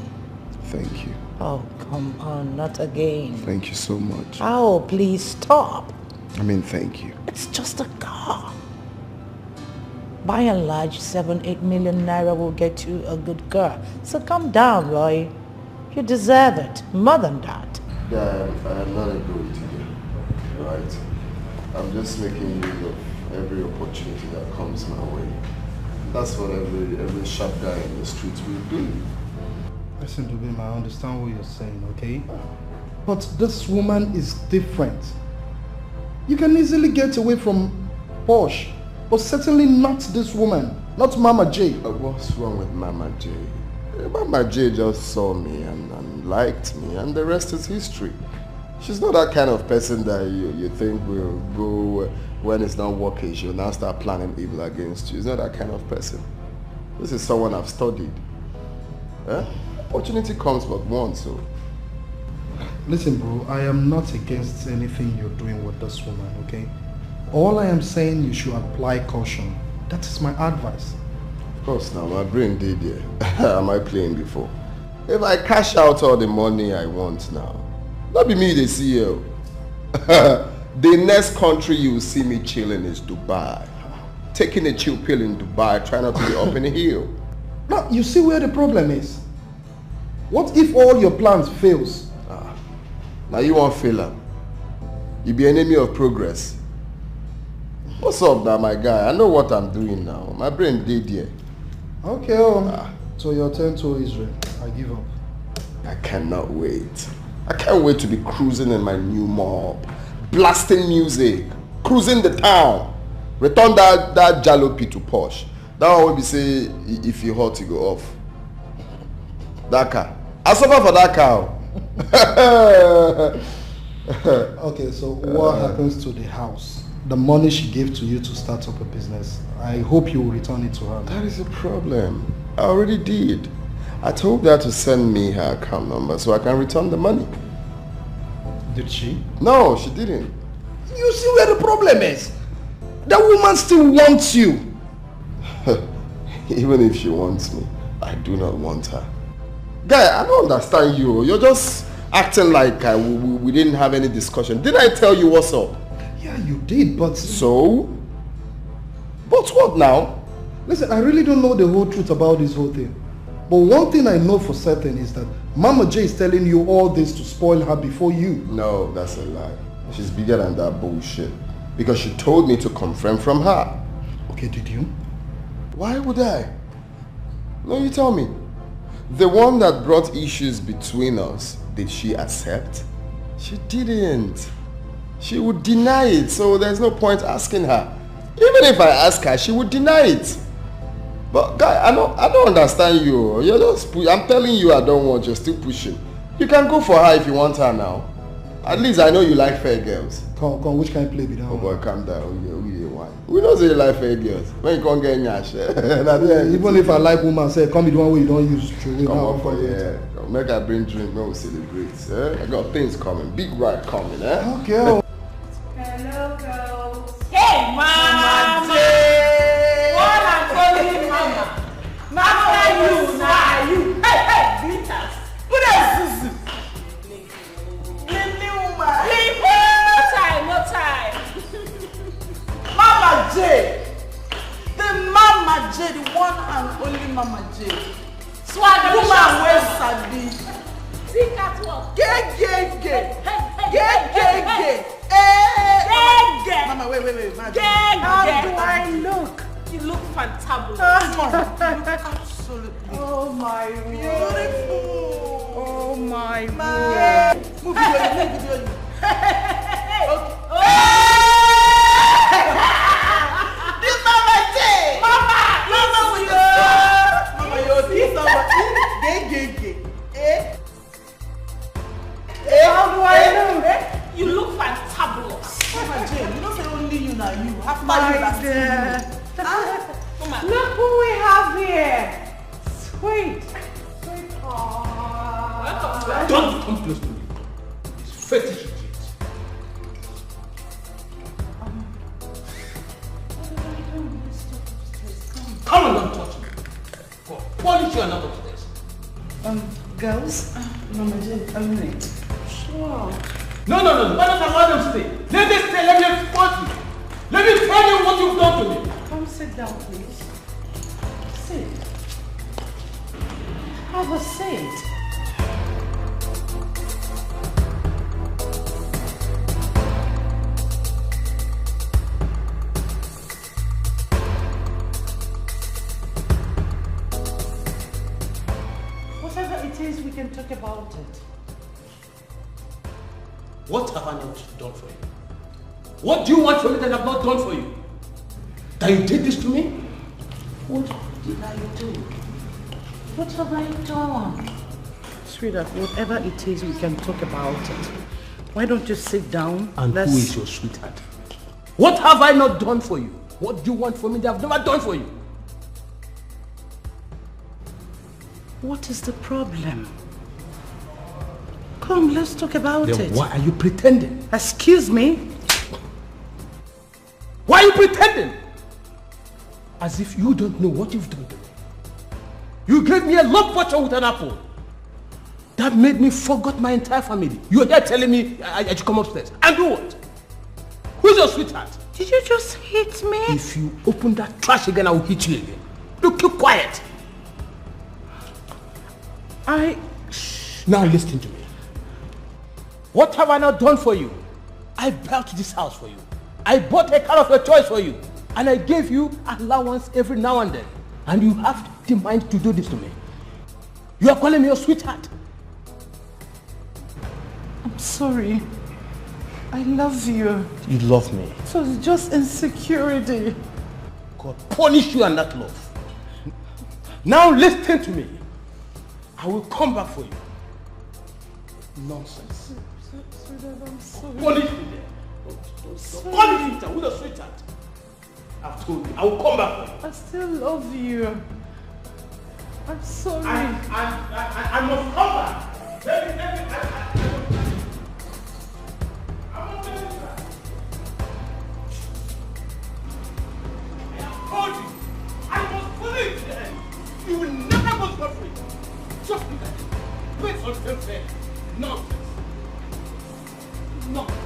Thank you. Oh, come on, not again. Thank you so much. Oh, please stop. I mean, thank you. It's just a car. By and large, 7-8 million naira will get you a good car. So calm down, Roy. You deserve it. More than that. Yeah, I'm not agreeing to you. Right? I'm just making use of every opportunity that comes my way. That's what every sharp guy in the streets will do. Listen, Dubim, I understand what you're saying, okay? But this woman is different. You can easily get away from Posh, but certainly not this woman, not Mama J. What's wrong with Mama J? Mama J just saw me and liked me, and the rest is history. She's not that kind of person that you think will go when it's not working. She'll now start planning evil against you. She's not that kind of person. This is someone I've studied. Opportunity comes but once, so. Listen, bro, I am not against anything you're doing with this woman, okay? All I am saying, you should apply caution. That is my advice. Of course, now my brain did there. Am I playing before? If I cash out all the money I want now, not be me the CEO. The next country you will see me chilling is Dubai. Taking a chill pill in Dubai, trying not to be up in the hill. Now, you see where the problem is? What if all your plans fails? Now you won't fail them. You be enemy of progress. What's up now, my guy? I know what I'm doing now. My brain did here. Okay, so your turn to Israel. I give up. I cannot wait. I can't wait to be cruising in my new mob. Blasting music. Cruising the town. Return that jalopy to Posh. That one will be say, if you hot, you go off. That car. I suffer for that car. Okay, so what happens to the house? The money she gave to you to start up a business. I hope you will return it to her. That is a problem. I already did. I told her to send me her account number so I can return the money. Did she? No, she didn't. You see where the problem is? That woman still wants you. Even if she wants me, I do not want her. Guy, I don't understand you. You're just acting like we didn't have any discussion. Didn't I tell you what's up? Yeah, you did, but... So? But what now? Listen, I really don't know the whole truth about this whole thing. But one thing I know for certain is that Mama J is telling you all this to spoil her before you. No, that's a lie. She's bigger than that bullshit. Because she told me to confirm from her. Okay, did you? Why would I? No, you tell me. The one that brought issues between us, did she accept? She didn't. She would deny it, so there's no point asking her. Even if I ask her, she would deny it. But guy, I don't understand you. You're just I'm telling you I don't want, you're still pushing. You can go for her if you want her now. At least I know you like fair girls. Come, which kind of play be that? Oh boy, calm down. We know say you like fair girls. When you can't get nyash. Even if I like woman, say come be the one way you don't use true. Come on for yeah. Make her bring drink, we will celebrate. I got things coming, big ride coming. Okay. Hello, girls. Hey, Mama! Mama J. Swag woman wey sabi. See catwalk. Gay. Mama, wait. How do I look? You look fantabulous. Absolutely. Oh my Beautiful. Oh my God. Move video. This Mama J. Mama, you're this somebody. Gay. How do I look? You look fantabulous. Mama J, you don't say only you now. You have My dear. Look who we have here. Sweet. Don't come close to me. It's fetish shit. Come on, don't touch me. Go. Polish you are not upstairs. Girls, Mama J, a minute. Sure. No. Why don't I let them stay? Let them stay. Let me expose you. Let me tell you what you've done to me. Come sit down, please. Sit. Have a seat. Whatever it is, we can talk about it. What have I not done for you? What do you want from me that I have not done for you? That you did this to me? What did I do? What have I done? Sweetheart, whatever it is, we can talk about it. Why don't you sit down? And who is your sweetheart? What have I not done for you? What do you want from me that I've never done for you? What is the problem? Come, let's talk about Then it. why are you pretending? Excuse me? Why are you pretending? As if you don't know what you've done to me. You gave me a love potion with an apple. That made me forget my entire family. You're here telling me I should come upstairs. And do what? Who's your sweetheart? Did you just hit me? If you open that trash again, I will hit you again. You keep quiet. Now listen to me. What have I not done for you? I built this house for you. I bought a car of your choice for you. And I gave you allowance every now and then. And you have the mind to do this to me. You are calling me your sweetheart. I'm sorry. I love you. You love me. So it's just insecurity. God punish you and not love. Now listen to me. I will come back for you. Nonsense. Sweetheart, I'm sorry. Punish me there. Punish me there with a sweetheart. I've told you. I will come back for you. I still love you. I'm sorry. I must come back. Let me, I'm not going to do that. I have told you. I must punish you there. You will never go for free. Just look at it. Wait until fair. Nonsense. Nonsense.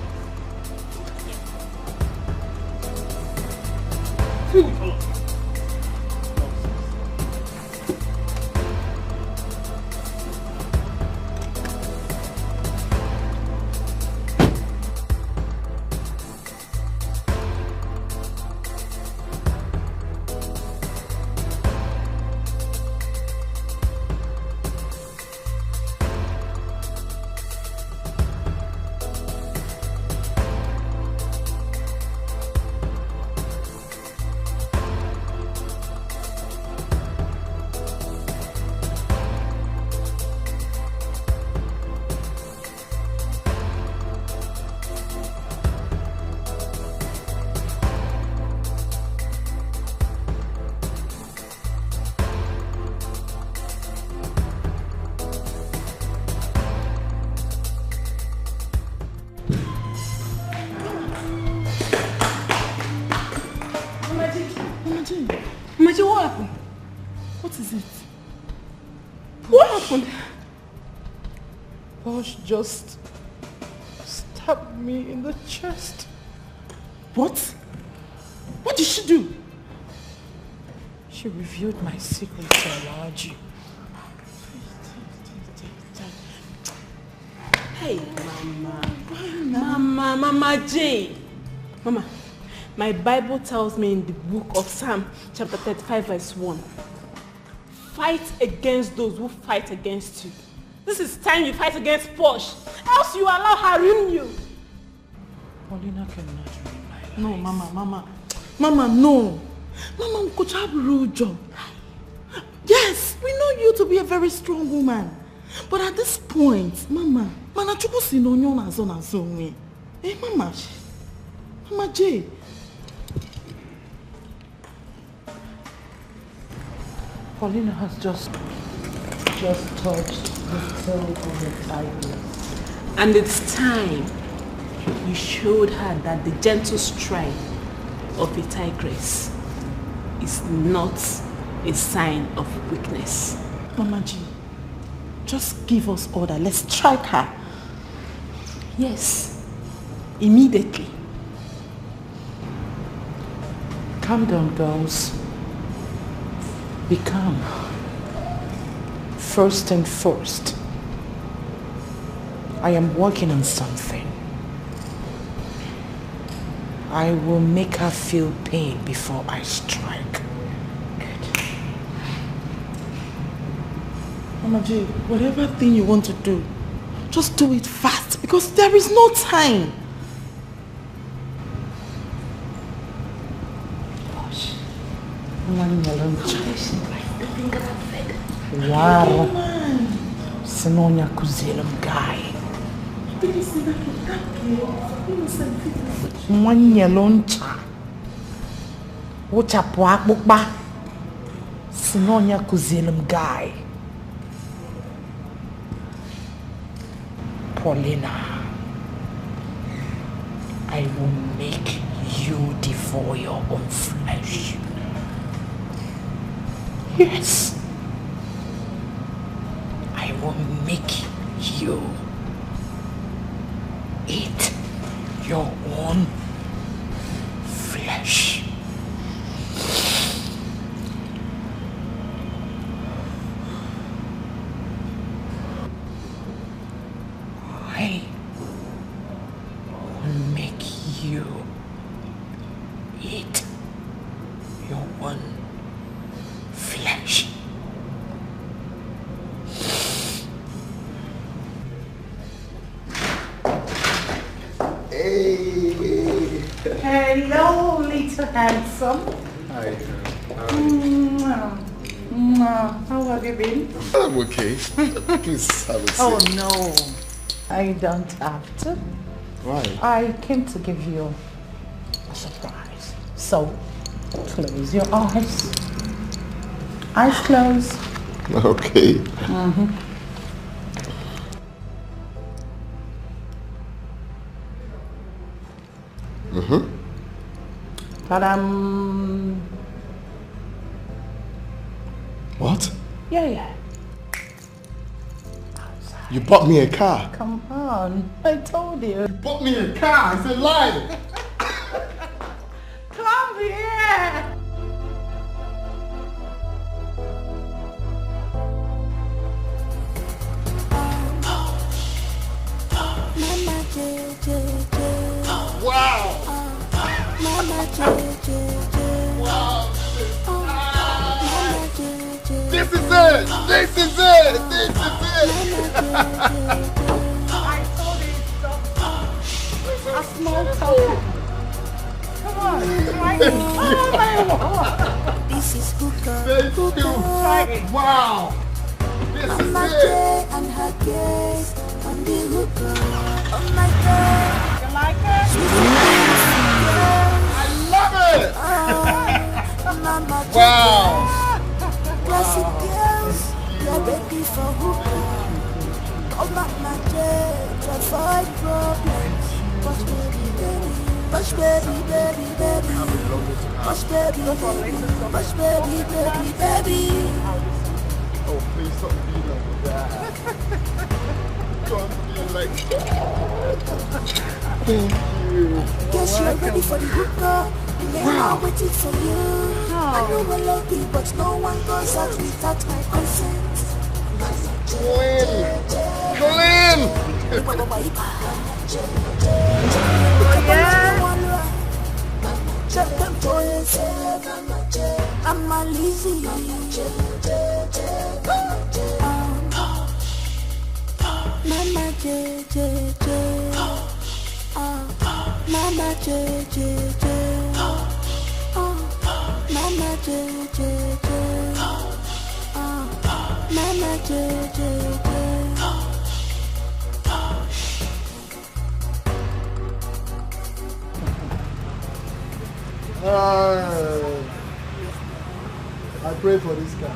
Leave me alone. Imagine what happened? What is it? What happened? Bosh just stabbed me in the chest. What? What did she do? She revealed my secret to Alaji. Hey, Mama J. Mama, my Bible tells me in the book of Psalm chapter 35 verse 1. Fight against those who fight against you. This is time you fight against Posh. Else you allow her ruin you. Paulina cannot ruin my life. No, Mama, no. Mama, could have a real job. Yes, we know you to be a very strong woman. But at this point, Mama chuku si no nyo na zo me. Eh, Mama J. Paulina has just touched the tail of the tigress. And it's time you showed her that the gentle stride of a tigress is not a sign of weakness. Mama G, just give us order. Let's strike her. Yes, immediately. Calm down, girls. Be calm. First and first, I am working on something. I will make her feel pain before I strike. Good. Mama J, whatever thing you want to do, just do it fast because there is no time. Gosh. Wow. Sinonya kuzela mgai. Mwanyeloncha. Uchapwa akbukba. Sinonya kuzela mgai. Paulina, I will make you devour your own flesh. Yes. I will make you eat your own flesh. I will make you eat your own flesh. Hello, little handsome. Hi. How have you been? I'm okay. Please have a seat. Oh no, I don't have to. Why? I came to give you a surprise. So, close your eyes. Eyes closed. Okay. Ta-dam. What? Yeah. You bought me a car. Come on, I told you. You bought me a car. It's a lie. Come here. Wow. Wow. This is it. This is it. This is it. I told you it's a small token. Come on, try it. Oh my God. This is Hooker. Thank you. Try it. Wow. This is Mama it. J and her gaze on the hooker. Oh my God. You like it? I love it. Mama J. Wow. Classic girls, you're ready for hooker. Oh Mama J, to avoid problems. Push baby, baby. Push baby, baby, baby. Push baby, baby. Push baby, baby, baby. Oh, please don't be like that. Don't be like that. Thank you. Guess you're ready for the hooker. Wow. I'm waiting for you. I know we're lucky, but no one goes out without my consent. Colin! I'm a lazy. Mama J J J. Mama J J J. Mama J J J. Mama J J J. I pray for this guy.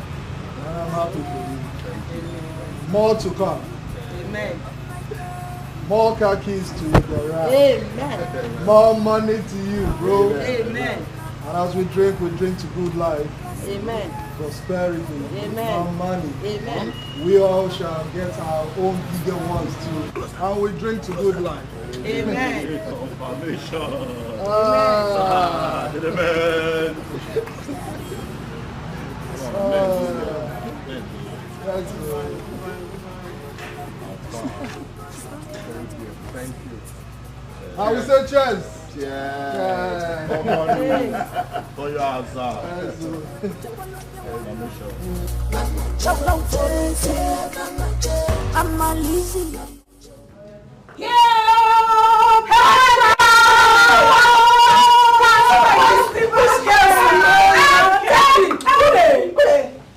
And I'm happy for you. More to come. Amen. More car keys to your garage. Amen. More money to you, bro. Amen. And as we drink to good life. Amen. Prosperity. Amen. More money. Amen. We all shall get our own bigger ones too. And we drink to good life. Amen. Confirmation. Amen. That's good. Thank you. I will say cheers. Yeah. For your answer. I'm a lazy.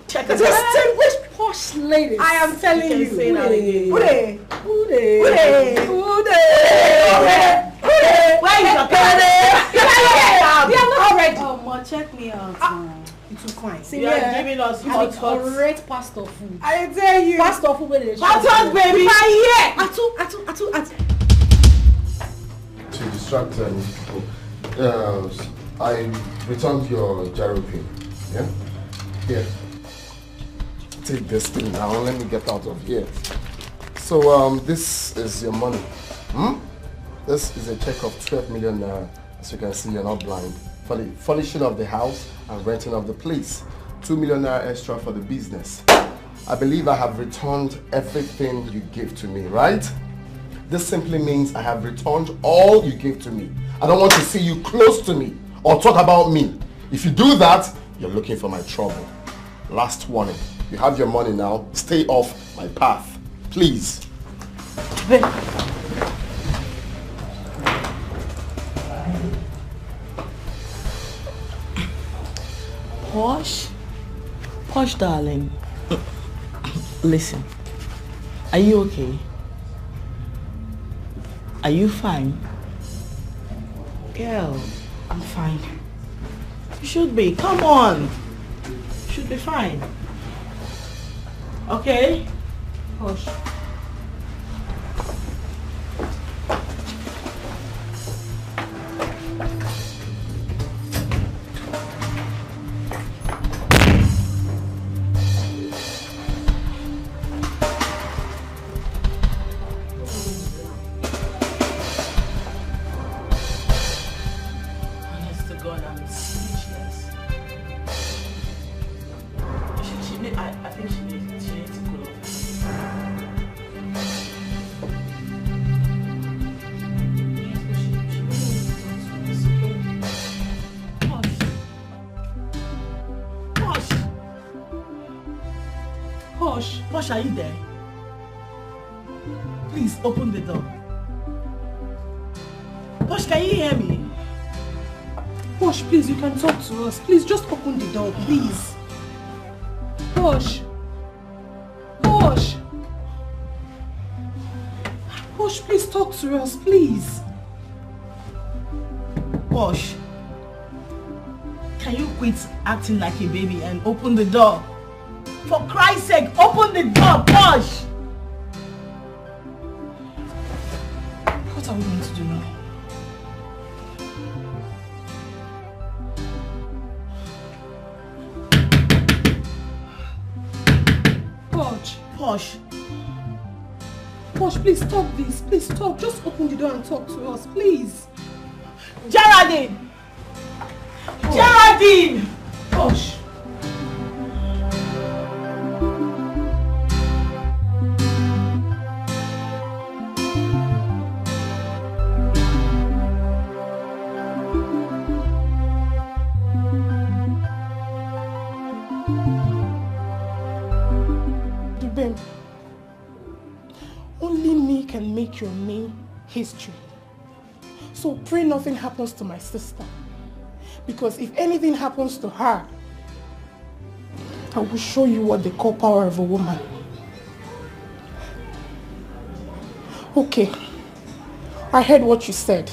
Check it out. Which posh ladies? I am telling you. Say that again. Where is your parents? They are not ready. Oh, ma, check me out. It's too quiet. See, you are giving us hot correct pastor food. I tell you. Pastor food where they Pastor baby. Atu. To distract people, I returned your gyro pin. Yeah? Here. Take this thing now. Let me get out of here. So, this is your money. This is a check of 12 million naira. As you can see, you're not blind. For the furnishing of the house and renting of the place. 2 million naira extra for the business. I believe I have returned everything you gave to me, right? This simply means I have returned all you gave to me. I don't want to see you close to me or talk about me. If you do that, you're looking for my trouble. Last warning. You have your money now. Stay off my path. Please. Posh darling. Listen. Are you okay? Are you fine? Girl, I'm fine. You should be. Come on. You should be fine. Okay? Hush. Posh, are you there? Please open the door. Posh, can you hear me? Posh, please, you can talk to us. Please, just open the door, please. Posh. Posh. Posh, please talk to us, please. Posh, can you quit acting like a baby and open the door? For Christ's sake, open the door, Posh! What are we going to do now? Posh. Posh, please stop this. Please stop. Just open the door and talk to us, please. Geraldine! Geraldine! Gosh. Only me can make your name history. So pray nothing happens to my sister. Because if anything happens to her, I will show you what they call power of a woman. Okay, I heard what you said.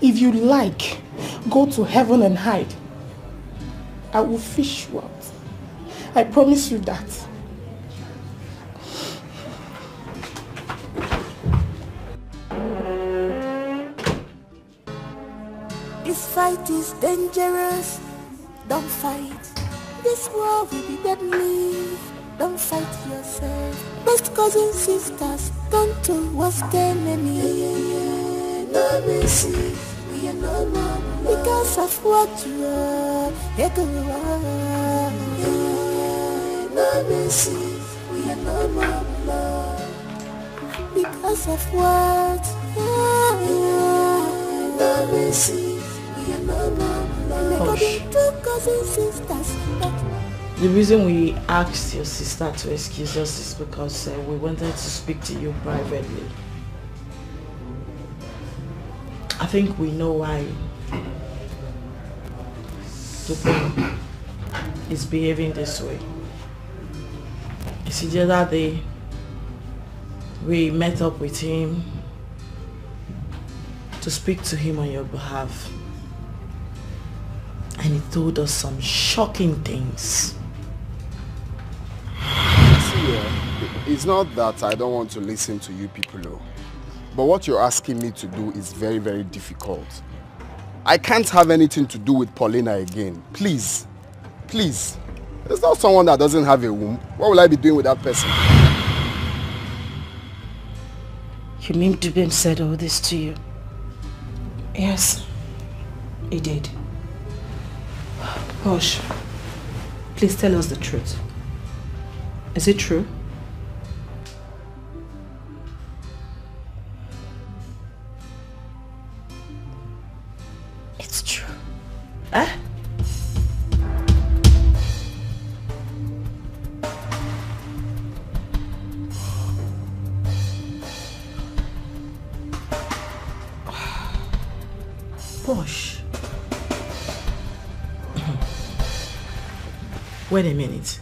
If you like, go to heaven and hide. I will fish you out. I promise you that. This fight is dangerous. Don't fight. This war will be deadly. Don't fight yourself. Best cousins, sisters, don't do what's enemy. No mercy, we are no more. Because of what you are. No mercy, we are no more. Because of what? No mercy. The reason we asked your sister to excuse us is because we wanted to speak to you privately. I think we know why Dupin is behaving this way. You see, the other day we met up with him to speak to him on your behalf. And he told us some shocking things. See, it's not that I don't want to listen to you people, but what you're asking me to do is very, very difficult. I can't have anything to do with Paulina again. Please. Please. There's not someone that doesn't have a womb. What will I be doing with that person? You mean Dubin said all this to you? Yes, he did. Posh, please tell us the truth. Is it true? It's true. Eh? Posh. Wait a minute.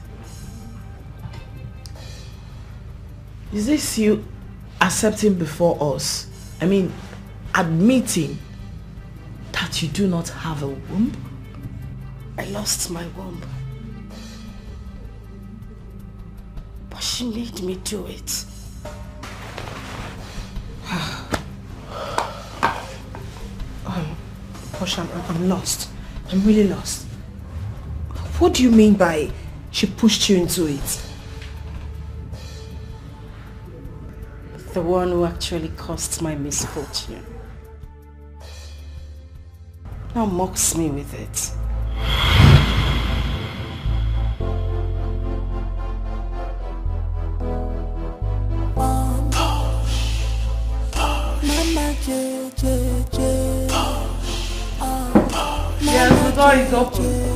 Is this you accepting before us? I mean, admitting that you do not have a womb? I lost my womb. But she made me do it. Posh, I'm lost. I'm really lost. What do you mean by she pushed you into it? The one who actually caused my misfortune. Now mocks me with it. Mama J, J, J. Yes, the door is open.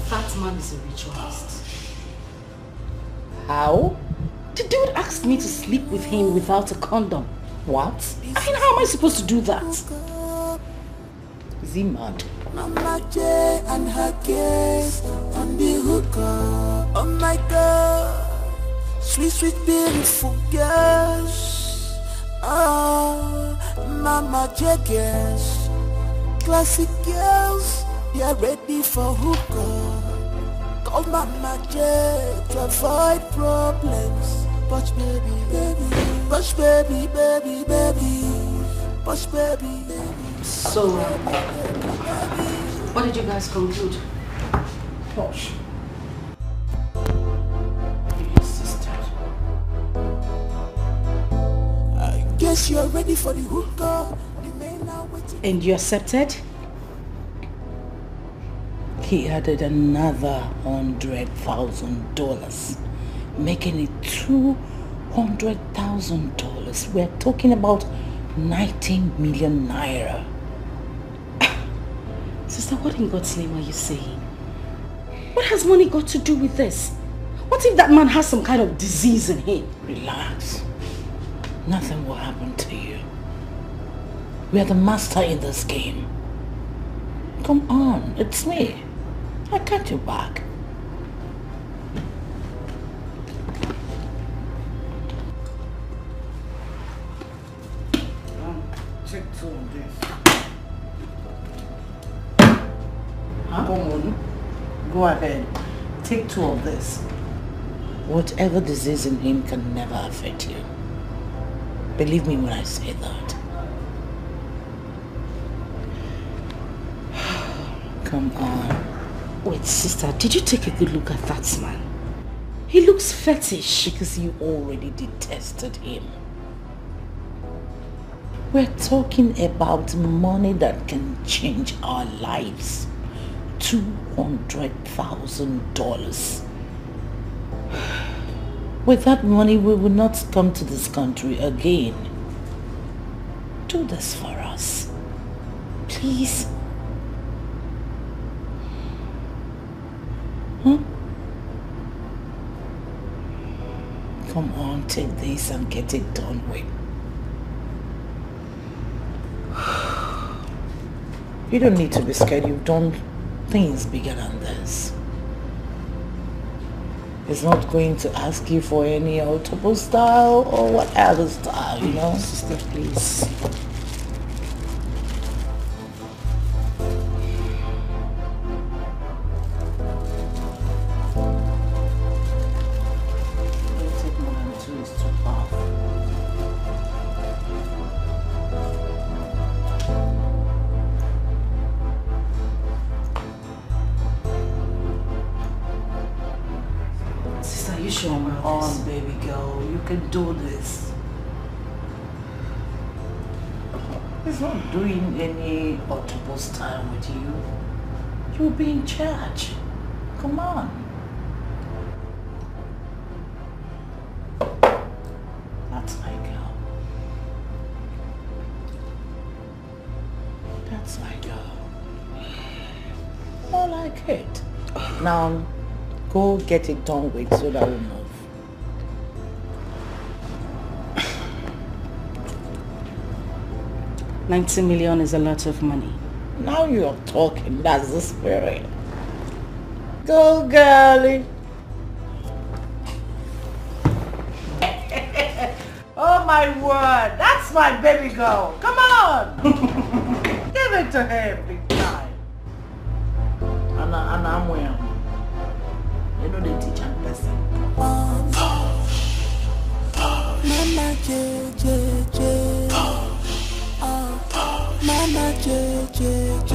That man is a ritualist. How? The dude asked me to sleep with him without a condom. What? I mean, how am I supposed to do that? Is he mad? Mama J and her case on the hookah. Oh my God, sweet, sweet, beautiful girls. Oh, Mama J girls, classic girls, they are ready for hookah. Call Mama J to avoid problems. Push baby, baby, push baby, baby, baby, push baby, baby. So, what did you guys conclude? Posh, You insisted. guess you are ready for the hookah. The men are waiting. And you accepted? He added another $100,000, making it $200,000. We're talking about 19 million naira. Sister, what in God's name are you saying? What has money got to do with this? What if that man has some kind of disease in him? Relax. Nothing will happen to you. We are the master in this game. Come on, it's me. I got you back. Take 2 of this. Huh? Come on. Go ahead. Take 2 of this. Whatever disease in him can never affect you. Believe me when I say that. Come on. Wait, sister, did you take a good look at that man? He looks fetish. Because you already detested him. We're talking about money that can change our lives. $200,000. With that money, we will not come to this country again. Do this for us. Please. Huh? Come on, take this and get it done with. You don't need to be scared. You've done things bigger than this. He's not going to ask you for any autobus style or whatever style, you know? Sister, please. Do this. He's not doing any autobus time with you. You'll be in charge. Come on. That's my girl. That's my girl. More like it. Now, go get it done with so that we move. 90 million is a lot of money. Now you're talking. That's the spirit. Go, girlie. Oh my word. That's my baby girl. Come on. Give it to him big time. And I'm wearing. You know they teach a person. Mama JJ. Mama JJ.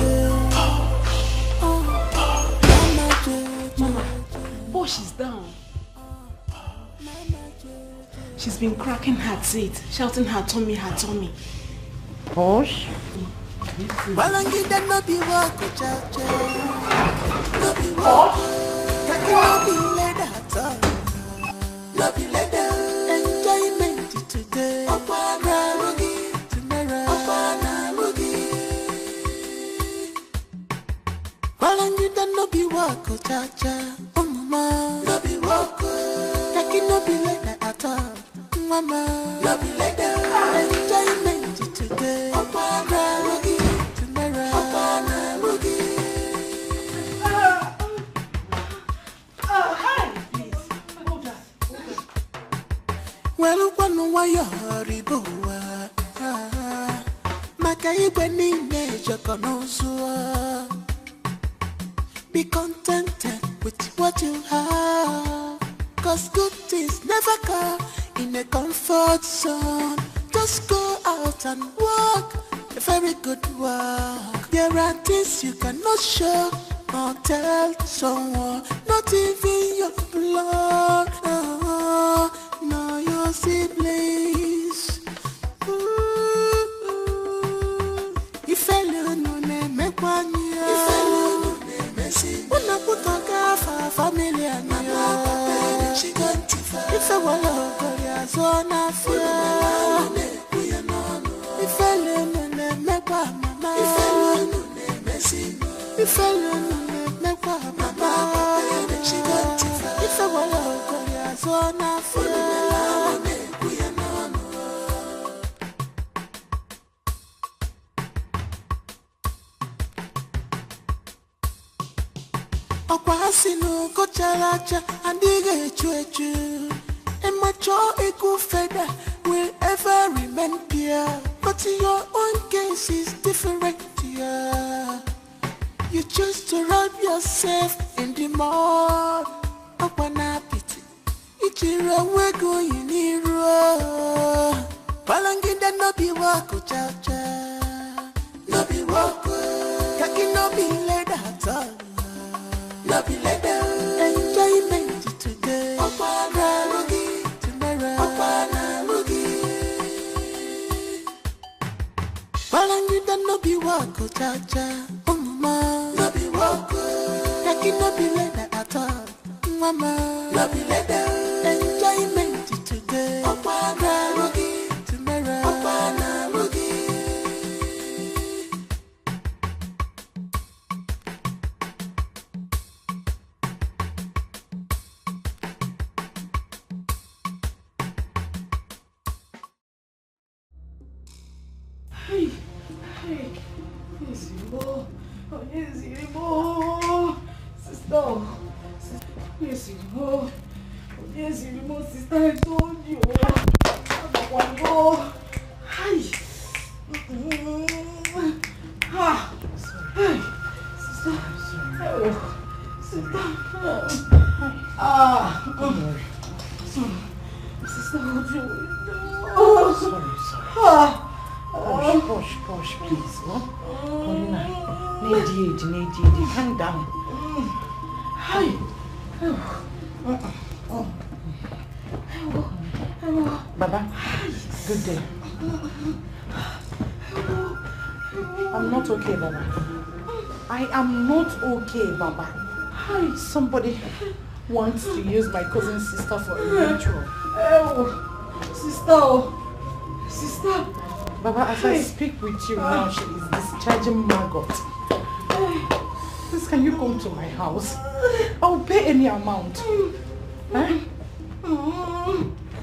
Mama JJ. Mama, Bosch is down. She's been cracking her teeth, shouting her tummy, her tummy. Bosch? Balangida no be walk, cha-cha. No be walk. No be leather at all. No be leather. Enjoyment today. Opana rugi. Tomorrow. Opana rugi. Balangida no be walk, cha-cha. Oh mama. No be walk. Taki no be leather at all. Mama. No be leather. Enjoyment today. Opana rugi. Well, one wire riboa. Makaibe ni neja konosua. Be contented with what you have. Cause good things never come in a comfort zone. Just go out and walk a very good walk. There are things you cannot show or tell someone, not even your blood. No, your siblings. kwanya una kutoka familia niyo ife wala korea zona fia ife lene mekwa mama ife lene mekwa mama ife wala korea zona fia Okwasinu kochalacha andige chuechu Emacho ikufeda will ever remain pure But your own case is different, yeah. You choose to rub yourself in the mud Okwana piti Ichira wego yiniro Palangida no be wako chacha No be wako Kaki no be led at all Love you later, enjoyment today. Opana Rugi, tomorrow. Opana Rugi. Balangi da no be wako chacha, mama. No be wako. Yaki no be later at all, mama. Love you later, enjoyment today. Opana Rugi, tomorrow. Opana Rugi. Sister, I told you. One go. Hi. Hey, sister. Oh, sister. Sister, what you? Oh, sorry. Push, please. Paulina, need calm down. Hi. Baba, good day. I'm not okay, Baba. I am not okay, Baba. Hi, somebody wants to use my cousin's sister for a ritual. Sister. Baba, as I speak with you now, she is discharging maggot. Please, can you come to my house? I'll pay any amount. Eh?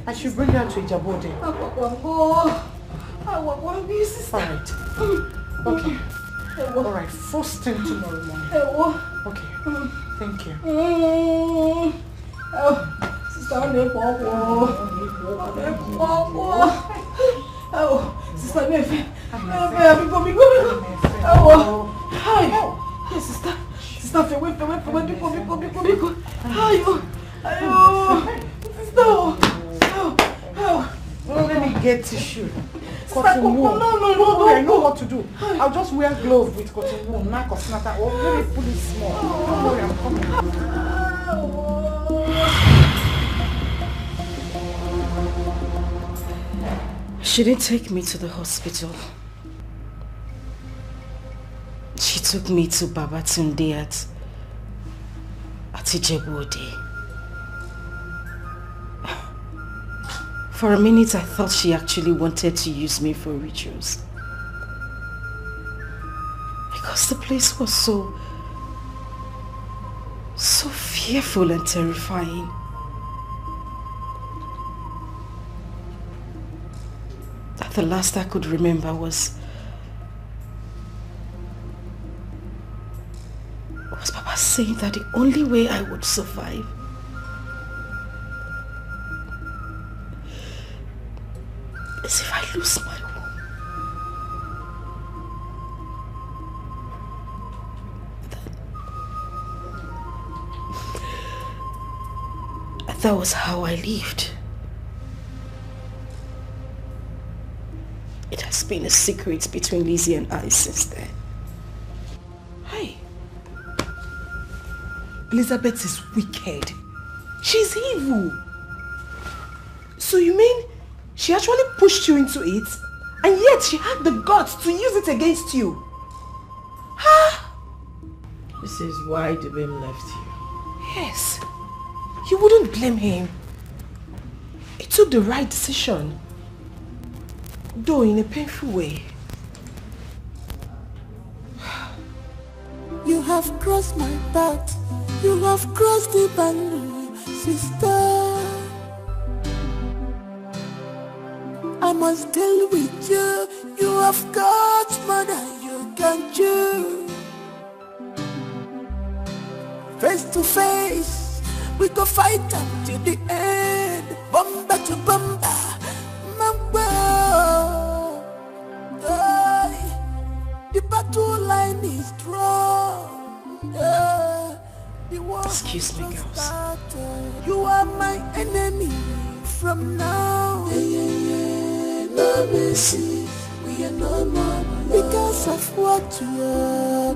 I should bring her to Ijabode. Alright. Okay. Alright, first thing tomorrow morning. Okay. Thank you. Sister, sister, let me get tissue. Cotton wool. No, I know what to do. I'll just wear gloves with cotton wool, knack or snatter, or maybe pull it small. Don't worry, I'm coming. She didn't take me to the hospital. She took me to Babatunde at Ijebode. For a minute, I thought she actually wanted to use me for rituals. Because the place was so fearful and terrifying. That the last I could remember was Papa saying that the only way I would survive is if I lose my womb. That was how I lived. It has been a secret between Lizzie and I since then. Hey, Elizabeth is wicked. She's evil. So you mean she actually pushed you into it, and yet she had the guts to use it against you? Huh? This is why the blame left you. Yes. You wouldn't blame him. He took the right decision. Though in a painful way. You have crossed my path. You have crossed the boundary, sister. I must deal with you. You have got more than you can chew. Face to face, we go fight until the end. Bomba to bomba, mamba. The battle line is strong. Excuse me, girls. You are my enemy from now. No mercy, we are no more because of what you are.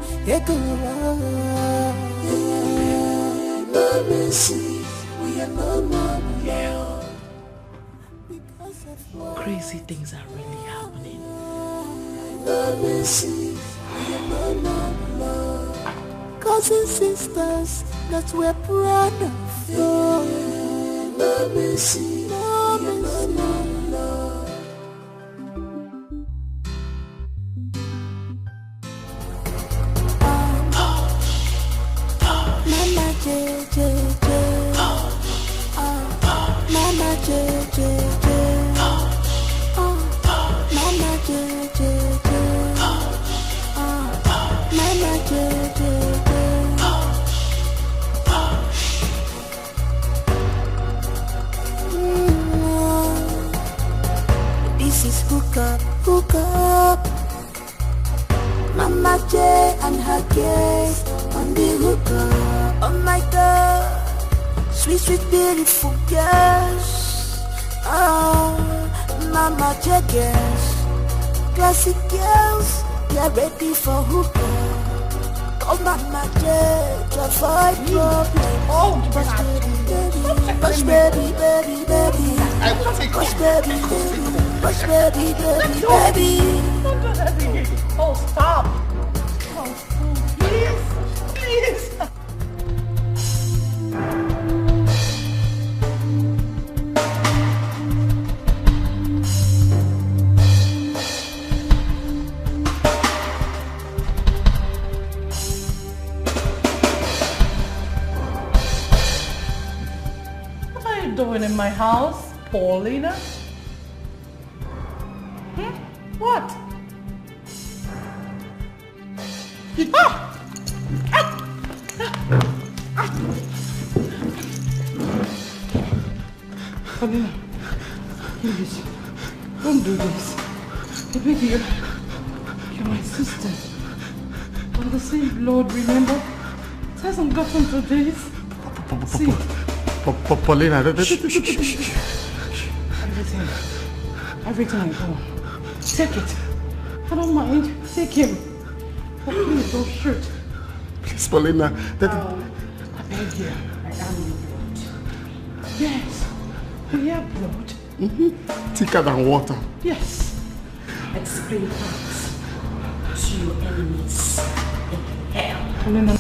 No mercy, we are no more. Crazy things are really happening. No mercy, we are no more. Cousins, sisters, that we're proud of. No mercy, no mercy. Mama J J J, Mama J J J, Mama J J J, Mama J J J. This is hook up. Mama J and her guest on the hook up. Oh my God, sweet, sweet, beautiful girls. Oh, Mama J girls, classic girls, they're ready for hook up. Oh Mama J, to avoid problem. Oh, push baby, baby, baby. I will take push baby, baby, push baby, baby, baby. Oh, stop. Oh, please, please. What are you doing in my house, Paulina? What? Paulina, please, don't do this. I beg you, you're my sister. We're the same blood, remember? It hasn't gotten to this. See? Paulina, Everything I go. Take it. I don't mind. Take him. But please don't shoot. please, Paulina. I beg you. I am your blood. Yes. We have blood. Thicker than water. Yes. Explain facts to your enemies in hell. Paulina.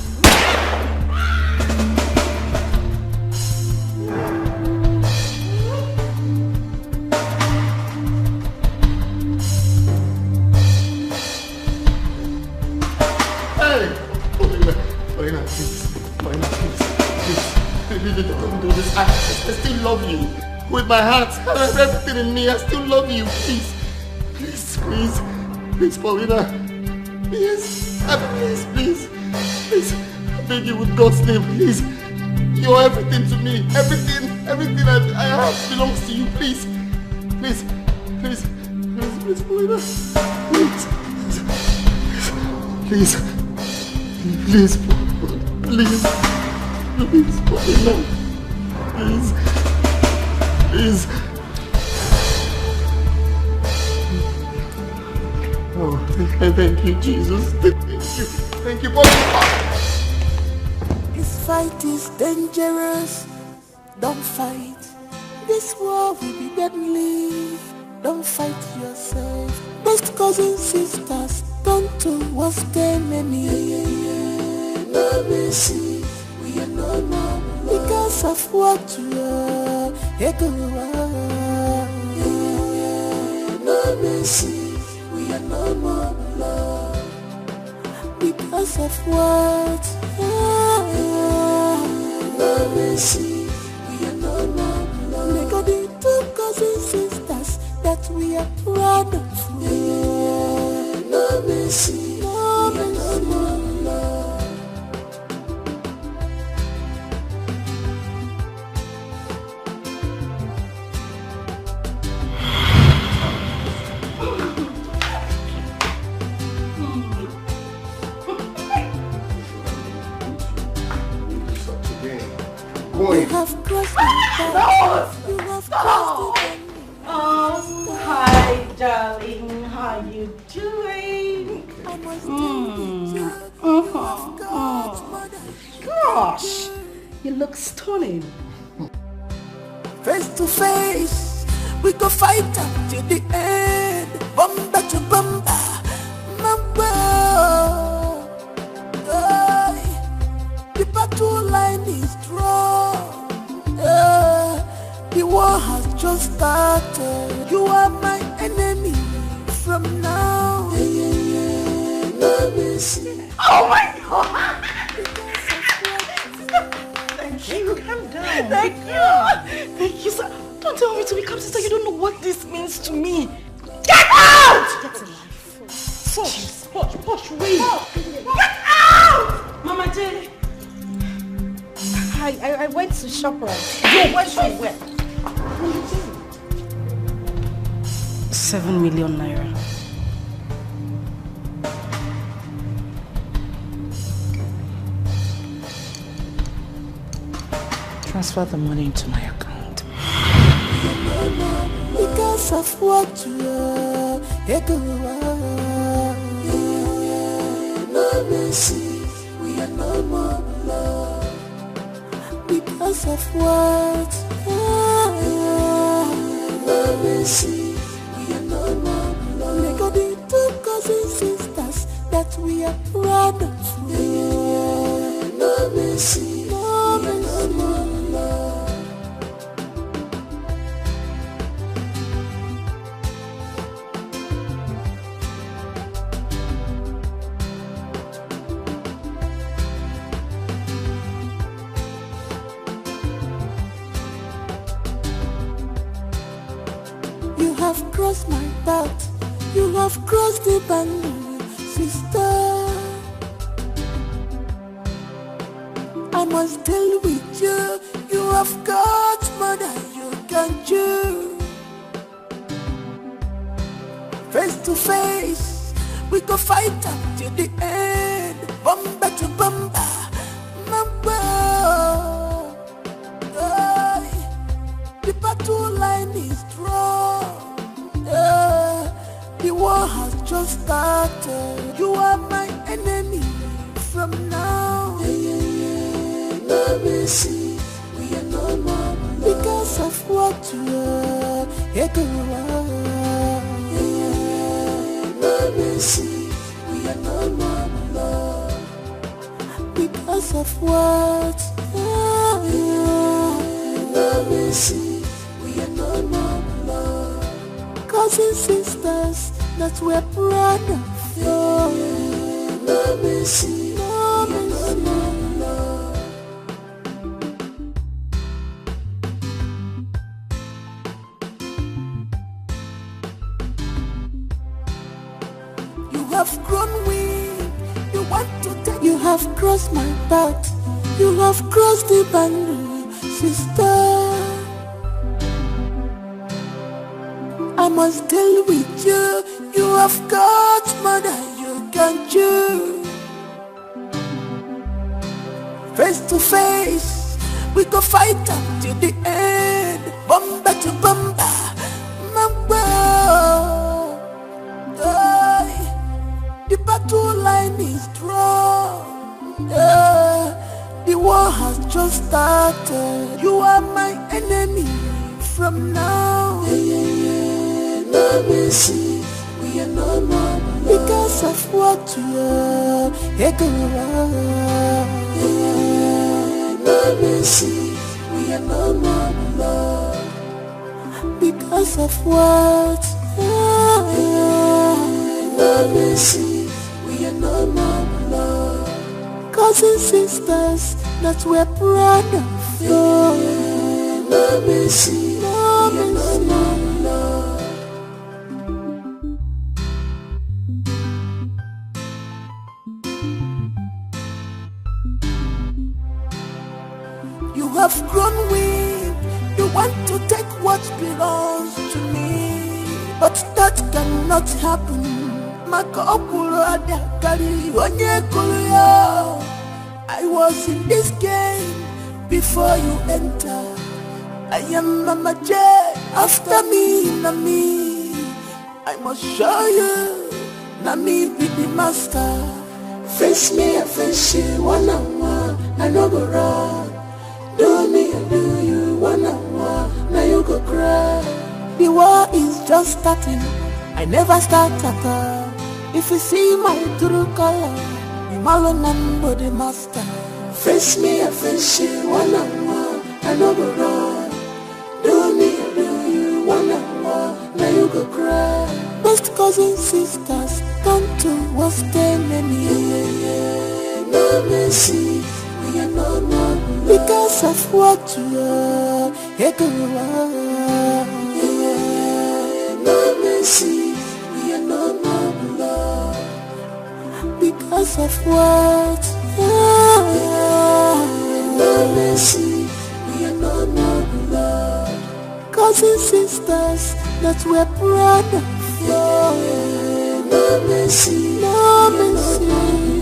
Don't do this. I still love you. With my heart, everything in me, I still love you. Please. Please, Paulina. Please. Please. I beg you with God's name, please. You're everything to me. Everything I have belongs to you. Please, Paulina. Please, Paulina. Please. Oh, thank you, Jesus. Thank you, Paulina. This fight is dangerous. Don't fight. This war will be deadly. Don't fight yourself. Best cousins, sisters, turn to worst enemy. no mercy. We are no more because of what you are. No mercy. We are no more love because of what. No mercy. We are no more love. They got the two cousin sisters that we are proud of. No mercy. No mercy. No love. Boy. You have crossed the path. You have crossed the path. Oh, hi, darling. How you doing? Gosh, you look stunning. Face to face, we go fight up to the end. Bumper to bumper, mamba. The battle line is drawn. The war has just started. You are my enemy from now. No mercy. Oh my God! Thank you. Calm down. Thank you. Thank you, sir. Don't tell me to become sister. You don't know what this means to me. Get out! Get alive. Push, wait. Get out! Mama J. I went to ShopRite. Yo, where? 7 million naira. Transfer the money into my account. Because of what you are. No mercy. We are no more love. Because of what? No mercy. We are no more love. They got the two cousin sisters that we are proud of. No mercy. No mercy. No more love. You have crossed my path. You have crossed the boundary, sister. I must deal with you. You have got more than you can chew. Face to face, we go fight up to the end. Bumper to bumper, mamba. The battle line is drawn. The war has just started. You are my enemy from now. No mercy, we are no more because of what you are. No mercy, we are no more love because of what? No mercy, we are no more love. Cousin sisters that we're proud of. No mercy, no mercy, no love. You have grown weak. You want to take. You have crossed my path. You have crossed the boundary, sister. I must deal with you. You have got more than you can chew. Face to face, we go fight up to the end. Bumper to bumper, mamba. The battle line is drawn. The war has just started. You are my enemy from now. No mercy, we are no more. because of what you are. No mercy, we are no more blood. Because of what? No mercy, we are no more blood. Cousins, sisters, that we're proud of. No mercy, no mercy, no blood. You have grown weak, you want to take what belongs to me, but that cannot happen. I was in this game before you enter. I am Mama J, after me, Nami. I must show you, Nami be the master. Face me, I face you, one-on-one, I no go run. Do me, I do you, one-on-one, now you go cry. The war is just starting, I never start at all. If you see my true color, I'm all number the master. Face me, I face you, one-on-one, I no go run. Do me, I do you, one-on-one, now you go cry. Best cousins, sisters, come to what's the name? No mercy, we are no more blood. Because of what you are. No mercy, we are no more blood. Because of what? No mercy, we are no more blood. Cousins, sisters, that we're proud of. No mercy, no mercy.